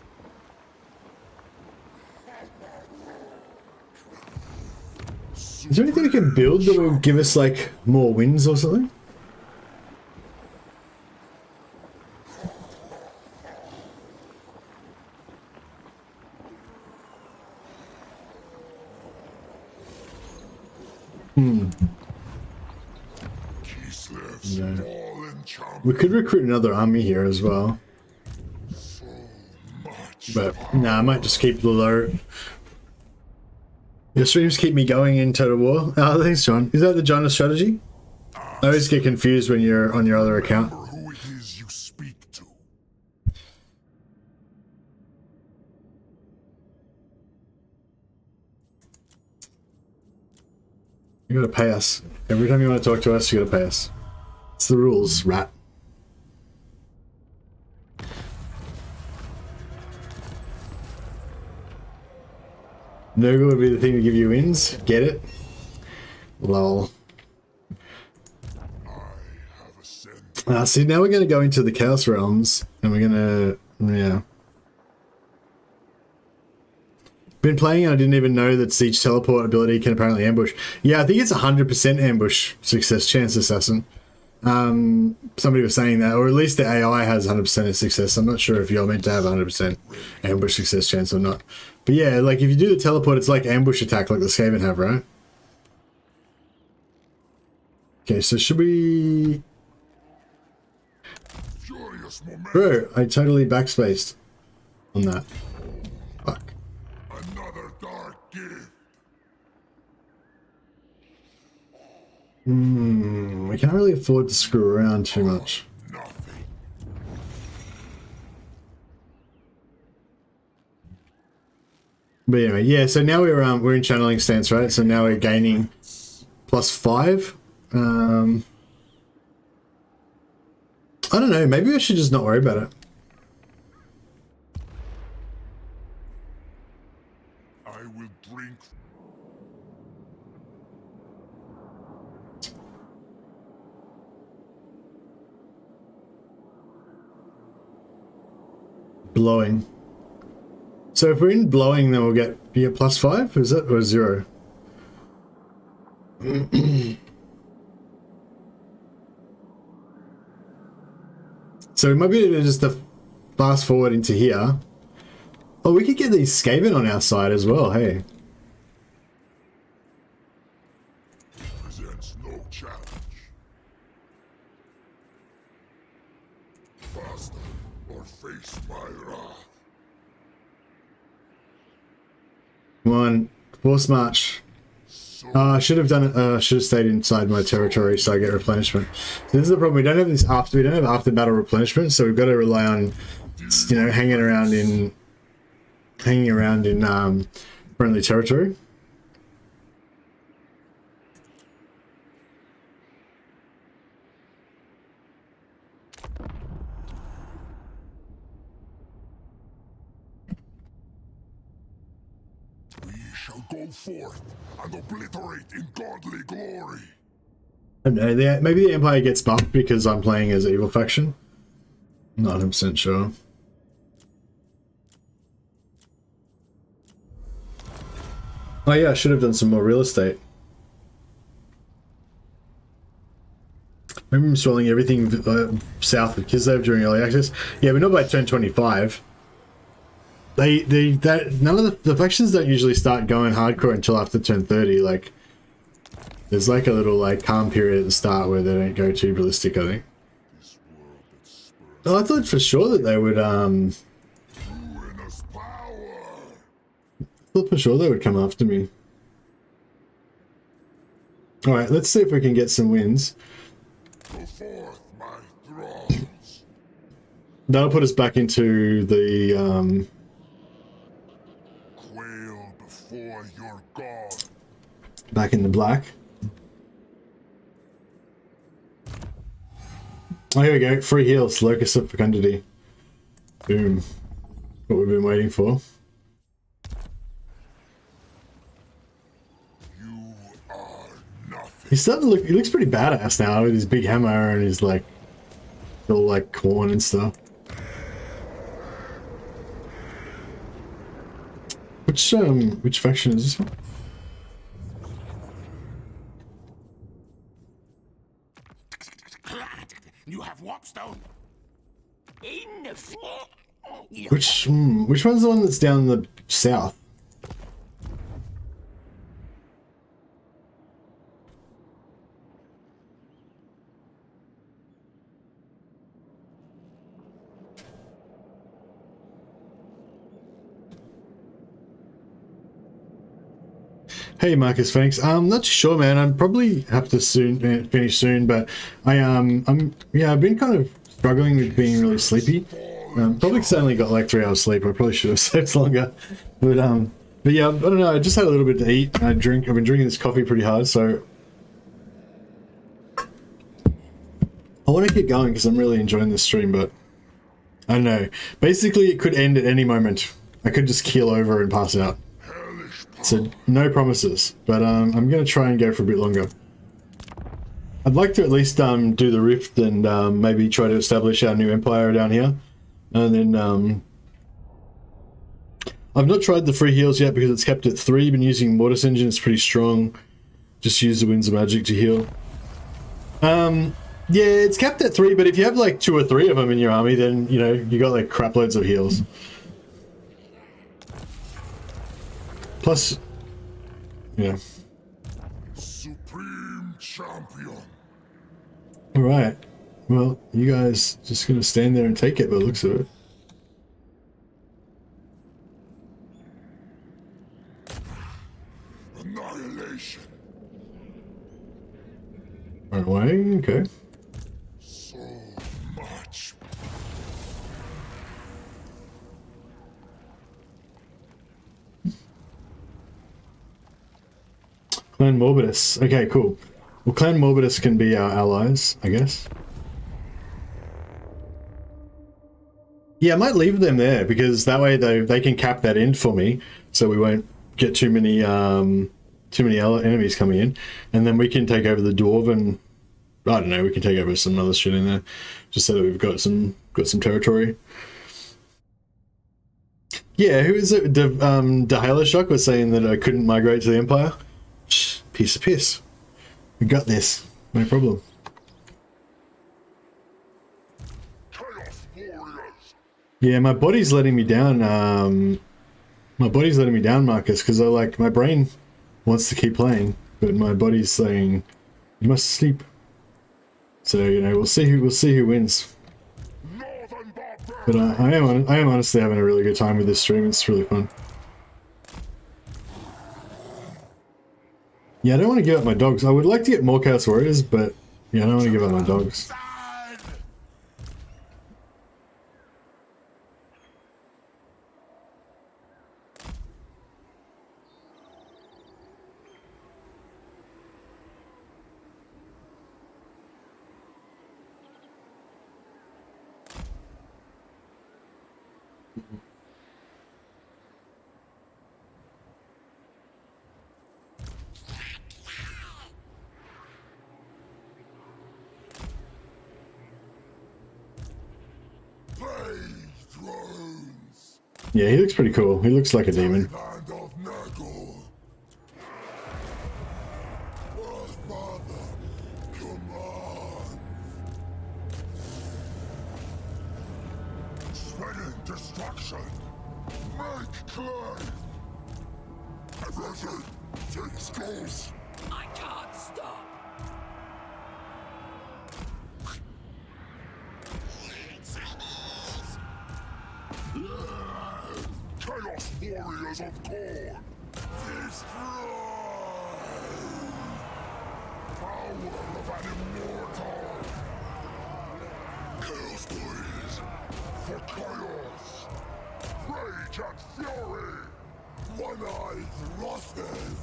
Is there anything we can build that will give us like more wins or something? No. We could recruit another army here as well. But nah, I might just keep the low. Your streams keep me going in Total War. Oh, thanks, John. Is that the John strategy? I always get confused when you're on your other account. Who it is you speak to. You gotta pay us. Every time you want to talk to us, you gotta pay us. It's the rules, rat. Nurgle would be the thing to give you wins. Get it? Lol. See, now we're going to go into the Chaos Realms, and we're going to, yeah. Been playing, and I didn't even know that Siege Teleport ability can apparently ambush. Yeah, I think it's 100% ambush success chance, Assassin. Somebody was saying that, or at least the AI has 100% success. I'm not sure if you're meant to have 100% ambush success chance or not. But yeah, like if you do the teleport, it's like ambush attack, like the Skaven have, right? Okay, so should we... Bro, I totally backspaced on that. Fuck. Another dark gift. We can't really afford to screw around too much. Nothing. But anyway, yeah, so now we're in channeling stance, right? So now we're gaining +5. I don't know, maybe I should just not worry about it. I will drink. Blowing. So if we're in blowing, then we'll get +5, is it? Or 0? So it might be just to fast forward into here. Oh, we could get these Skaven on our side as well, hey. Presents no challenge. Faster or face my wrath. Come on, force march. I should have done it. Should have stayed inside my territory so I get replenishment. So this is the problem. We don't have this after. We don't have after battle replenishment, so we've got to rely on, you know, hanging around in friendly territory. We shall go forth and obliterate in godly glory. I don't know, maybe the Empire gets buffed because I'm playing as evil faction. Not 100% sure. Oh yeah, I should have done some more real estate. Maybe I'm installing everything south of Kislev during early access. Yeah, but not by turn 25. None of the factions don't usually start going hardcore until after turn 30. Like, there's like a little like calm period at the start where they don't go too ballistic, I think. Oh, I thought for sure that they would Ruinous power. I thought for sure they would come after me. Alright, let's see if we can get some wins. Go forth, my thralls. That'll put us back into the Quail before your god. back in the black. Oh, here we go. Free heals, Locus of Fecundity. Boom. What we've been waiting for. You are nothing. He's starting to look, he looks pretty badass now with his big hammer and his like, all like corn and stuff. Which faction is this one? You have warpstone. Which one's the one that's down the south? Hey Marcus, thanks. I'm not sure, man. I probably have to finish soon, but I've been kind of struggling with being really sleepy. Probably because I only got like 3 hours sleep. I probably should have slept longer, but yeah, I don't know. I just had a little bit to eat. I've been drinking this coffee pretty hard, so I want to keep going because I'm really enjoying this stream. But I don't know. Basically, it could end at any moment. I could just keel over and pass out. So no promises, but I'm going to try and go for a bit longer. I'd like to at least do the rift and maybe try to establish our new empire down here. And then I've not tried the free heals yet because it's kept at 3. Been using Mortis Engine, it's pretty strong. Just use the Winds of Magic to heal. Yeah, it's kept at 3, but if you have like 2 or 3 of them in your army, then you know you got like crap loads of heals. Plus, yeah. Supreme champion. Alright. Well, you guys just gonna stand there and take it by the looks of it. Annihilation. Right away, okay. So much. Clan Morbidus. Okay, cool. Well, Clan Morbidus can be our allies, I guess. Yeah, I might leave them there because that way they can cap that in for me, so we won't get too many enemies coming in, and then we can take over the dwarven. I don't know. We can take over some other shit in there, just so that we've got some territory. Yeah, who is it? Shock was saying that I couldn't migrate to the Empire. Piece of piss. We got this. No problem. Yeah, my body's letting me down. Marcus, because my brain wants to keep playing, but my body's saying you must sleep. So we'll see who wins. But I am honestly having a really good time with this stream. It's really fun. Yeah, I don't want to give up my dogs. I would like to get more Chaos Warriors, but yeah, I don't want to give up my dogs. Yeah, he looks pretty cool. He looks like a demon. Destruction. Make clay. Everything. Take skulls. I can't stop. Chaos Warriors of Corn. Destroy. Power of an immortal. Chaos Warriors. For chaos. Rage and fury. One-eyed rosters.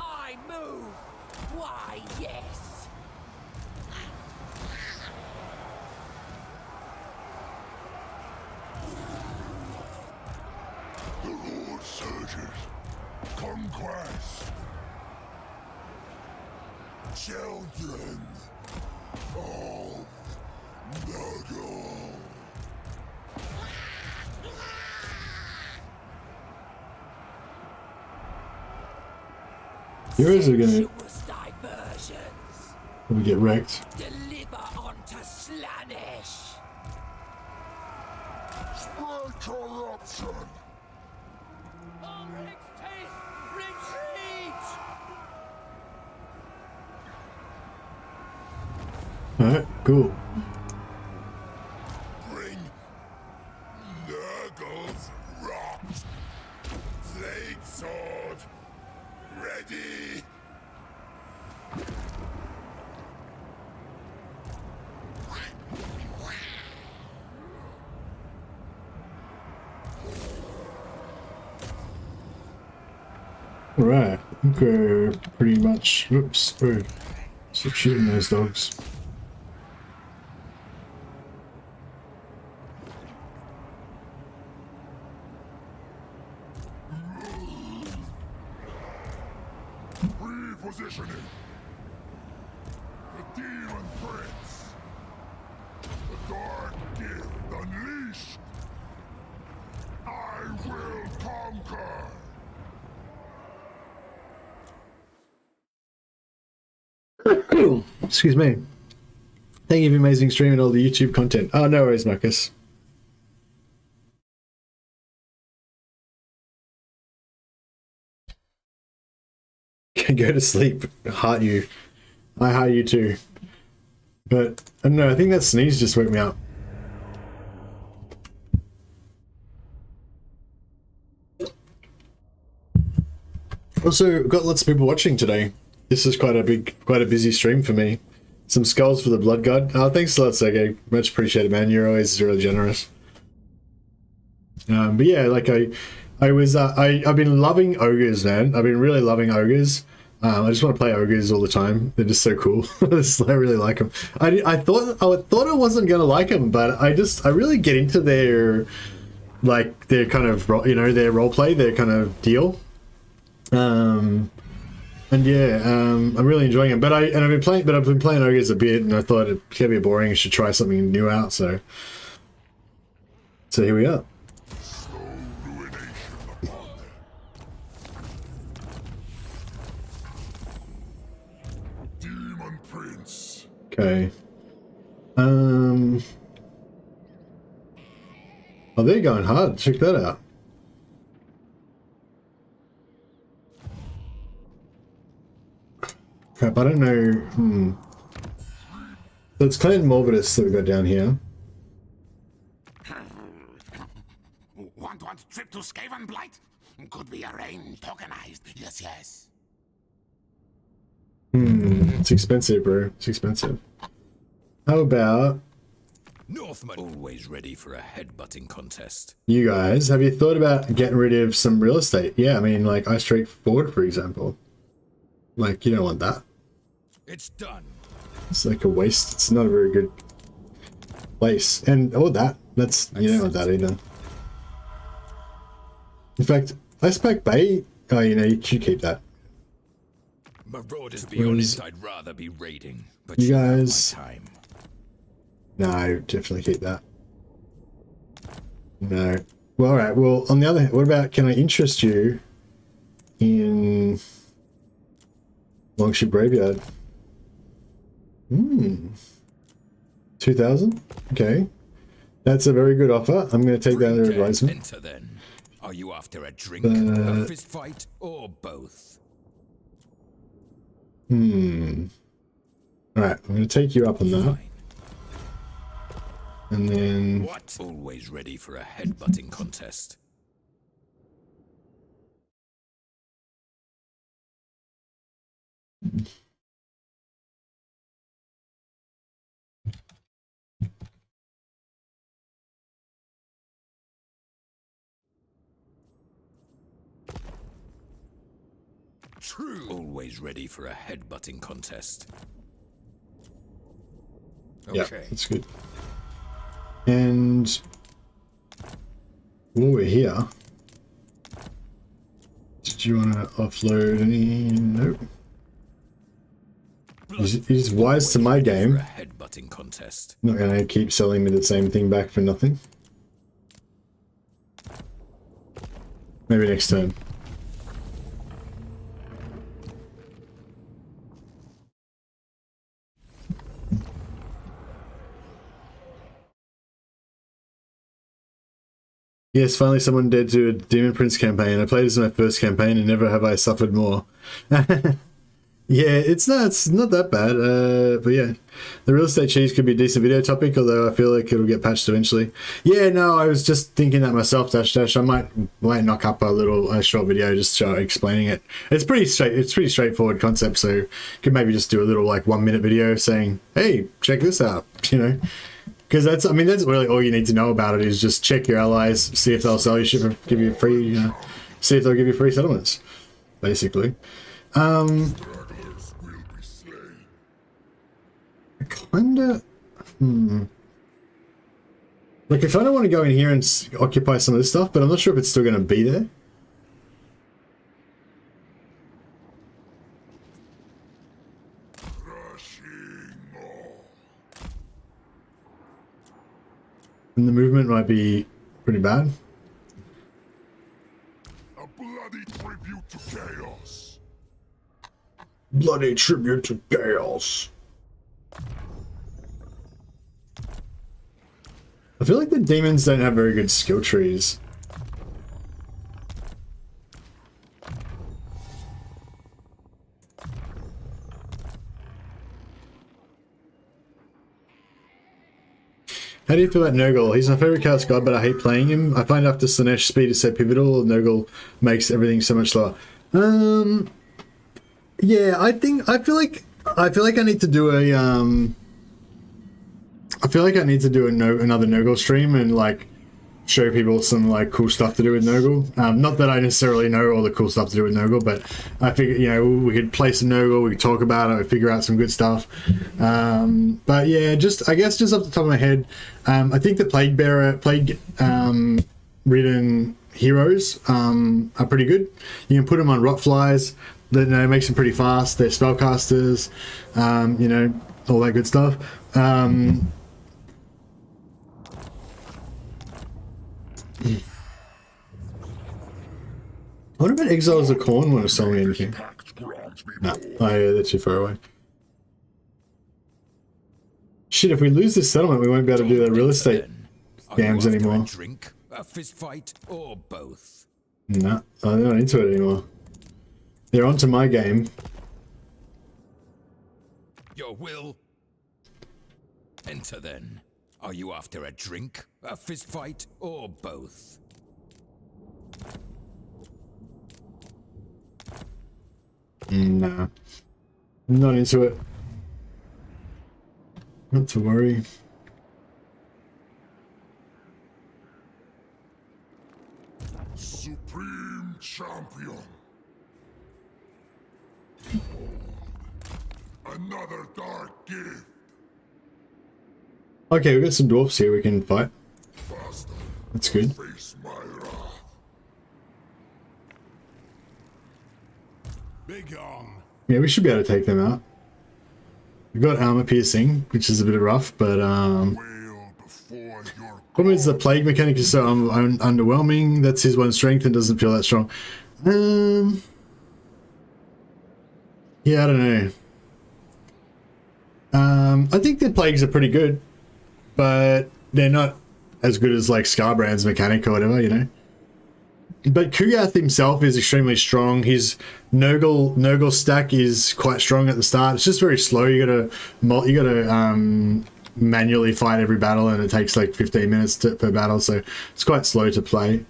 I move. Why, yes. The Lord surges. Conquest. Children of Nurgle. Heroes are gonna Sensuous diversions. probably get wrecked. Deliver onto Slanish. Spread corruption. Alright, cool. Bring Nurgle's rot. Blade sword. Ready. Alright, I think we're pretty much. Oops, oh, stop shooting those dogs. Repositioning. The Demon Prince. The Dark Gift unleashed. I will conquer. Excuse me. Thank you for amazing stream and all the YouTube content. Oh, no worries, Marcus. Go to sleep. Heart you. Hi, you too. But, I don't know, I think that sneeze just woke me up. Also, got lots of people watching today. This is quite a busy stream for me. Some skulls for the Blood God. Oh, thanks a lot, Sergey. Much appreciated, man. You're always really generous. But yeah, like I've been loving ogres, man. I've been really loving ogres. I just want to play ogres all the time. They're just so cool. I really like them. I thought I wasn't gonna like them, but I really get into their kind of, you know, their roleplay, their kind of deal. And yeah, I'm really enjoying it. But I've been playing ogres a bit, and I thought it could be boring. I should try something new out. So here we are. Demon Prince. Okay. Oh, they're going hard. Check that out. Crap, I don't know. So it's Clan Morbidus that we got down here. Want trip to Skaven Blight? Could be arranged, organized. Yes, yes. It's expensive, bro. It's expensive. How about Northman always ready for a headbutting contest. you guys? Have you thought about getting rid of some real estate? Yeah, I mean, like Ice Street Ford, for example. Like, you don't want that. It's done. It's like a waste. It's not a very good place. And that's you don't want that either. In fact, Icepack Bay. Oh, you know, you should keep that. Marauders, be honest, I'd rather be raiding. But You have guys- my time. No, definitely keep that. No. Well, all right. Well, on the other hand, what about, can I interest you in Longship Graveyard? 2,000? Okay. That's a very good offer. I'm going to take that under advisement. Enter then. Are you after a drink, a fist fight, or both? All right. I'm going to take you up on that. Fine. And then What? Always ready for a headbutting contest. True. Always ready for a headbutting contest. yeah, Okay. that's good. And while we're here, did you want to offload any? Nope. He's wise to my game. For a headbutting contest. Not going to keep selling me the same thing back for nothing. Maybe next turn. Yes, finally someone dared to do a Demon Prince campaign. I played this in my first campaign and never have I suffered more. Yeah, it's not that bad. But yeah, the real estate cheese could be a decent video topic, although I feel like it'll get patched eventually. Yeah, no, I was just thinking that myself, Dash. I might knock up a short video just explaining it. It's pretty straightforward concept, so you could maybe just do a little 1 minute video saying, "Hey, check this out," you know. Because that's really all you need to know about it is just check your allies, see if they'll sell you shit, or give you free, see if they'll give you free settlements, basically. Stragglers will be slain. Kinda. Like, I kind of want to go in here and occupy some of this stuff, but I'm not sure if it's still going to be there. Rushing on. And the movement might be pretty bad. A bloody tribute to chaos. Bloody tribute to chaos. I feel like the demons don't have very good skill trees. How do you feel about Nurgle? He's my favourite chaos god, but I hate playing him. I find after Slanesh speed is so pivotal, Nurgle makes everything so much slower. Yeah, I feel like I need to do a another Nurgle stream and like show people some like cool stuff to do with Nurgle. Not that I necessarily know all the cool stuff to do with Nurgle, but I figure, you know, we could play some Nurgle, we could talk about it, we figure out some good stuff. But yeah, I guess just off the top of my head, I think the plague ridden heroes are pretty good. You can put them on rotflies. That, you know, makes them pretty fast. They're spellcasters, you know, all that good stuff. What about Exiles of Khorne want to sell me anything? No. Oh yeah, they're too far away. Shit, if we lose this settlement, we won't be able to do the real estate scams anymore. A drink, a fist fight, or both? No, I'm not into it anymore. They're onto my game. Your will. Enter then. Are you after a drink, a fist fight, or both? Nah. I'm not into it. Not to worry. Supreme Champion. Another dark gift. Okay, we've got some dwarfs here we can fight. Faster. That's good. Face my wrath. Big on. Yeah, we should be able to take them out. We've got armor piercing, which is a bit rough, but problem is the plague mechanic is so underwhelming. That's his one strength and doesn't feel that strong. Yeah, I don't know. I think the plagues are pretty good, but they're not as good as like Scarbrand's mechanic or whatever, you know. But Kugath himself is extremely strong. His Nurgle stack is quite strong at the start. It's just very slow. You gotta manually fight every battle, and it takes like 15 minutes per battle, so it's quite slow to play.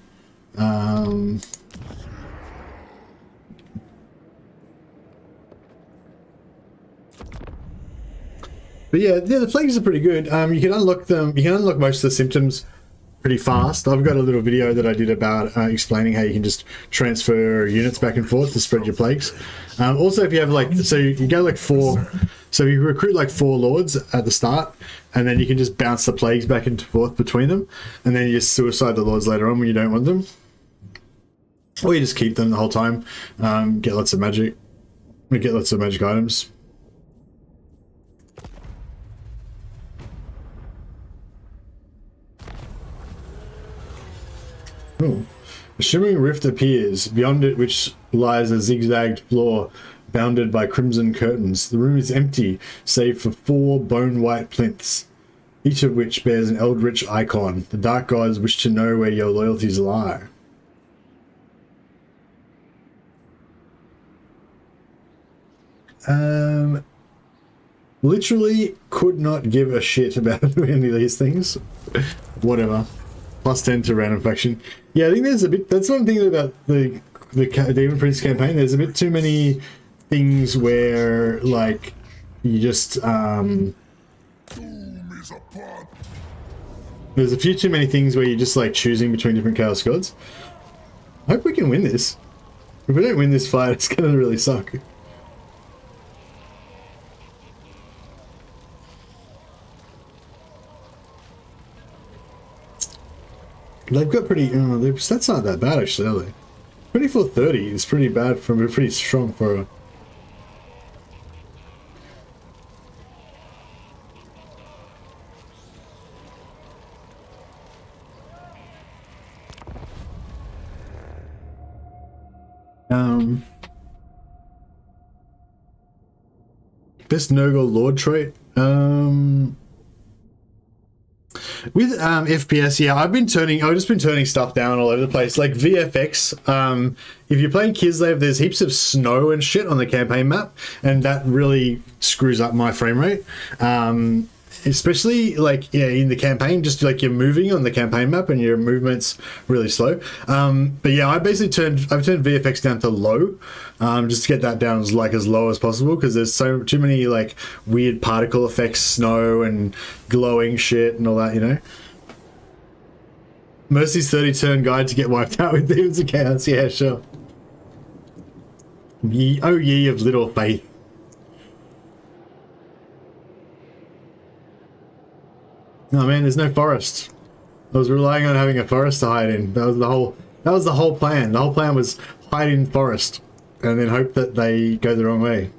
But yeah, the plagues are pretty good. You can unlock them. You can unlock most of the symptoms pretty fast. I've got a little video that I did about explaining how you can just transfer units back and forth to spread your plagues. Also, if you have like, so you go like 4, so you recruit like 4 lords at the start, and then you can just bounce the plagues back and forth between them, and then you just suicide the lords later on when you don't want them, or you just keep them the whole time. Get lots of magic. We get lots of magic items. Oh. A shimmering rift appears, beyond it which lies a zigzagged floor bounded by crimson curtains. The room is empty, save for 4 bone-white plinths, each of which bears an eldritch icon. The dark gods wish to know where your loyalties lie. Literally could not give a shit about any of these things. Whatever. +10 to random faction. Yeah, I think there's a bit. That's one thing about the Demon Prince campaign. There's a bit too many things where like you just there's a few too many things where you're just like choosing between different Chaos Gods. I hope we can win this. If we don't win this fight, it's gonna really suck. They've got pretty. Their stats aren't that bad actually, are they? 2430 is pretty bad from pretty strong for a. Best Nurgle Lord trait. With FPS, yeah, I've just been turning stuff down all over the place. Like VFX, if you're playing Kislev, there's heaps of snow and shit on the campaign map, and that really screws up my frame rate. especially like in the campaign, just like you're moving on the campaign map and your movement's really slow. But yeah, I've turned VFX down to low, just to get that down as low as possible, because there's too many like weird particle effects, snow and glowing shit and all that, you know. Mercy's 30-turn guide to get wiped out with Demons of Chaos. Yeah, sure. Oh ye of little faith. Oh man, there's no forest. I was relying on having a forest to hide in. That was the whole plan. The whole plan was hide in forest and then hope that they go the wrong way.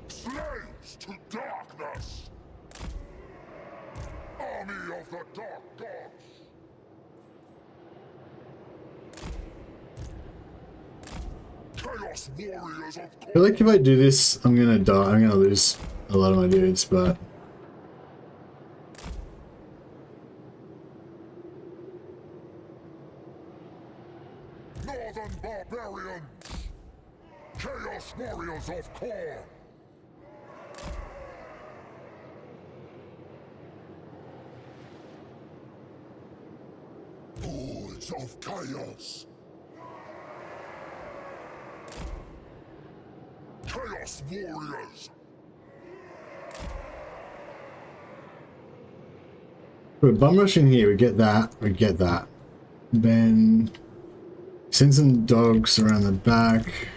Slaves to darkness! Army of the Dark Gods! Chaos Warriors of I feel like if I do this, I'm gonna die. I'm gonna lose a lot of my dudes, but Northern Barbarians! Chaos Warriors of Core! Lords of Chaos! Chaos Warriors! we're bum rushing here. We get that. We get that. Then send some dogs around the back.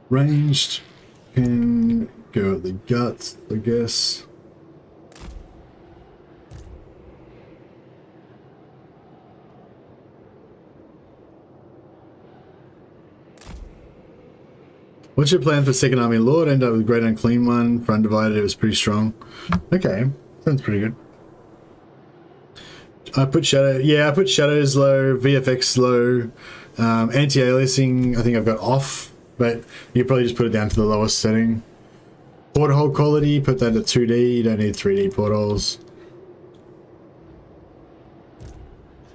Ranged can go at the guts, I guess. What's your plan for second army lord? End up with great unclean one. Front divided, it was pretty strong. Okay, sounds pretty good. I put shadow. Yeah, I put shadows low, VFX low, anti-aliasing. I think I've got off, but you probably just put it down to the lowest setting. Porthole quality, put that at 2D. You don't need 3D portholes.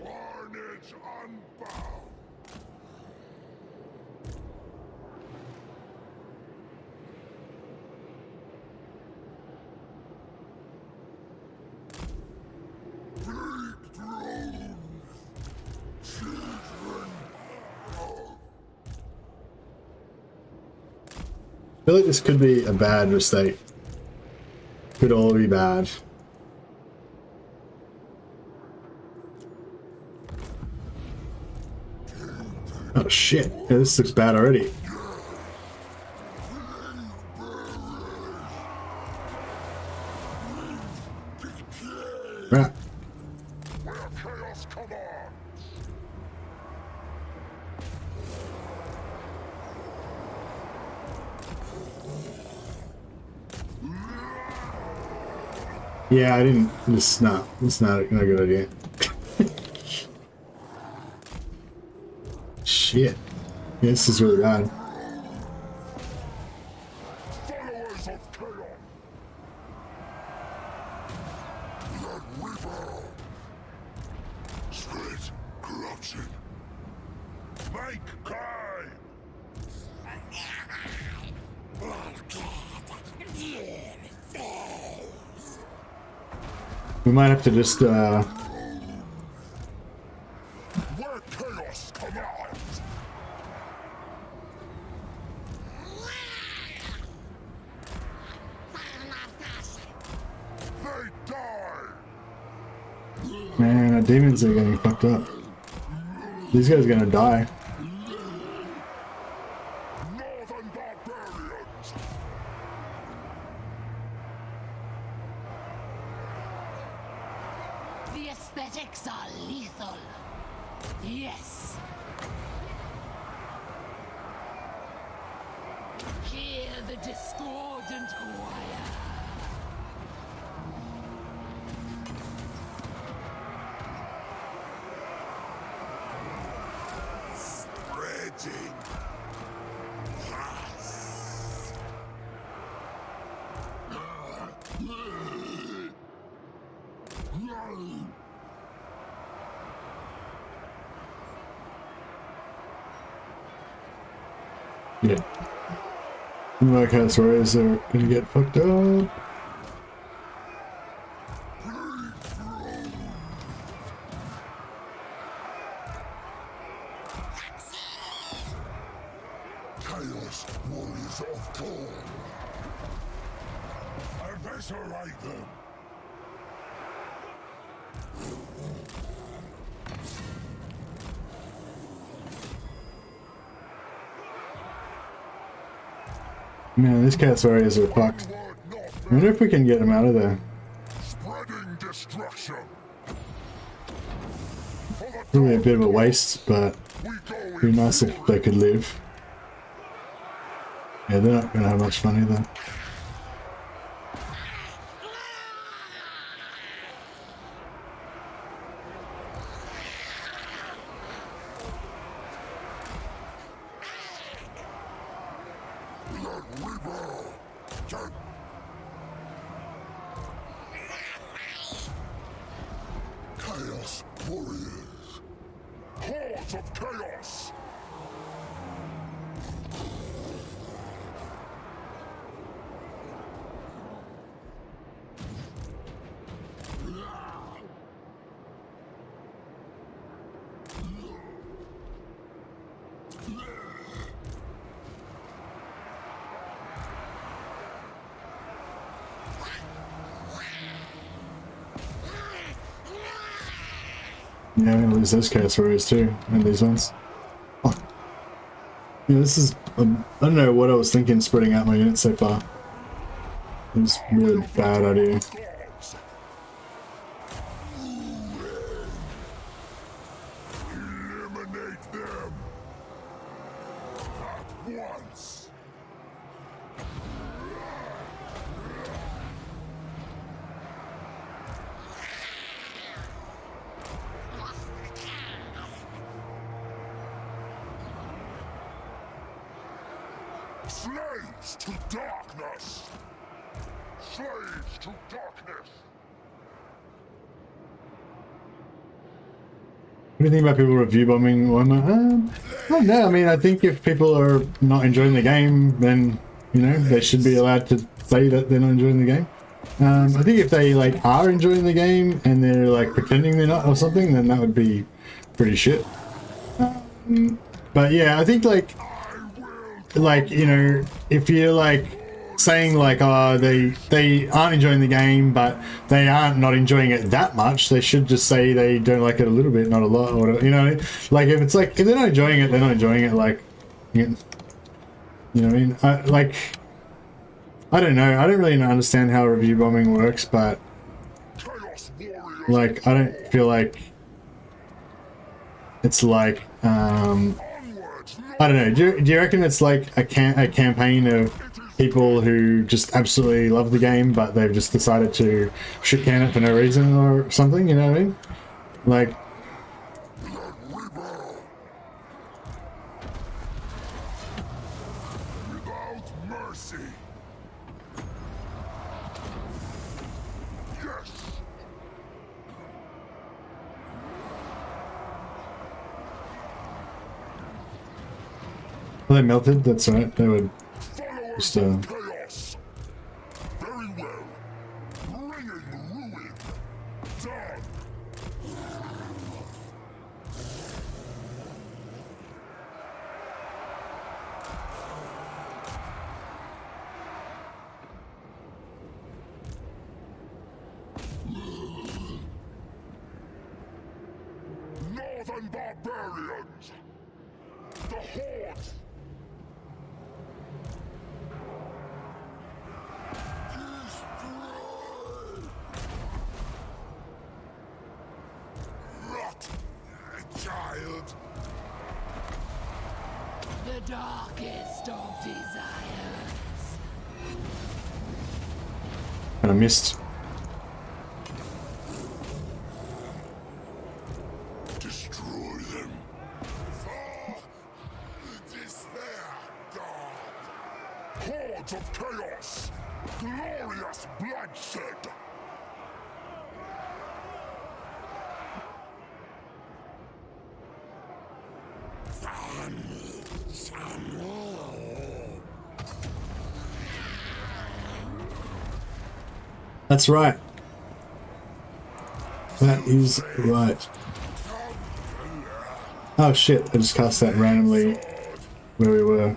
Carnage unbound! Bleak drones! Children! I feel like this could be a bad mistake. Could all be bad. Oh shit, yeah, this looks bad already. Right. Where chaos commands! Yeah, I didn't. It's not a good idea. Shit. Yeah, this is really bad. Followers of chaos! Blood Reaper! Spirit corruption! Make Kai! We might have to just Where chaos commands! They die! man, our demons are getting fucked up. These guys are gonna die. Hear the discordant choir. Spreading pus. Yeah. My cast warriors are gonna get fucked up. Chaos warriors of dawn. Eviscerate them. Man, these cast warriors are fucked. I wonder if we can get them out of there. Spreading destruction. Probably a bit of a waste, but it'd be nice if they could live. Yeah, they're not gonna have much fun either. Chaos warriors. Hordes of chaos. Yeah, I'm gonna lose those chaos warriors too, and these ones. Oh. Yeah, this is. I don't know what I was thinking spreading out my units so far. It was a really bad idea. Eliminate them at once. Slaves to darkness! Slaves to darkness! What do you think about people review bombing Warhammer? I don't know. I mean, I think if people are not enjoying the game, then, you know, they should be allowed to say that they're not enjoying the game. I think if they, like, are enjoying the game and they're, like, pretending they're not or something, then that would be pretty shit. But yeah, I think, like, you know, if you're, like, saying, like, oh, they aren't enjoying the game, but they aren't not enjoying it that much, they should just say they don't like it a little bit, not a lot, or whatever, you know? Like, if it's like, if they're not enjoying it, they're not enjoying it, like, you know what I mean? I don't know, I don't really understand how review bombing works, but, like, I don't feel like it's like, I don't know, do you reckon it's like a campaign of people who just absolutely love the game, but they've just decided to shit can it for no reason or something, you know what I mean? Like, Without mercy. Yes. well, they melted, that's right, they would just, Chaos. Very well. Bringing ruin. Done. Northern barbarians. The Horde. Rot, child. the darkest of desires. And I missed. Destroy them. For despair, God. Hordes of chaos. Glorious bloodshed. That's right. That is right. Oh shit, I just cast that randomly where we were.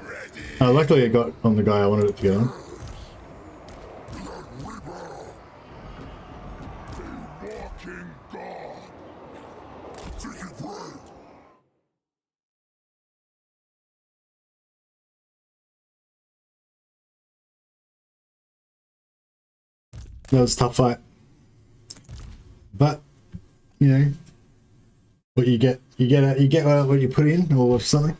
Luckily I got on the guy I wanted it to get on. Walking God. Take it right. That was a tough fight. But, you know, what you get what you put in or something.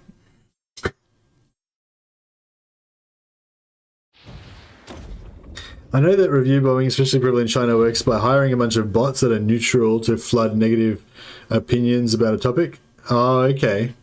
I know that review bombing, especially probably in China, works by hiring a bunch of bots that are neutral to flood negative opinions about a topic. Oh, okay.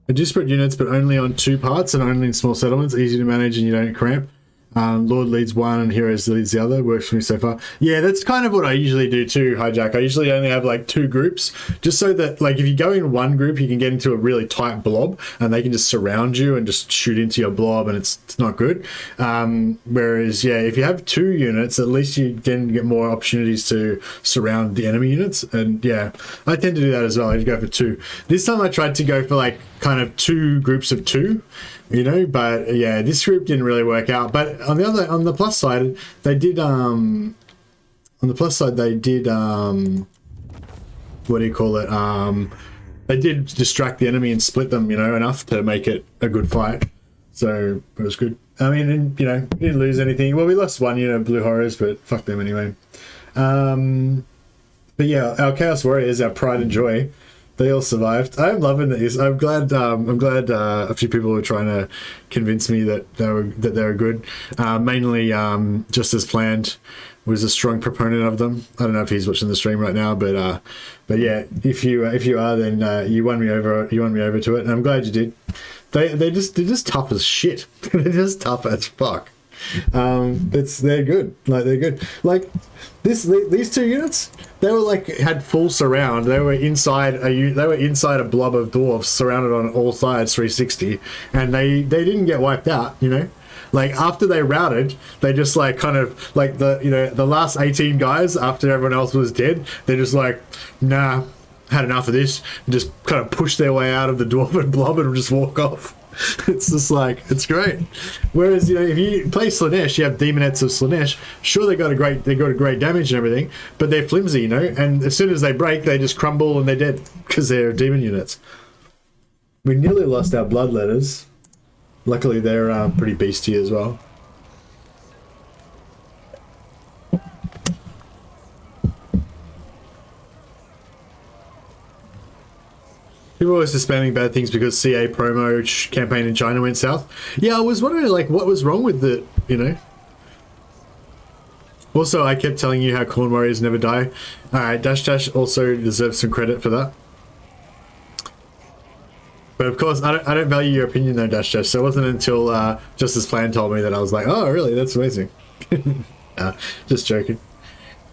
A disparate units, but only on 2 parts and only in small settlements. Easy to manage and you don't cramp. Lord leads one and Heroes leads the other. Works for me so far. Yeah, that's kind of what I usually do too, Hijack. I usually only have like 2 groups, just so that like if you go in one group, you can get into a really tight blob and they can just surround you and just shoot into your blob, and it's not good. Whereas, yeah, if you have 2 units, at least you can get more opportunities to surround the enemy units. And yeah, I tend to do that as well. I go for 2. This time I tried to go for like kind of 2 groups of 2. You know, but yeah, this group didn't really work out. But on the plus side, they did what do you call it? They did distract the enemy and split them, you know, enough to make it a good fight. So it was good. I mean, and, you know, we didn't lose anything. Well, we lost 1, you know, Blue Horrors, but fuck them anyway. But yeah, our Chaos Warriors, our pride and joy, they all survived. I'm loving this. I'm glad a few people were trying to convince me that they were good. Mainly, just as planned, was a strong proponent of them. I don't know if he's watching the stream right now, but yeah, if you are, then you won me over. You won me over to it, and I'm glad you did. They're just tough as shit. They're just tough as fuck. They're good. Like they're good. Like these 2 units, they were like had full surround. They were inside a blob of dwarves surrounded on all sides 360, and they didn't get wiped out, you know. Like after they routed, they just like kind of like the last 18 guys after everyone else was dead, they're just like, nah, had enough of this, and just kind of push their way out of the dwarven blob and just walk off. It's just like, it's great. Whereas, you know, if you play Slanesh, you have Demonettes of Slanesh. Sure, they got a great damage and everything, but they're flimsy, you know. And as soon as they break, they just crumble and they're dead because they're demon units. We nearly lost our bloodletters. Luckily, they're pretty beastie as well. People were just spamming bad things because CA promo campaign in China went south. Yeah, I was wondering, like, what was wrong with it, you know? Also, I kept telling you how Corn Warriors never die. Alright, Dash also deserves some credit for that. But of course, I don't value your opinion though, Dash. So it wasn't until Just As Planned told me that I was like, oh, really? That's amazing. Just joking.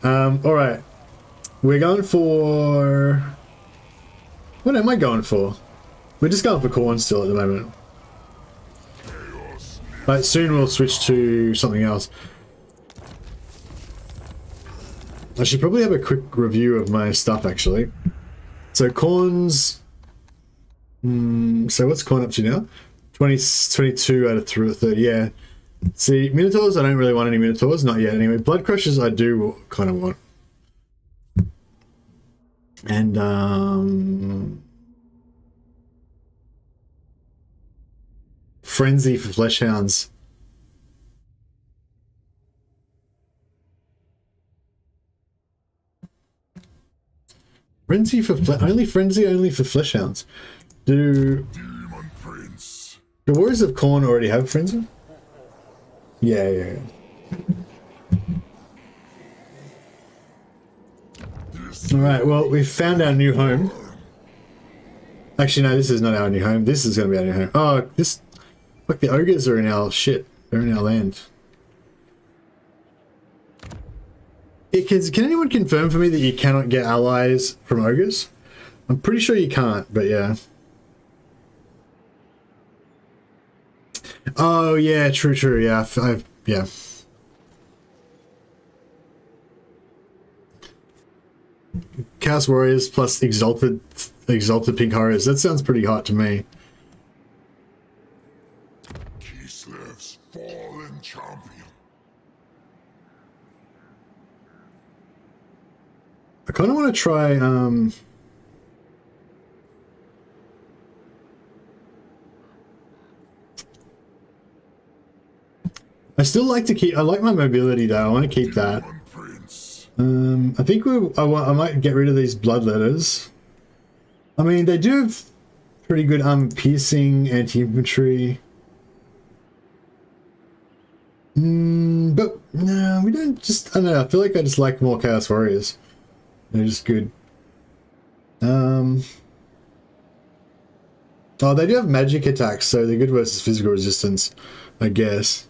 Alright. We're going for... What am I going for? We're just going for corn still at the moment. But soon we'll switch to something else. I should probably have a quick review of my stuff actually. So corn's... so what's corn up to now? 22 out of 30, yeah. See, Minotaurs, I don't really want any Minotaurs, not yet anyway. Blood Crushers I do kind of want. And Frenzy for Flesh Hounds. Frenzy for only Flesh Hounds. Do Demon Prince. the Warriors of Khorne already have Frenzy? Yeah. Alright, well, we've found our new home. Actually, no, this is not our new home. This is going to be our new home. Oh, this... Look, the ogres are in our shit. They're in our land. Can anyone confirm for me that you cannot get allies from ogres? I'm pretty sure you can't, but yeah. Oh, yeah, true, yeah. Yeah. Chaos Warriors plus Exalted Pink Horrors. That sounds pretty hot to me. Kislev's fallen champion. I kind of want to try, I still like to keep... I like my mobility, though. I want to keep that. I think I might get rid of these bloodletters. I mean, they do have pretty good piercing, anti-infantry. But no, we don't just... I don't know. I feel like I just like more Chaos Warriors. They're just good. Oh, they do have magic attacks, so they're good versus physical resistance, I guess.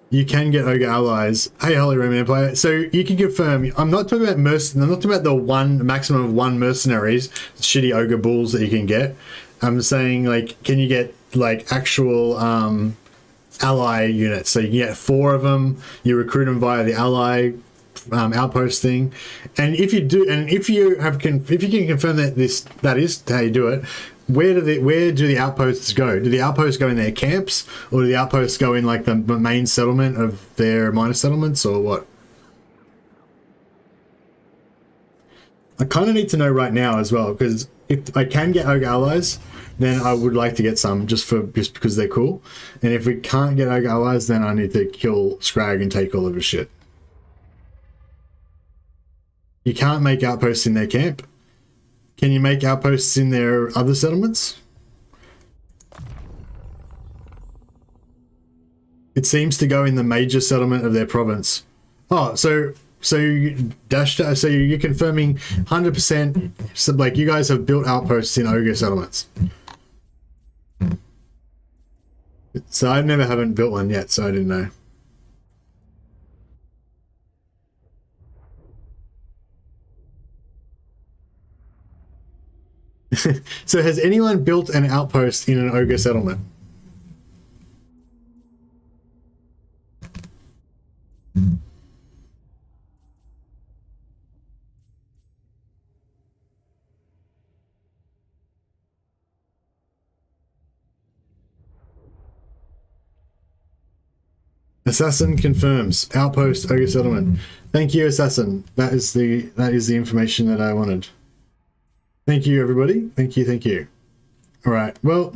You can get ogre allies. Hey, Holy Roman Empire. So you can confirm. I'm not talking about I'm not talking about the maximum of 1 mercenaries, shitty ogre bulls that you can get. I'm saying, like, can you get like actual ally units? So you can get 4 of them. You recruit them via the ally outpost thing, and if you do, and if you can confirm that that is how you do it. Where do the outposts go? Do the outposts go in their camps, or do the outposts go in like the main settlement of their minor settlements, or what? I kind of need to know right now as well, because if I can get ogre allies, then I would like to get some just because they're cool. And if we can't get ogre allies, then I need to kill Scrag and take all of his shit. You can't make outposts in their camp. Can you make outposts in their other settlements? It seems to go in the major settlement of their province. Oh, so you're confirming 100%. So like you guys have built outposts in ogre settlements. So I haven't built one yet, so I didn't know. So has anyone built an outpost in an ogre settlement? Assassin confirms outpost ogre settlement. Thank you, Assassin. That is the information that I wanted. Thank you, everybody. Thank you. All right. Well,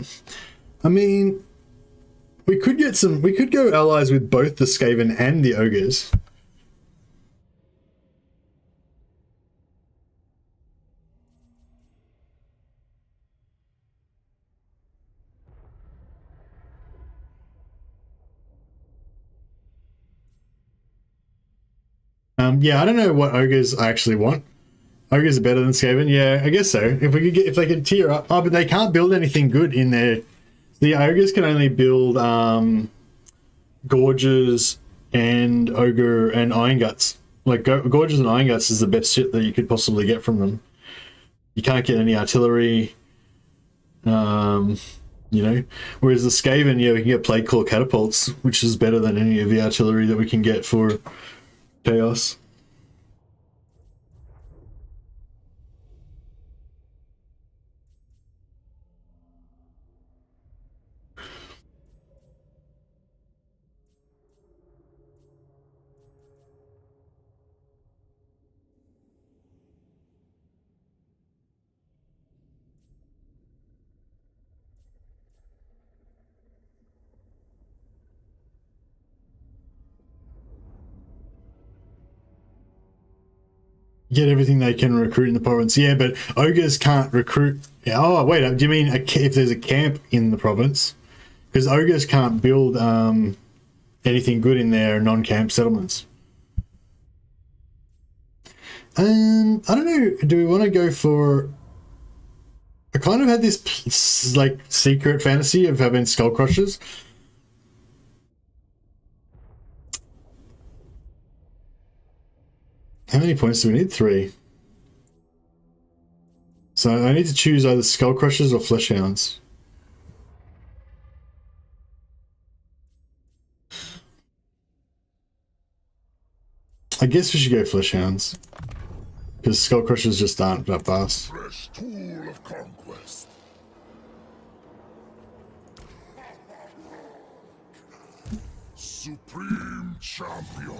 I mean, we could go allies with both the Skaven and the ogres. Yeah, I don't know what ogres I actually want. Ogres are better than Skaven. Yeah, I guess so. If they could tier up. Oh, but they can't build anything good in there. The ogres can only build Gorges and Ogre and Iron Guts. Like Gorges and Iron Guts is the best shit that you could possibly get from them. You can't get any artillery. You know. Whereas the Skaven, yeah, we can get Plague Claw catapults, which is better than any of the artillery that we can get for Chaos. get everything they can recruit in the province. Yeah, but ogres can't recruit. Yeah, oh, wait, do you mean if there's a camp in the province? Because ogres can't build anything good in their non-camp settlements. I don't know. Do we want to go for... I kind of had this like secret fantasy of having skull crushers. How many points do we need? 3. So I need to choose either skull crushers or flesh hounds. I guess we should go flesh hounds. Because skull crushers just aren't that fast. Fresh tool of conquest. Supreme champion.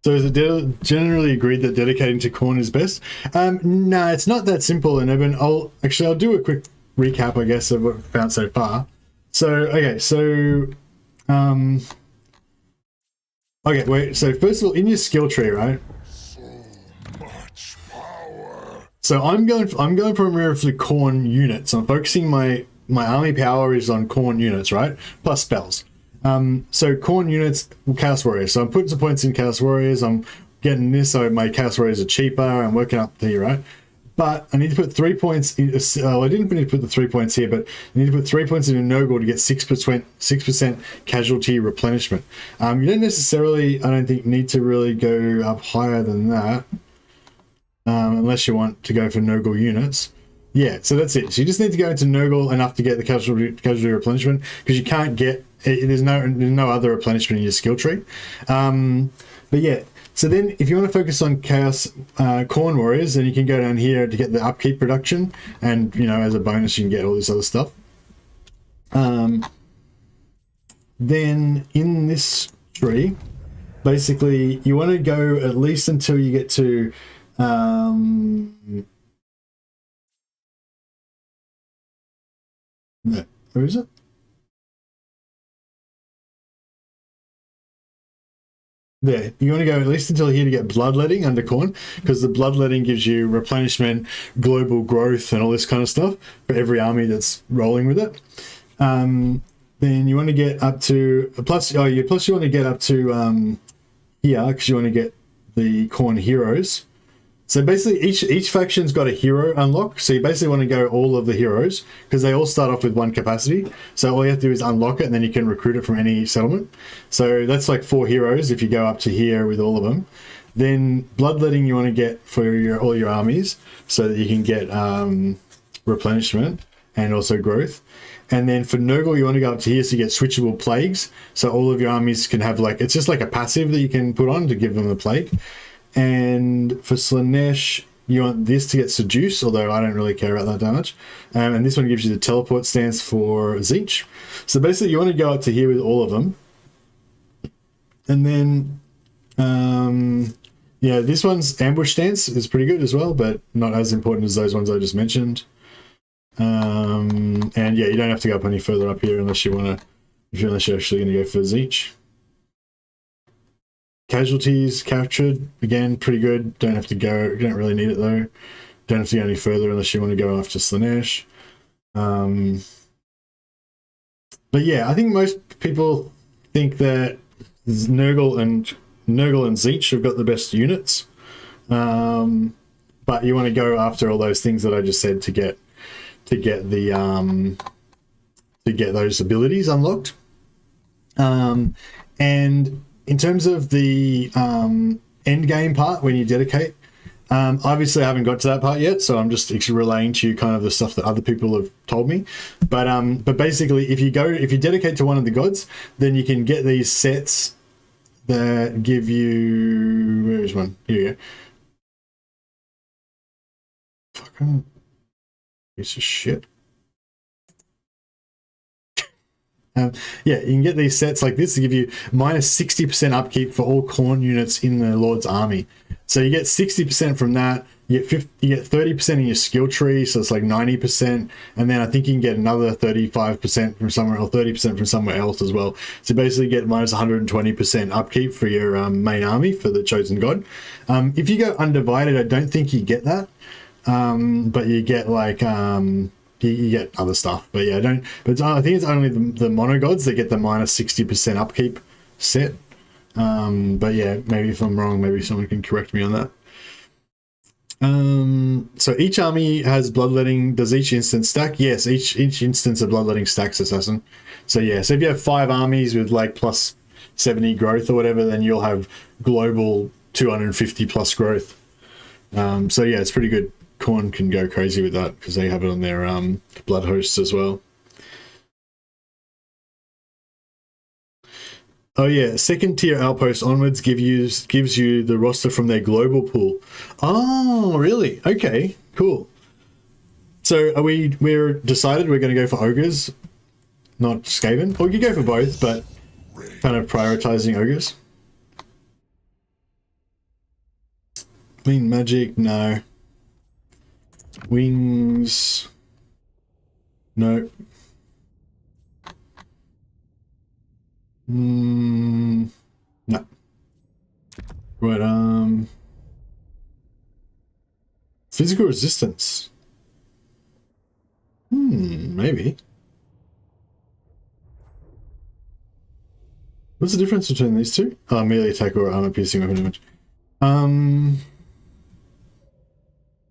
So is it generally agreed that dedicating to Khorne is best? No, it's not that simple. And I'll do a quick recap, I guess, of what we've found so far. So, okay, so... okay, wait, so first of all, in your skill tree, right? So much power. So I'm going primarily for the Khorne units. I'm focusing my army power is on Khorne units, right? Plus spells. So Khorne units, Chaos Warriors. So I'm putting some points in Chaos Warriors. I'm getting this, so my Chaos Warriors are cheaper. I'm working up to here, right? But I need to put 3 points in. I didn't need to put the 3 points here, but I need to put 3 points in a Nurgle to get 6% casualty replenishment. You don't necessarily, I don't think, need to really go up higher than that, unless you want to go for Nurgle units. Yeah, so that's it. So you just need to go into Nurgle enough to get the casualty replenishment, because you can't get... There's no other replenishment in your skill tree. But yeah, so then if you want to focus on Chaos Khorne Warriors, then you can go down here to get the upkeep production, and you know, as a bonus you can get all this other stuff. Then in this tree, basically you want to go at least until you get to where is it? There, you want to go at least until here to get bloodletting under Khorne, because the bloodletting gives you replenishment, global growth, and all this kind of stuff for every army that's rolling with it. Then you want to get up to plus you want to get up to here, because you want to get the Khorne heroes. So basically each faction's got a hero unlock, so you basically want to go all of the heroes, because they all start off with 1 capacity. So all you have to do is unlock it, and then you can recruit it from any settlement. So that's like 4 heroes if you go up to here with all of them. Then bloodletting you want to get for all your armies, so that you can get replenishment and also growth. And then for Nurgle you want to go up to here so you get switchable plagues, so all of your armies can have, like, it's just like a passive that you can put on to give them the plague. And for Slaanesh, you want this to get Seduce, although I don't really care about that much. And this one gives you the teleport stance for Tzeentch. So basically you want to go up to here with all of them. And then, yeah, this one's ambush stance is pretty good as well, but not as important as those ones I just mentioned. And yeah, you don't have to go up any further up here unless you want to, unless you're actually going to go for Tzeentch. Casualties captured, again, pretty good. Don't have to go, you don't really need it though. Don't have to go any further unless you want to go after Slaanesh. But yeah, I think most people think that Nurgle and Tzeentch have got the best units. But you want to go after all those things that I just said to get the to get those abilities unlocked. And in terms of the end game part, when you dedicate, obviously I haven't got to that part yet, so I'm just relaying to you kind of the stuff that other people have told me. But basically, if you dedicate to one of the gods, then you can get these sets that give you, where's one? Here you go. Fucking piece of shit. Yeah, you can get these sets like this to give you minus 60% upkeep for all Khorne units in the Lord's army. So you get 60% from that, you get 30% in your skill tree, so it's like 90%, and then I think you can get another 35% from somewhere, or 30% from somewhere else as well. So basically get minus 120% upkeep for your main army for the Chosen God. If you go Undivided, I don't think you get that, but you get like you get other stuff. But yeah, I think it's only the mono gods that get the minus 60% upkeep set. But yeah, maybe if I'm wrong, maybe someone can correct me on that. So each army has bloodletting. Does each instance stack? Yes, each instance of bloodletting stacks, Assassin. So yeah, so if you have 5 armies with like plus 70 growth or whatever, then you'll have global 250 plus growth. So yeah, it's pretty good. Khorne can go crazy with that because they have it on their blood hosts as well. Oh yeah, second tier outposts onwards gives you the roster from their global pool. Oh, really? Okay, cool. So we're decided we're going to go for ogres, not Skaven? Or we could go for both, but kind of prioritizing ogres. Clean magic, no. Wings, no. No. Right, physical resistance. Maybe. What's the difference between these two? Oh, melee attack or armor piercing weapon damage.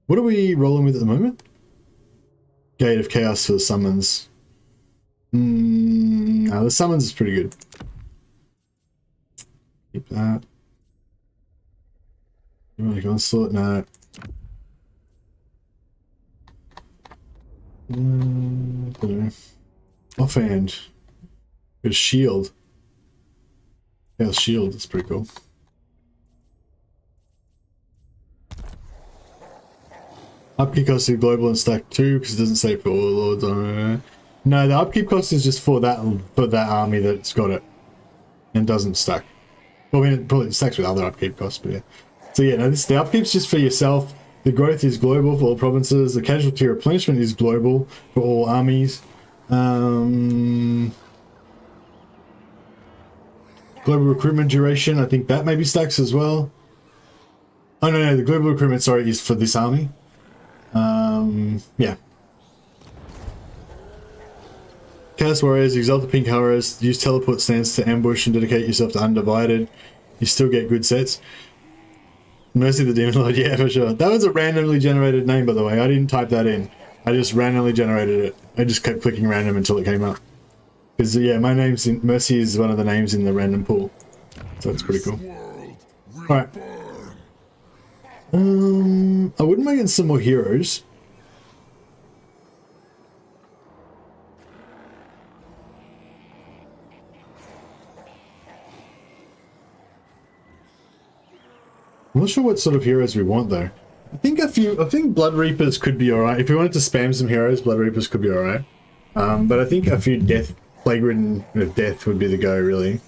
What are we rolling with at the moment? Gate of Chaos for the summons. No, the summons is pretty good. Keep that. You want to onslaught? No. I don't know. Offhand. Got a shield. Chaos shield, that's pretty cool. Upkeep cost is global and stack 2 because it doesn't say for warlords. No, the upkeep cost is just for that army that's got it and doesn't stack. Well, I mean, it probably stacks with other upkeep costs, but yeah. So yeah, no, the upkeep's just for yourself. The growth is global for all provinces. The casualty replenishment is global for all armies. Global recruitment duration, I think that maybe stacks as well. Oh no, the global recruitment, sorry, is for this army. Yeah. Chaos Warriors, exalt the pink horrors, use teleport stance to ambush and dedicate yourself to Undivided. You still get good sets. Mercy the Demon Lord, yeah, for sure. That was a randomly generated name, by the way. I didn't type that in. I just randomly generated it. I just kept clicking random until it came up. Because, yeah, my name's in Mercy is one of the names in the random pool. So it's pretty cool. Alright. I wouldn't mind getting some more heroes. I'm not sure what sort of heroes we want though. I think Blood Reapers could be alright. If we wanted to spam some heroes, Blood Reapers could be alright. But I think a few Plague-ridden death would be the go, really.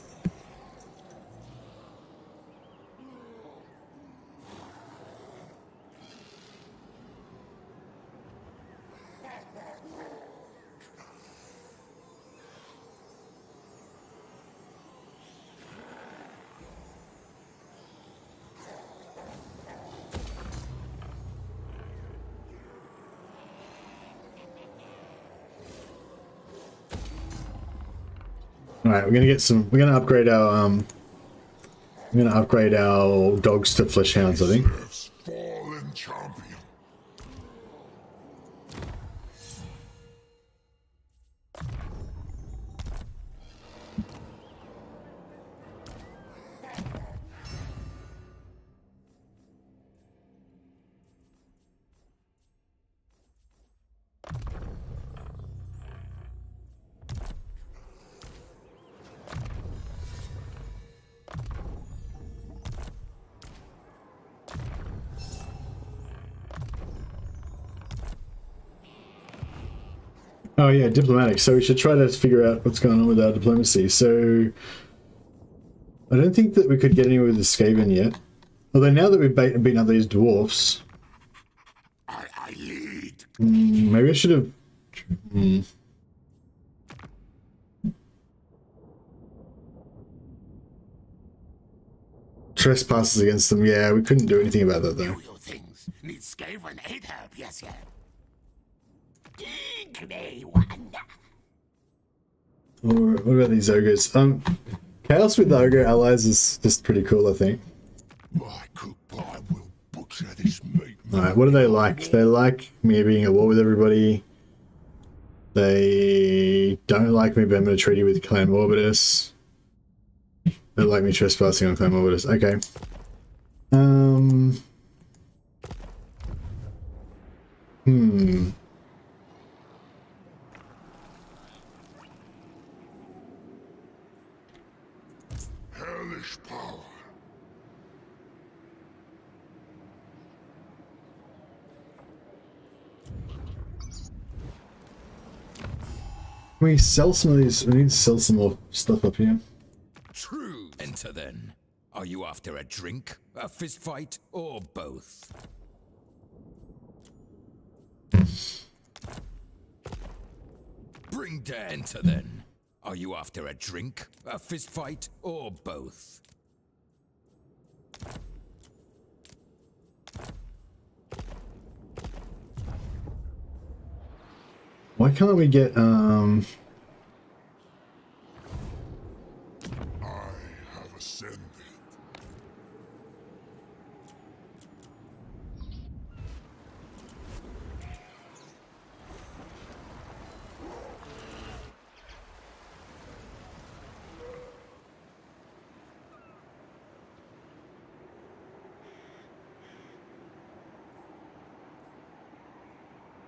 Alright, we're gonna upgrade our dogs to flesh hounds, I think. Fallen champion. Oh yeah, diplomatic. So we should try to figure out what's going on with our diplomacy. So I don't think that we could get anywhere with the Skaven yet. Although now that we've beaten up these dwarfs, Maybe I should have... Trespasses against them. Yeah, we couldn't do anything about that though. Do your things. Need Skaven aid help, yes, yes. May wonder. Or what about these ogres? Chaos with the ogre allies is just pretty cool, I think. My cook pie will butcher this meat. Alright, what do they like? They like me being at war with everybody. They don't like me being able to treaty with Clan Morbitus. They like me trespassing on Clan Morbitus. Okay. Hellish power. Can we sell some of these? We need to sell some more stuff up here. True. Enter then. Are you after a drink, a fist fight, or both? Bring down. Enter then. Are you after a drink, a fist fight, or both? Why can't we get I have ascended.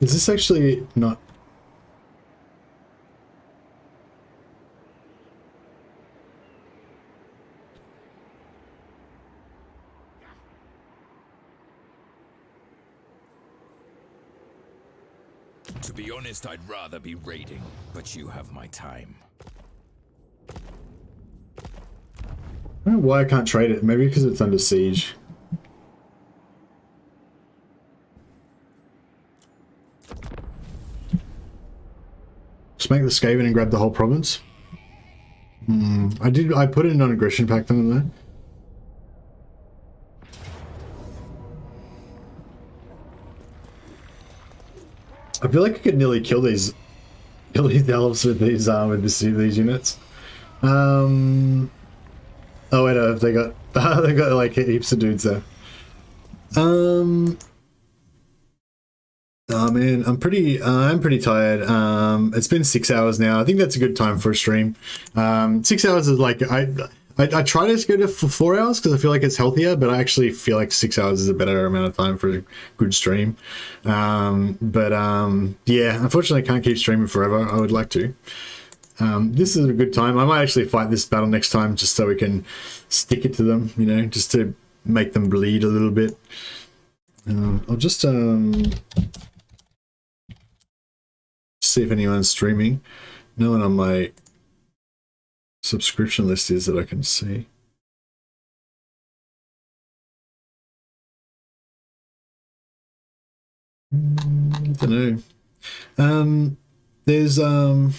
Is this actually not... To be honest, I'd rather be raiding, but you have my time. I don't know why I can't trade it. Maybe because it's under siege. Just make the Skaven and grab the whole province. I put in a non-aggression pact on there. I feel like I could nearly kill these elves with these units. Oh wait, no, they got they got like heaps of dudes there. Oh man, I'm pretty tired. It's been 6 hours now. I think that's a good time for a stream. 6 hours is like I try to go to for 4 hours because I feel like it's healthier, but I actually feel like 6 hours is a better amount of time for a good stream. Yeah, unfortunately I can't keep streaming forever. I would like to. This is a good time. I might actually fight this battle next time just so we can stick it to them, you know, just to make them bleed a little bit. I'll just see if anyone's streaming. No one on my subscription list is that I can see. I don't know. There's a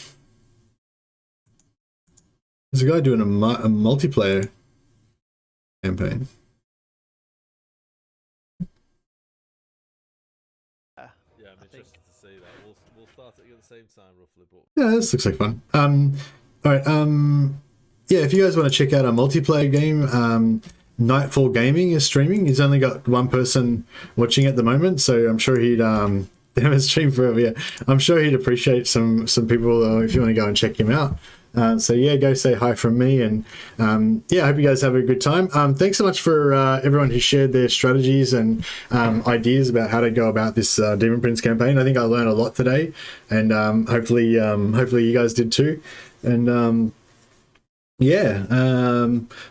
guy doing a multiplayer campaign. Yeah, I'm interested to see that. We'll start it at the same time, roughly. But yeah, this looks like fun. All right. Yeah, if you guys want to check out our multiplayer game, Nightfall Gaming is streaming. He's only got one person watching at the moment, so I'm sure he'd stream forever. Yeah, I'm sure he'd appreciate some people if you want to go and check him out. So yeah, go say hi from me, and yeah, I hope you guys have a good time. Thanks so much for everyone who shared their strategies and ideas about how to go about this Demon Prince campaign. I think I learned a lot today, and hopefully you guys did too. And yeah,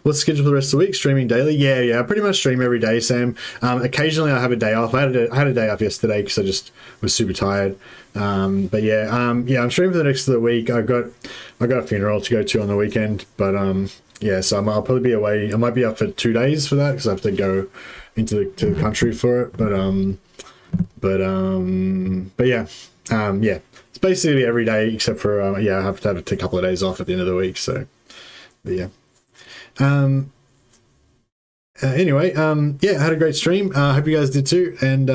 what's the schedule for the rest of the week? Streaming daily? Yeah, I pretty much stream every day, Sam. Occasionally I have a day off. I had a day off yesterday because I just was super tired. But yeah, I'm streaming for the rest of the week. I got a funeral to go to on the weekend, but yeah, so I'll probably be away. I might be up for 2 days for that because I have to go into the country for it. But But yeah, yeah, it's basically every day except for yeah, I have to have a couple of days off at the end of the week. So, but yeah. Anyway, yeah, I had a great stream. I hope you guys did too. And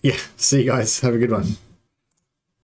yeah, see you guys. Have a good one.